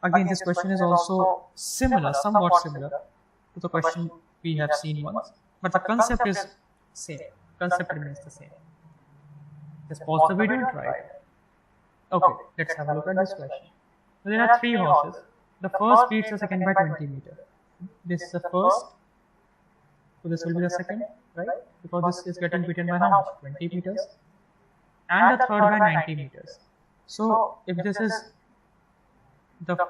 Again, this question is also similar, somewhat similar to the question we have seen once, but the concept is same. Concept remains the same. Just pause the video and try it. Okay, let's have a look at this question. So there are 3 horses. The first beats the second by 20 meters. This is the first, so this will be the second, right? Because this is getting beaten by how much? 20 meters. And the third by 90 meters. So if this is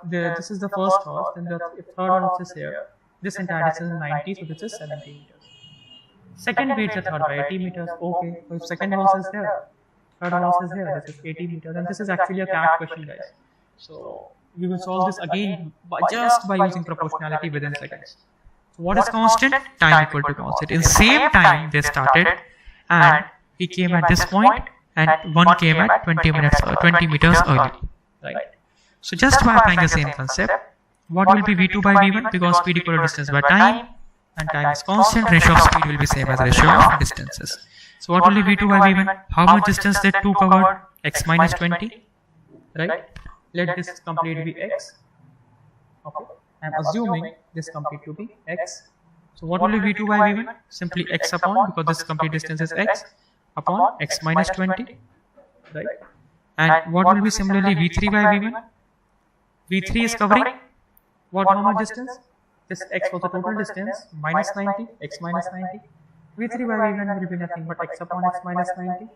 this is the first horse, then the third horse is here. This entire distance is 90, so this is 70 meters. Second beats the third by 80 meters. Okay, so if second horse is here, third horse is here, this is 80 meters, and this is actually a CAT question, guys. So we will solve this again just by using proportionality within seconds. So what is constant? Time equal to constant. In same time they started, and he came at this point, and one came at 20 meters early, right? So just by applying the same concept, what will be V2 by V1? Because speed equal to distance by time, and time is constant, ratio of speed will be same as ratio of distances. So what will be V2 by V1? How much distance that 2 covered? X minus 20, right? Let this complete be X. Okay, I am assuming this complete to be X. So what will be V2 by V1? Simply X upon, because this complete distance is X, upon X minus 20, right? And what will be similarly V3 by V1? V3 is covering what, how much distance? This X was the total distance, minus 90, X minus 90. V3 by V1 will be nothing but X upon X minus 90,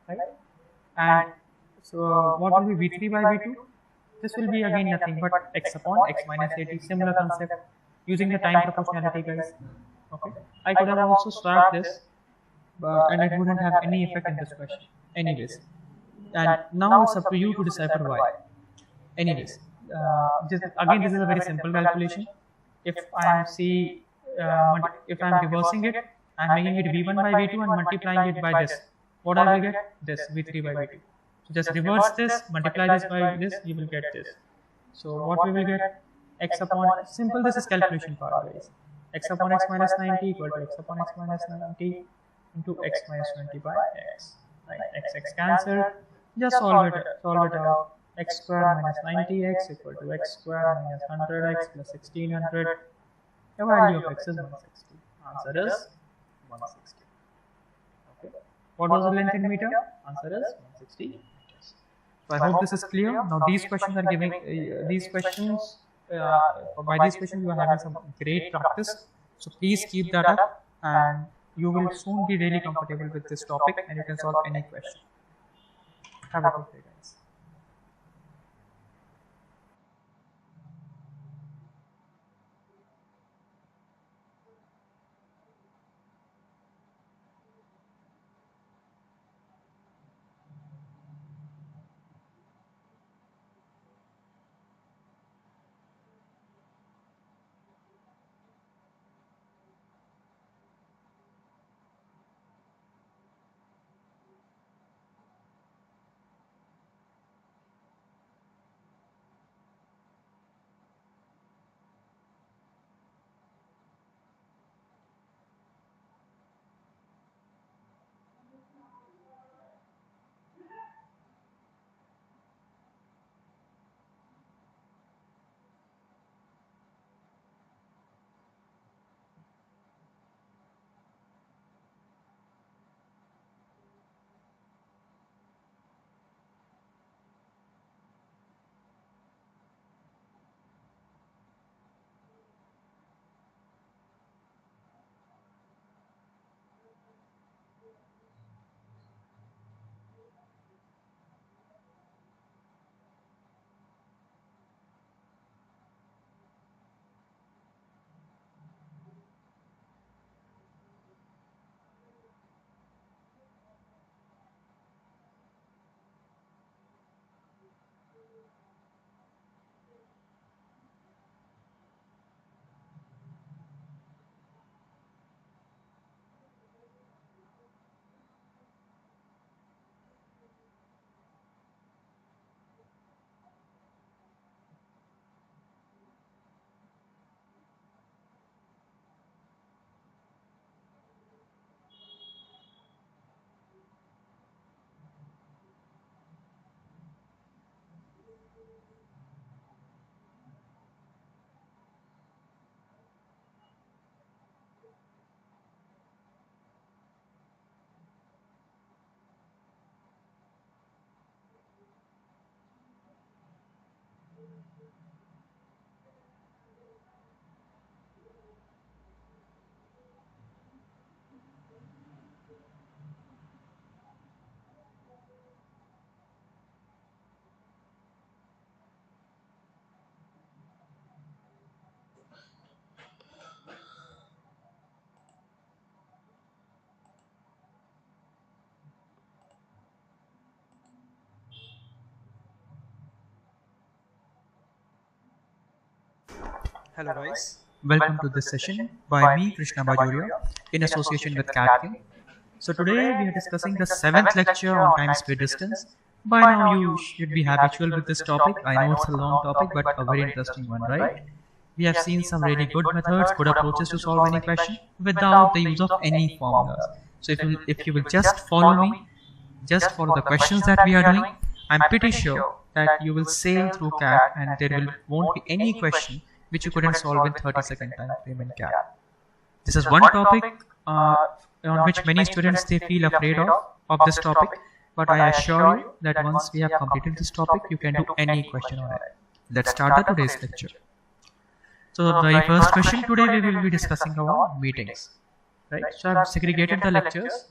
right? And so what will be V3 by V2? This will be again nothing but X upon X minus 80, similar concept, using the time proportionality, guys. Okay, I could have also swapped this, and it wouldn't have any effect in this question anyways. And now it's up to you to decipher why. Anyways, again this is a very simple calculation. If I am if I am reversing it, I am making it V1 by V2 and multiplying it by this. What I will get? This V3 by V2. So just reverse this, multiply this by this, you will get this. So what we will get? X upon, simple, this is calculation part, guys. X upon X minus 90 equal to X upon X minus 90 into X minus 20 by X. Right? X cancel. Just solve it out. X square minus 90x equal to X square minus 100x plus 1600. The value of X is 160. Answer is 160. Okay. What was the length in meter? Answer is 160 meters. So I hope this is clear. Now these questions are giving, by these questions you are having some great practice. So please keep that up, and you will soon be really comfortable with this topic, and you can solve any question. Have a good day, guys. Hello guys, welcome to this session by me Krishna Bajoria in association with CATKIM. So today we are discussing the 7th lecture on time space distance. By now you should be habitual with this topic. I know it's a long topic but a very interesting one, right? We have seen some really good methods, good approaches to solve any question without the use of any formulas. So if you will just follow me, just follow the questions that we are doing, I'm pretty sure that you will sail through CAT and there won't be any question which you couldn't solve in 30-second time frame in CAT. This is one topic on which many students they feel afraid of this topic, but I assure you that once we have completed this topic, you can do any question on it. Let's start the today's lecture. So the very first question today we will be discussing about meetings, right? So I've segregated the lectures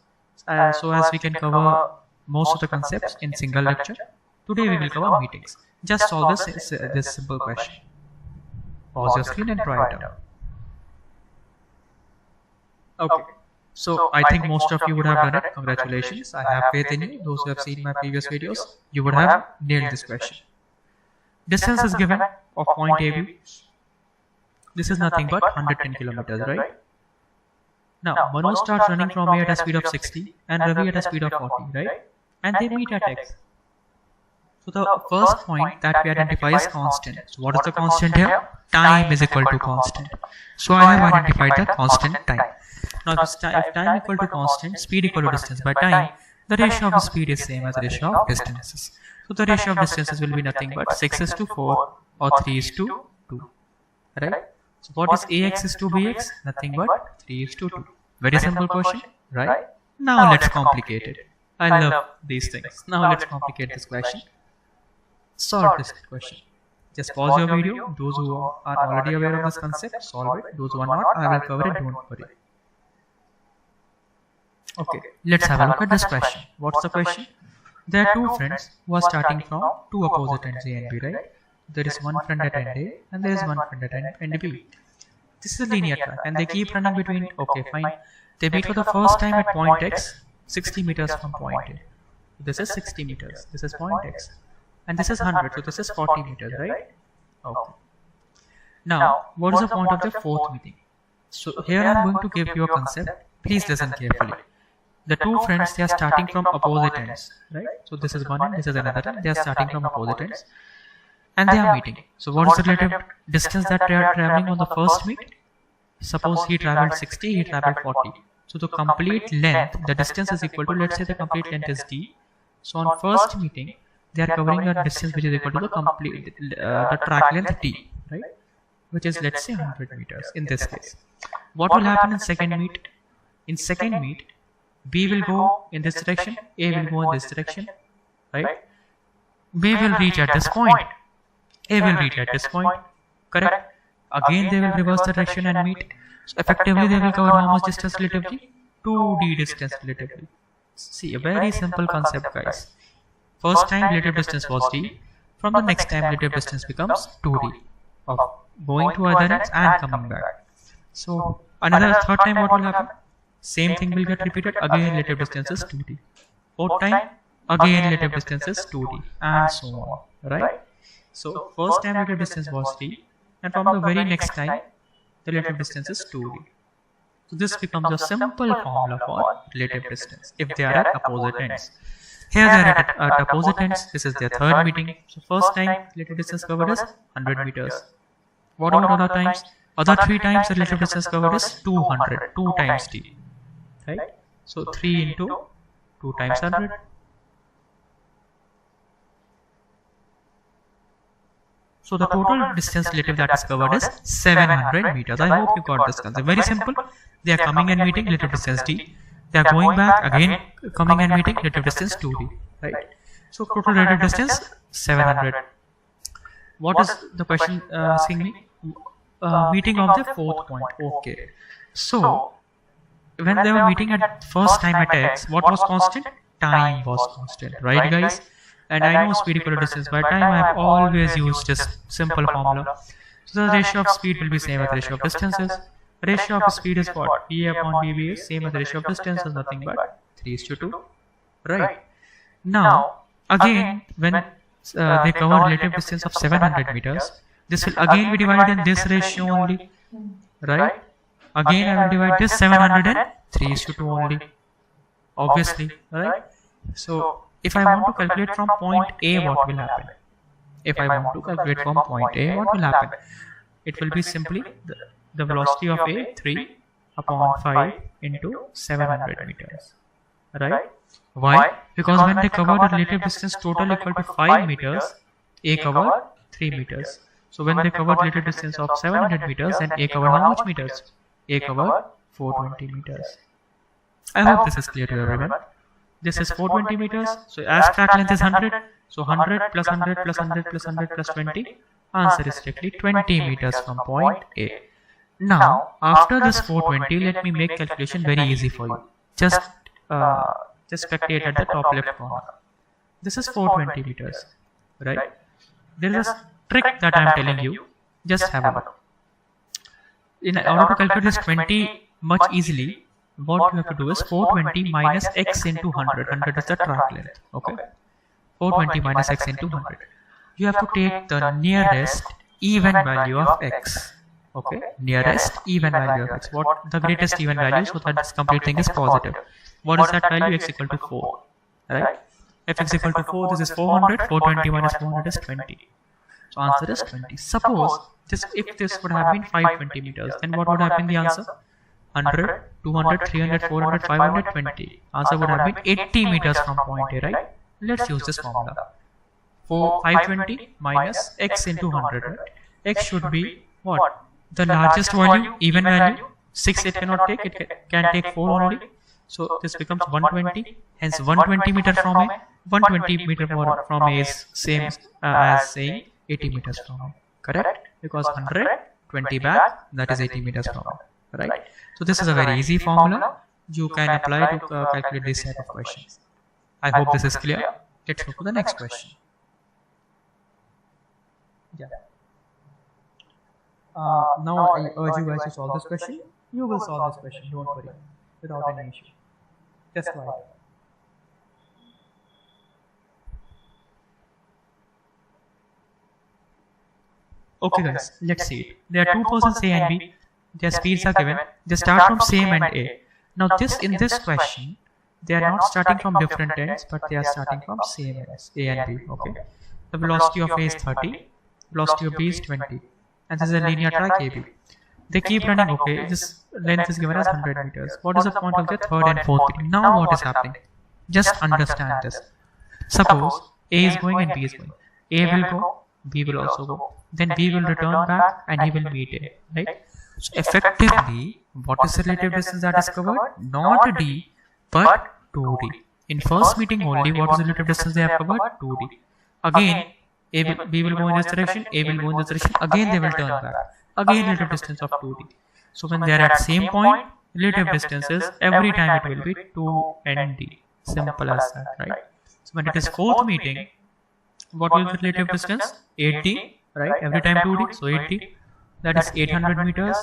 so as we can cover most of the concepts in single lecture. Today we will cover meetings. Just solve this simple question. Pause your screen and try it out. Okay, so I think most of you would have done it. Congratulations. I have faith in you. Those who have seen my previous videos, you would have nailed this question. Distance is given of point AB. This is nothing but 110 kilometers, right? Now, Manu starts running from A at a speed of 60 and Ravi at a speed of 40, right? And they meet at X. So the first point that we identify is constant. So what is the constant here? Time is equal to constant. So I have identified the constant time. Now if time equal to constant, speed equal to distance by time, the ratio of speed is same as the ratio of distances. So the ratio of distances will be nothing but 6:4 or 3:2. Right? So what is AX is to BX? Nothing but 3:2. Very simple question, right? Now let's complicate it. I love these things. Now let's complicate this question. Solve this question. Just pause your video. Those who are already aware of this concept, solve it. Those who are not, I will cover it, don't worry. Okay, let's have a look at this question. What's the question? There are two friends who are starting from two opposite ends A and B, right? There is one friend at end A and there is one friend at end B. This is a linear track and they keep running between, okay, fine. They meet for the first time at point X, 60 meters from point A. This is 60 meters, this is point X. And this is 100, so this is 40 meters, right? Okay. Now, what is the point of the fourth meeting? So here I am going to give you a concept. Please listen carefully. The two friends, they are starting from opposite ends, right? So this is one end, this is another end. They are starting from opposite ends. And they are meeting. So what is the relative distance that they are traveling on the first meet? Suppose he traveled 60, he traveled 40. So the complete length, the distance is equal to, let's say the complete length is d. So on first meeting, they are covering a distance which is equal to the complete the track length d, right? Which is, let's say, 100 meters in this case. What will happen in second meet? In second meet, B will go in this direction, A will go in this direction, right? B will reach at this point, A will reach at this point, correct? Again they will reverse the direction and meet. So effectively they will cover how much distance relatively? 2d distance relatively. See, a very simple concept, guys. First time relative distance was d, from the next time relative distance becomes 2d of going to other ends and coming back. So another third time what will happen? Same thing will get repeated, again relative distance is 2d. Fourth time, again relative distance is 2d, and so on, right? So first time relative distance was d, and from the very next time the relative distance is 2d. So this becomes a simple formula for relative distance if they are at opposite ends. Here they are at opposite ends, this is their third meeting. So first time relative distance covered is 100 meters. What about other times? Other three times the relative distance covered is 200, 2 times d, right? So 3 into 2 times 100. So the total distance relative that is covered is 700 meters. I hope you got this concept. Very simple. They are coming and meeting, relative distance d. They are going back, again coming and meeting, relative distance 2d, right? So total relative distance 700. What is the question asking me? Meeting of the fourth point. Okay. So when they were meeting at first time at x, what was constant? Time was constant, right, guys? And I know speed equal to distance. By time I have always used this simple formula. So the ratio of speed will be same as the ratio of distances. Ratio of speed is what? A upon BB is same as the ratio of distance is nothing but 3:2, right? Now again when they cover relative distance of 700 meters, this will again be divided in this ratio only, right? Again I will divide this 700 and 3:2 only, obviously, right? So if I want to calculate from point A, what will happen? If I want to calculate from point A, what will happen? It will be simply the velocity of A, 3 upon 5 into 700 meters, right? Why? Because when they cover the relative distance total equal to 5 meters, A covered 3 meters. So when they covered relative distance of 700 meters, then A covered how much meters? A covered 420 meters. I hope this is clear to everyone. This is 420 meters. So as track length is 100, so 100 plus 100 plus 100 plus 100 plus 20. Answer is strictly 20 meters from point A. Now after this 420, let me make calculation very easy for you. Just spectate at the top left corner. This is 420 meters, right? There is a trick that I am telling you. Just have a look. In order to calculate this 20 much easily, what you have to do is 420 minus x into 100. 100 is the track length, okay? 420 minus x into 100. You have to take the nearest even value of x, okay? Nearest even value of x. What the greatest even value, so that this complete thing is positive. What is that value? X equal to 4, right? If x equal to 4, this is 400. 420 minus 400 is 20. So answer is 20. Suppose if this would have been 520 meters, then what would have been the answer? 100, 200, 300, 400, 520. Answer would have been 80 meters from point A, right? Let's use this formula. 520 minus x into 100, right? X should be what? The largest value, even value. 6 it cannot take, it can take 4 only. So this becomes 120. Hence 120 meter from A. 120 meter from A is same as saying 80 meters from A. Correct? Because 100, 20 back, that is 80 meters from A. Right? So this is a very easy formula. You can apply to calculate this type of questions. I hope this is clear. Let's move to the next question. Yeah. Now I urge you guys to solve this question. You will solve this question, don't worry, without any issue. Just try it. Okay guys, let's see it. There are two persons A and B. Their speeds are given. They start from same end A. Now in this question, they are not starting from different ends, but they are starting from same ends, A and B. Okay. The velocity of A is 30, velocity of B is 20, and this is a linear track AB. They keep running. Okay, this length is given as 100 meters. What is the point of the third and fourth meeting? Now what is happening? Just understand this. Suppose A is going and B is going. A will go, B will also go. Then B will return back and he will meet A. Right? So effectively, what is the relative distance that is covered? Not D, but 2D. In first meeting only, what is the relative distance they have covered? 2D. Again, B will go in this direction, A will go in this direction. Again, they will turn back. Again, relative distance of 2D. So when they are at same point, relative distances, every time it will be 2 and D. Simple as that, right? So when it is fourth meeting, what will be the relative distance? 8D, right? Every time 2D, so 8D. That is 800 meters.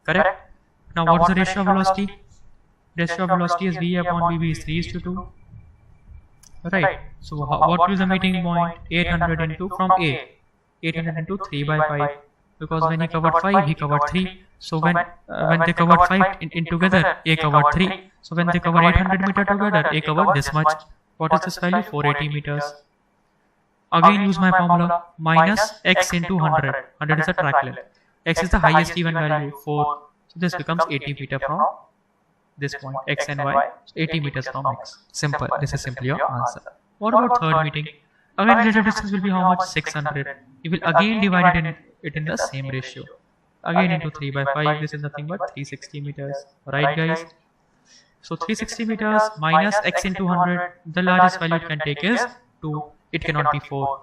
Correct? Now what is the ratio of velocity? Ratio of velocity is V upon VB is 3:2. Right. So what will be the meeting point? 800 into from A. 800 into 3 by 5. Because when he covered 5, he covered 3. So when they covered 5 in together, A covered 3. So when they cover 800 meter together, A covered this much. What is this value? 480 meters. Again use my formula. Minus x into 100. 100 is the track length. X is the highest even value, 4. So this becomes 80 meter from this point, x and y. So 80 meters from x. Simple. This is simply your answer. What about third meeting? Again relative distance will be how much? 600. You will again divide it in the same ratio. Again into 3 by 5. This is nothing but 360 meters. Right guys? So 360 meters minus x into 100. The largest value it can take is 2. It cannot be 4.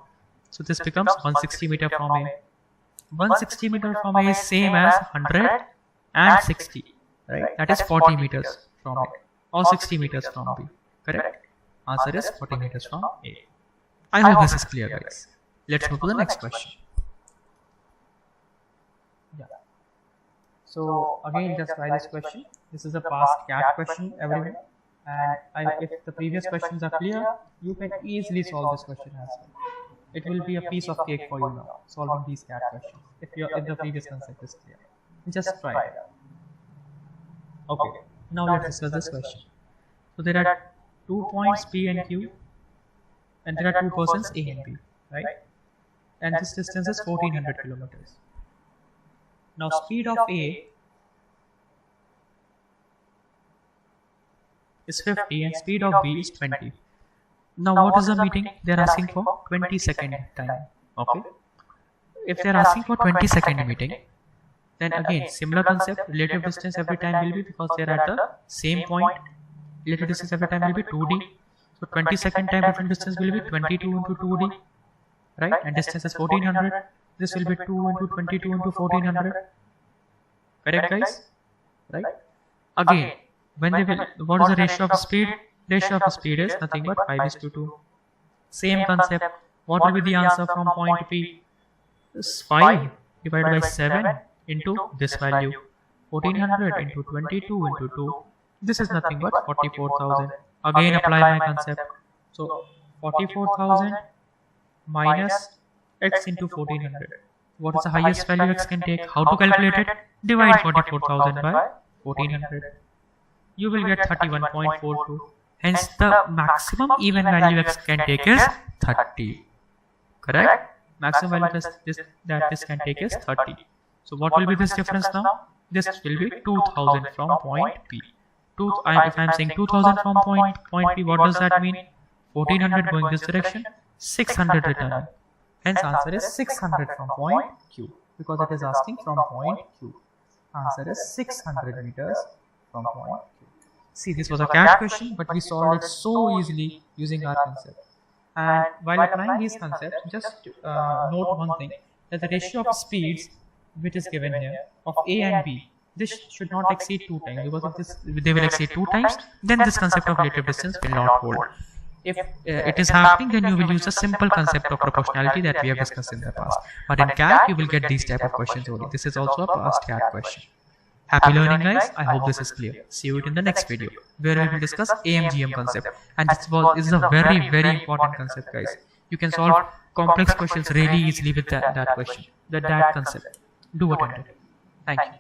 So this becomes 160 meter from A. 160 meter from A is same as 100 and 60. Right? That is 40 meters from A. Or 60 meters from B. Correct? Answer is 40 meters from A. I hope this is clear guys. Let's move to the next question. Yeah. So again just try this question. This is a past CAT question everyone. And if the previous questions are clear, you can easily solve this question as well. It will be a piece of cake for you now, solving these CAT questions, if the previous concept is clear. Just try it. Okay, now let's discuss this question. So there are 2 points P and Q, and there are 2 persons A and B, right? And this distance is 1400 kilometers. Now speed of A is 50 and speed of B is 20. Now what is the meeting? They are asking for 20-second time. Okay. If they are asking for 20-second meeting, then again similar concept, relative distance every time will be, because they are at the same point, relative distance every time will be 2D. So 20-second time different distance will be 22 into 2D, right? And distance is 1400. This will be 2 into 22 into 1400. Correct guys? Right? Again, when they will, what is the ratio of speed? Ratio of speed is nothing but 5:2. Same concept. What will be the answer from point P? This 5 divided by 7 into this value. 1400 into 22 into 2. This is nothing but 44,000. Again apply my concept. So 44,000 minus x into 1400. What is the highest value x can take? How to calculate it? Divide 44,000 by 1400. You will get 31.42. Hence the maximum even value x can take is 30. Correct? Maximum value that this can take is 30. So what will be this difference now? This will be 2000 from point P. If I am saying 2000 from point P, what does that mean? 1400 going this direction, 600 returning. Hence answer is 600 from point Q, because it is asking from point Q. Answer is 600 meters from point Q. See, this was a CAT question, but we solved it so easily using our concept. And while applying these concepts, just note one thing, that the ratio of speeds which is given here of A and B, this should not exceed 2 times, because if this they will exceed 2 times, then this concept of relative distance will not hold. If it is happening, then you will use a simple concept of proportionality that we have discussed in the past. But in CAT, you will get these type of questions only. This is also a past CAT question. Happy learning, guys. I hope this is clear. See you in the next video, where we will discuss AMGM concept. And this is a very important concept, guys. You can solve complex questions really easily with that question, that concept. Do attempt it. Thank you.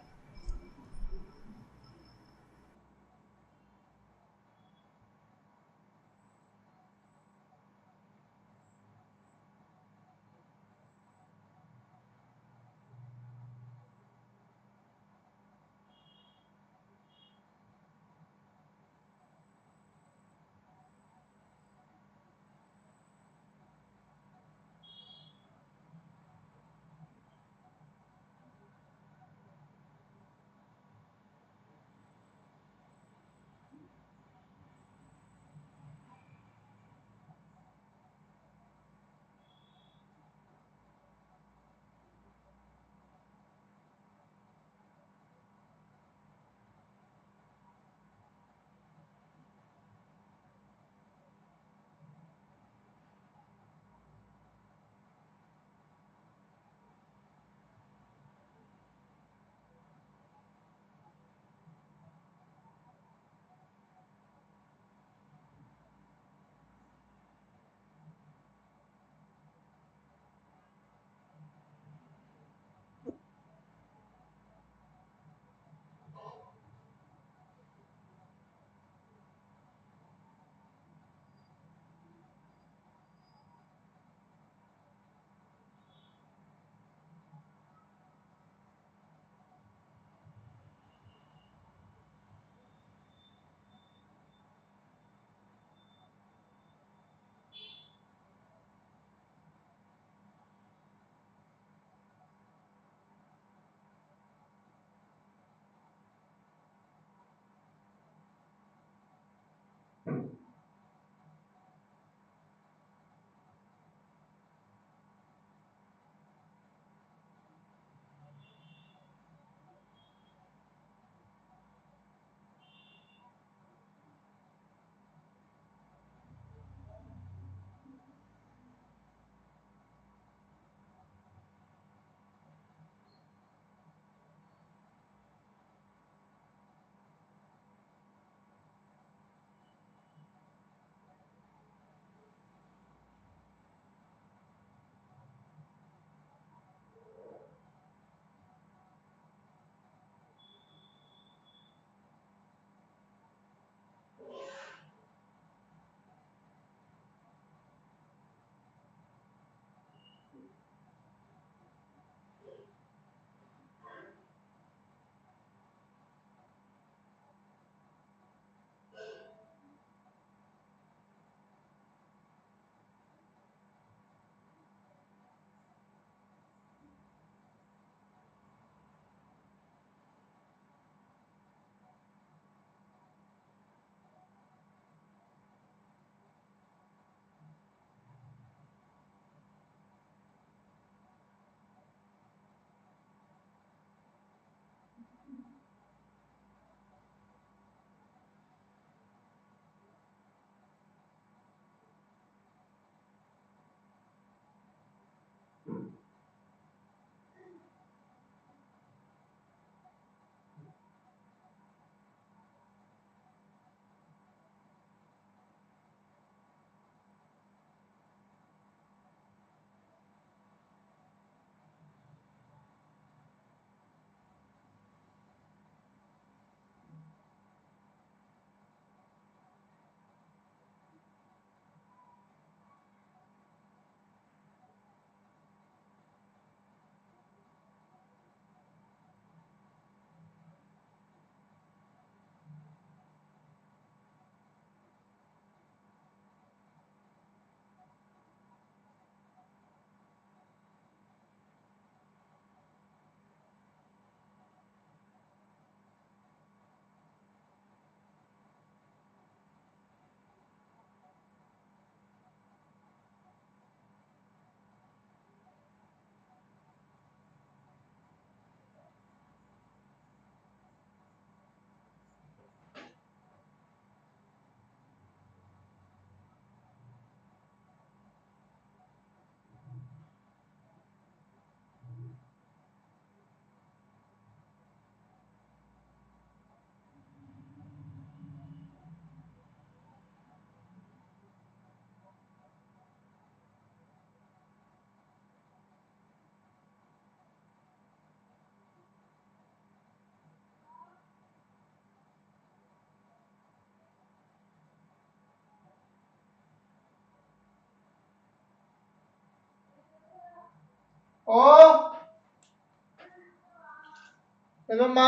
ఏమమ్మా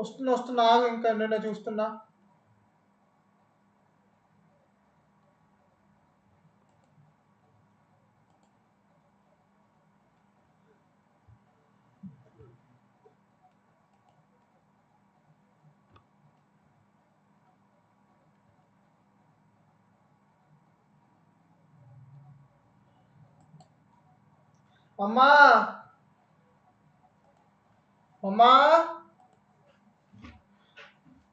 వస్తున్నా ఇంకా నేను చూస్తున్నా. అమ్మా అమ్మా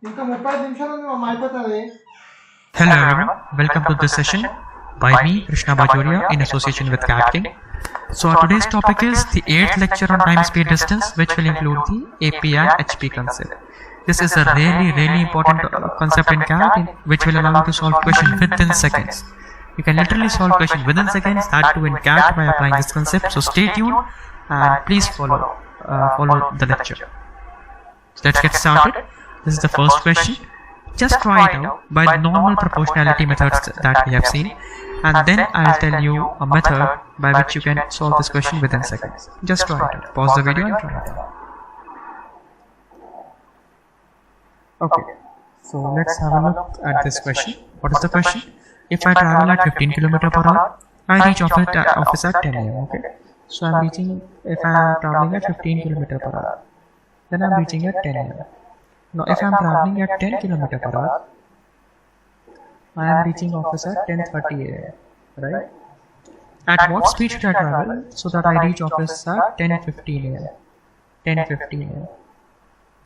ఇంకా 35 నిమిషాలు ఉంది అమ్మా, అయిపోతుంది. Hello everyone, welcome to this session by me, Krishna Bajoria, in association with CatKing. So our today's topic is the 8th lecture on time, speed, distance, which will include the AP and HP concept. This is a really important concept in CAT, which will allow you to solve question within seconds. You can literally solve question within seconds, that too in CAT, by applying this concept. So stay tuned and please follow the lecture. So let's get started. This is the first question. Just try it out by normal proportionality methods that we have seen, and then I'll tell you a method by which you can solve this question within seconds. Just try it out. Pause the video and try it out. Okay, so let's have a look at this question. What is the question? If I travel at 15 km per hour, I reach office at 10 am. Okay, so I'm reaching, if I am traveling at 15 km per hour, then I'm reaching at 10 am. Now if I am traveling at 10 km per hour, I am reaching office at 10:30 am, right? At what speed should I travel so that I reach office at 10:15 am? 10:15 am.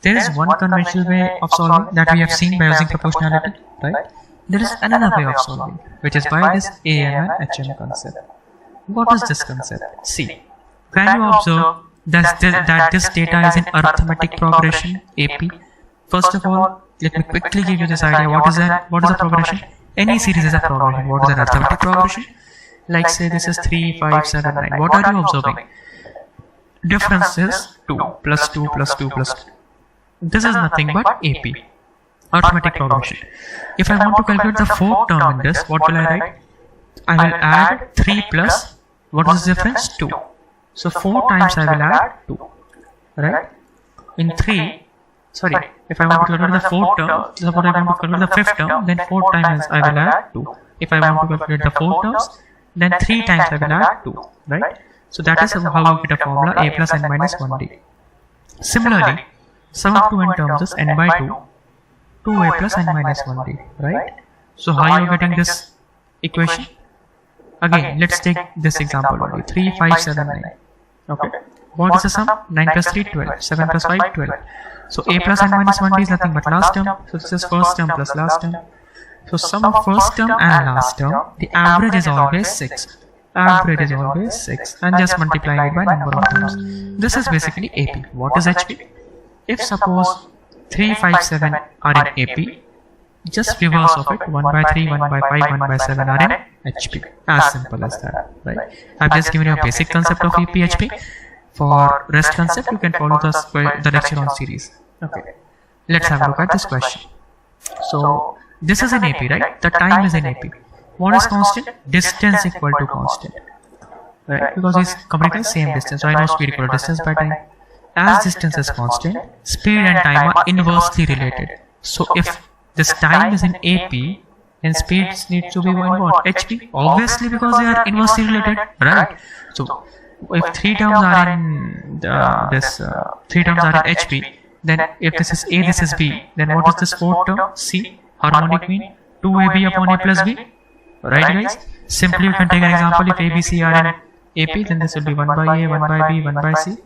There is one conventional way of solving that we have seen by using proportionality, right? There is another way of solving, which is by this AM and HM concept. What is this concept? See, can you observe that this data is in arithmetic progression, AP? First of all, let me quickly give you this idea. What is a progression? Any series is a progression. What is an arithmetic progression? Like say this is 3, 5, 7, 9. What are you observing? Difference is 2 plus 2 plus 2 plus 2. This is nothing but AP, arithmetic progression. If I want to calculate the fourth term in this, what will I write? I will add 3 plus, what is the difference? 2. So 4 times I will add 2, right? In 3, sorry, if I want to calculate the fourth term, suppose I want to calculate the fifth term, then 4 times I will add 2. If I want to calculate the 4 terms, then 3 times I will add 2, right? So that is how you get a formula a plus n minus 1d. Similarly, sum of 2n terms is n by 2, 2a plus n minus 1d, right? So how are you getting this equation? Again, let's take this example only, 3, 5, 7, 9. Okay, what is the sum? 9 plus 3, 12, 7 plus 5, 12. So a plus n minus 1d is nothing but last term. So this is first term plus last term. So sum of first term and last term, the average is always 6. Average is always 6, and just multiply it by number of terms. This is basically AP. What is HP? If suppose 3, 5, 7 are in AP, just reverse of it, 1 by 3, 1 by 5, 1 by 7 are in HP. As simple as that, right? I've just given you a basic concept of AP, HP. For rest concept, you can follow the lecture on series. Okay, let's have a look at this question. So this is in AP, right? The time is in AP. What is constant? Distance equal to constant, right? Because it's completely same distance. So I know speed equal to distance by time. As distance is constant, speed and time are inversely related. So if this time is in AP, then speed needs to be in what? HP. Obviously, because they are inversely related, right? So if 3 terms are in 3 terms are in HP, then if this is A, this is B, then what is this fourth term? C, harmonic mean 2AB upon A plus B, right guys? Simply you can take an example. If A, B, C are in AP, then this will be 1 by A, 1 by B, 1 by C,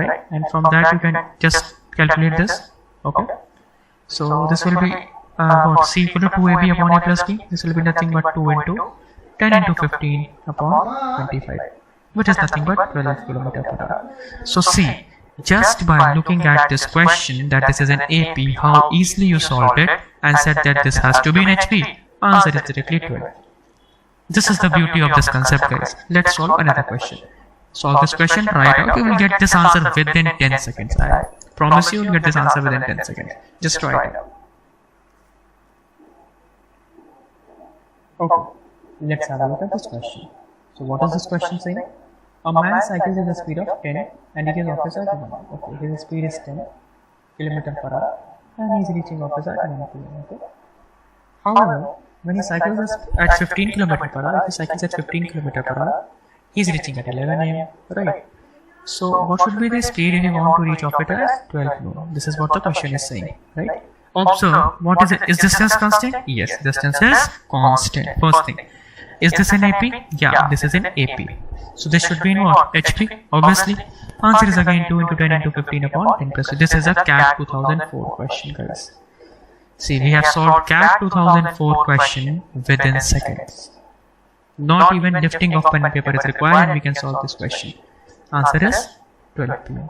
right? And from that you can just calculate this. Okay, so this will be what? C equal to 2AB upon A plus B. This will be nothing but 2 into 10 into 15 upon 25, which is nothing but 12 km per hour. So see, just by looking at this question that this is an AP, how easily you solved it and said that this has to be in HP. Answer is directly 12. This is the beauty of this concept, guys. Let's solve another question. Solve this question, write out, you will get this answer within 10 seconds. I promise you will get this answer within 10 seconds. Just try it out. Okay, let's have a look at this question. So what is this question saying? A man cycles at the speed of 10 and reaches office at 1. Okay, his speed is 10 km per hour and he is reaching office at 1 p.m. Okay. However, when he cycles at 15 km per hour, if he cycles at 15 km per hour, he is reaching at 11 am. Right. So, what should be the speed if you want to reach office at 12 noon? This is what the question is saying. Right. Observe, what is it? Is distance constant? Yes, distance is constant. First thing. Is this in AP? Yeah, this is in AP. So this should be in what? HP? Obviously. Answer is again 2 into 10 into 15 upon 10 plus. So this is a CAT 2004 question, guys. See, we have solved CAT 2004 question within seconds. Not even lifting of pen and paper is required and we can solve this question. Answer is 12 p.m.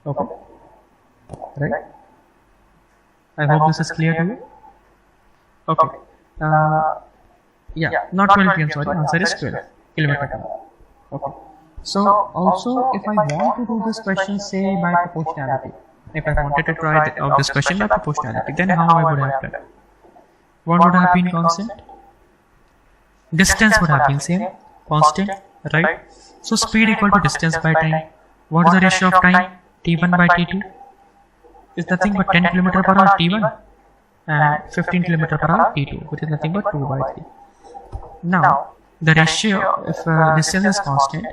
Okay. Right? I hope this is clear to you. Okay. Yeah, not 12 p.m. sorry. Answer is 12 km per hour. Okay. So also, if I want to do this question, say by proportionality, if I wanted to try out this question by proportionality, then how I would have done? What would have been constant? Distance would have been same, constant, right? So speed equal to distance by time. What is the ratio of time? T1 by T2 is nothing but 10 km per hour T1 and 15 km per hour T2, which is nothing but 2 by 3. Now, the ratio, if distance is constant,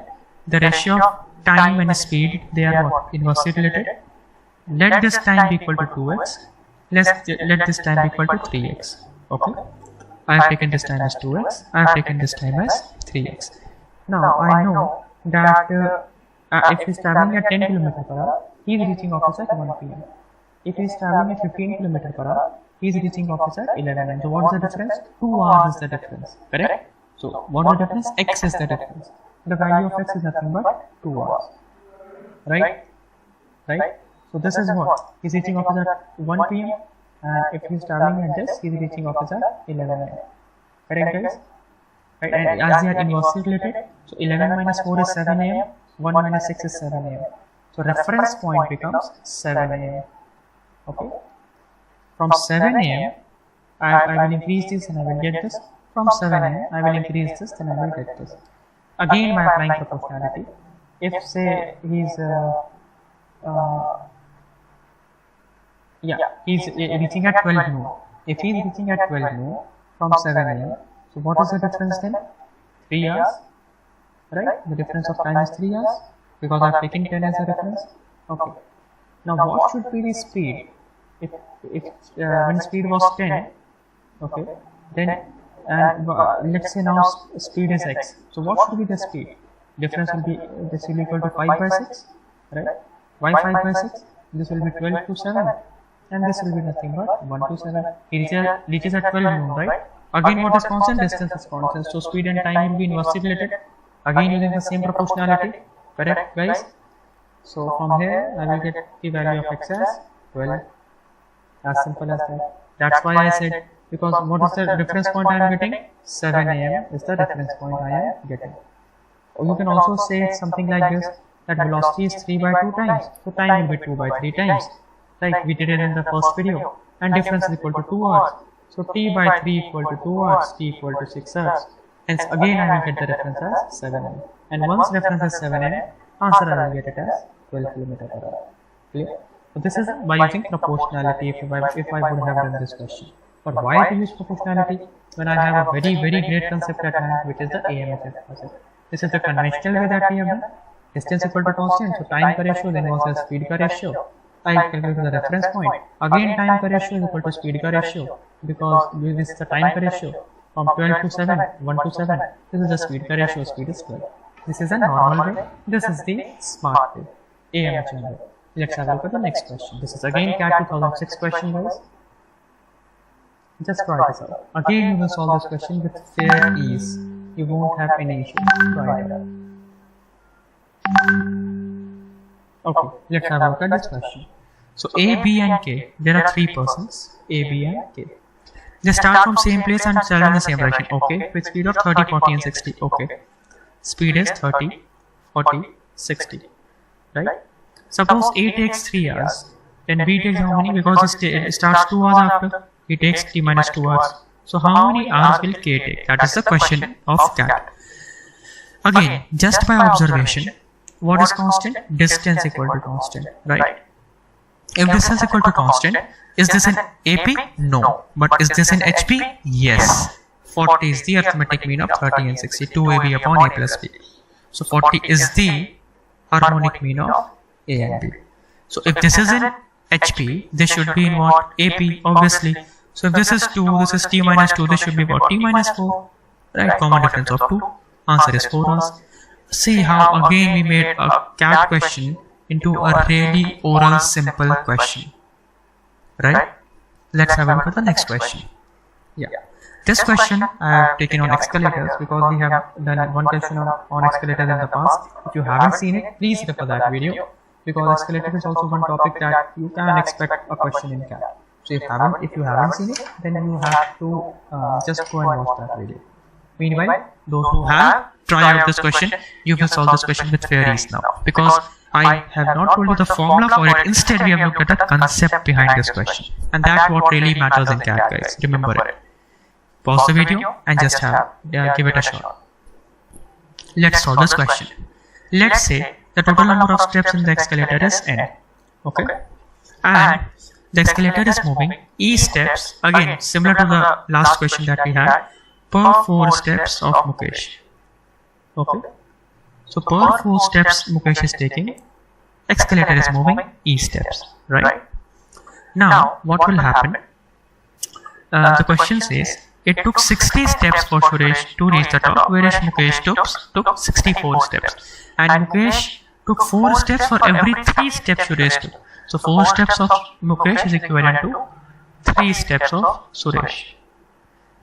the ratio of time and speed, they are what? Inversely related. Let this time be equal to 2x, let this time be equal to 3x. Okay? I have taken this time as 2x, I have taken this time as 3x. Now, I know that if he is traveling at 10 km per hour, he is reaching office at 1 p.m. If he is traveling at 15 km per hour, he is reaching office at 11 am. So what is the difference? 2 hours is the difference, correct? So what is the difference? X is the difference. The value of x is nothing but 2 hours, right? Right? So this is what? He is reaching office at 1 p.m. and if he is traveling at this, he is reaching office at 11 am. Correct, guys? Right? And as they are inversely related, so 11 minus 4 is 7 am, 1 minus 6 is 7 am. So reference point becomes 7 am. Okay? From 7 am, I will increase this and I will get this. From 7 am, I will increase this and I will get this. Again, by applying proportionality, if say he's reaching at 12 noon. If he is reaching at 12 noon from 7 am, so what is the difference then? 3 hours, right? The difference of time is 3 hours because I have taken 10 as a reference. Okay. Now, what should be the speed? If when speed was 10, okay, then let's say now speed is x. So what should be the speed? Difference will be this will be equal to 5 by 6, right? Why 5 by 6? This will be 12 to 7, and this will be nothing but 1 to 7. It reaches at 12 noon, right? Again, what is constant? Distance is constant. So speed and time will be inversely related. Again, using the same proportionality, correct, guys? So from here, I will get the value of x as 12. As simple as that. That's why I said, because what is the reference point I am getting? 7 am is the reference point I am getting. Or you can also say something like this, that velocity is 3 by 2 times, so time will be 2 by 3 times, like we did it in the first video, and difference is equal to 2 hours. So t by 3 equal to 2 hours, t equal to 6 hours. Hence again I will get the reference as 7 am. And once reference is 7 am, answer I will get it as 12 km per hour. Clear? So this is by using proportionality if I would have done this question. But why to use proportionality when I have a very great concept at hand, which is the AMHF concept. This is the conventional way that we have done. Distance equal to constant, so time ka ratio then was speed ka ratio. I calculate the reference point. Again time ka ratio is equal to speed ka ratio, because this is the time ka ratio from 12 to 7, 1 to 7. This is the speed ka ratio, speed is 12. This is a normal way. This is the smart way, AMHF way. Let's have a look at the next question. This is again CAT 2006 question, guys. Just try this out. Again, you will solve this question with fair ease. You won't have any issues. Try it out. Okay, let's have a look at this question. So A, B and K, there are 3 persons, A, B and K. They start from same place and travel in the same direction, okay, with speed of 30, 40 and 60, okay. Speed is 30, 40, 60, right? Suppose A takes 3 hours, then B takes how many? Because it starts 2 hours after, he takes T minus 2 hours. So how many hours will K take? That is the question of CAT. Again, just by observation, what is constant? Distance equal to constant, right? If distance equal to constant, is this in AP? No. But is this in HP? Yes. 40 is the arithmetic mean of 30 and 60, 2AB upon A plus B. So 40 is the harmonic mean of A and B. So if this is in HP, this should be in what? AP, obviously. So if this is 2, this is T minus 2, this should be what? T minus 4. Right? Common difference of 2. Answer is 4 hours. See how again we made a CAT question into a really oral simple question. Right? Let's have a look at the next question. Yeah. This question I have taken on escalators because we have done one question on escalators in the past. If you haven't seen it, please refer that video because escalator is also one topic that you can expect a question in CAT. So if you haven't seen it, then you have to just go and watch that video. Meanwhile, those who have tried out this question, you will solve this question with fair ease now because I have not told you the formula for it. Instead, we have looked at the concept behind this question, and that's what really matters in CAT, guys. Remember it. Pause the video and just give it a shot. Let's solve this question. Let's say the total number of steps in the escalator is n. Okay, and the escalator is moving e steps, again similar to the last question that we had, per 4 steps of Mukesh. Okay, so per 4 steps Mukesh is taking, escalator is moving e steps, right? Now what will happen? The question says it took 60 steps for Suresh to reach the top, whereas Mukesh took 64 steps, and Mukesh took 4 steps for every 3 steps Suresh took. So 4 steps of Mukesh is equivalent to 3 steps of Suresh.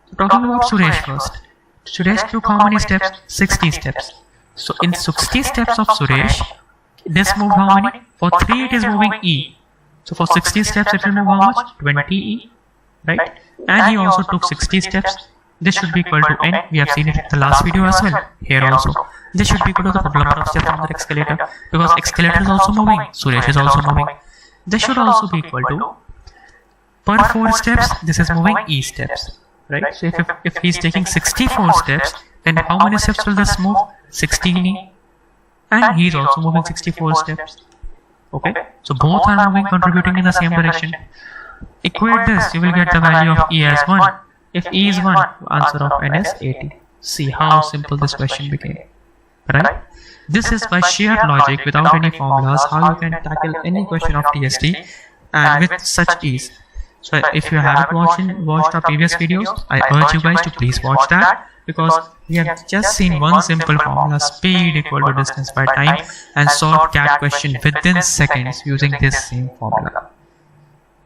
So talking about Suresh first. Suresh took how many steps? 60 steps. So in 60 steps of Suresh, this moved how many? For 3 it is moving E. So for 60 steps it will move how much? 20 E. Right? And he also took 60 steps. This should be equal to n. We have seen it in the last video as well. Here also. This should be equal to the total number of steps on the escalator. Because escalator is also moving. Suresh is also moving. This should also be equal to per 4 steps, this is moving E steps. Right? So if he is taking 64 steps, then how many steps will this move? 16 E. And he is also moving 64 steps. Okay? So both are moving, contributing in the same direction. Equate this, you will get the value of E as 1. If E is 1, answer of n is 80. See how simple this question became. Right? This is by sheer logic without any formulas how you can tackle any question of TST and with such ease. So if you haven't watched our previous videos, I urge you guys to please watch that because we have just seen one simple formula, speed equal to distance by time, and solved CAT question within seconds using this same formula.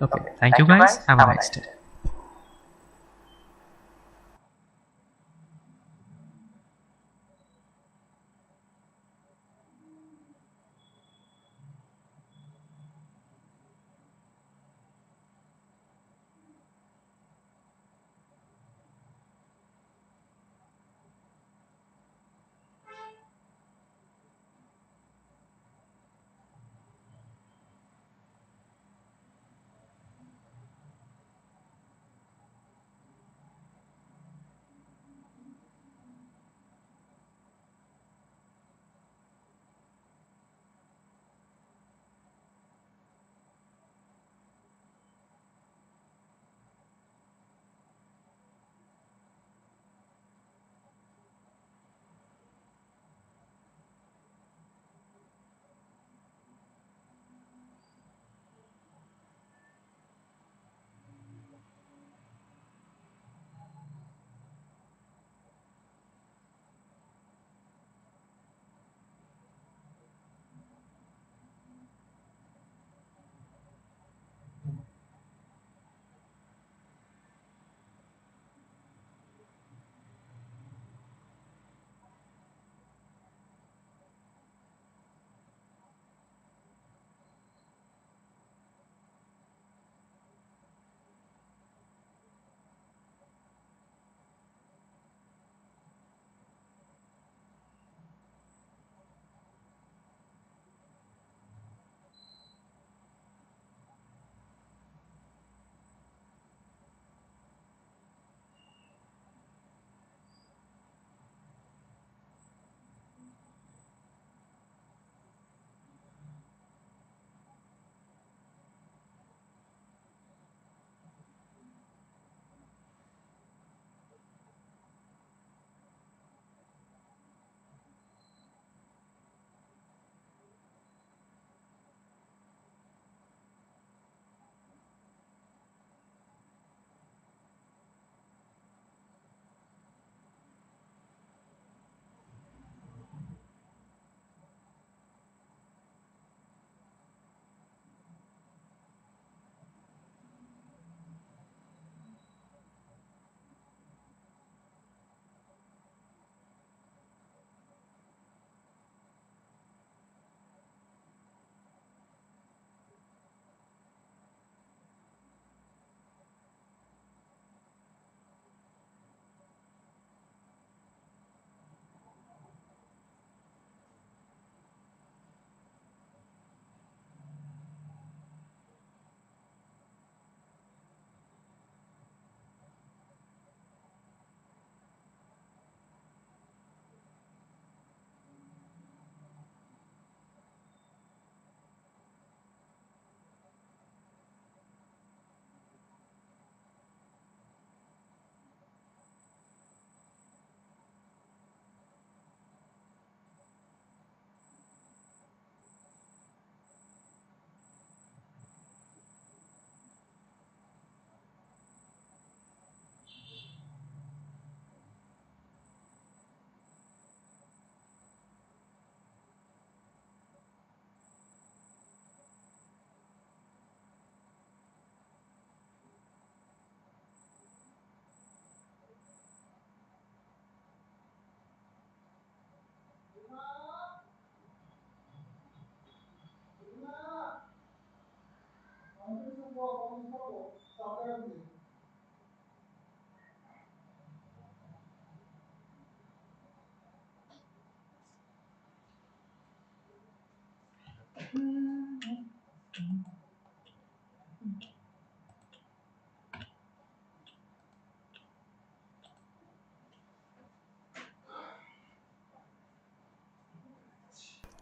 Okay, thank you guys, have a nice day.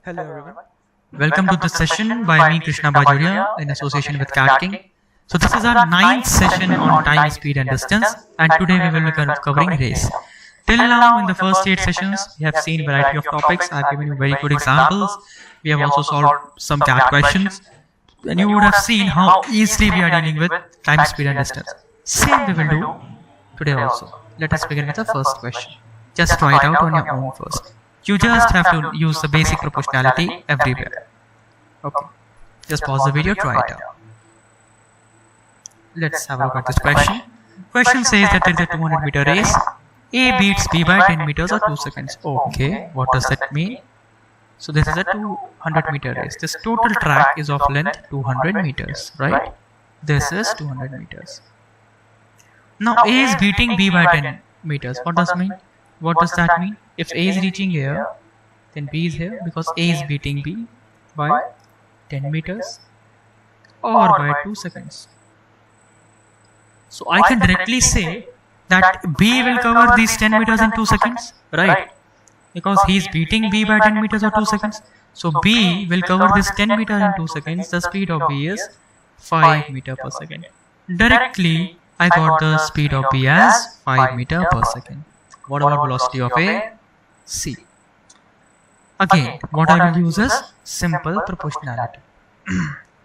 Hello everyone. Welcome to this session by me Krishna Bajoria in association with Cat King. So this is our 9th session on time, speed and distance, and today we will be covering race. Till now in the first 8 sessions we have seen variety of topics. I have given you very good examples. We have also solved some cat questions and you would have seen how easily we are dealing with time, speed and distance. Same we will do today also. Let us begin with the first question. Just try it out on your own first. You just have to use the basic proportionality everywhere. Okay. Just pause the video, try it out. Let's have a look at this question. Question says that there is a 200 meter race. A beats B by 10 meters or 2 seconds. Okay, what does that mean? So this is a 200 meter race. This total track is of length 200 meters, right? This is 200 meters. Now A is beating B by 10 meters. What does that mean? What does that mean? If A is reaching here, then B is here because A is beating B by 10 meters or by 2 seconds. So I can directly say that B will cover these 10 meters in 2 seconds, right? Because he is beating B by 10 meters or 2 seconds. So B will cover this 10 meters in 2 seconds. The speed of B is 5 meters per second. Directly, I got the speed of B as 5 meters per second. What about velocity of A? C. Again, what I will use is simple proportionality.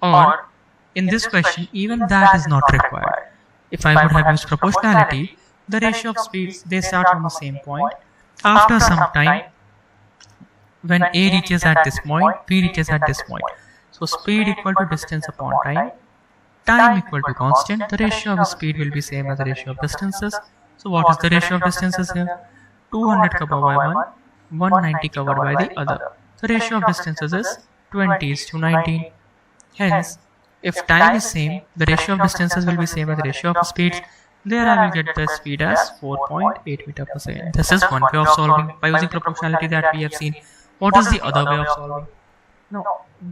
Or, in this question, even that is not required. If I would have used proportionality, the ratio of speeds, they start from the same point. After some time, when A reaches at this point, B reaches at this point. So speed equal to distance upon time. Time equal to constant. The ratio of speed will be same as the ratio of distances. So what is the ratio of distances here? 200 covered by one, 190 covered by the other. The ratio of distances is 20 is to 19. Hence, if time is same, the ratio of distances will be same as the ratio of speeds. There I will get the speed as 4.8 meters per second. This is one way of solving by using proportionality that we have seen. What is the other way of solving? Now,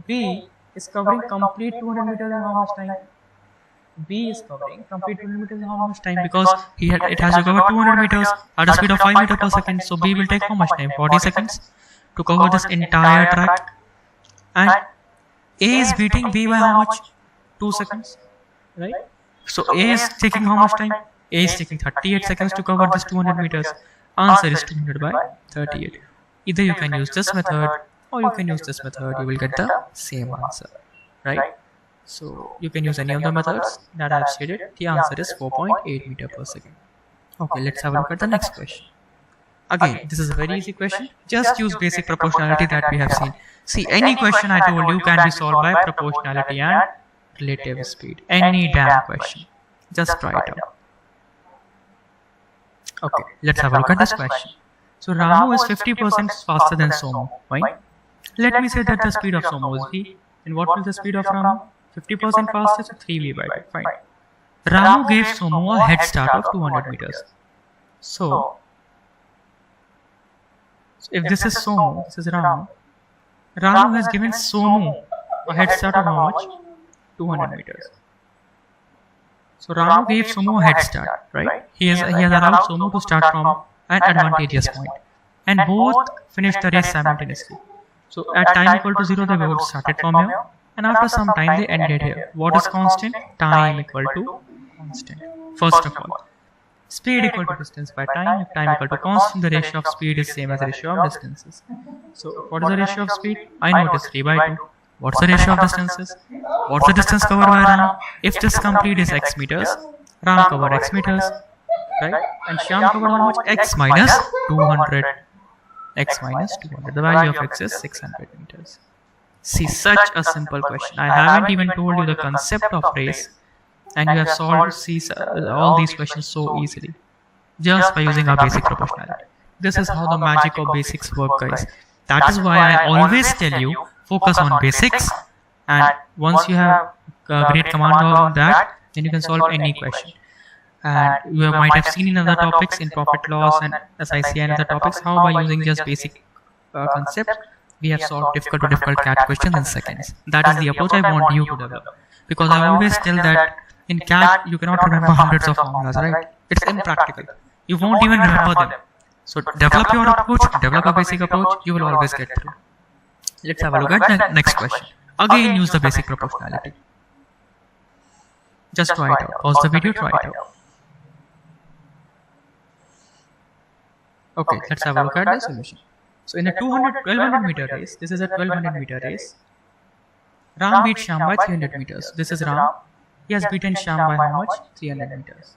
B is covering complete 200 meters in how much time? B is covering complete 200 meters in how much time? Because it has to cover 200 meters at a speed of 5 meters per second. So B will take how much time? 40 seconds to cover this entire track. And A is beating B by how much? 2 seconds, right? So A is taking how much time? A is taking 38 seconds to cover this 200 meters. Answer is 200 by 38. Either you can use this method or you can use this method. You will get the same answer, right? So you can use any of the methods that I have stated. The answer is 4.8 meters per second. Okay, let's have a look at the next question. Again, this is a very easy question. Just use basic proportionality that we have seen. See, any question I told you can be solved by proportionality and relative speed. Any damn question. Just try it out. Okay, let's have a look at this question. So Ramu is 50% faster than Somu. Fine. Let me say that the speed of Somu is V. And what will the speed of Ramu? 50% faster, so 3V by 2. Fine. Ramu gave Somu a head start of 200 meters. So if this is Somu, this is Ramu. Ramu has given Somu a head start of how much? 200 meters. So Ramu gave Somu a head start, right? He has allowed Somu to start from an advantageous point. And both finished the race simultaneously. So at time equal to 0, they both started from here. And after some time, they ended here. What is constant? Time equal to constant. First of all, speed equal to distance by time. If time equal to constant, the ratio of speed is same as the ratio of distances. So what is the ratio of speed? I know it is 3 by 2. What's the ratio of distances? What's the distance covered by Ram? If this complete is x meters, Ram covered x meters, right? And Shyam covered how much? X minus 200. X minus 200. The value of x is 600 meters. See, such a simple question. I haven't even told you the concept of race, and you have solved all these questions so easily just by using our basic proportionality. This is how the magic of basics work, guys. That is why I always tell you, focus on basics, and once you have a great command of that, then you can solve any question. And you might have seen in other topics, in profit loss and SIC and other topics, how by using just basic concept, we have solved difficult to difficult CAT questions in seconds. That is the approach I want you to develop. Because I always tell that in CAT, you cannot remember hundreds of formulas, right? It's impractical. You won't even remember them. So develop your approach, develop a basic approach, you will always get through. Let's have a look at the next question. Again, use the basic proportionality. Just try it out. Pause the video, try it out. Okay, let's have a look at the solution. So in a 1200 meter race, this is a 1200 meter race. Ram beat Shyam by 300 meters. This is Ram. He has beaten Shyam by how much? 300 meters.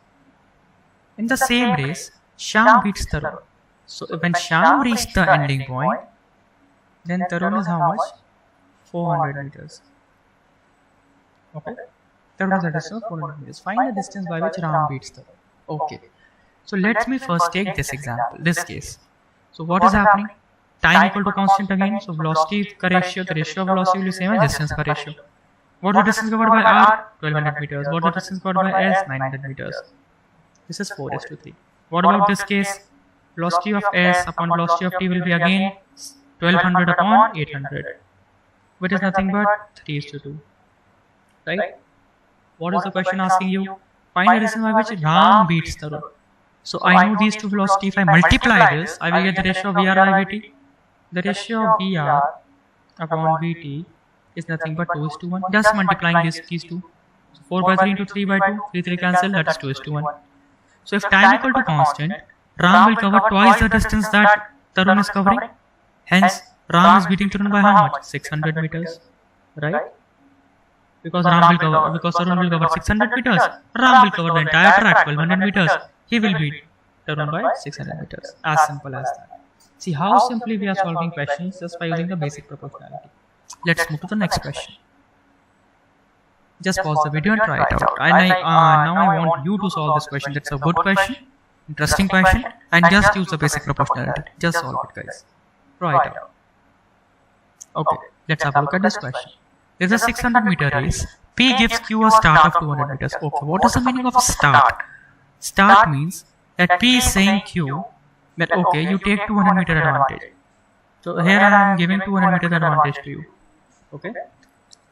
In the same race, Shyam beats Tarun. So when Shyam reached the ending point, then Tarun is how much? 400 meters. Okay. Tarun is a distance of 400 meters. Find the distance by which Ram beats Tarun. Okay. So let me first take this example, this case. So what is happening? Time equal to constant again. So velocity ka ratio, the ratio of velocity will be same as distance ka ratio. What is the distance covered by R? 1200 meters. What is the distance covered by S? 900 meters. This is 4:3. What about this case? Velocity of S upon velocity of T will be again 1200 upon 800. Which is nothing but 3:2. Right? What is the question asking you? Find the distance by which Ram beats Tarun. So I know these two velocities. If I multiply this, I will get the ratio of VR by VT. The ratio of VR upon VT is nothing but 2:1. Just multiplying these two. So 4 by 3 into 3 by 2. 3 cancel. That is 2:1. So if time equal to constant, Ram will cover twice the distance that Tarun is covering. Hence, Ram is beating Tarun by how much? 600 meters. Right? Because Tarun will cover 600 meters. Ram will cover the entire track, 1200 meters. He will beat Tarun by 600 meters. As simple as that. See how simply we are solving questions just by using the basic proportionality. Let's move to the next question. Just pause the video and try it out. Now I want you to solve this question. That's a good question, interesting question, and just use the basic proportionality. Just solve it, guys. Try it out. Okay, let's have a look at this question. There's a 600 meter race. P gives Q a start of 200 meters. Okay, what is the meaning of start? Start means that P is saying Q that okay, you take 200 meter advantage. So here I am giving 200 meter advantage to you. Okay,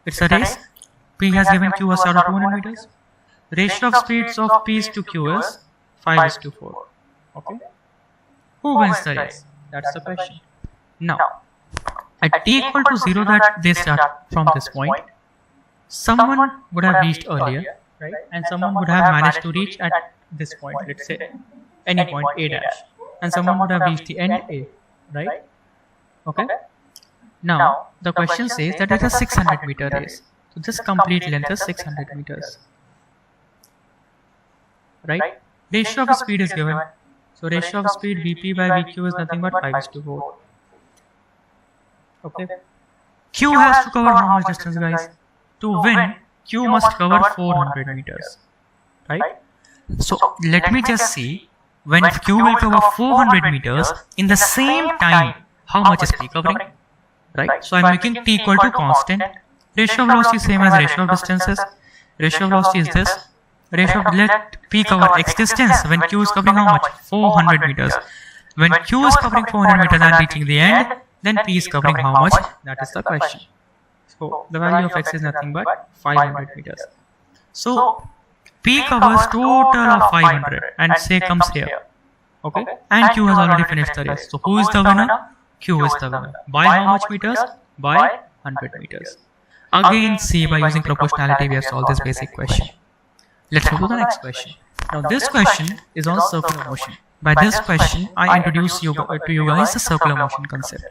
it's a race. P has given Q a start of 200 meters. Ratio of speeds of P's to Q is 5:4. Okay, who wins the race? That's the question. Now, at t equal to 0 that they start from this point, someone would have reached earlier, right? And someone would have managed to reach at this point, let's say any point A dash, and someone would have reached the end A, right? Okay. Now the question says that it is a 600 meter race. So this complete length is 600 meters, right? Ratio of speed is given. So ratio of speed Vp by Vq is nothing but 5:4. Okay. Q has to cover how much distance, guys? To win, Q must cover 400 meters, right? So let me just see, when Q will cover 400 meters in the same time, how much is P covering? Right? So I'm making T equal to constant. Ratio of velocity is same as ratio of distances. Ratio of velocity is this. Ratio of let P cover X distance when Q is covering how much? 400 meters. When Q is covering 400 meters and reaching the end, then P is covering how much? That is the question. So the value of X is nothing but 500 meters. So P covers total of 500 and say comes here. Okay, and Q has already finished the race. So who is the winner? Q is the winner. By how much meters? By 100 meters. Again, see, by using proportionality, we have solved this basic question. Let's move to the next question. Now this question is on circular motion. By this question, I introduce to you guys the circular motion concept.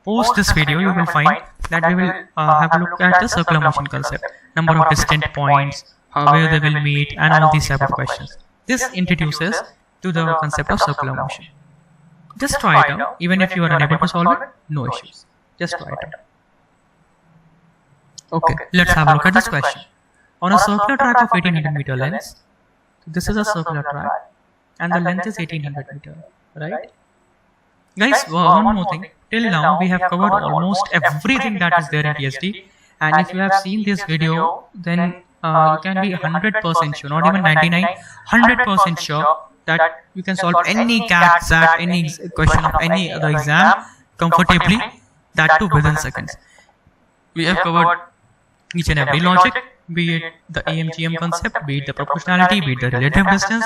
Post this video, you will find that we will have a look at the circular motion concept, number of distant points, where they will meet, and all these type of questions. This introduces to the concept of circular motion. Just try it out. Even if you are unable to solve it, no issues. Just try it out. Okay, let's have a look at this question. On a circular track of 1800 meter length, this is a circular track, and the length is 1800 meter, right? Guys, one more thing. Till now, we have covered almost everything that is there in TSD, and if you have seen this video, then you can be 100% sure, not even 99, 100% sure that you can solve any CAT, SAT, any question of any other exam comfortably, that too within seconds. We have covered each and every logic, be it the AMGM concept, be it the proportionality, be it the relative distance,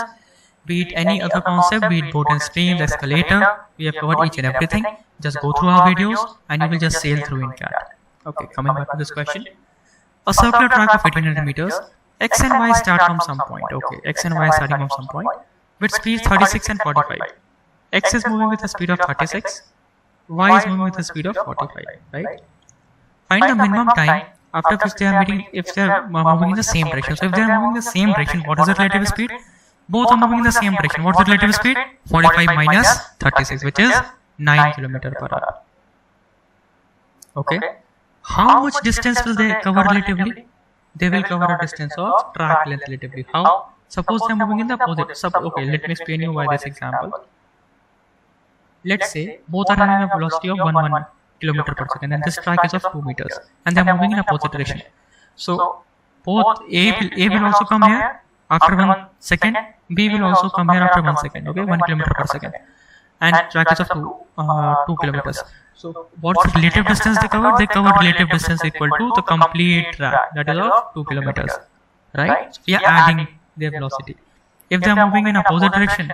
be it any other concept, be it boat and streams, escalator, we have covered each and everything. Just go through our videos and you will just sail through in CAT. Okay, coming back to this question. A circular track of 1800 meters, x and y start from some point. Okay, x and y starting from some point with speeds 36 and 45. X is moving with a speed of 36, y is moving with a speed of 45, right? Find the minimum time after which they are meeting if they are moving in the same direction. So if they are moving in the same direction, what is the relative speed? Both are moving in the same direction. What is the relative speed? 45 minus 36, which is 9 km per hour. Okay. How much distance will they cover relatively? They will cover a distance of track length relatively. How? Suppose they are moving in the opposite. Okay, let me explain you why this example. Let's say both are running a velocity of 1 km per second and this track is of 2 meters and they are moving in opposite direction. So both A will also come here after 1 second, B will also come here after 1 second, okay, 1 km per second, and track is of 2 kilometers. So what's the relative distance they covered? They covered relative distance equal to the complete track, that is of 2 kilometers, right? So we are adding their velocity. If they are moving in opposite direction,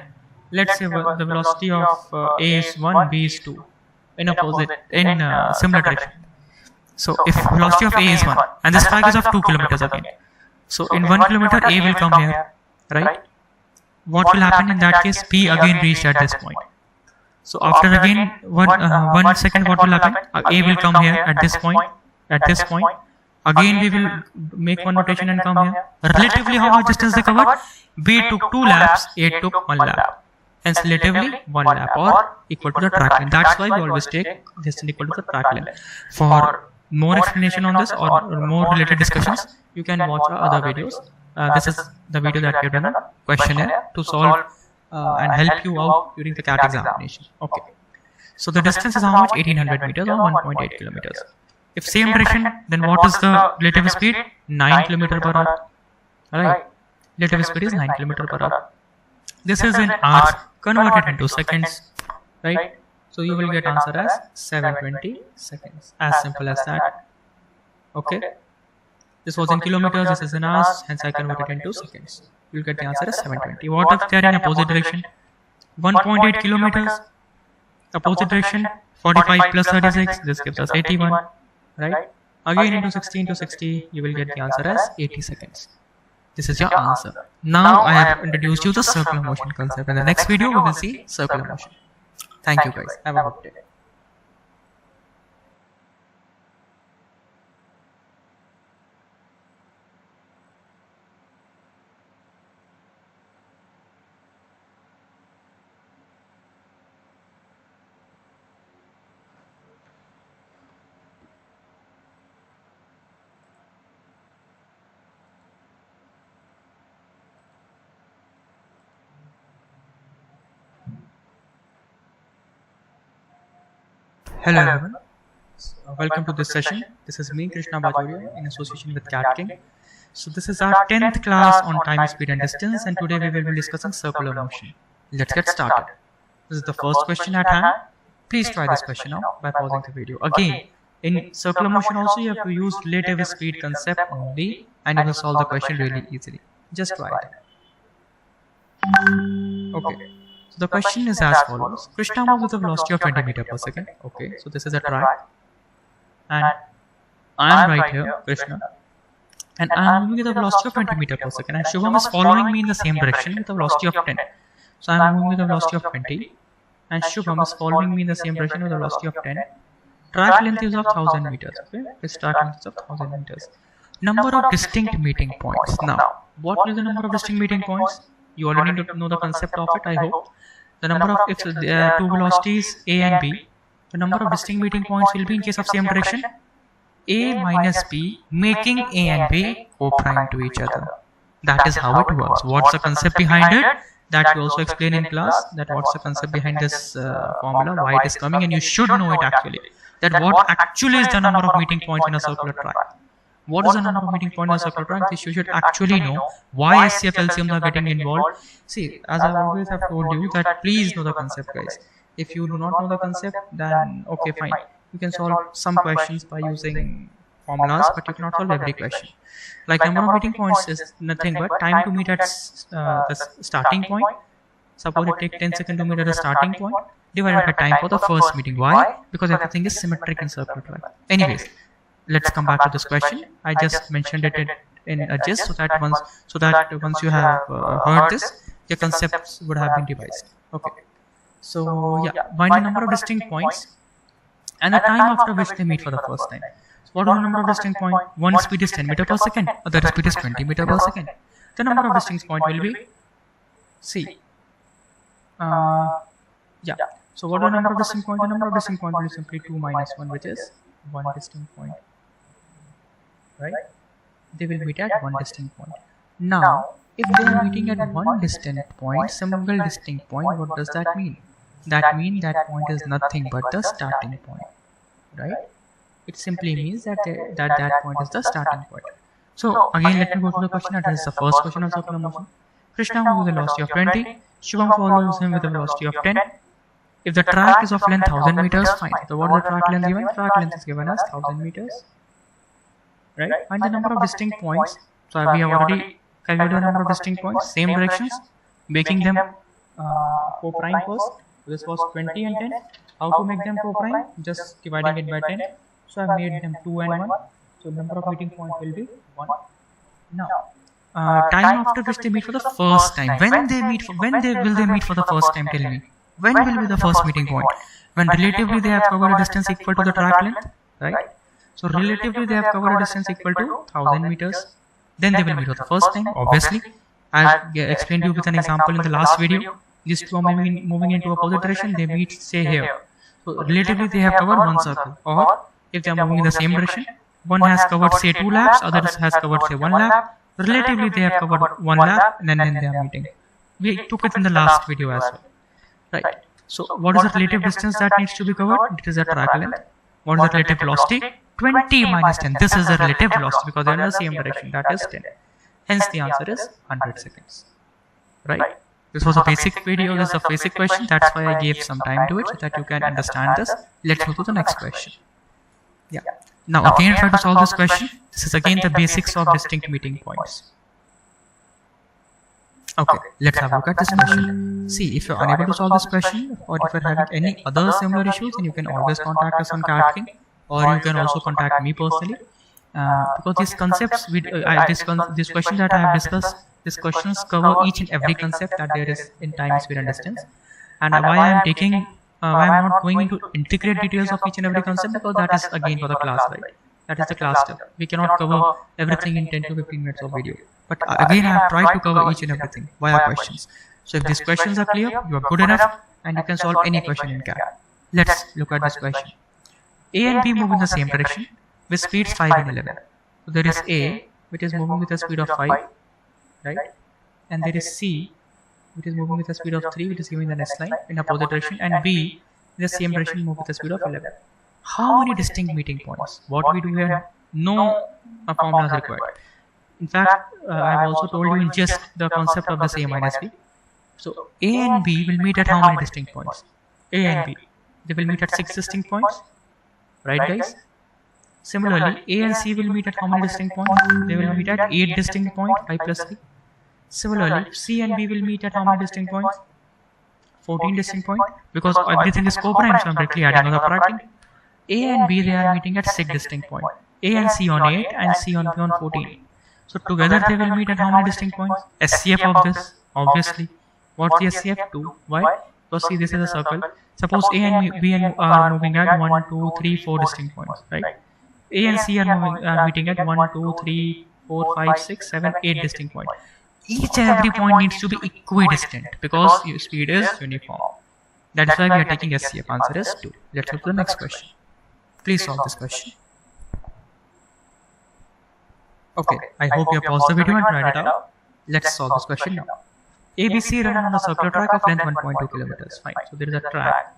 let's say the velocity of A is 1, B is 2, in similar direction. So if velocity of A is 1 and this track is of 2 kilometers again, so in 1 kilometer A will come here, right? What will happen in that case? B again reached at this point. So after again 1 second, what will happen? A will come here at this point. Again we will make one rotation and come here. Relatively how much distance they covered? B took 2 laps, A took 1 lap. Hence relatively 1 lap or equal to the track length. That's why we always take distance equal to the track length. For more explanation on this or more related discussions, you can watch our other videos. This is the video that we have done a questionnaire to solve and help you out during the CAT examination. Okay. So the distance is how much? 1800 meters or 1.8 kilometers. If same direction, then what is the relative speed? 9 km per hour. Alright. Relative speed is 9 km per hour. This is in hours converted into seconds. Right. So you will get answer as 720 seconds. As simple as that. Okay. This was in kilometers, this is in hours, hence I converted into seconds. You will get the answer as 720. What if they are in opposite direction? 1.8 kilometers, opposite direction, 45 plus 36, this gives us 81, right? Again into 60 into 60, you will get the answer as 80 seconds. This is your answer. Now I have introduced you the circular motion concept. In the next video, we will see circular motion. Thank you guys. Have a good day. Hello everyone, welcome to this session. This is me, Krishna Bajoria, in association with CAT King. So this is our 10th class on time, speed and distance, and today we will be discussing circular motion. Let's get started. This is the first question at hand. Please try this question out by pausing the video. Again, in circular motion also you have to use relative speed concept only and you will solve the question really easily. Just try it. Okay. So the question is as follows. Krishna moves with a velocity of 20 meters per second. Okay, so this is a track. And I am right here, Krishna. And I am moving with a velocity of 20 meters per second. And Shubham is following me in the same direction with a velocity of 10. So I am moving with a velocity of 20. And Shubham is following me in the same direction with a velocity of 10. Track length is of 1000 meters. Okay, this track length is of 1000 meters. Number of distinct meeting points. Now, what is the number of distinct meeting points? You already know the concept of it, I hope. The number of, if there are two velocities A and B, the number of distinct meeting points will be in case of same direction A minus B, making A and B co-prime to each other. That is how it works. What's the concept behind it? That we also explain in class. That what's the concept behind this formula, why it is coming, and you should know it actually. That what actually is the number of meeting points in a circular track. What is the number of meeting points in a circular track? You should actually know why SCF LCMs are getting involved. See, as I always have told you that please know the concept, guys. If you do not know the concept, then okay, fine. You can solve some questions by using formulas, but you cannot solve every question. Like number of meeting points is nothing but time to meet at the starting point Suppose it takes 10 seconds to meet at the starting point, divided by time for the first meeting. Why? Because everything is symmetric in circular track. Anyways, let's come back to this question. I just mentioned it in a gist so that once you have heard this, your concepts would have been devised. Okay. So yeah, find the number of distinct points and the time after which they meet for the first time. So what is the number of distinct points? One speed is 10 meter per second, other speed is 20 meter per second. The number of distinct points will be C. Yeah. So what are the number of distinct points? The number of distinct points will be simply 2 minus 1, which is one distinct point. Right? They will meet at one distinct point. Now, if they are meeting at one distinct point, single distinct point, what does that mean? That means that point is nothing but the starting point. Right? It simply means that that point is the starting point. So again, let me go to the question. That is the first question of circular motion. Krishna moves with a velocity of 20. Shivam follows him with a velocity of 10. If the track is of length 1000 meters, fine. So what is the track length given? Track length is given as 1000 meters. Right? Find the number of distinct points. So we have already calculated the number of distinct points. Same directions. Making them co-prime first. This was 20 and 10. How to make them co-prime? Just dividing it by 10. So I made them 2 and 1. So the number of meeting points will be 1. Now, time after which they meet for the first time. When will they meet for the first time? Tell me. When will be the first meeting point? When relatively they have covered a distance equal to the track length, right? So relatively they have covered a distance equal to 1000 meters. Then they will meet for the first time. Obviously, I explained to you with an example in the last video. These two are moving into opposite direction. They meet, say here. So relatively they have covered one circle. Or if they are moving in the same direction, one has covered say 2 laps, other has covered say 1 lap. Relatively they have covered 1 lap, and then they are meeting. We took it in the last video as well. Right. So what is the relative distance that needs to be covered? It is the track length. What is the relative velocity? 20 minus 10. This is the relative velocity because they are in the same direction. That is 10. Hence the answer is 100 seconds. Right. This was a basic video. This is a basic question. That's why I gave some time to it so that you can understand this. Let's move to the next question. Yeah. Now again, try to solve this question. This is again the basics of distinct meeting points. Okay, let's have a look at this question. See, if you're unable to solve this question, or if you're having any other similar issues, then you can always contact us on CATKing, or you can also contact me personally. Because these concepts, this question that I have discussed, these questions cover each and every concept that there is in time, speed, and distance. And why I am not going into intricate details of each and every concept, because that is again for the class, right? That is the class stuff. We cannot cover everything in 10 to 15 minutes of video. But again, I have tried to cover each and everything via questions. So if these questions are clear, you are good enough and you can solve any question in CAT. Let's look at this question. A and B move in the same direction with speeds 5 and 11. So there is A, which is moving with a speed of 5, right? And there is C, which is moving with a speed of 3, which is giving the next line in opposite direction, and B in the same direction move with a speed of 11. How many distinct meeting points? What we do here, no formula is required. In fact, I have also told you in just the concept of this A minus B. So A and B will meet at how many distinct points? A and B, they will meet at 6 distinct points, right guys? Similarly, A and C will meet at how many distinct points? They will meet at 8 distinct points, 5 plus 3. Similarly, C and B will meet at how many distinct points? 14 distinct points, because everything is co-prime, so I am directly adding on the prime. A and B, they are meeting at 6 distinct points. A and C on 8 and C on B on 14. So together they will meet at how many distinct points? SCF of this, obviously. What's the SCF? 2. Why? Because see, this is a circle. Suppose A and B are moving at 1, 2, 3, 4 distinct points, right? A and C are meeting at 1, 2, 3, 4, 5, 6, 7, 8 distinct points. Each and every point needs to be equidistant because your speed is uniform. That is why we are taking SCF. Answer is 2. Let's move to the next question. Please solve this question. Okay, I hope you have paused the video and tried it out. Let's solve this question now. ABC run on a circular track of length 1.2 kilometers. Fine. So there is a track,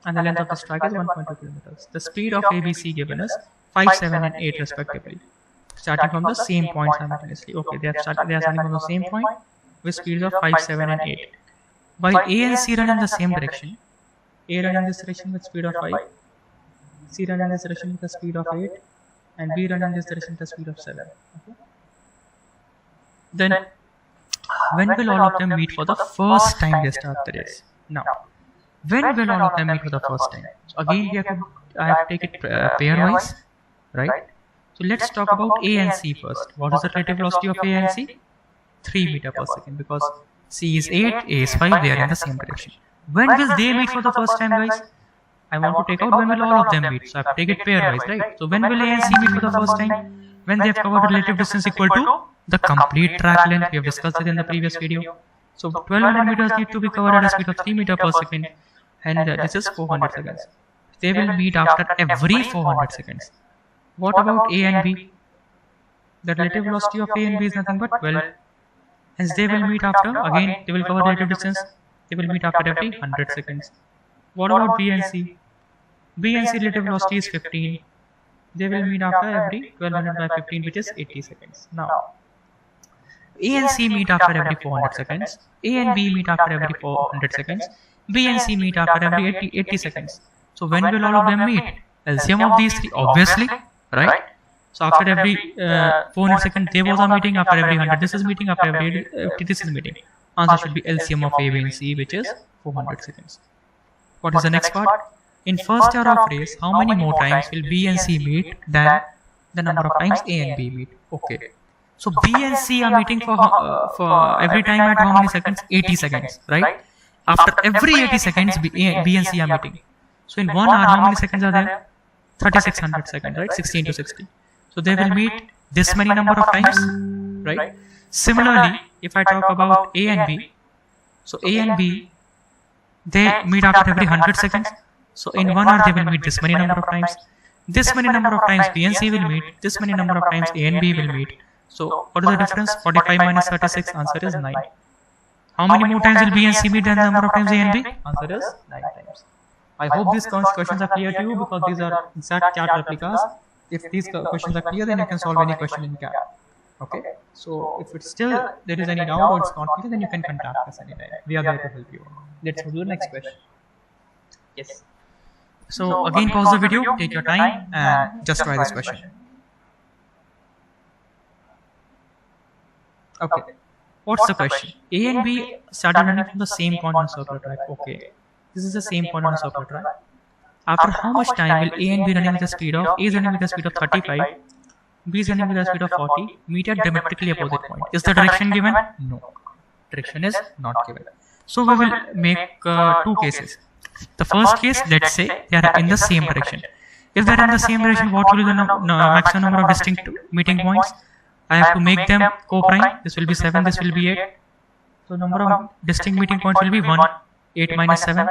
and the length of this track is 1.2 kilometers. The speed of ABC given is 5, 7, and 8 respectively, starting from the same point simultaneously. Okay, they are starting from the same point with speeds of 5, 7, and 8. While A and C run in the same direction, A run in this direction with speed of 5, C run in this direction with a speed of 8, and B run in this direction with a speed of 7. Okay. Then when will all of them meet for the first time they start the race? Now, when will all of them meet for the first time? So again, I have to take it pairwise, right? So let's talk about A and C first. What is the relative velocity of A and C? 3 meter per second, because C is 8, A is 5, they are in the same direction. When will they meet for the first time, guys? I want to take out when will all of them meet. So I have to take it pairwise, right? So when will A and C meet for the first time? When they have covered a relative distance equal to the complete track length. We have discussed it in the previous video. So 1200 meters need to be covered at a speed of 3 meter per second, and this is 400 seconds. They will meet after every 400 seconds. What about A and B? The relative velocity of A and B is nothing but 12. Hence they will meet after, again they will cover relative distance, they will meet after every 100 seconds. What about B and C? B and C relative velocity is 15. They will meet after every 1200 by 15, which is 80 seconds. Now, A and C meet after every 400 seconds, A and B meet after every 400 seconds, B and C meet after every 80 seconds. So when will all of them meet? LCM of these three, obviously, right? So after every 400 seconds, they both are meeting, after every 100 this is meeting, after every 50 this is meeting. Answer should be LCM of A, B and C, which is 400 seconds. What is the next part? In first hour of race, how many more times will B and C meet than the number of times A and B meet? Okay. So B and C are meeting for every time at how many seconds? 80 seconds, right? After every 80 seconds, B and C are meeting. So in 1 hour, how many seconds are there? 3600 seconds, right? 16 to 60. So they will meet this many number of times, right? Similarly, if I talk about A and B, so A and B, they meet after every 100 seconds. So in 1 hour, they will meet this many number of times. This many number of times B and C will meet. This many number of times A and B will meet. So what is the difference? 45 minus 36, answer is 9. How many more times will B and C meet than the number of times A and B? Answer is 9 times. I hope these questions are clear to you, because these are exact CAT replicas. If these questions are clear, then you can solve any question in CAT. Okay. So if it's still there is any doubt or it's not clear, then you can contact us anytime. We are there to help you. Let's move to the next question. Yes. So again, pause the video, take your time, and just try this question. Okay. What's the question? A and B started running from the same point on a circular track. Okay. This is the same point on a circular track. After how much time will A and B running with the speed of, A is running with the speed of 35, B is running with the speed of 40, meet at diametrically opposite point? Is the direction given? No. Direction is not given. So we will make two cases. The first case, let's say they are in the same direction. If they are in the same direction, what will be the maximum number of distinct meeting points? I have to make them co-prime. This will be 7, this will be 8. So number of distinct meeting points will be 1, 8 minus 7.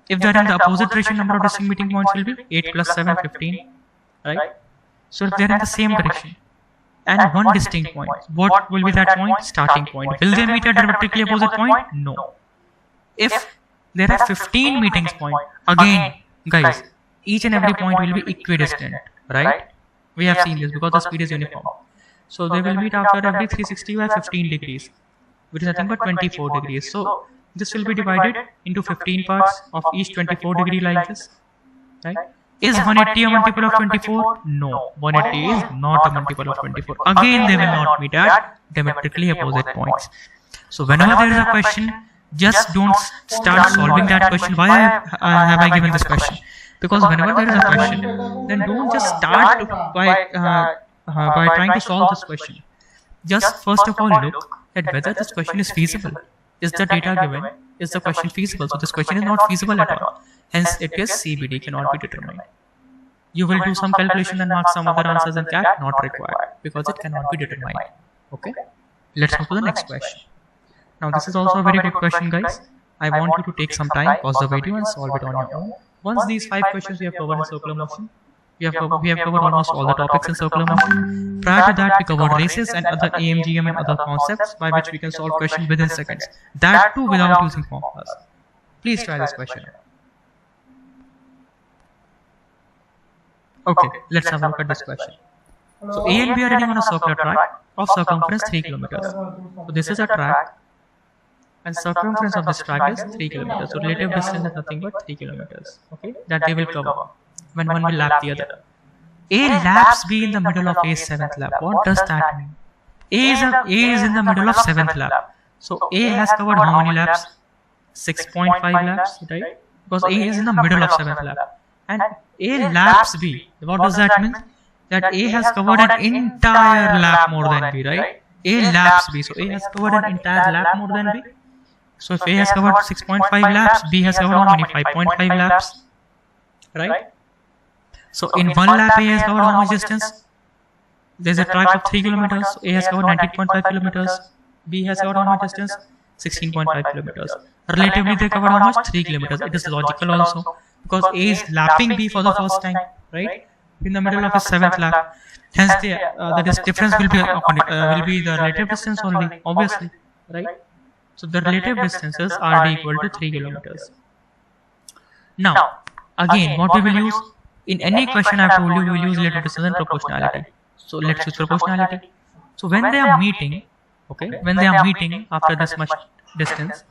If they are in the opposite direction, number of distinct meeting points will be 8 plus 7, 15. Right? So if they are in the same direction and one distinct point, what will be that point? Starting point. Will they meet at diametrically opposite point? No. If there are 15 meeting points, again, guys, each and every point will be equidistant, right? We have seen this because the speed is uniform. So they will meet after every 360 by 15 degrees, which is nothing but 24 degrees. So this will be divided into 15 parts of each 24 degree like this, right? Is 180 a multiple of 24? No, 180 is not a multiple of 24. Again, they will not meet at diametrically opposite points. So whenever there is a question, just don't start solving that question. Why have I given this question? Because whenever there is a question, then don't just start by trying to solve this question. Just first of all look at whether this question is feasible. Is the data given? Is the question feasible? So this question is not feasible at all. Hence it is CBD, cannot be determined. You will do some calculation and mark some other answers in CAT, not required, because it cannot be determined. Okay. Let's move to the next question. Now this is also a very good question, guys. I want you to take some time, pause the video and solve it on your own. Once these 5 questions we have covered in circular motion, we have covered almost all the topics in circular motion. Prior to that, we covered races and other AMGM and other concepts by which we can solve questions within seconds. That too without using formulas. Please try this question. Okay, let's have a look at this question. So A and B are running on a circular track of circumference 3 kilometers. So this is a track, and circumference of this track is 3 kilometers. So relative distance is nothing but 3 kilometers. Okay, that they will cover when one will lap the other. A laps B in the middle of A's 7th lap. What does that mean? A is in the middle of 7th lap. So A has covered how many laps? 6.5 laps, right? Because A is in the middle of 7th lap. And A laps B. What does that mean? That A has covered an entire lap more than B, right? A laps B. So A has covered an entire lap more than B. So if A has covered 6.5 laps, B has covered how many? 5.5 laps, right? So in one lap, A has covered how much distance? There's a track of 3 kilometers. So A has covered 19.5 kilometers. B has covered how much distance? 16.5 kilometers. Relatively, they covered how much? 3 kilometers. It is logical also because A is lapping B for the first time, right? In the middle of his 7th lap. Hence, the difference will be the relative distance only, obviously, right? So the relative distances are equal to 3 kilometers. Now, again, what we will use in any question I've told you, we will use relative distance and proportionality. So let's use proportionality. So when they are meeting, okay, when they are meeting after this much distance,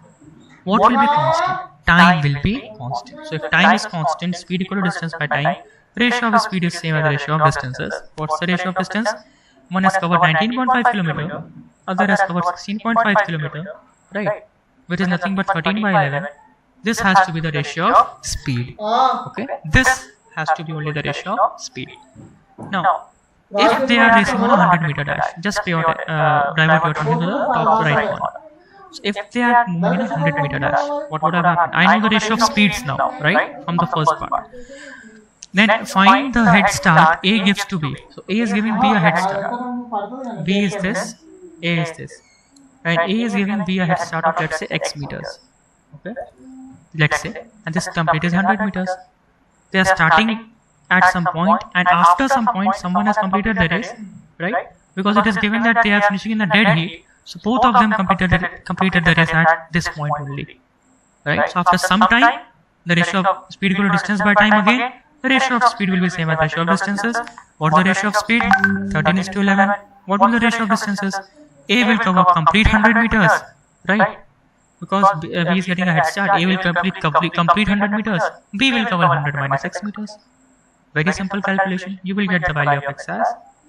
what will be constant? Time will be constant. So if time is constant, speed equal to distance by time, ratio of speed is same as the ratio of distances. What's the ratio of distance? One has covered 19.5 kilometer, other has covered 16.5 kilometer, right? Which is nothing but 13 by 11. This has to be the ratio of speed. Okay, this has to be only the ratio of speed. Now, if they are racing on a 100-meter dash, just divert your attention to the top right corner. So if they are moving in a 100-meter dash, what would have happened? I know the ratio of speeds now, right? From the first part. Then find the head start A gives to B. So A is giving B a head start. B is this, A is this. And A is giving B a head start of, let's say, X meters. Okay, let's say, and this complete is 100 meters. They are starting at some point, and after some point, someone has completed the race, right? Because it is given that they are finishing in the dead heat, so both of them completed the race at this point only, right? So after some time, the ratio of speed equal to distance by time again. The ratio of speed will be same as ratio of distances. What's the ratio of speed? 13 is to 11. What will the ratio of distances? A will cover complete 100 meters, right? Because B is getting a head start. A will complete 100 meters. B will cover 100 minus X meters. Very simple calculation. You will get the value of X as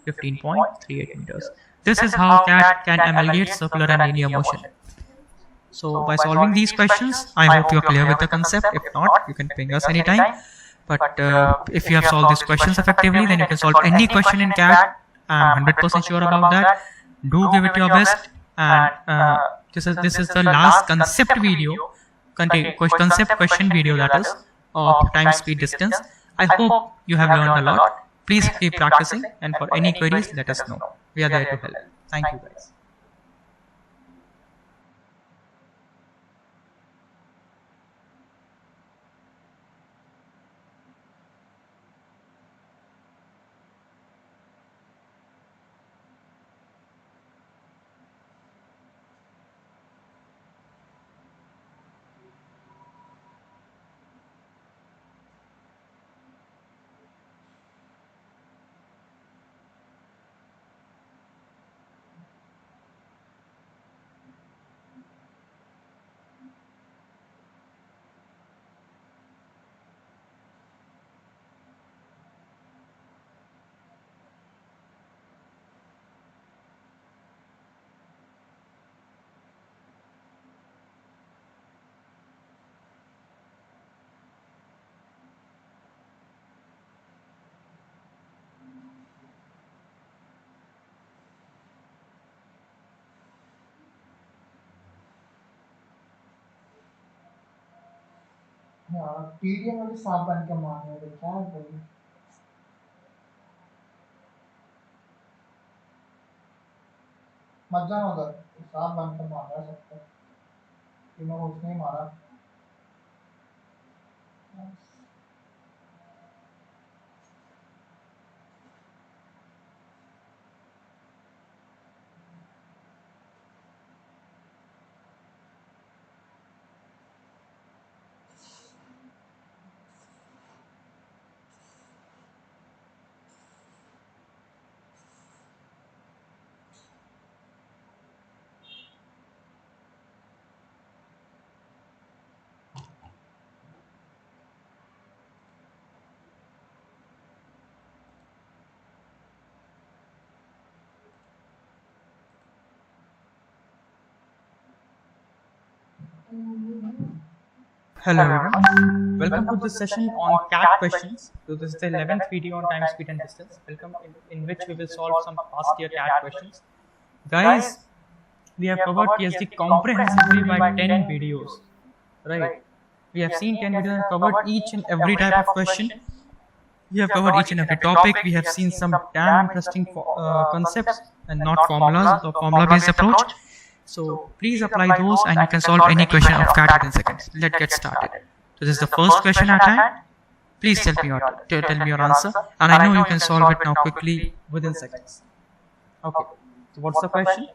15.38 meters. This is how cat can amalgamate circular and linear motion. So by solving these questions, I hope you are clear with the concept. If not, you can ping us anytime. But if you have solved these questions effectively, then you can solve any question in CAT. I'm 100% sure about that. Do give it your best. And this is the last concept video, concept question video, that is, of time, speed, distance. I hope you have learned a lot. Please keep practicing, and for any queries, let us know. We are there to help. Thank you, guys. यार TDM में भी सांप बन के मार रहे थे क्या भाई मत जाना उधर सांप बन के मार रहा है सबको तीनों को उसने ही मारा Hello everyone, welcome to this session on CAT questions. So this is the 11th video on time, speed and distance. Welcome in which we will solve some past year CAT questions. Guys, we have covered PSD comprehensively by 10 videos, right? We have seen 10 videos and covered each and every type of question. We have covered each and every topic. We have seen some damn interesting concepts and not formulas, the formula based approach. So please apply those and you can solve any question of CAT within seconds. Let's get started. So this is the first question at hand. Please tell me your answer, and I know you can solve it now quickly within seconds. Okay. So what's the question?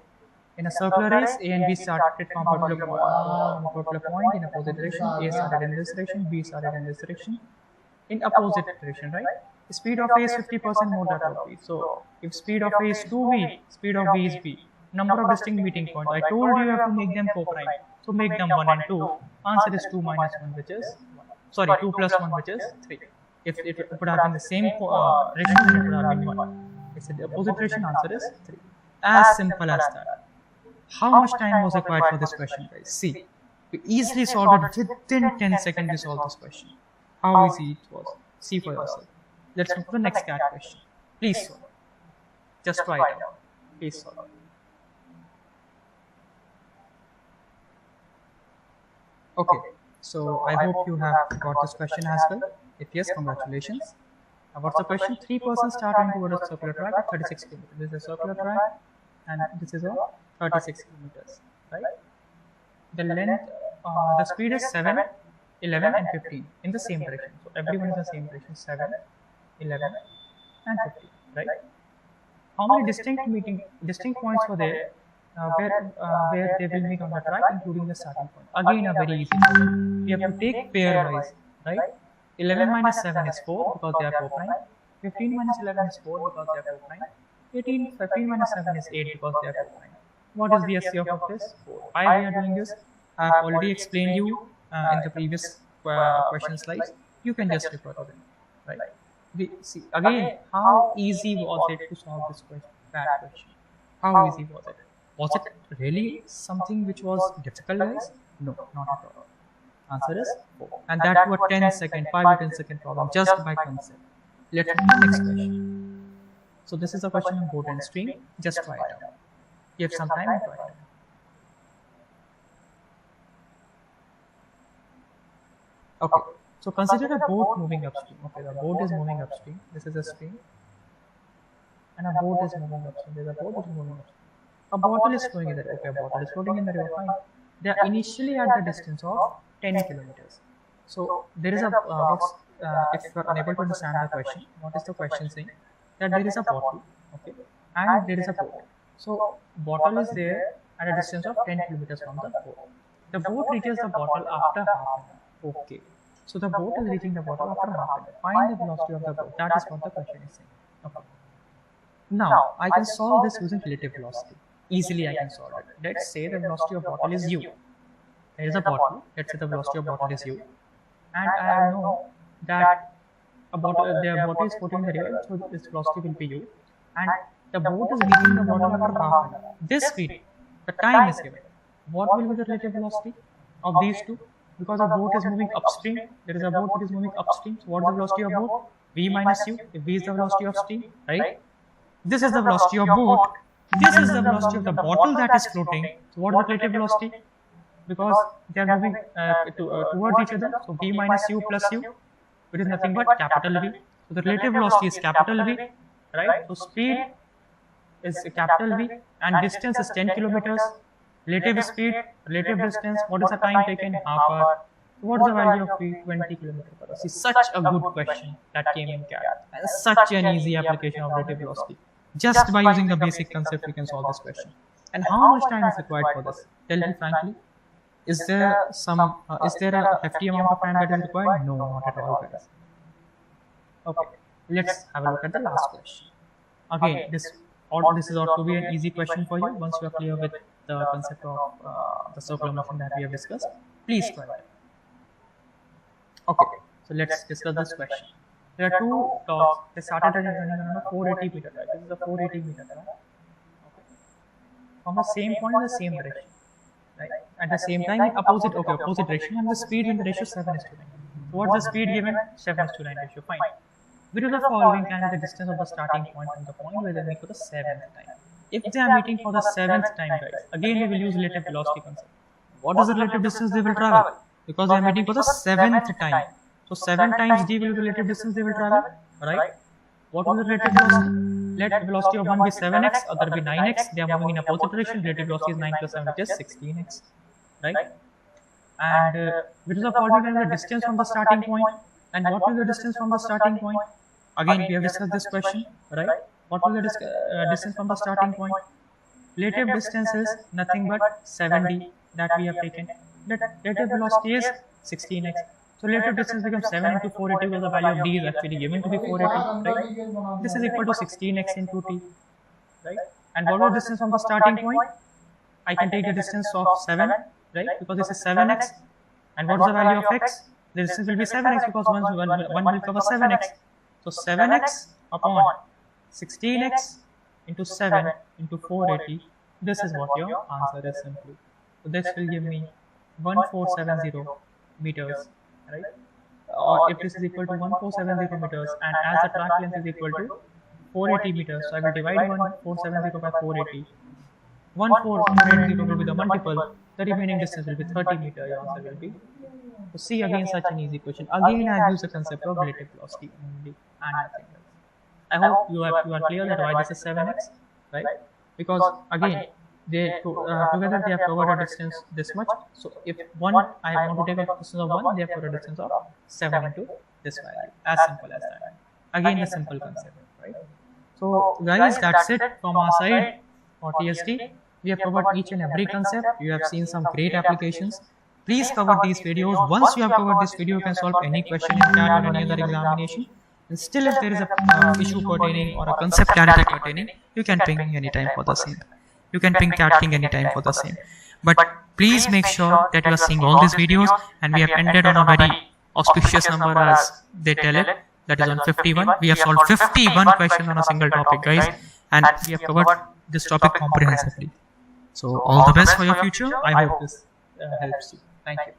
In a circular race, A and B started from a particular point in opposite direction. A started in this direction, B started in this direction. In opposite direction, right? The speed of A is 50% more than of B. So if speed of A is 2V, speed of B is B. Number of distinct meeting points. I told you have to make them co-prime. So make them 1 and 2. Answer is 2 minus 1, which is 2 plus 1, which is 3. If it would have been the same direction, then it would have been 1. It's the opposite direction, answer is 3. As simple as that. How much time was required for this question, guys? See, we easily solved it within 10 seconds to solve this question. How easy it was. See for yourself. Let's move to the next CAT question. Please solve. Just try it out. Please solve. Okay, so I hope you have got this question as well. If yes, congratulations. What's the question? 3 persons start running towards a circular track at 36 km. This is a circular track and this is a 36 kilometers, right? The length, the speed is 7, 11 and 15 in the same direction. So everyone is in the same direction, 7, 11 and 15, right? How many distinct points were there where they will meet on the track, including the starting point? Again, a very easy one. We have to take pairwise, right? 11 minus 7 is 4 because they are co-prime. 15 minus 11 is 4 because they are co-prime. 15 minus 7 is 8 because they are co-prime. What is the SCF of this? 4. Why we are doing this? I have already explained you in the previous question slides. You can just refer to them, right? We see again how easy was it to solve this question? That question. How easy was it? Was it really something which was difficult, guys? No, not at all. Answer is 4. And that to a 10 second, 5 to 10 second problem just by concept. Let's move to the next question. So this is a question on boat and stream. Just try it out. Give some time and try it out. Okay. So consider a boat moving upstream. Okay, the boat is moving upstream. This is a stream. And a boat is moving upstream. There's a boat is moving upstream. A bottle is flowing in the river. Okay, a bottle is floating in the river. Fine. They are initially at the distance of 10 kilometers. So there is a if you are unable to understand the question, what is the question saying? That there is a bottle, okay, and there is a boat. So bottle is there at a distance of 10 kilometers from the boat. The boat reaches the bottle after half an hour. Okay. So the boat is reaching the bottle after half an hour. Find the velocity of the boat. That is what the question is saying. Okay. Now I can solve this using relative velocity. Easily I can solve it. Let's say the velocity of bottle is u. There is a bottle. Let's say the velocity of bottle is u, and I know that the bottle is floating in the river, so this velocity will be u, and the boat is reaching the bottle after half an hour. This speed, the time is given. What will be the relative velocity of these two? Because a boat is moving upstream, there is a boat that is moving upstream. So what is the velocity of boat? V minus u. If v is the velocity of stream, right? This is the velocity of boat. This is the velocity of the bottle that is floating. So what is the relative velocity? Because they are moving towards each other. So v minus u plus u, which is nothing but capital V. So the relative velocity is capital V, right? So speed is capital V and distance is 10 kilometers. Relative speed, relative distance, what is the time taken? Half hour. So what is the value of V? 20 kilometers per hour. See, such a good question that came in CAT. And such an easy application of relative velocity. Just by using the basic concept, we can solve this question. And how much time is required for this? Tell me frankly. Is there a hefty amount of time that is required? No, not at all, guys. Okay, let's have a look at the last question. Again, this is ought to be an easy question for you once you are clear with the concept of the circular motion that we have discussed. Please try it. Okay, so let's discuss this question. There are two dogs. They started running on a 480 meter track. This is a 480 meter track. Okay. From the same point in the same direction. right? At the same time, in opposite direction, and the speed in the ratio 7:9. So what's the speed given? 7:9 ratio. Fine. Which of the following can be the distance of the starting point from the point where they meet for the seventh time? If they are meeting for the seventh time, guys, again we will use relative velocity concept. What is the relative distance they will travel? Because they are meeting for the seventh time. So 7 times d will be the relative distance they will travel, right? What will the relative velocity? Let velocity of one be 7x, other be 9x. They are moving in opposite direction. Relative velocity is 9 plus 7, which is 16x, right? And which is the following can be the distance from the starting point? And what will the distance from the starting point? Again, we have discussed this question, right? What will the distance from the starting point? Relative distance is nothing but 7d that we have taken. Relative velocity is 16x. So relative distance becomes 7 into 480 because the value of d is actually given to be 480, right? This is equal to 16x into t, right? And what is the distance from the starting point? I can take the distance of 7, right? Because this is 7x. And what is the value of x? The distance will be 7x because 1 will cover 7x. So 7x upon 16x into 7 into 480. This is what your answer is simply. So this will give me 1470 meters, right? Or if this is equal to 1470 meters and as the track length is equal to 480 meters, so I will divide 1470 by 480. 1480 will be the multiple, the remaining distance will be 30 meters, your answer will be. So see again such an easy question. Again I have used the concept of relative velocity only and nothing else. I hope you are clear that why this is 7x, right? Because again together they have covered a distance this much. So if one I want to take a distance of 1, they have covered a distance of 7 into this value. As simple as that. Again the simple concept, right? So guys, that's it from our side for TST. We have covered each and every concept. You have seen some great applications. Please cover these videos. Once you have covered this video, you can solve any question in CAT or any other examination. And still, if there is a issue pertaining or a concept clarity pertaining, you can ping me anytime for the same. You can ping Cat King anytime for the same. But please make sure that you are seeing all these videos, and we have ended on a very auspicious number as they tell it. That is on 51. We have solved 51 questions on a single topic, guys, and we have covered this topic comprehensively. So all the best for your future. I hope this helps you. Thank you.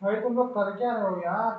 भाई तुम लोग कर क्या रहे हो यार?